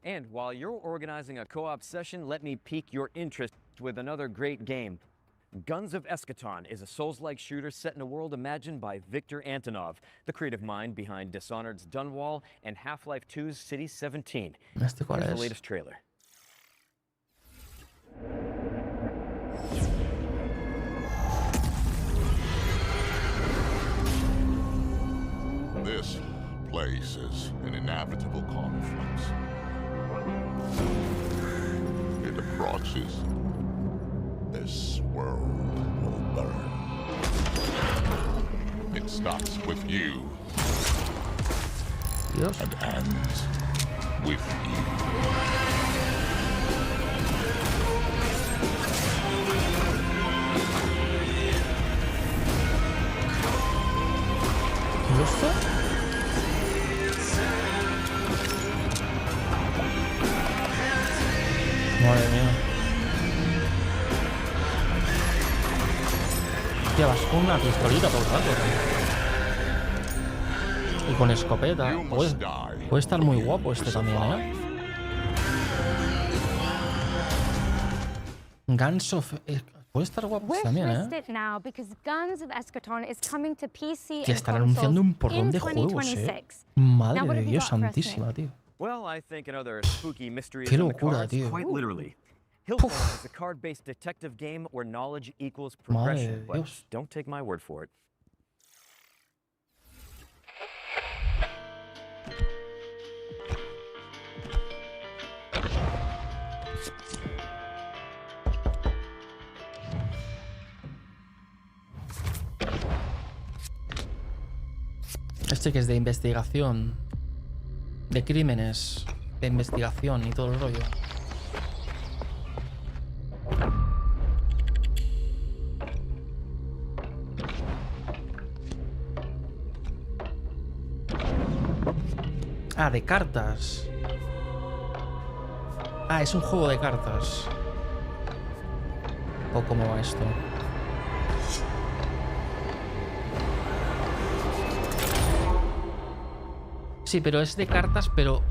And while you're organizing a co-op session, let me pique your interest with another great game. Guns of Eschaton is a Souls-like shooter set in a world imagined by Viktor Antonov, the creative mind behind Dishonored's Dunwall and Half-Life 2's City 17. ¿Este cuál Here's es? the latest trailer. This place is an inevitable conflict. It approaches. This world will burn. It starts with you. Dios. And ends with you. ¿Y esto? vas con una pistolita todo el rato. Y con escopeta. Puede estar muy guapo este también, ¿eh? Guns of... puede estar guapo este también, ¿eh? Que están anunciando un porrón de juegos, ¿eh? Madre de Dios santísima, tío. Qué locura, tío. Hillthorn is a card-based detective game where knowledge equals progression, but don't take my word for it. Este que es de investigación, de crímenes, de investigación y todo el rollo. Ah, de cartas. Ah, es un juego de cartas. ¿O cómo va esto? Sí, pero es de cartas, pero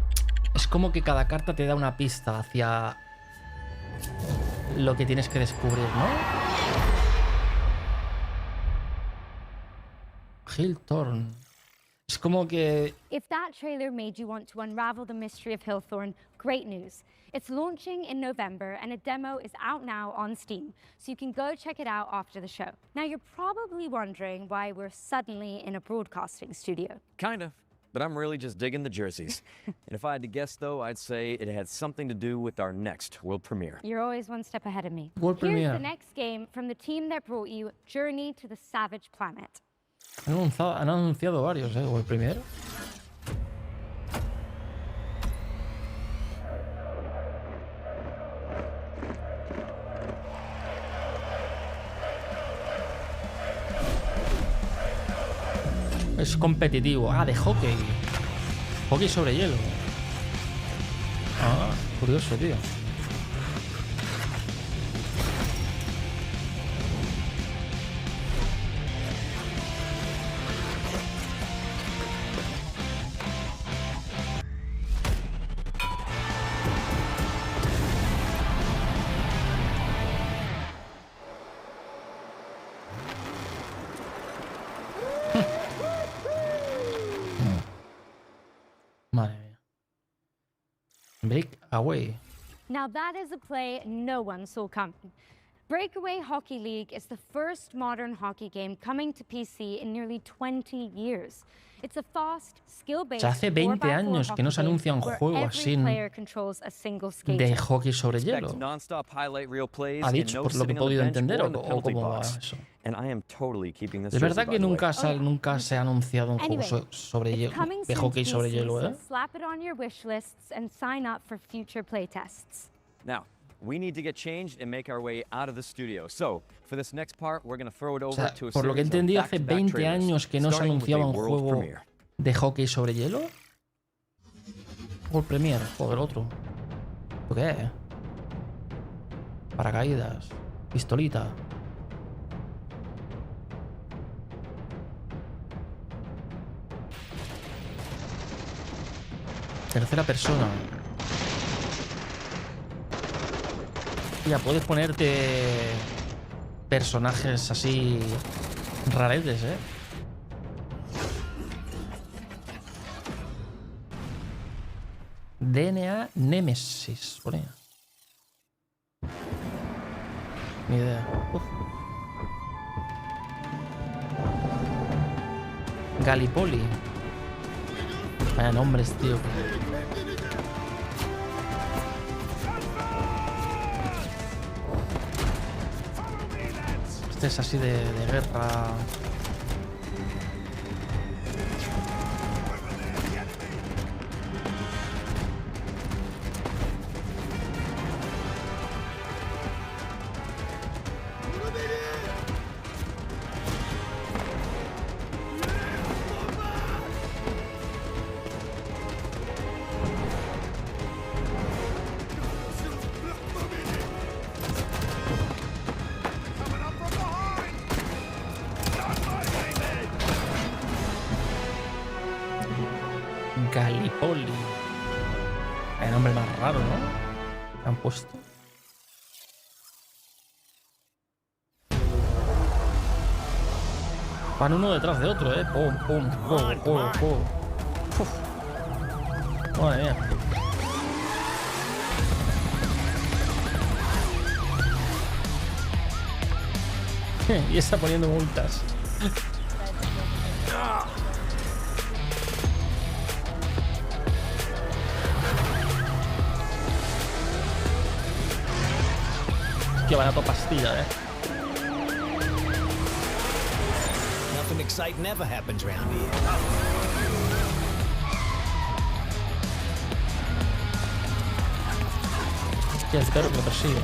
es como que cada carta te da una pista hacia lo que tienes que descubrir, ¿no? Hillthorn. Es como que... If that trailer made you want to unravel the mystery of Hillthorn, great news. It's launching in November and a demo is out now on Steam, so you can go check it out after the show. Now you're probably wondering why we're suddenly in a broadcasting studio. Kind of. But I'm really just digging the jerseys. And if I had to guess, though, I'd say it had something to do with our next world premiere. You're always one step ahead of me. World premiere. Here's the next game from the team that brought you Journey to the Savage Planet. Han anunciado varios, ¿eh? World premiere. Es competitivo. Ah, de hockey. Hockey sobre hielo. Ah, curioso, tío. Breakaway. Now that is a play no one saw coming. Breakaway Hockey League is the first modern hockey game coming to PC in nearly 20 years. It's a fast, skill-based, hace 20 años que no se anuncia un juego así de hockey sobre hielo. ¿Ha dicho por lo que he podido entender o cómo va eso? Es verdad que nunca se ha anunciado un juego sobre hielo, de hockey sobre hielo, ¿eh? Now, we need to get changed and make our way out of the studio. So, for this next part, we're going to throw it over to a por lo que entendí, hace 20 años que no se anunciaba un juego de hockey sobre hielo. World Premiere, joder, otro. ¿Esto qué es? Paracaídas, pistolita. Tercera persona. Ya puedes ponerte personajes así raretes, ¿eh? DNA Nemesis, ponía. Ni idea. Gallipoli. Vaya nombres, tío. Este es así de guerra. Gallipoli. El nombre más raro, ¿no? ¿Qué han puesto? Van uno detrás de otro, Pum, pum, pum, pum, pum. Uf. Madre mía. Y está poniendo multas. Que van a toda pastilla, Nothing exciting ever happens around here. Hostia, el perro que lo persigue.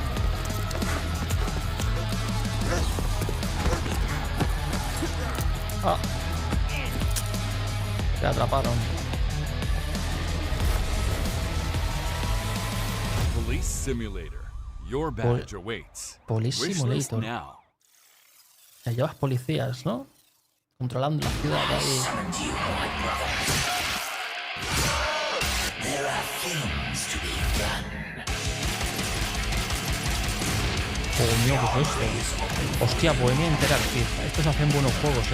Ah. Se atraparon. Police Simulator. Your badge awaits. Police Wishlist Simulator. now. Ya llevas policías, ¿no? Controlando la ciudad ahí. Coño, ¿qué es esto? Hostia, Bohemia Interactive. Estos hacen buenos juegos,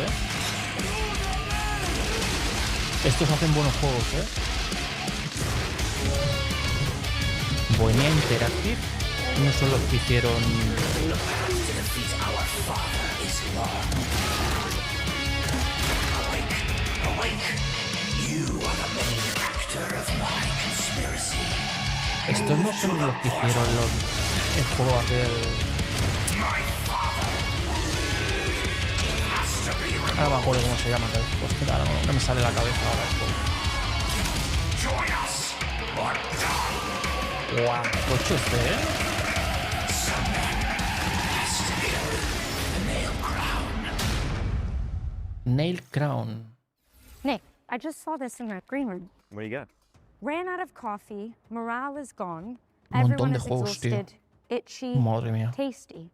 Estos hacen buenos juegos, Bohemia Interactive no son los que hicieron... Estos no son los que hicieron el juego aquel... Ahora no me acuerdo cómo se llama, pues que ahora no me sale la cabeza ahora esto. Guau, coche Nail Crown. Nick, I just saw this in that green room. What do you got? Ran out of coffee, morale is gone, Un montón everyone de is juegos, tío. exhausted, itchy, Madre mía. tasty.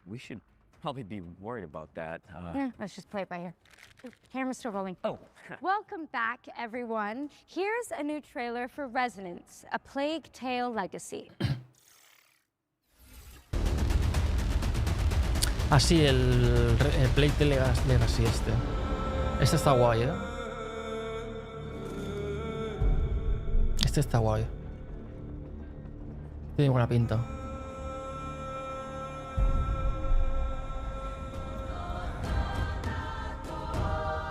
We should probably be worried about that. Let's just play it by ear. Camera's still rolling. Oh. Welcome back, everyone. Here's a new trailer for Resonance, A Plague Tale Legacy. Así, el Plague Tale Legacy este. Este está guay, Este está guay. Tiene buena pinta.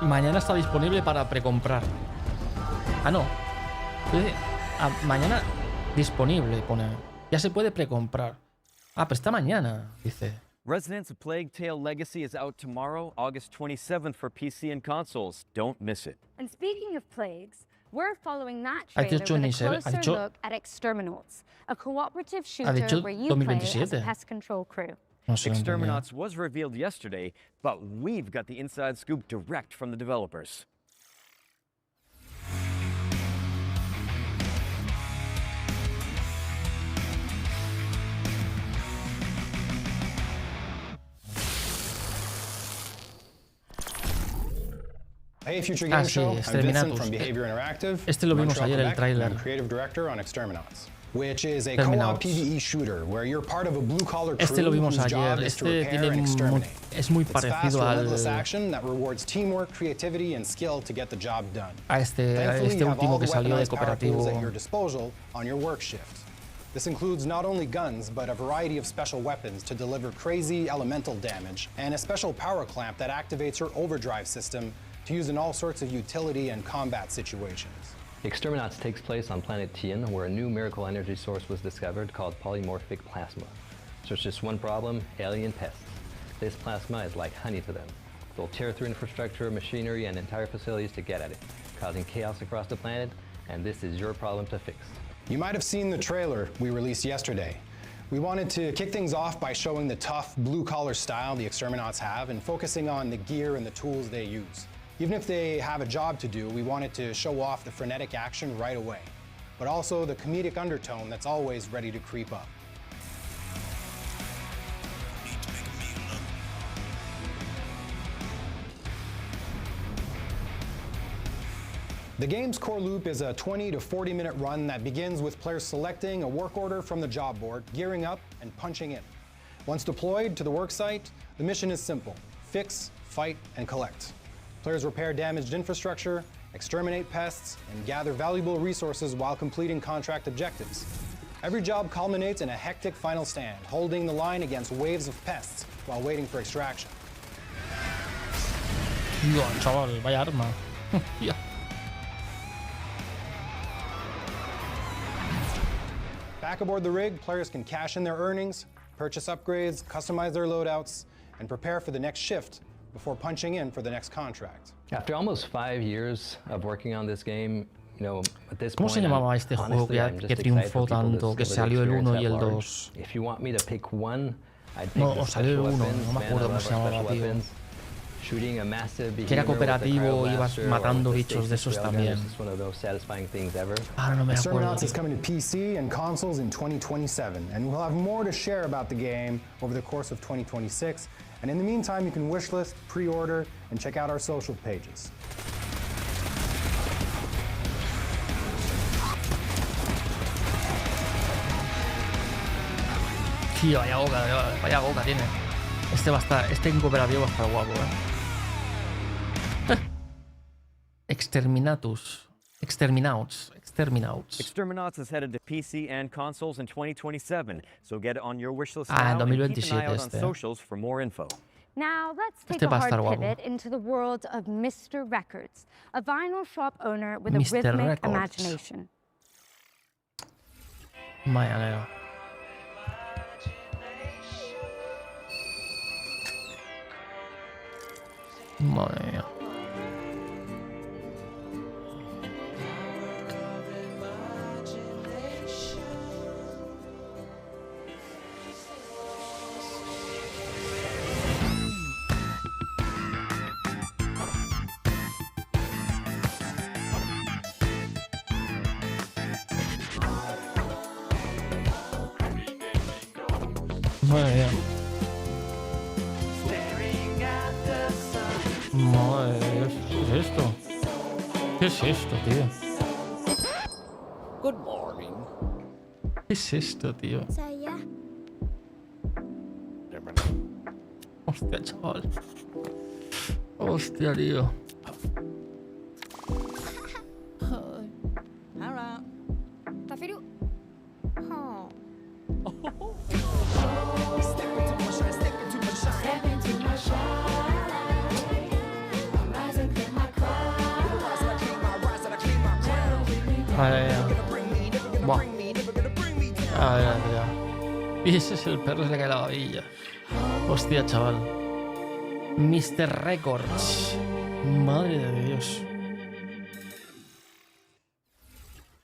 Mañana está disponible para precomprar. Ah, no. Mañana disponible, pone. Ya se puede precomprar. Ah, pero está mañana, dice. Resonance of Plague Tale Legacy is out tomorrow, August 27th for PC and consoles. Don't miss it. And speaking of plagues, we're following that Ha trailer dicho with a ni se ve, ha closer dicho- look at Exterminauts, a cooperative Ha shooter dicho where you play as a 2027. pest control crew. No sé, no entendía. Exterminauts was revealed yesterday, but we've got the inside scoop direct from the developers. Hey, Future Game sí, Show. I'm Vincent Exterminatus. from Behavior Interactive. Este lo vimos Montreal, ayer, el Quebec, tráiler. and I'm creative director on Exterminauts, which is a Exterminauts. co-op PvE shooter where you're part of a blue-collar crew Este lo vimos whose job ayer. is to Este repair tiene and exterminate. es muy It's fast, parecido relentless al action that rewards teamwork, creativity, and skill to get the job done. a este Thankfully, you have último all que the salió de weaponized power tools cooperativo. at your disposal on your work shift. This includes not only guns, but a variety of special weapons to deliver crazy elemental damage, and a special power clamp that activates your overdrive system to use in all sorts of utility and combat situations. Exterminauts takes place on planet Tien, where a new miracle energy source was discovered called polymorphic plasma. So it's just one problem: alien pests. This plasma is like honey to them. They'll tear through infrastructure, machinery, and entire facilities to get at it, causing chaos across the planet, and this is your problem to fix. You might have seen the trailer we released yesterday. We wanted to kick things off by showing the tough, blue-collar style the Exterminauts have and focusing on the gear and the tools they use. Even if they have a job to do, we wanted to show off the frenetic action right away, but also the comedic undertone that's always ready to creep up. The game's core loop is a 20 to 40 minute run that begins with players selecting a work order from the job board, gearing up, and punching in. Once deployed to the worksite, the mission is simple: fix, fight, and collect. Players repair damaged infrastructure, exterminate pests, and gather valuable resources while completing contract objectives. Every job culminates in a hectic final stand, holding the line against waves of pests while waiting for extraction. Tío, chaval, vaya arma. Ya. Back aboard the rig, players can cash in their earnings, purchase upgrades, customize their loadouts, and prepare for the next shift before punching in for the next contract. After almost 5 years of working on this game, you know, at this ¿Cómo point, se llamaba este juego que triunfó tanto, que salió el 1 y el 2? If you want me to pick one, I'd pick No, the o salió el special 1, weapons, no me man, acuerdo I cómo love se our llamaba, special tío. weapons. Shooting a massive Que era behemoth with a cooperativo, ibas cryo blaster matando or the bichos de stasis esos railgun también. is just one of those satisfying things ever. Ahora no me acuerdo. Exterminats is coming to PC and consoles in 2027, and we'll have more to share about the game over the course of 2026. And in the meantime, you can wishlist, pre-order, and check out our social pages. Tío, vaya boca tiene. Este va a estar, este en cooperativo va a estar guapo, Exterminauts. Exterminauts is headed to PC and consoles in 2027, so get it on your wish list Ah, now en and keep an eye 2027 out on este. socials for more info. Now, let's take Este a va a hard estar guapo. pivot into the world of Mr. Records, a vinyl shop owner with a Mr. rhythmic Records. imagination. Vaya, nena. Madre mía. Madre mía. Madre de Dios, ¿qué es esto? ¿Qué es esto, tío? Good morning. ¿Qué es esto, tío? Hostia, chaval. Hostia, tío. Alright. Tafiru. Oh. Madre mía. Buah. A ver, tío. Y ese es el perro, se le cae la babilla. Hostia, chaval. Mr. Records. Madre de Dios.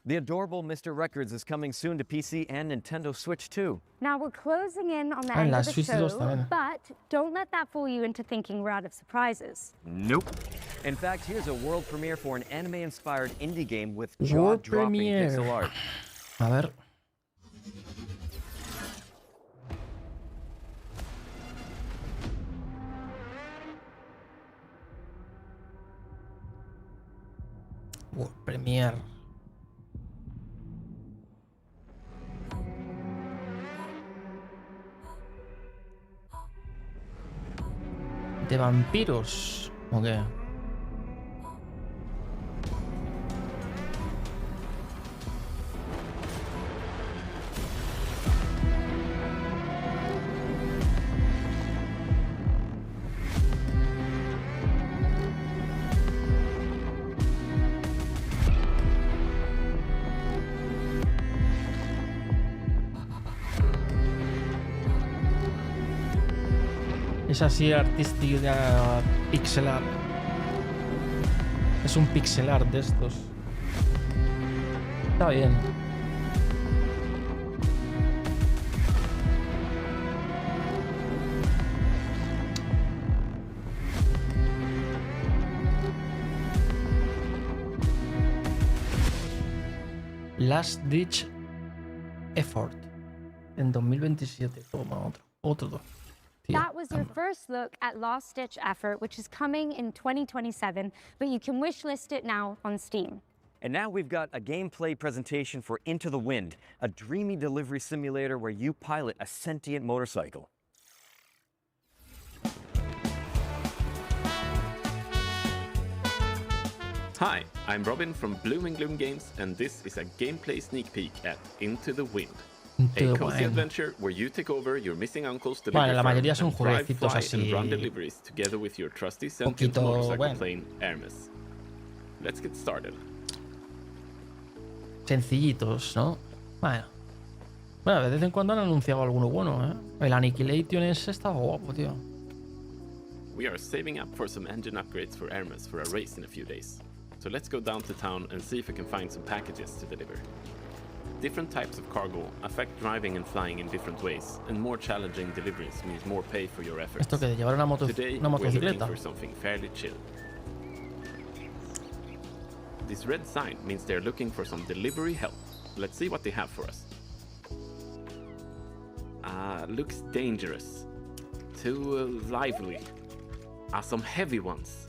The adorable Mr. Records is coming soon to PC and Nintendo Switch too. Now, we're closing in on the Ah, end la of the Switch 2 show, también. but don't let that fool you into thinking we're out of surprises. Nope. In fact, here's a world premiere for an anime-inspired indie game with World jaw-dropping premiere. pixel art. A ver. World Premiere. ¿De vampiros? ¿O qué? Es así artística, pixel art. Es un pixel art de estos. Está bien. Last Ditch Effort. En 2027. Toma otro. Otro. tío. That was your first look at Last Ditch Effort, which is coming in 2027, but you can wishlist it now on Steam. And now we've got a gameplay presentation for Into the Wind, a dreamy delivery simulator where you pilot a sentient motorcycle. Hi, I'm Robin from Bloom and Gloom Games, and this is a gameplay sneak peek at Into the Wind. A cozy adventure where you take over your missing uncle's delivery farm and drive, fly, and run deliveries together with your trusty sentient motorcycle plane, Hermes. Let's get started. Sencillitos, ¿no? Bueno. Bueno, de vez en cuando han anunciado alguno bueno, ¿eh? El Annihilation ese estaba guapo, tío. We are saving up for some engine upgrades for Hermes for a race in a few days. So let's go down to town and see if we can find some packages to deliver. Different types of cargo affect driving and flying in different ways, and more challenging deliveries means more pay for your efforts. Esto que de llevar una Today, we're looking for something fairly chill. This red sign means they're looking for some delivery help. Let's see what they have for us. Looks dangerous. Too lively. Some heavy ones.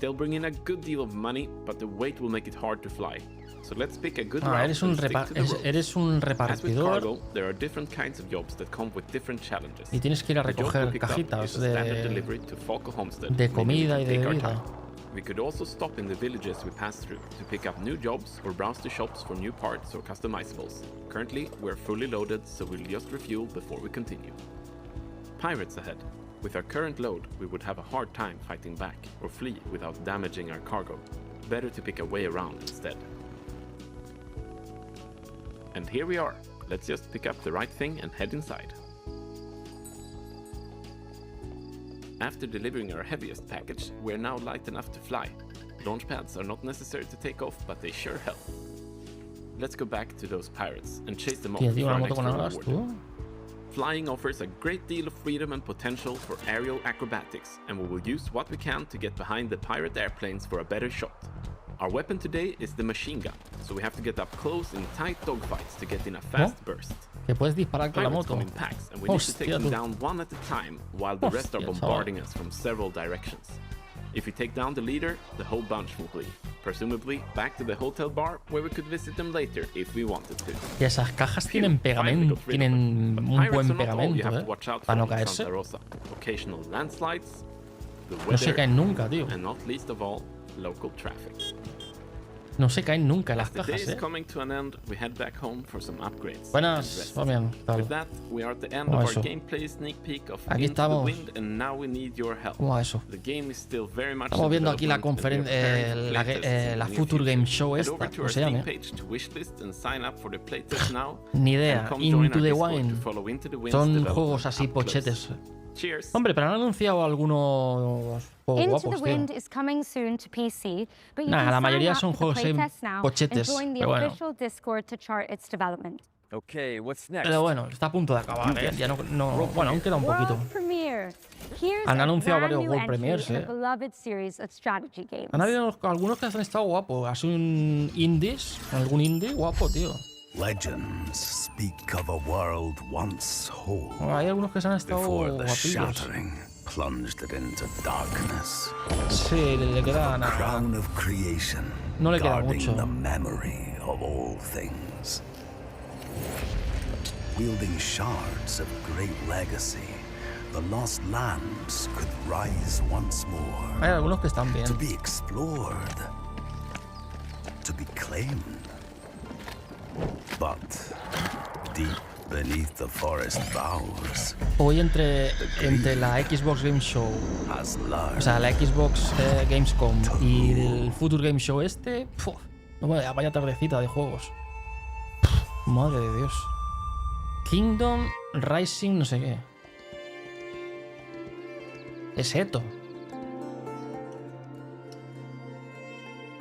They'll bring in a good deal of money, but the weight will make it hard to fly. So let's pick a good route and stick to the road. Eres un As with repartidor cargo, there are different kinds of jobs that come with different challenges. y tienes que ir a The job we recoger picked up cajitas is a standard delivery to Falco Homestead, de meaning we comida can y de take our bebida. time. We could also stop in the villages we pass through to pick up new jobs or browse the shops for new parts or customizables. Currently, we're fully loaded, so we'll just refuel before we continue. Pirates ahead. With our current load, we would have a hard time fighting back or flee without damaging our cargo. Better to pick a way around instead. And here we are. Let's just pick up the right thing and head inside. After delivering our heaviest package, we're now light enough to fly. Launch pads are not necessary to take off, but they sure help. Let's go back to those pirates and chase them off for our next reward. Flying offers a great deal of freedom and potential for aerial acrobatics, and we will use what we can to get behind the pirate airplanes for a better shot. Our weapon today is the machine gun, so we have to get up close in tight dogfights to get in a fast burst. Que puedes disparar con la Pirates moto. come in packs, and we need to take them down one at a time, while the rest are bombarding us from several directions. If we take down the leader, the whole bunch will flee, presumably back to the hotel bar, where we could visit them later if we wanted to. Y esas cajas tienen pegamento, tienen un buen pegamento, para no caerse. Occasional landslides, the No se weather, caen nunca, tío. and not least of all, local traffic. No se caen nunca las As the day cajas, is coming to an end, we head back home for some upgrades. Buenas, va bien, tal. With that, we are at the end ¿Cómo of va our eso? gameplay sneak peek of Aquí Into the estamos. Wind, and now we need your help. ¿Cómo va eso? The game is still very much Estamos in viendo aquí la development, and we are preparing for playtests la in the near Future future. Game Show Head esta, over to ¿cómo our se Steam llama? page to wishlist and sign up for the playtest now. Ni idea. And come join Into our the Discord to Wind. follow Into the Wind's Son development juegos así up close. pochetes. Cheers. Hombre, pero han anunciado algunos juegos Into guapos, the Wind tío. is coming soon to PC, but you Nah, can la sign mayoría up son for the juegos playtest now and pochetes, join the pero bueno. official Discord to chart its development. Okay, what's next? Pero bueno, está a punto de acabar, ¿eh? Ya no, bueno, aún queda un poquito. World premiere. Here's Han a anunciado brand varios new World entry Premiers, in a ¿eh? beloved series of strategy games. Han habido algunos que han estado guapos. Ha sido un indies, algún indie guapo, tío. Legends speak of a world once whole. Hay algunos que se han estado before the guapillos. shattering plunged it into darkness. Sí, le queda The nada. crown of creation, No le queda guarding mucho. the memory of all things. Wielding shards of great legacy, the lost lands could rise once more. Hay algunos que están bien. To be explored, to be claimed. But deep beneath the forest boughs, Hoy entre la Xbox Game Show, o sea, la Xbox Gamescom y el Future Game Show este, no, vaya tardecita de juegos. Madre de Dios. Kingdom Rising no sé qué. Es esto.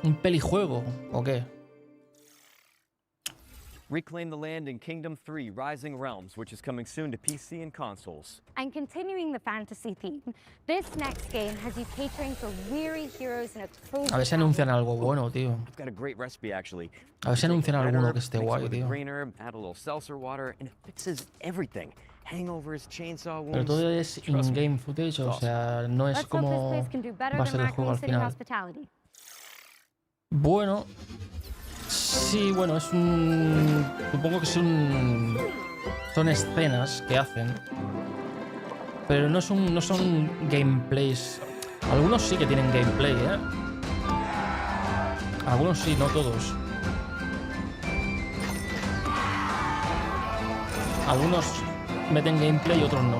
¿Un pelijuego o qué? Reclaim the land in Kingdom 3 Rising Realms, which is coming soon to PC and consoles. And continuing the fantasy theme, this next game has you catering for weary heroes in a cozy A ver si anuncian algo bueno, tío. I've got a great recipe actually. A ver si anuncian alguno que esté guay, tío. Green herb, add a little seltzer water, and it fixes everything. hangovers, chainsaw wounds. Pero todo es in-game footage, o sea, no es como va a ser el juego al final. Bueno, sí, bueno, es un... Supongo que son escenas que hacen, pero no son gameplays. Algunos sí que tienen gameplay, ¿eh? Algunos sí, no todos. Algunos meten gameplay y otros no.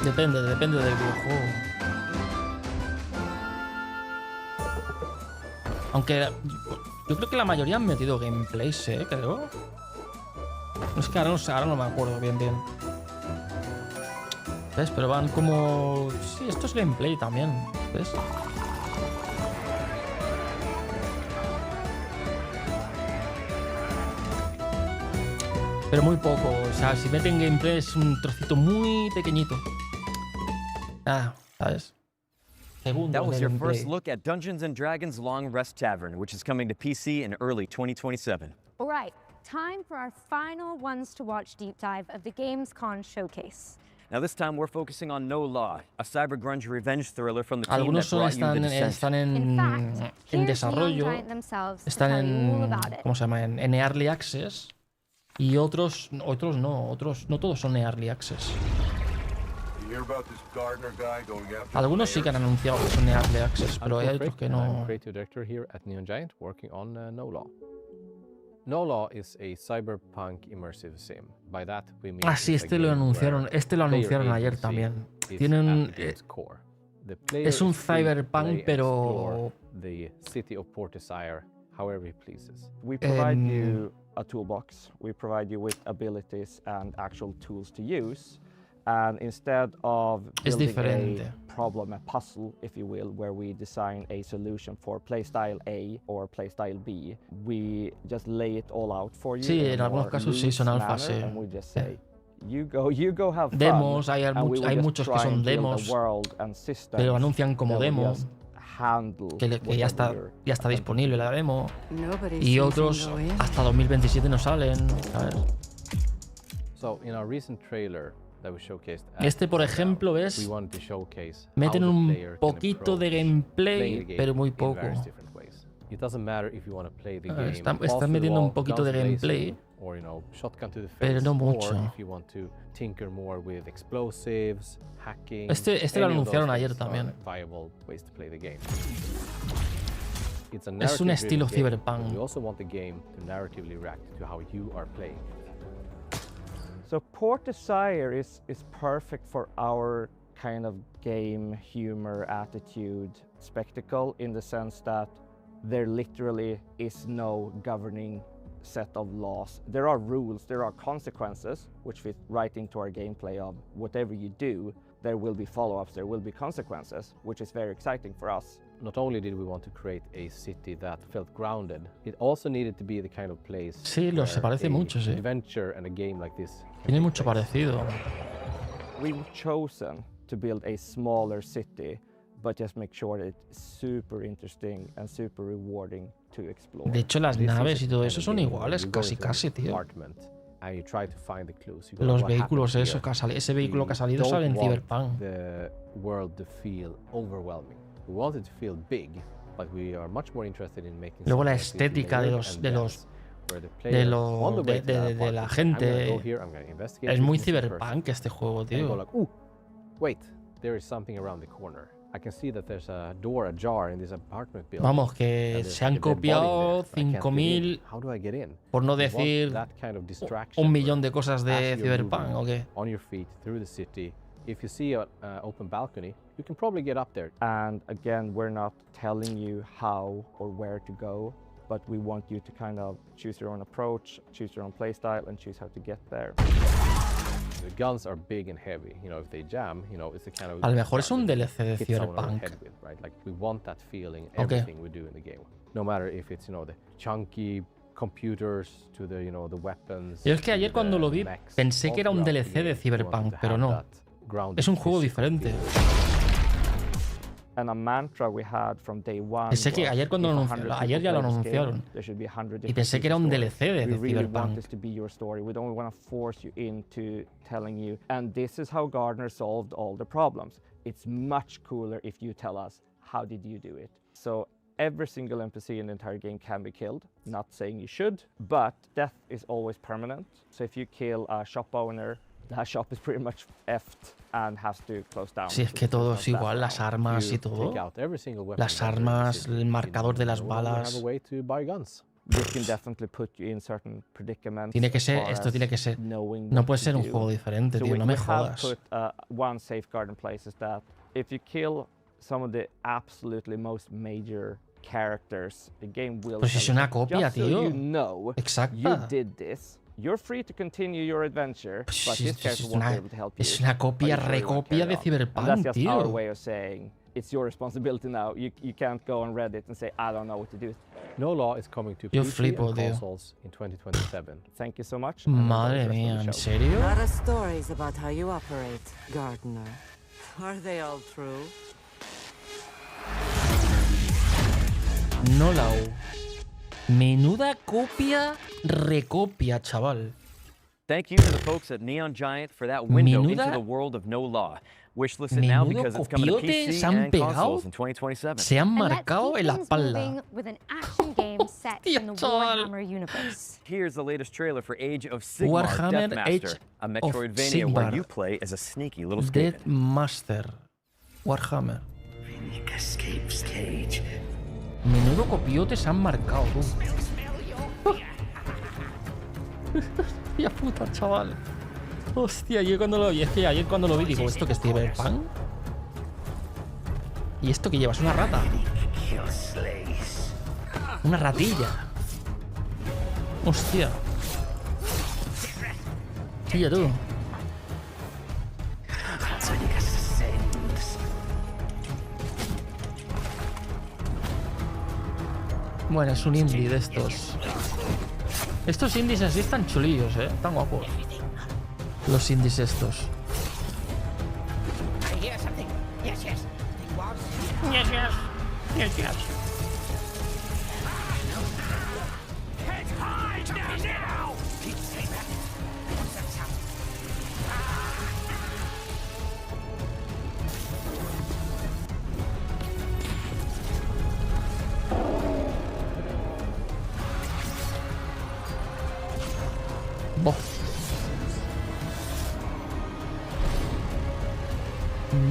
Depende del videojuego. Aunque yo creo que la mayoría han metido gameplays, creo. No es que ahora no me acuerdo bien. ¿Ves? Pero van como... Sí, esto es gameplay también. ¿Ves? Pero muy poco. O sea, si meten gameplay es un trocito muy pequeñito. ¿Sabes? That was your first look at Dungeons & Dragons Long Rest Tavern, which is coming to PC in early 2027. All right, time for our final ones to watch deep dive of the Gamescom showcase. Now this time we're focusing on No Law, a cyber grunge revenge thriller from the team that brought you The Descent. Están en desarrollo, están en... ¿Cómo se llama? En Early Access. Y otros no todos son Early Access. Algunos sí que han anunciado que son Early Access, pero hay otros que no. Creative director here at Neon Giant, working on No Law. No Law is a cyberpunk immersive sim. By that we mean sí, este lo anunciaron ayer también. Tienen es un cyberpunk, pero the city of Port Desire, however he pleases. We provide you a toolbox. We provide you with abilities and actual tools to use. And instead of building a problem, a puzzle, if you will, where we design a solution for playstyle A or playstyle B, we just lay it all out for you. Sí, en algunos casos sí son alfas, sí. And we just say, you go have fun. Demos, hay muchos que son demos, pero anuncian como demo. Que ya está disponible la demo. Y otros hasta 2027 no salen. So, in our recent trailer, este, por ejemplo, ¿ves? Meten un poquito de gameplay, pero muy poco. Están metiendo un poquito de gameplay, pero no mucho. Este lo anunciaron ayer también. Es un estilo cyberpunk. So Port Desire is perfect for our kind of game humor, attitude, spectacle, in the sense that there literally is no governing set of laws. There are rules, there are consequences, which fit right into our gameplay of whatever you do, there will be follow-ups, there will be consequences, which is very exciting for us. Not only did we want to create a city that felt grounded, it also needed to be the kind of place sí, se parece mucho, sí. Adventure and a game like this tiene mucho parecido. We've chosen to build a smaller city, but just make sure that it's super interesting and super rewarding to explore. De hecho, las naves y todo eso son iguales, casi, tío. Los vehículos, ese vehículo que ha salido sale en Cyberpunk. The world to feel overwhelming. We want it to feel big, but we are much more interested in making. Luego la estética de la gente es muy cyberpunk este juego, tío. Wait, there is something around the corner. I can see that there's a door ajar in this apartment building. Vamos, que se han copiado 5.000, por no decir 1.000.000 de cosas de Cyberpunk, ¿o qué? On your feet through the city. If you see an open balcony, you can probably get up there. And again, we're not telling you how or where to go, but we want you to kind of choose your own approach, choose your own playstyle, and choose how to get there. The guns are big and heavy. You know, if they jam, you know, it's the kind of. A lo mejor es un DLC de Cyberpunk. Right? Like we want that feeling everything we do in the game. No matter if it's, you know, the chunky computers to the, you know, the weapons. Yo es que ayer cuando lo vi pensé que era un DLC de Cyberpunk, pero no. Es un juego diferente. And a mantra we had from day one. Pensé que ayer cuando lo anunciaron, ayer ya lo anunciaron. Y pensé que era un DLC de Cyberpunk. To be your story. We don't want to force you into telling you. And this is how Gardner solved all the problems. It's much cooler if you tell us how did you do it. So every single NPC in the entire game can be killed. Not saying you should, but death is always permanent. So if you kill a shop owner, that shop is pretty much effed and has to close down. Sí, es que todo es igual, las armas y todo. Las armas, el marcador de las balas. This can definitely put you in certain predicaments. Tiene que ser, esto tiene que ser. No puede ser un juego diferente, tío, no me jodas. So we have put one safeguard in place is that if you kill some of the absolutely most major characters, the game will. Pues es una copia, tío. So you know exacto. You did this. You're free to continue your adventure, but this character won't be able to help you. Es una copia, recopia de Cyberpunk, that's just tío. Our way of saying it's your responsibility now. You can't go on Reddit and say I don't know what to do. No law is coming to Yo PC flipo, and tío. consoles in 2027. Thank you so much. Madre mía, ¿en serio? A lot of stories about how you operate, Gardner. Are they all true? No la U. Menuda copia, recopia, chaval. Thank you to the folks at Neon Giant for that window into the world of no law. Wishlist it now because it's coming to PC and consoles in 2027. Se han marcado en la espalda. With an action game set in the Warhammer universe. Here's the latest trailer for Age of Sigmar Deathmaster, a Metroidvania where you play as a sneaky little scapegoat. Deathmaster. Warhammer. Phoenix escapes cage. Menudo copiote se han marcado, tú. Hostia puta, chaval. Hostia, yo cuando lo vi, es que ayer cuando lo vi digo, ¿esto que es Cyberpunk? ¿Y esto que llevas? ¿Una rata? Una ratilla. Hostia. Hostia, tú. Bueno, es un indie de estos. Estos indies así están chulillos, están guapos. Los indies estos.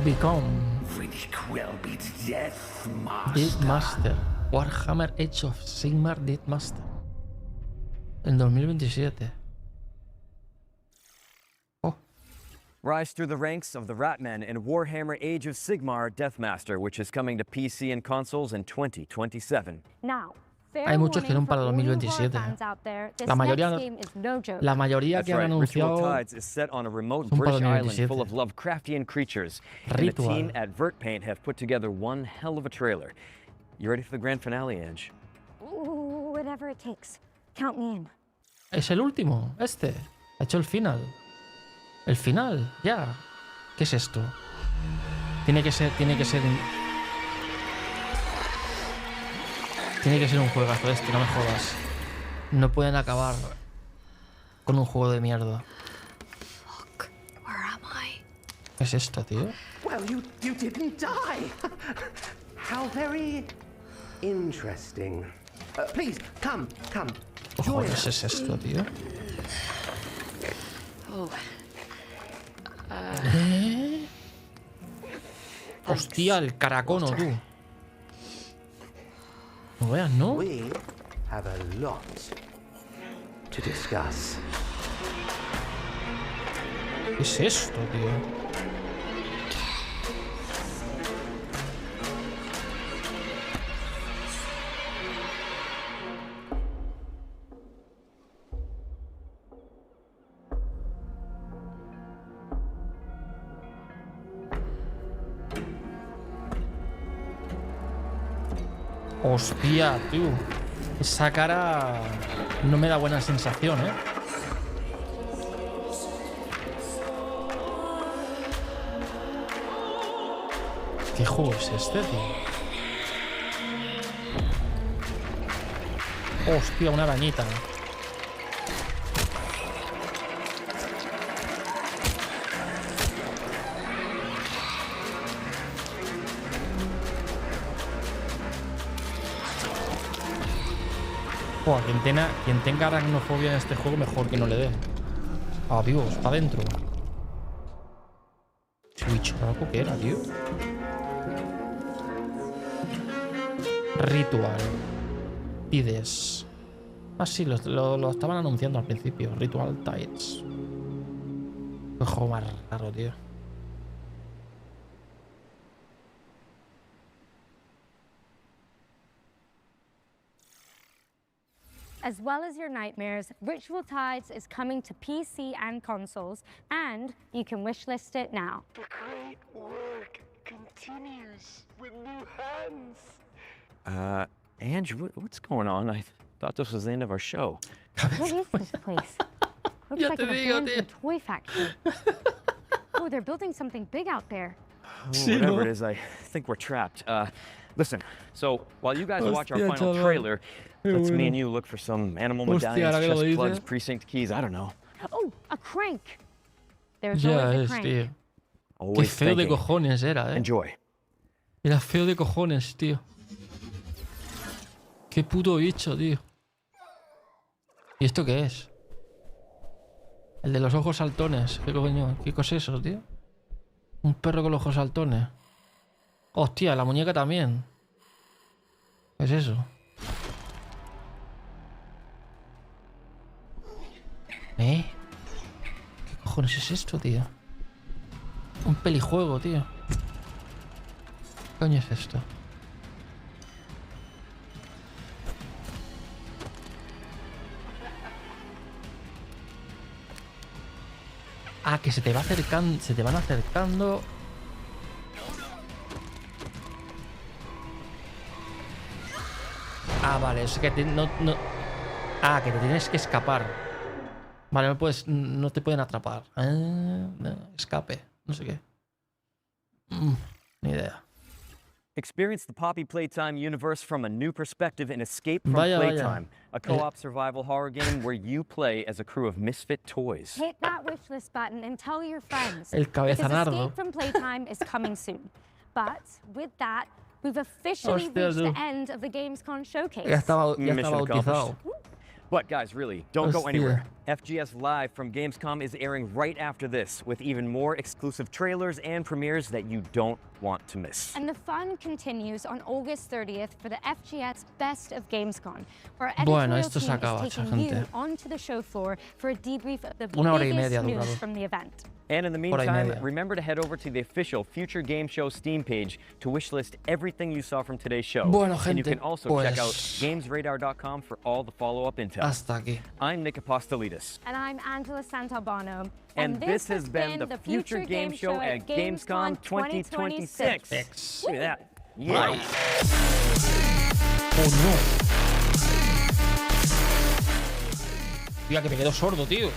Become Deathmaster. Warhammer Age of Sigmar Deathmaster. En 2027. Rise through the ranks of the Ratmen in Warhammer Age of Sigmar Deathmaster, which is coming to PC and consoles in 2027. Now, hay muchos que son para 2027. La mayoría que han anunciado son para 2027. full of Lovecraftian creatures. And the team at Vertpaint have put together one hell of a trailer. You ready for the grand finale, Edge? Ooh, whatever it takes. Count me in. Es el último, este. Ha hecho el final. El final, ya. ¿Qué es esto? Tiene que ser un juegazo este, no me jodas. No pueden acabar con un juego de mierda. Fuck, where am I? ¿Qué es esto, tío? Well, you didn't die. How very interesting. Please, come. Joder, ¿qué es esto, tío? Oh. Hostia, el caracono, tú. No veas, ¿no? We have a lot to discuss. ¿Qué es esto, tío? Hostia, tío. Esa cara no me da buena sensación, ¿eh? ¿Qué juego es este, tío? Hostia, una arañita. Joder, quien tenga aracnofobia en este juego, mejor que no le dé. Adiós, para adentro. Switch, ¿qué era, tío? Ritual. Pides. Ah, sí, lo estaban anunciando al principio. Ritual Tides. Qué juego más raro, tío. As well as your nightmares, Ritual Tides is coming to PC and consoles, and you can wishlist it now. The great work continues with new hands. Andrew, what's going on? I thought this was the end of our show. What is this place? Looks like an abandoned toy factory. Oh, they're building something big out there. Whatever it is, I think we're trapped. Listen, so while you guys watch our final trailer, let's me and you look for some animal medallions, chest plugs, precinct keys, I don't know. Oh, a crank. There's always a crank. Tío. Qué feo de cojones era, Enjoy. Era feo de cojones, tío. Qué puto bicho, tío. ¿Y esto qué es? El de los ojos saltones. ¿Qué coño? ¿Qué cosa es eso, tío? Un perro con los ojos saltones. Hostia, la muñeca también. ¿Qué es eso? ¿Qué cojones es esto, tío? Un pelijuego, tío. ¿Qué coño es esto? Ah, que se te va acercando, se te van acercando. Ah, vale, es que Ah, que te tienes que escapar. Vale, no te pueden atrapar. Escape, no sé qué. Ni idea. Experience the Poppy Playtime universe from a new perspective in Escape from Playtime, a co-op survival horror game where you play as a crew of misfit toys. Hit that wishlist button and tell your friends. El cabezanardo. Because Escape from Playtime is coming soon. But with that, we've officially reached the end of the Gamescom showcase. Ya estaba bautizado. But guys, really, don't go anywhere. FGS Live from Gamescom is airing right after this, with even more exclusive trailers and premieres that you don't want to miss. And the fun continues on August 30th for the FGS Best of Gamescom, where bueno, editorial esto se team acaba, is taking you onto the show floor for a debrief of the biggest news from the event. And in the meantime, remember to head over to the official Future Game Show Steam page to wishlist everything you saw from today's show. Bueno, gente, and you can also check out gamesradar.com for all the follow-up intel. Hasta aquí. I'm Nick Apostolidis. And I'm Angela Santalbano. And this has been the Future Game Show at Gamescom 2026. Look at that. Yeah. Oh, no. Tío, que me quedo sordo, tío.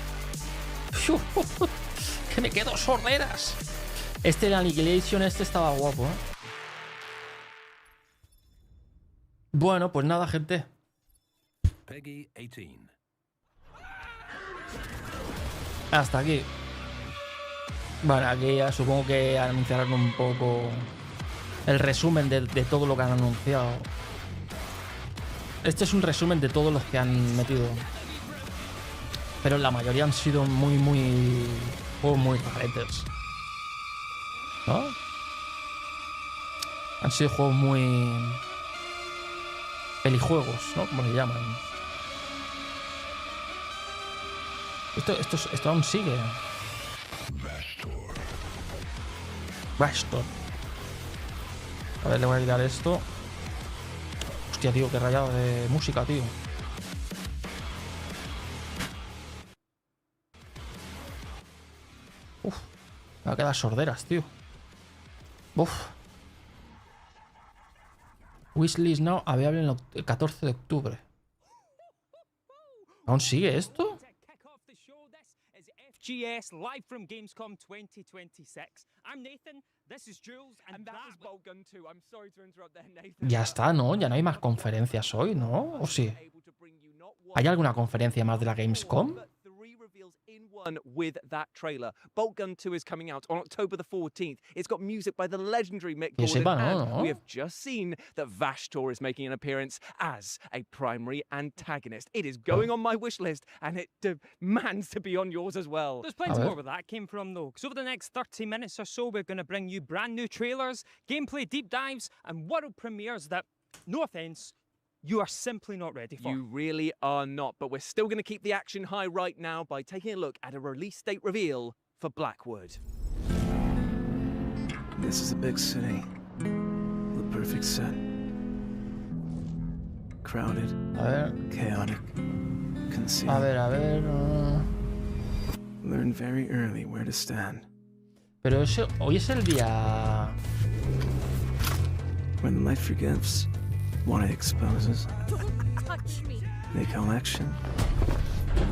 Que me quedo sorderas. El Annihilation estaba guapo, ¿eh? Bueno, pues nada, gente. Peggy 18. Hasta aquí. Bueno, aquí ya supongo que anunciarán un poco el resumen de todo lo que han anunciado. Este es un resumen de todos los que han metido. Pero la mayoría han sido juegos muy raretes, ¿no? Han sido juegos muy pelijuegos, ¿no? Como le llaman. Esto aún sigue. Bastor. A ver, le voy a quitar esto. Hostia, tío, qué rayado de música, tío. Uf, me va a quedar sorderas, tío. Uf. Wishlist now available el 14 de octubre. ¿Aún sigue esto? FGS live from Gamescom 2026. I'm Nathan. Ya está, ¿no? Ya no hay más conferencias hoy, ¿no? ¿O sí? ¿Hay alguna conferencia más de la Gamescom? With that trailer. Bolt Gun 2 is coming out on October the 14th. It's got music by the legendary Mick Que Gordon, sepa, ¿no? and we have just seen that Vashtor is making an appearance as a primary antagonist. It is going on my wish list, and it demands to be on yours as well. There's plenty more where that came from, though, because over the next 30 minutes or so, we're going to bring you brand new trailers, gameplay deep dives, and world premieres that, no offense, you are simply not ready for. You really are not, but we're still going to keep the action high right now by taking a look at a release date reveal for Blackwood. This is a big city. The perfect set. Crowded. Chaotic. Concealed. A ver. Learn very early where to stand. Pero hoy es el día. When the light forgives, what it exposes. They call action.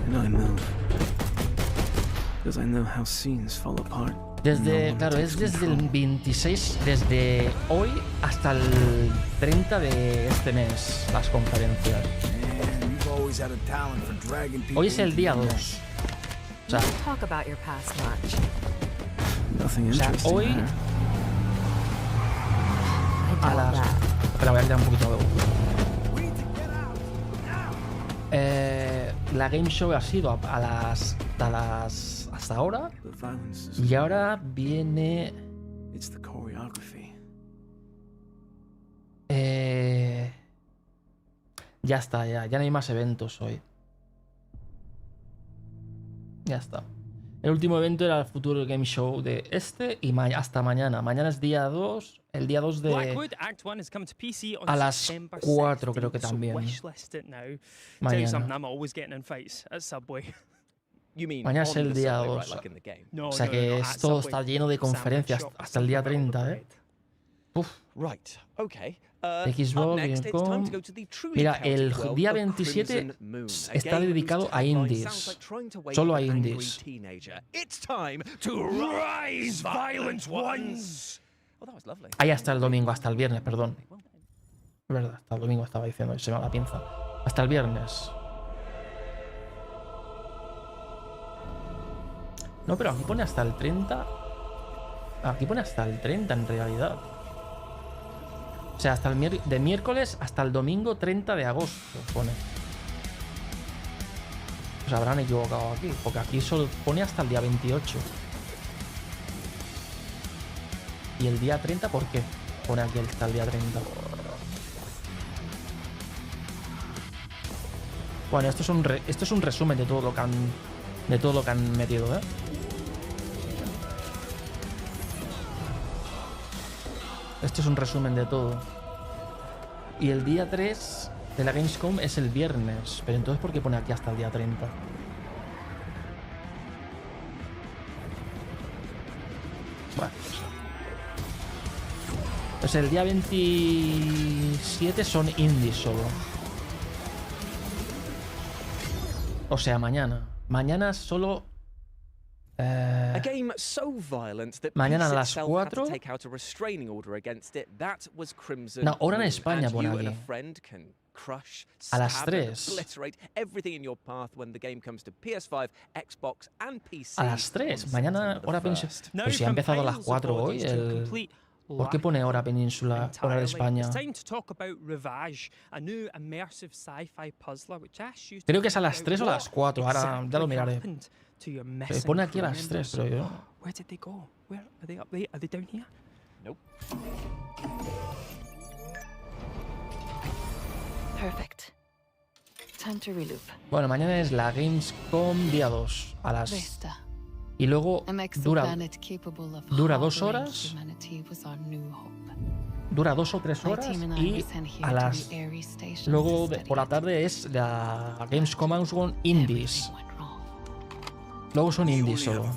And I move. Because I know how scenes fall apart. Claro, es desde el 26, desde hoy hasta el 30 de este mes, las conferencias. Hoy es el día 2. O sea, hoy a las... Espera, voy a quitar un poquito de voz. La Game Show ha sido hasta ahora. Y ahora viene... Ya está, ya no hay más eventos hoy. Ya está. El último evento era el futuro Game Show de y hasta mañana. Mañana es día 2, el día 2 de... A las 4 creo que también. Mañana. Mañana es el día 2. O sea que todo está lleno de conferencias hasta el día 30, ¿eh? Uf. Xbox, Gamescom. Mira, el día 27 está dedicado a indies. Solo a indies. Ahí hasta el domingo, hasta el viernes, perdón. Es verdad, hasta el domingo estaba diciendo, se me va la pinza. Hasta el viernes. No, pero aquí pone hasta el 30. Aquí pone hasta el 30 en realidad. O sea, hasta de miércoles hasta el domingo 30 de agosto pone. Pues habrán equivocado aquí, porque aquí solo pone hasta el día 28. ¿Y el día 30 por qué? Pone aquí hasta el día 30. Bueno, esto es un resumen de todo lo que han metido, ¿eh? Esto es un resumen de todo. Y el día 3 de la Gamescom es el viernes. Pero entonces, ¿por qué pone aquí hasta el día 30? Bueno, pues el día 27 son indies solo. O sea, mañana. Mañana solo... mañana a las 4. No, hora en España pone aquí. A las 3. A las 3. Mañana hora península. Pues si ha empezado a las 4 hoy. ¿Por qué pone hora península, hora de España? Creo que es a las 3 o a las 4. Ahora ya lo miraré. Pone aquí a las 3, pero yo... Bueno, mañana es la Gamescom día 2 a las... Y luego dura 2 horas. Dura 2 o 3 horas y a las... Luego por la tarde es la Gamescom Indies. Luego son indies solo. O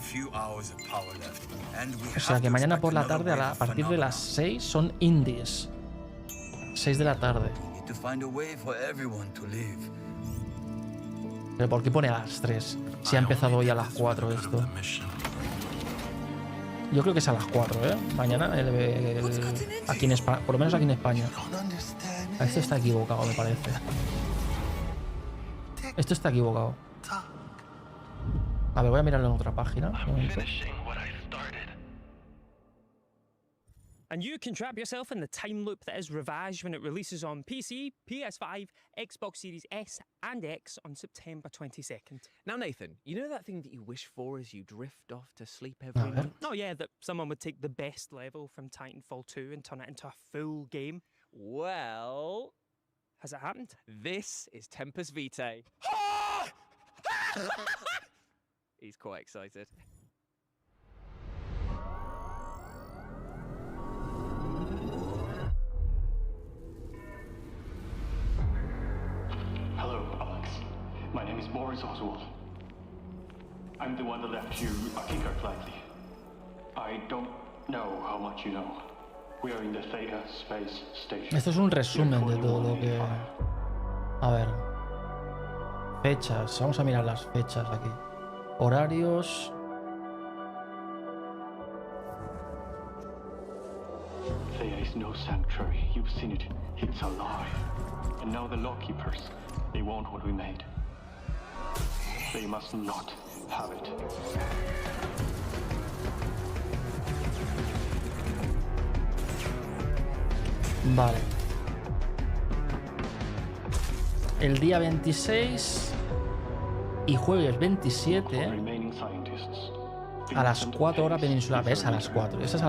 sea que mañana por la tarde, a partir de las 6, son indies. 6 de la tarde. ¿Pero por qué pone a las 3? Si ha empezado hoy a las 4 esto. Yo creo que es a las 4, ¿eh? Mañana, aquí en España, por lo menos aquí en España. Esto está equivocado, me parece. Esto está equivocado. A ver, voy a mirarlo en otra página. Un momento. And you can trap yourself in the time loop that is Ravage when it releases on PC, PS5, Xbox Series S and X on September 22nd. Now, Nathan, you know that thing that you wish for as you drift off to sleep every night? Oh yeah, that someone would take the best level from Titanfall 2 and turn it into a full game. Well... Has it happened? This is Tempus Vitae. He's quite excited. Hello, Alex. My name is Boris Oswald. I'm the one that left you a keycard likely. I don't know how much you know. We are in the Theta Space Station. Esto es un resumen de todo lo que... A ver. Fechas. Vamos a mirar las fechas aquí. Horarios. Thea is no sanctuary. You've seen it. It's alive. And now the lawkeepers, they want what we made. They must not have it. Vale. El día 26 y jueves 27 a las 4 horas peninsular. ¿Ves? A las 4. Esa es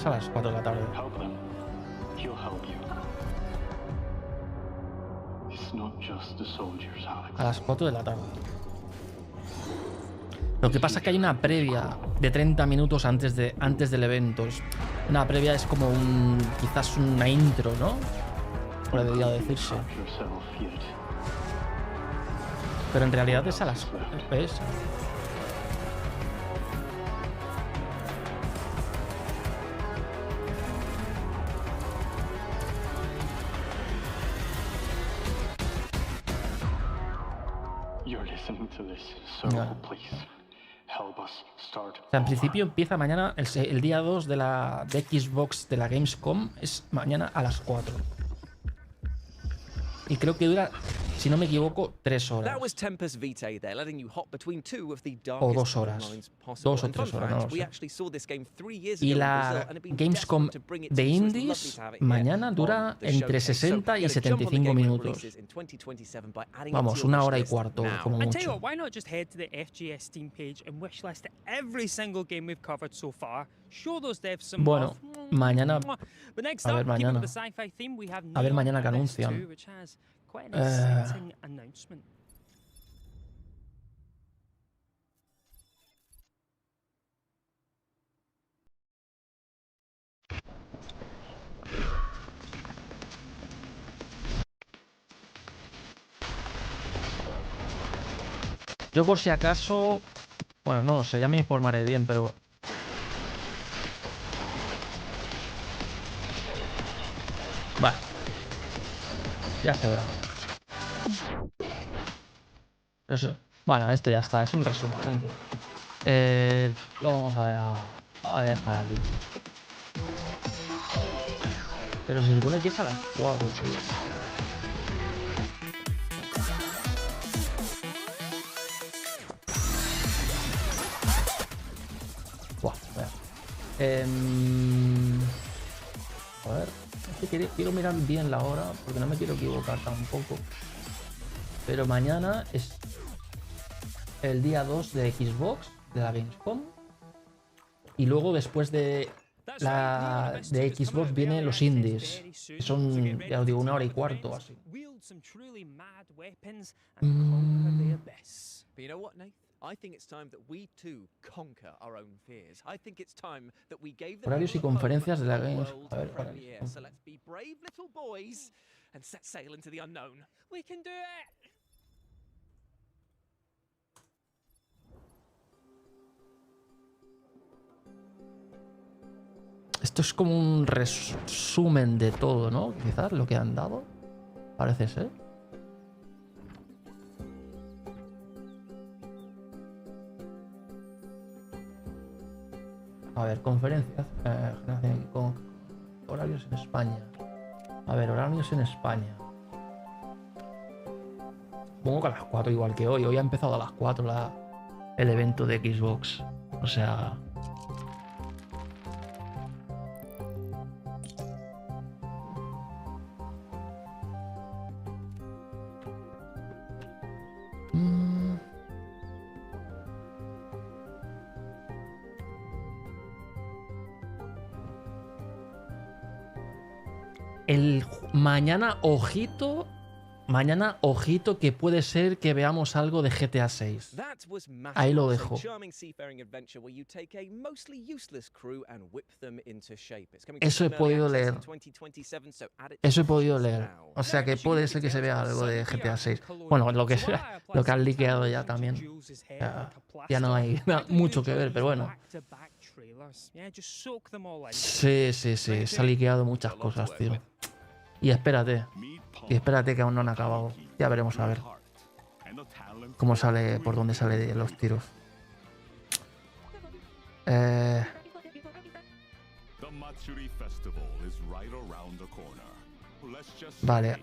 a las 4 de la tarde. A las 4 de la tarde. Lo que pasa es que hay una previa de 30 minutos antes del evento. Una previa es como quizás una intro, ¿no? Podría decirse. Pero en realidad es a las 4. ¿Ves? O sea, en principio empieza mañana, el día 2 de Xbox de la Gamescom es mañana a las 4. Y creo que dura, si no me equivoco, 3 horas. That was Tempus Vitae there, letting you hop between two of the O 2 darkest horas. timelines possible. 2 o And 3 fun horas, no fact, lo we sé. actually saw this game 3 years Y ago in la Brazil, and have been Gamescom desperate to bring it de to you, so it's lovely Indies to have it here mañana dura on the entre showcase. So, 60 y you know, jump on the 75 game when it minutos. releases in 2027 by adding it to Vamos, your 1 wish hora y list cuarto, now. como And tell you mucho. what, why not just head to the FGS Steam page and wishlist every single game we've covered so far? Show those devs some Bueno, love. mañana. But next A ver, up, keeping mañana. with the sci-fi theme, we have A ver, Neon mañana que Abyss anuncian. 2, which has quite an exciting announcement. Yo por si acaso... Bueno, no lo sé, ya me informaré bien, pero... Vale. Ya se verá. Eso. Bueno, esto ya está, es un resumen. Lo vamos a dejar aquí. Pero se supone que es a las 4. Buah, a ver, es que quiero mirar bien la hora porque no me quiero equivocar tampoco. Pero mañana es el día 2 de Xbox, de la Gamescom. Y luego después de Xbox vienen los indies. Que son, ya os digo, 1 hora y cuarto así. But you know what, Nate? I think it's time that we too conquer our own fears. I think it's time that we gave the Horarios y people at home conferencias de la a Games. world A ver, premiere. So let's be brave little boys and set sail into the unknown. We can do it! Esto es como un resumen de todo, ¿no? Quizás lo que han dado. Parece ser. A ver, conferencias. Con horarios en España. A ver, horarios en España. Supongo que a las 4 igual que hoy. Hoy ha empezado a las 4 el evento de Xbox. O sea... Mañana, ojito que puede ser que veamos algo de GTA 6. Ahí lo dejo. Eso he podido leer. Eso he podido leer. O sea que puede ser que se vea algo de GTA 6. Bueno, lo que han liqueado ya también. Ya no hay mucho que ver, pero bueno. Sí, se ha liqueado muchas cosas, tío. Y espérate que aún no han acabado. Ya veremos a ver cómo sale, por dónde sale los tiros. Vale,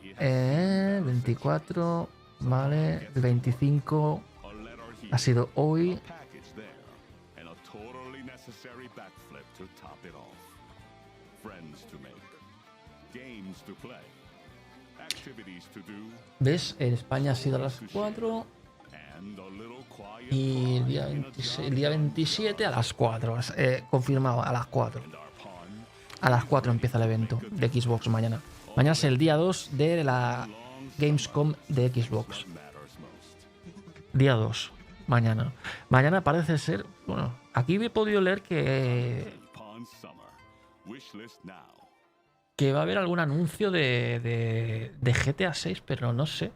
24, vale, el 25 ha sido hoy. ¿Ves? En España ha sido a las 4 y el día 27 a las 4. Confirmado, a las 4. A las 4 empieza el evento de Xbox mañana. Mañana es el día 2 de la Gamescom de Xbox. Día 2, mañana. Mañana parece ser... Bueno, aquí he podido leer que va a haber algún anuncio de GTA 6, pero no sé.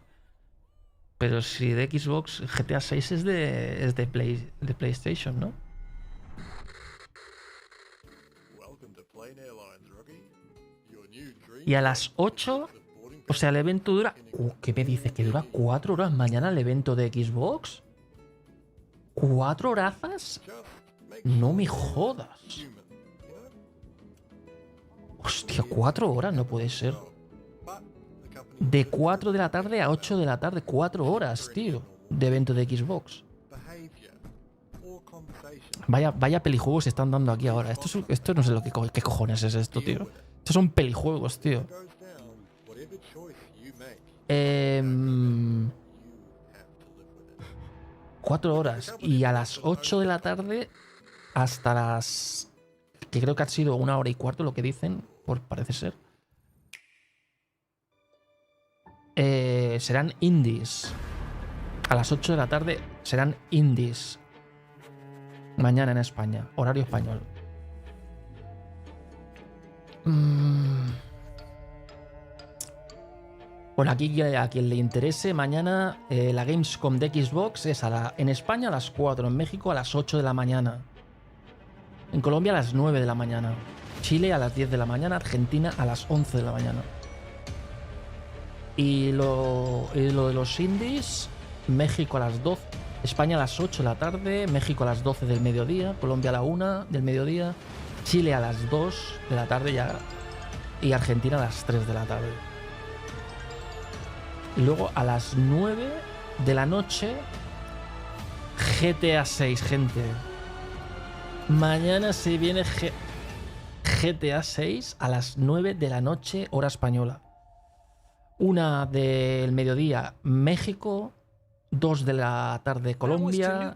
Pero si de Xbox, GTA 6 es de PlayStation, ¿no? Y a las 8, o sea, el evento dura... ¿Qué me dices? ¿Que dura 4 horas mañana el evento de Xbox? ¿4 horazas? No me jodas. Hostia, 4 horas no puede ser. De 4 de la tarde a 8 de la tarde, 4 horas, tío, de evento de Xbox. Vaya pelijuegos se están dando aquí ahora. Esto no sé qué cojones es esto, tío. Estos son pelijuegos, tío. 4 horas. Y a las 8 de la tarde hasta las... que creo que ha sido 1 hora y cuarto lo que dicen, parece ser. Serán indies. A las 8 de la tarde serán indies. Mañana en España, horario español. Bueno, aquí a quien le interese, mañana la Gamescom de Xbox es en España a las 4, en México a las 8 de la mañana. En Colombia a las 9 de la mañana. Chile a las 10 de la mañana. Argentina a las 11 de la mañana. Y lo de los indies, México a las 12. España a las 8 de la tarde. México a las 12 del mediodía. Colombia a la 1 del mediodía. Chile a las 2 de la tarde ya. Y Argentina a las 3 de la tarde. Y luego a las 9 de la noche, GTA 6, gente. Mañana se viene GTA 6 a las 9 de la noche, hora española. 1 del mediodía, México. 2 de la tarde, Colombia.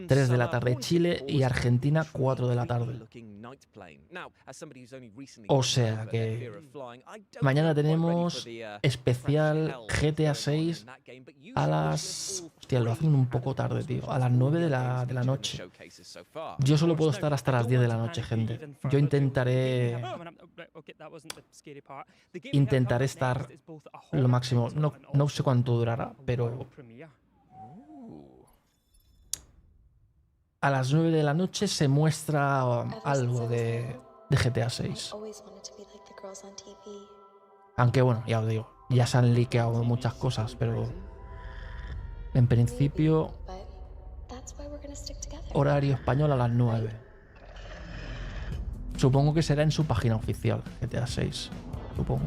3 de la tarde, Chile. Y Argentina, 4 de la tarde. O sea que mañana tenemos especial GTA 6 a las... Hostia, lo hacen un poco tarde, tío. A las 9 de la noche. Yo solo puedo estar hasta las 10 de la noche, gente. Yo intentaré estar lo máximo. No sé cuánto durará, pero... A las 9 de la noche se muestra algo de GTA 6. Aunque bueno, ya os digo, ya se han liqueado muchas cosas, pero en principio horario español a las 9. Supongo que será en su página oficial, GTA 6. Supongo.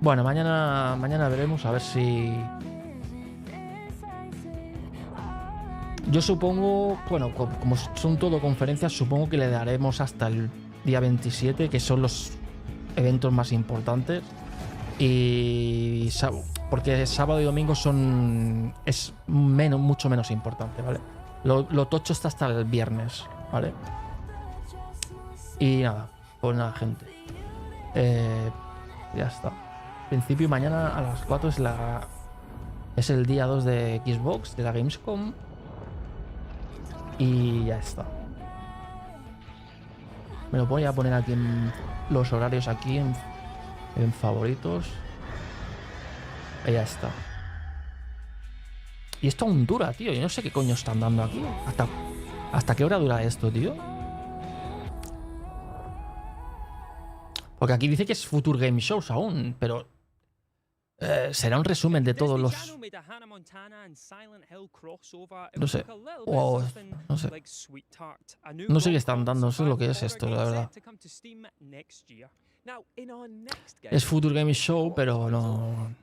Bueno, mañana veremos a ver si... Yo supongo, bueno, como son todo conferencias, supongo que le daremos hasta el día 27, que son los eventos más importantes. Y porque sábado y domingo es mucho menos importante, ¿vale? Lo tocho está hasta el viernes, ¿vale? Y nada, pues nada, gente. Ya está. En principio mañana a las 4 es el día 2 de Xbox, de la Gamescom. Y ya está. Me lo voy a poner aquí en los horarios, aquí en favoritos. Y ya está. Y esto aún dura, tío. Yo no sé qué coño están dando aquí. ¿Hasta qué hora dura esto, tío? Porque aquí dice que es Future Game Shows aún, pero... será un resumen de todos los... No sé. Wow, no sé. No sé qué están dando, no sé lo que es esto, la verdad. Es Future Game Show, pero no...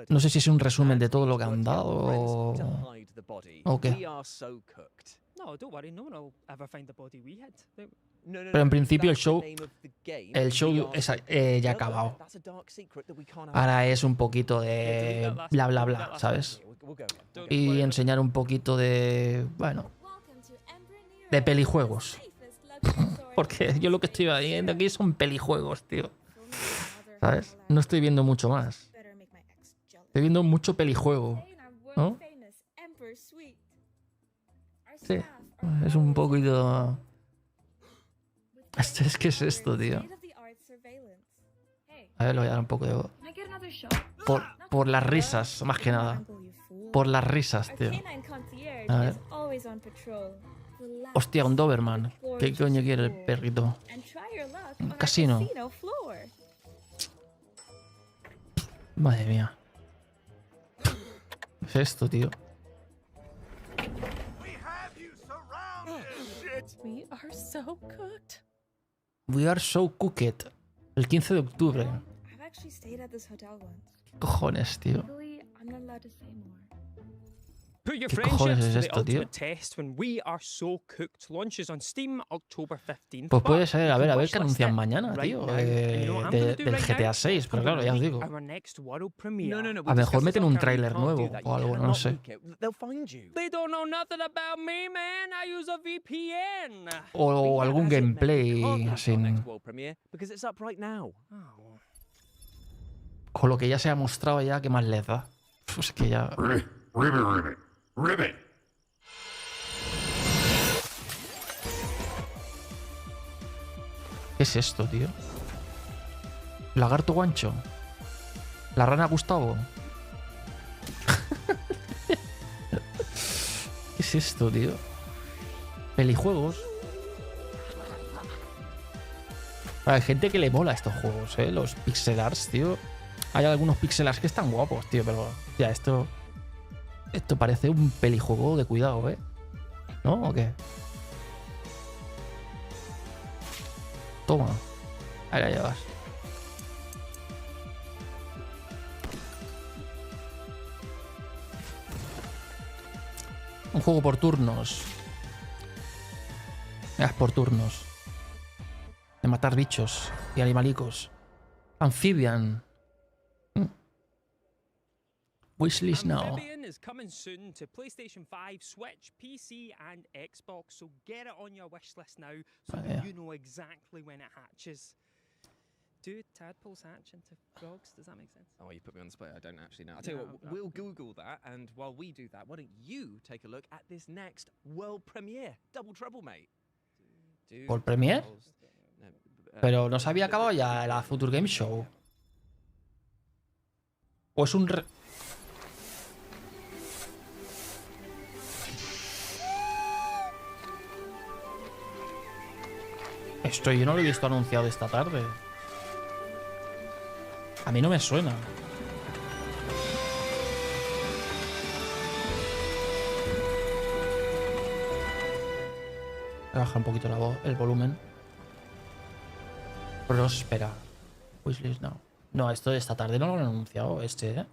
No sé si es un resumen de todo lo que han dado o qué. Pero en principio el show ya ha acabado. Ahora es un poquito de bla bla bla, ¿sabes? Y enseñar un poquito de, bueno, de pelijuegos. Porque yo lo que estoy viendo aquí son pelijuegos, tío. ¿Sabes? No estoy viendo mucho más. Estoy viendo mucho pelijuego, ¿no? Sí, es un poquito... Es que es esto, tío. A ver, lo voy a dar un poco de... Por las risas, más que nada. Por las risas, tío. A ver. Hostia, un Doberman. ¿Qué coño quiere el perrito? Un casino. Madre mía. ¿Qué es esto, tío? We are so cooked. We are so cooked. El 15 de octubre. I've actually stayed at this hotel once. ¿Qué cojones, tío? Legally, I'm not allowed to say more. Put your ¿Qué cojones friendships es to the esto, tío? ultimate test when We Are So Cooked launches on Steam October 15th. Pues puede ser, a You ver can qué watchlist anuncian it mañana, right tío. now. And you know what I'm gonna do Del right GTA now? 6, pero I'm claro, gonna ya os leak digo. our next world premiere. A lo mejor meten un tráiler nuevo o algo, no sé. They'll find you. They don't know nothing about me, man. I use a VPN. O algún gameplay así. World premiere because it's up right now. Con lo que ya se ha mostrado ya, ¿qué más les da? Pues que ya... Ribbit. ¿Qué es esto, tío? Lagarto guancho. La rana Gustavo. ¿Qué es esto, tío? Pelijuegos. Hay gente que le mola estos juegos, ¿eh? Los pixel arts, tío. Hay algunos pixel arts que están guapos, tío, pero... Ya, esto parece un pelijuego de cuidado, ¿eh? ¿No? ¿O qué? Toma. Ahí la llevas. Un juego por turnos. Es por turnos. De matar bichos y animalicos. Amphibian. Wishlist now. Amphibian is coming soon to PlayStation 5, Switch, PC, and Xbox, so get it on your wish list now so that you know exactly when it hatches. Do tadpoles hatch into frogs? Does that make sense? Oh, you put me on the spot. I don't actually know. I'll tell you what, we'll Google that, and while we do that, why don't you take a look at this next world premiere? Double trouble, mate. ¿Por Premiere? Pero no se había acabado ya la Future Game Show. ¿O es un... Esto yo no lo he visto anunciado esta tarde. A mí no me suena. Voy a bajar un poquito el volumen. Próspera. Wishlist now. No, esto de esta tarde no lo han anunciado, ¿eh?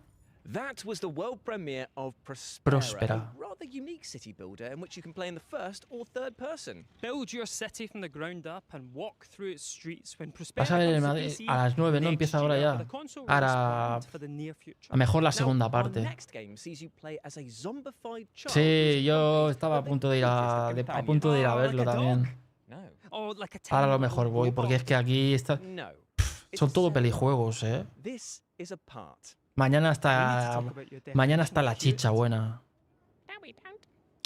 That was the world premiere of Próspera. a rather unique city builder in which you can play in the first or third person. Build your city from the ground up and walk through its streets when Vas a Prospera ver comes to PC a las 9, ¿no? next Empieza ahora year, ya. with a console Ahora. release planned for the near future. A mejor la Now, segunda our parte. next game sees you play as a zombified child Sí, who's yo accompanied estaba a by punto the de ir cutest a punto de ir a verlo también. No. Or like a Ahora a lo tiny mejor little voy, porque es que aquí está. No. Son todo pelijuegos, ¿eh? This is a part. Mañana está la chicha buena.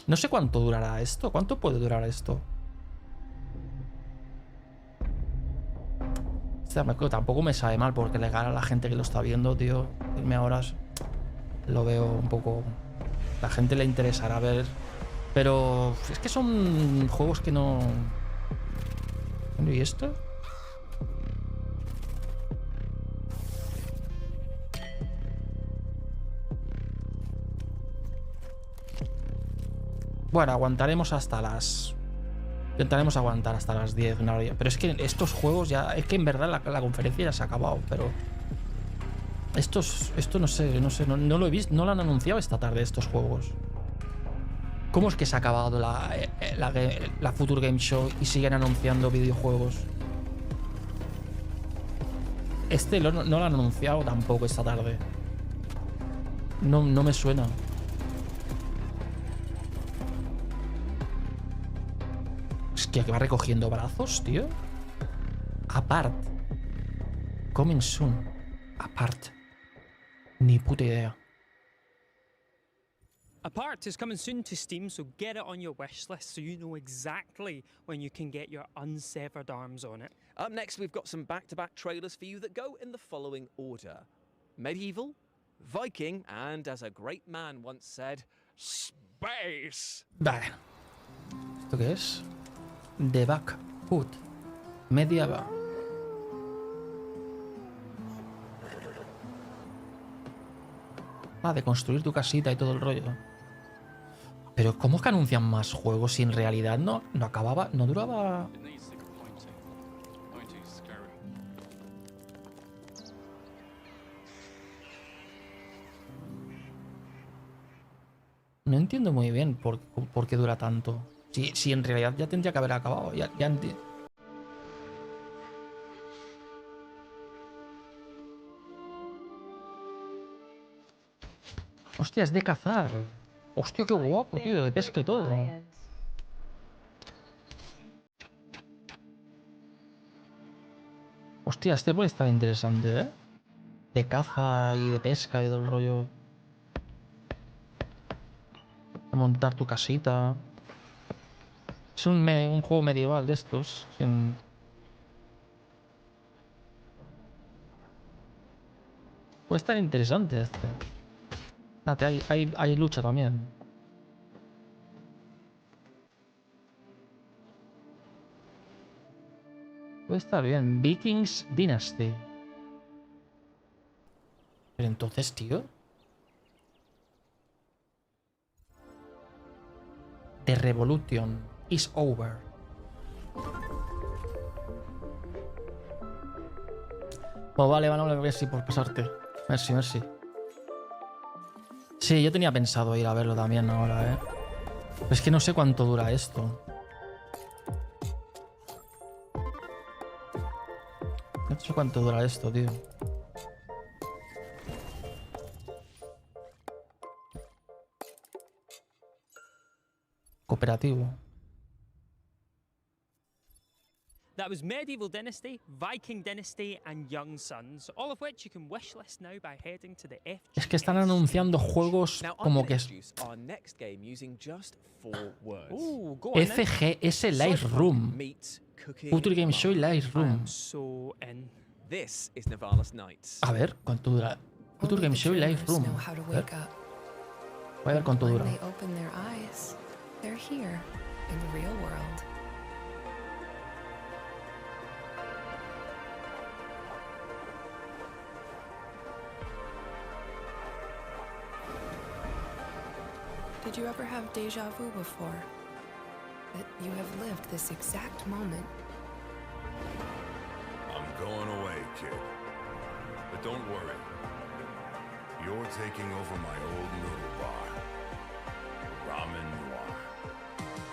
No sé cuánto durará esto. ¿Cuánto puede durar esto? O sea, tampoco me sabe mal porque le gana a la gente que lo está viendo, tío. Irme ahora lo veo un poco. La gente le interesará ver. Pero es que son juegos que no. ¿Y esto? Bueno, aguantaremos hasta las... Intentaremos aguantar hasta las 10, una hora. Pero es que estos juegos ya... Es que en verdad la conferencia ya se ha acabado, pero... Esto no sé, no lo he visto, no lo han anunciado esta tarde estos juegos. ¿Cómo es que se ha acabado la Future Game Show y siguen anunciando videojuegos? No lo han anunciado tampoco esta tarde. No me suena. Hostia, que va recogiendo brazos, tío. Apart. Coming soon. Apart. Ni puta idea. Apart is coming soon to Steam, so get it on your wish list so you know exactly when you can get your unsevered arms on it. Up next, we've got some back-to-back trailers for you that go in the following order: Medieval, Viking, and as a great man once said, Space. Vale. ¿Esto qué es? The Back Hood. Medieval. Ah, de construir tu casita y todo el rollo. Pero ¿cómo es que anuncian más juegos si en realidad no acababa, no duraba? No entiendo muy bien por qué dura tanto. Si en realidad ya tendría que haber acabado. Hostia, es de cazar. Hostia, qué guapo, tío, de pesca y todo. Hostia, este puede estar interesante, ¿eh? De caza y de pesca y todo el rollo. De montar tu casita. Es un juego medieval de estos. Puede estar interesante este. Hay lucha también. Puede estar bien. Vikings Dynasty. Pero entonces, tío. The Revolution is over. Pues vale, merci por pasarte. Merci. Sí, yo tenía pensado ir a verlo también ahora, ¿eh? Pero es que no sé cuánto dura esto. No sé cuánto dura esto, tío. Cooperativo. That was Medieval Dynasty, Viking Dynasty, and Young Sons, all of which you can wishlist now by heading to the FGS. Es que están anunciando juegos como que es FGS Lightroom. Future Game Show y Lightroom. A ver, ¿cuánto dura? Future Game Show y Lightroom. Voy a ver cuánto dura. Did you ever have deja vu before? It you have lived this exact moment. I'm going away, kid. But don't worry. You're taking over my old noodle bar. Ramen Noir.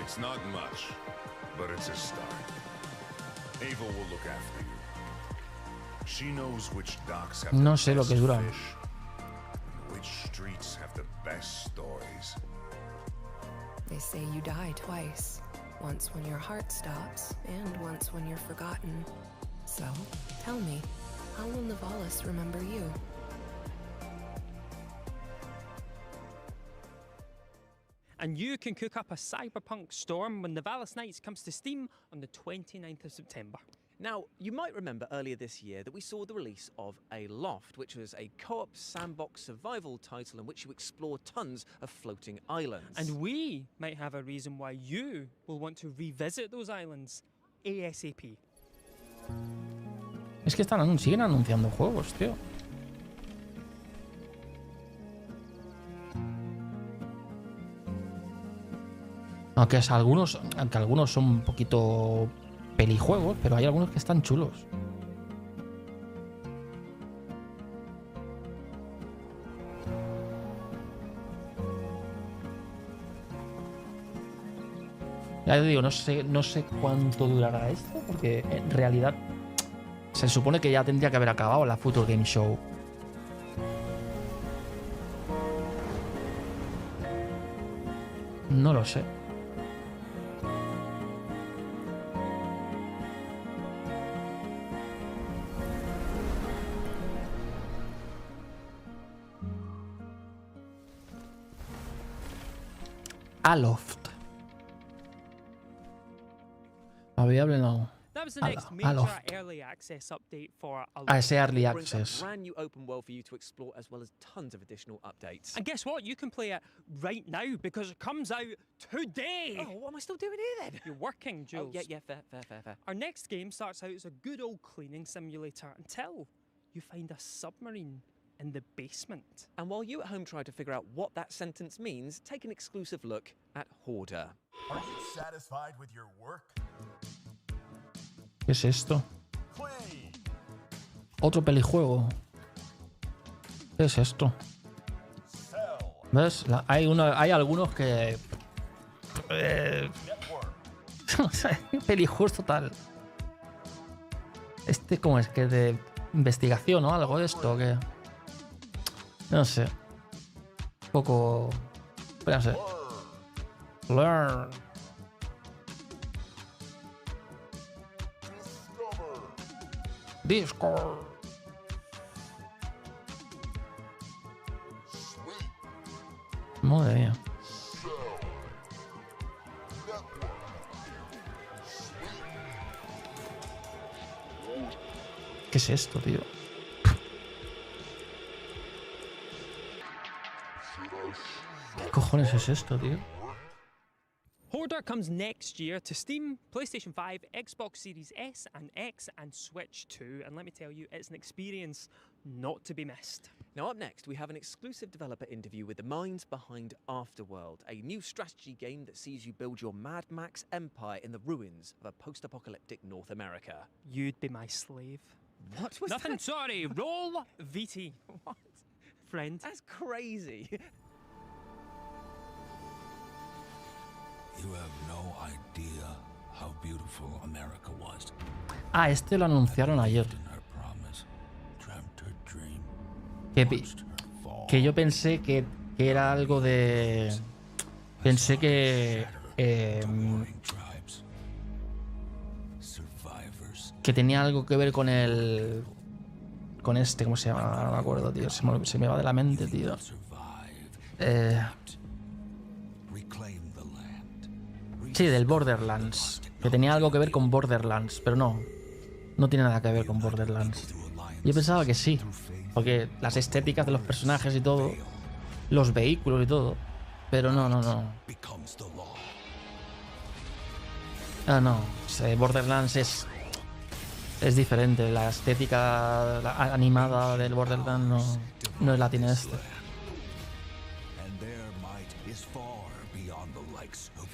It's not much, but it's a start. Ava will look after you. She knows which docks have No the sé lo best que dura. fish, which streets have the best stories. They say you die twice. Once when your heart stops, and once when you're forgotten. So, tell me, how will Nivalis remember you? And you can cook up a cyberpunk storm when Nivalis Nights comes to Steam on the 29th of September. Now, you might remember earlier this year that we saw the release of Aloft, which was a co-op sandbox survival title in which you explore tons of floating islands. And we might have a reason why you will want to revisit those islands ASAP. Es que siguen anunciando juegos, tío. Aunque algunos son un poquito pelijuegos, pero hay algunos que están chulos. Ya te digo, no sé cuánto durará esto, porque en realidad se supone que ya tendría que haber acabado la Future Game Show. No lo sé. Aloft. Available now. That was the next major Aloft. early access update for Ese early It brings a access. brand new open world for you to explore, as well as tons of additional updates. And guess what? You can play it right now because it comes out today. Oh, what am I still doing here then? You're working, Jules. Oh, yeah, fair. Our next game starts out as a good old cleaning simulator until you find a submarine in the basement. And while you at home try to figure out what that sentence means, take an exclusive look at Hoarder. Are you satisfied with your work? ¿Qué es esto? Otro pelijuego. ¿Qué es esto? ¿Ves? Hay algunos que... pelijuegos total. Este como es que de investigación o algo de esto que... No sé. Un poco... No sé. Learn. Discord. Madre mía. ¿Qué es esto, tío? ¿Qué cojones es esto, tío? Hoarder comes next year to Steam, PlayStation 5, Xbox Series S and X, and Switch 2. And let me tell you, it's an experience not to be missed. Now up next, we have an exclusive developer interview with the minds behind Afterworld, a new strategy game that sees you build your Mad Max empire in the ruins of a post-apocalyptic North America. You'd be my slave. What was Nothing, that? sorry. Roll VT. What? Friend. That's crazy. You have no idea how beautiful America was. Ah, este lo anunciaron ayer. Que yo pensé que era algo de... Pensé que... que tenía algo que ver con el... Con este, ¿cómo se llama? No me acuerdo, tío. Se me va de la mente, tío. Sí, del Borderlands. Que tenía algo que ver con Borderlands, pero no. No tiene nada que ver con Borderlands. Yo pensaba que sí. Porque las estéticas de los personajes y todo. Los vehículos y todo. Pero no. Ah, no. Borderlands es diferente. La estética animada del Borderlands no es la tiene este.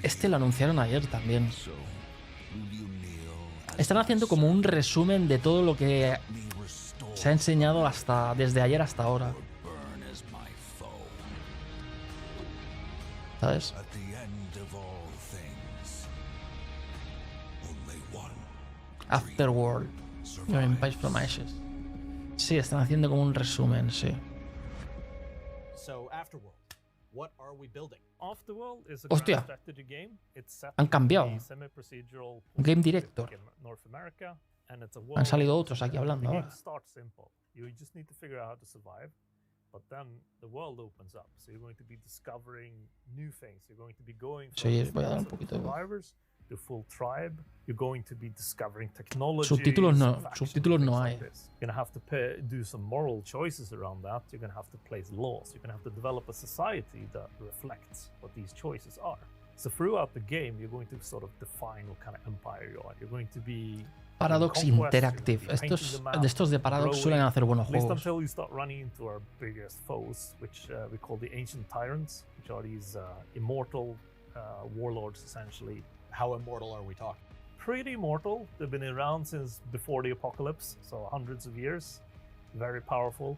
Este lo anunciaron ayer también. Están haciendo como un resumen de todo lo que se ha enseñado desde ayer hasta ahora. ¿Sabes? Afterworld. Your Empire from Ashes. Sí, están haciendo como un resumen, sí. Hostia. Han cambiado. Game Director. Han salido otros aquí hablando ahora. Sí, voy a dar un poquito de voz. Subtítulos no hay. You're gonna have to do some moral choices around that. You're gonna have to place laws. You're gonna have to develop a society that reflects what these choices are. So throughout the game, you're going to sort of define what kind of empire you are. You're going to be Paradox Interactive. Estos de Paradox suelen hacer buenos juegos. At least until you start running into our biggest foes, which we call the Ancient Tyrants, which are these immortal warlords, essentially. How immortal are we talking? Pretty immortal. They've been around since before the apocalypse, so hundreds of years. Very powerful.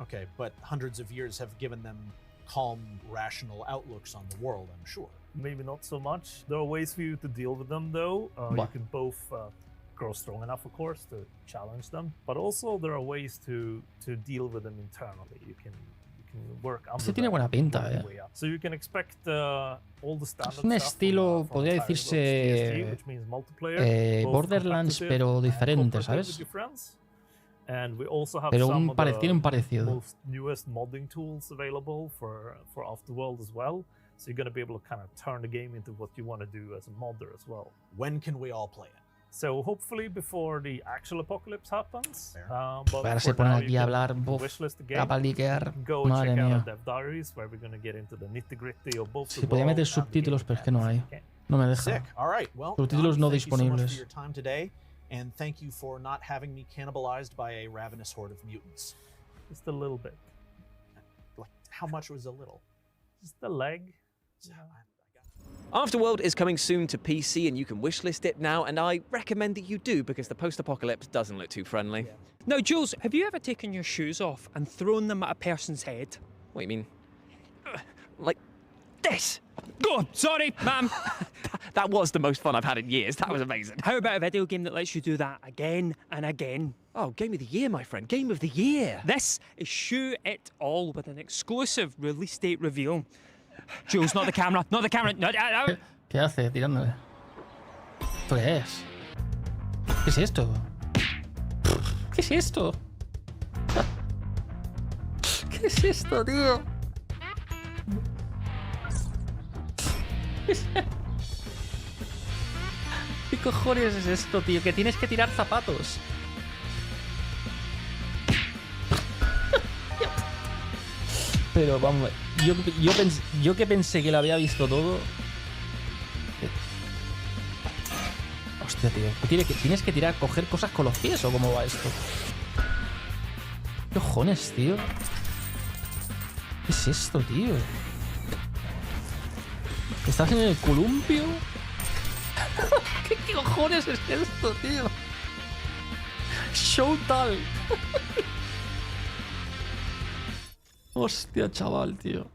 Okay, but hundreds of years have given them calm, rational outlooks on the world, I'm sure. Maybe not so much. There are ways for you to deal with them, though. You can both grow strong enough, of course, to challenge them, but also there are ways to deal with them internally. You can work under Este tiene buena pinta, So you can expect all the standard Es un estilo, podría decirse, Borderlands, pero diferente, ¿sabes? And we also have Pero some tiene un parecido. most newest modding tools available for Afterworld as well. So you're going to be able to kind of turn the game into what you want to do as a modder as well. When can we all play it? So hopefully before the actual apocalypse happens. But Ahora se ponen aquí a hablar, a paliquear, madre mía. Si podía meter subtítulos, pero es que no hay. No me deja. Subtítulos no disponibles. And thank you for not having me cannibalized by a ravenous horde of mutants. Just a little bit. Like, how much was a little? Just a leg. Afterworld is coming soon to PC and you can wishlist it now, and I recommend that you do because the post-apocalypse doesn't look too friendly. Yeah. Now, Jules, have you ever taken your shoes off and thrown them at a person's head? What do you mean? Like this? Oh, sorry, ma'am. That was the most fun I've had in years. That was amazing. How about a video game that lets you do that again and again? Oh, Game of the Year, my friend. Game of the Year. This is Shoe It All with an exclusive release date reveal. Jules, not the camera, not the camera. No, ¿Qué hace tirándole? ¿Esto qué es? ¿Qué es esto? ¿Qué es esto? ¿Qué es esto, tío? ¿Qué cojones es esto, tío? Que tienes que tirar zapatos. Pero vamos, yo que pensé que lo había visto todo. Hostia, tío. ¿Tienes que tirar, coger cosas con los pies o cómo va esto? ¿Qué cojones, tío? ¿Qué es esto, tío? ¿Estás en el columpio? ¿Qué cojones es esto, tío? Showtime. Hostia, chaval, tío.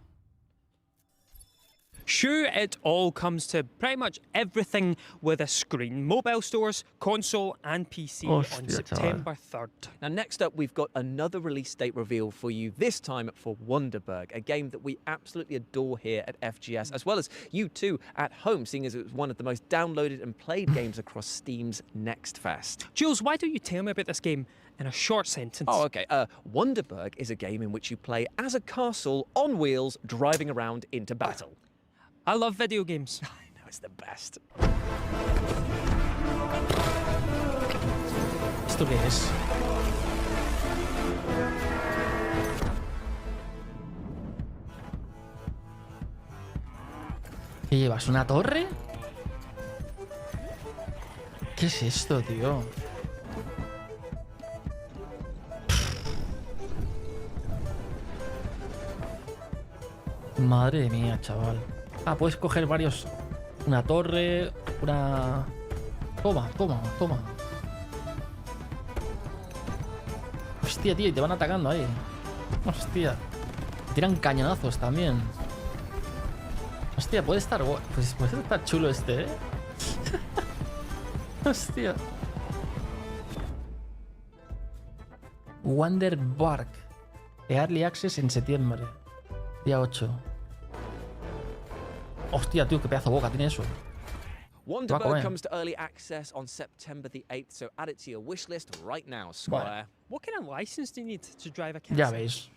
Shoe It All comes to pretty much everything with a screen. Mobile stores, console, and PC on September 3rd. Now, next up, we've got another release date reveal for you, this time for Wonderberg, a game that we absolutely adore here at FGS, as well as you too at home, seeing as it was one of the most downloaded and played games across Steam's Next Fest. Jules, why don't you tell me about this game in a short sentence? Oh, okay. Wonderberg is a game in which you play as a castle on wheels driving around into battle. I love video games. I know, it's the best. ¿Esto qué es? ¿Qué llevas? ¿Una torre? ¿Qué es esto, tío? Madre mía, chaval. Ah, puedes coger varios Una torre, una... Toma. Hostia, tío, y te van atacando ahí. Hostia. Tiran cañonazos también. Hostia, puede estar... Pues puede estar chulo este, ¿eh? Hostia. Wonderbark. Early Access en septiembre. Día 8. Hostia, tío, qué pedazo de boca tiene eso. Wonderberg comes to early access on September the 8th, so add it to your wish list right now, Squire. What kind of license do you need to drive a castle? Ya veis.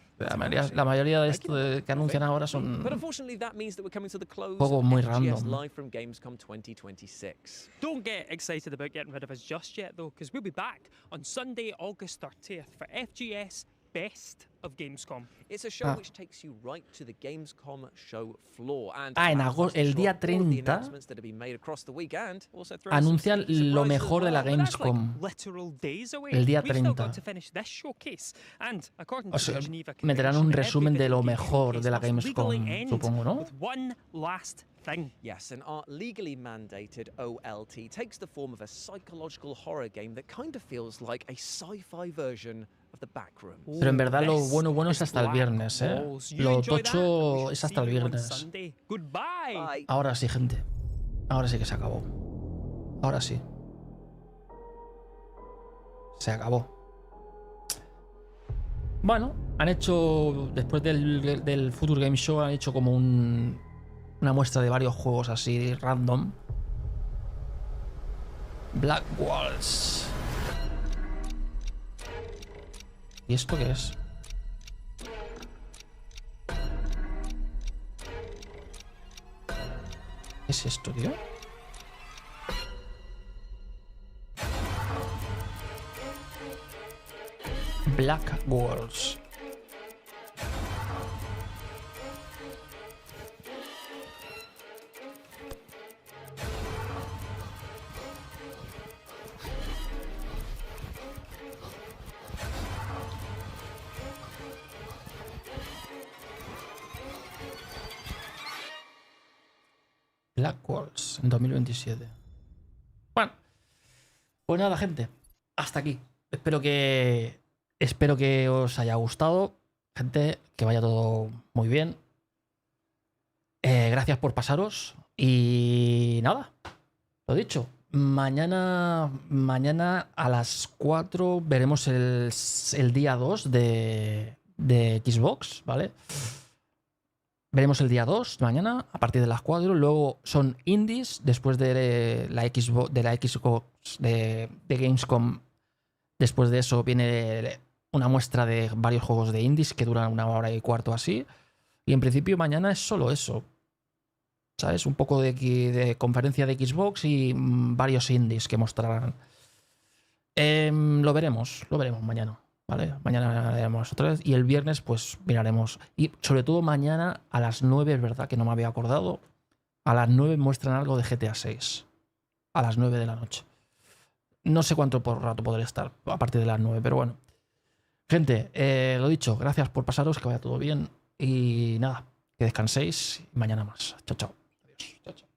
La mayoría de esto que anuncian ahora son But unfortunately, that means that we're coming to the close juegos of muy FGS random. live from Gamescom 2026. Don't get excited about getting rid of us just yet, though, because we'll be back on Sunday, August 30th for FGS Best of Gamescom. It's a show which takes you right to the Gamescom show floor. And el día 30 anuncian lo mejor de la Gamescom. El día 30. O sea, meterán un resumen de lo mejor de la Gamescom, supongo, ¿no? Yes, and our legally mandated OLT takes the form of a psychological horror game that kind of feels like a sci-fi version of the Backrooms. Pero en verdad lo bueno es hasta el viernes, ¿eh? Lo tocho es hasta el viernes. Ahora sí, gente. Ahora sí que se acabó. Ahora sí. Se acabó. Bueno, han hecho, después del Future Game Show, han hecho como una muestra de varios juegos así random. Black Walls. ¿Y esto qué es? ¿Qué es esto, tío? Black Walls. Black Walls en 2027. Bueno, pues nada, gente, hasta aquí. Espero que os haya gustado, gente, que vaya todo muy bien. Gracias por pasaros y nada, lo dicho. Mañana a las 4 veremos el día 2 de Xbox, ¿vale? Veremos el día 2 mañana a partir de las 4. Luego son indies después de la Xbox de Gamescom. Después de eso viene una muestra de varios juegos de indies que duran 1 hora y cuarto así. Y en principio mañana es solo eso. ¿Sabes? Un poco de conferencia de Xbox y varios indies que mostrarán. Lo veremos mañana. ¿Vale? Mañana veremos otra vez. Y el viernes, pues miraremos. Y sobre todo mañana a las 9, es verdad que no me había acordado. A las 9 muestran algo de GTA 6. A las 9 de la noche. No sé cuánto por rato podré estar a partir de las 9, pero bueno. Gente, lo dicho, gracias por pasaros, que vaya todo bien. Y nada, que descanséis. Y mañana más. Chao, chao. Adiós. Chao, chao.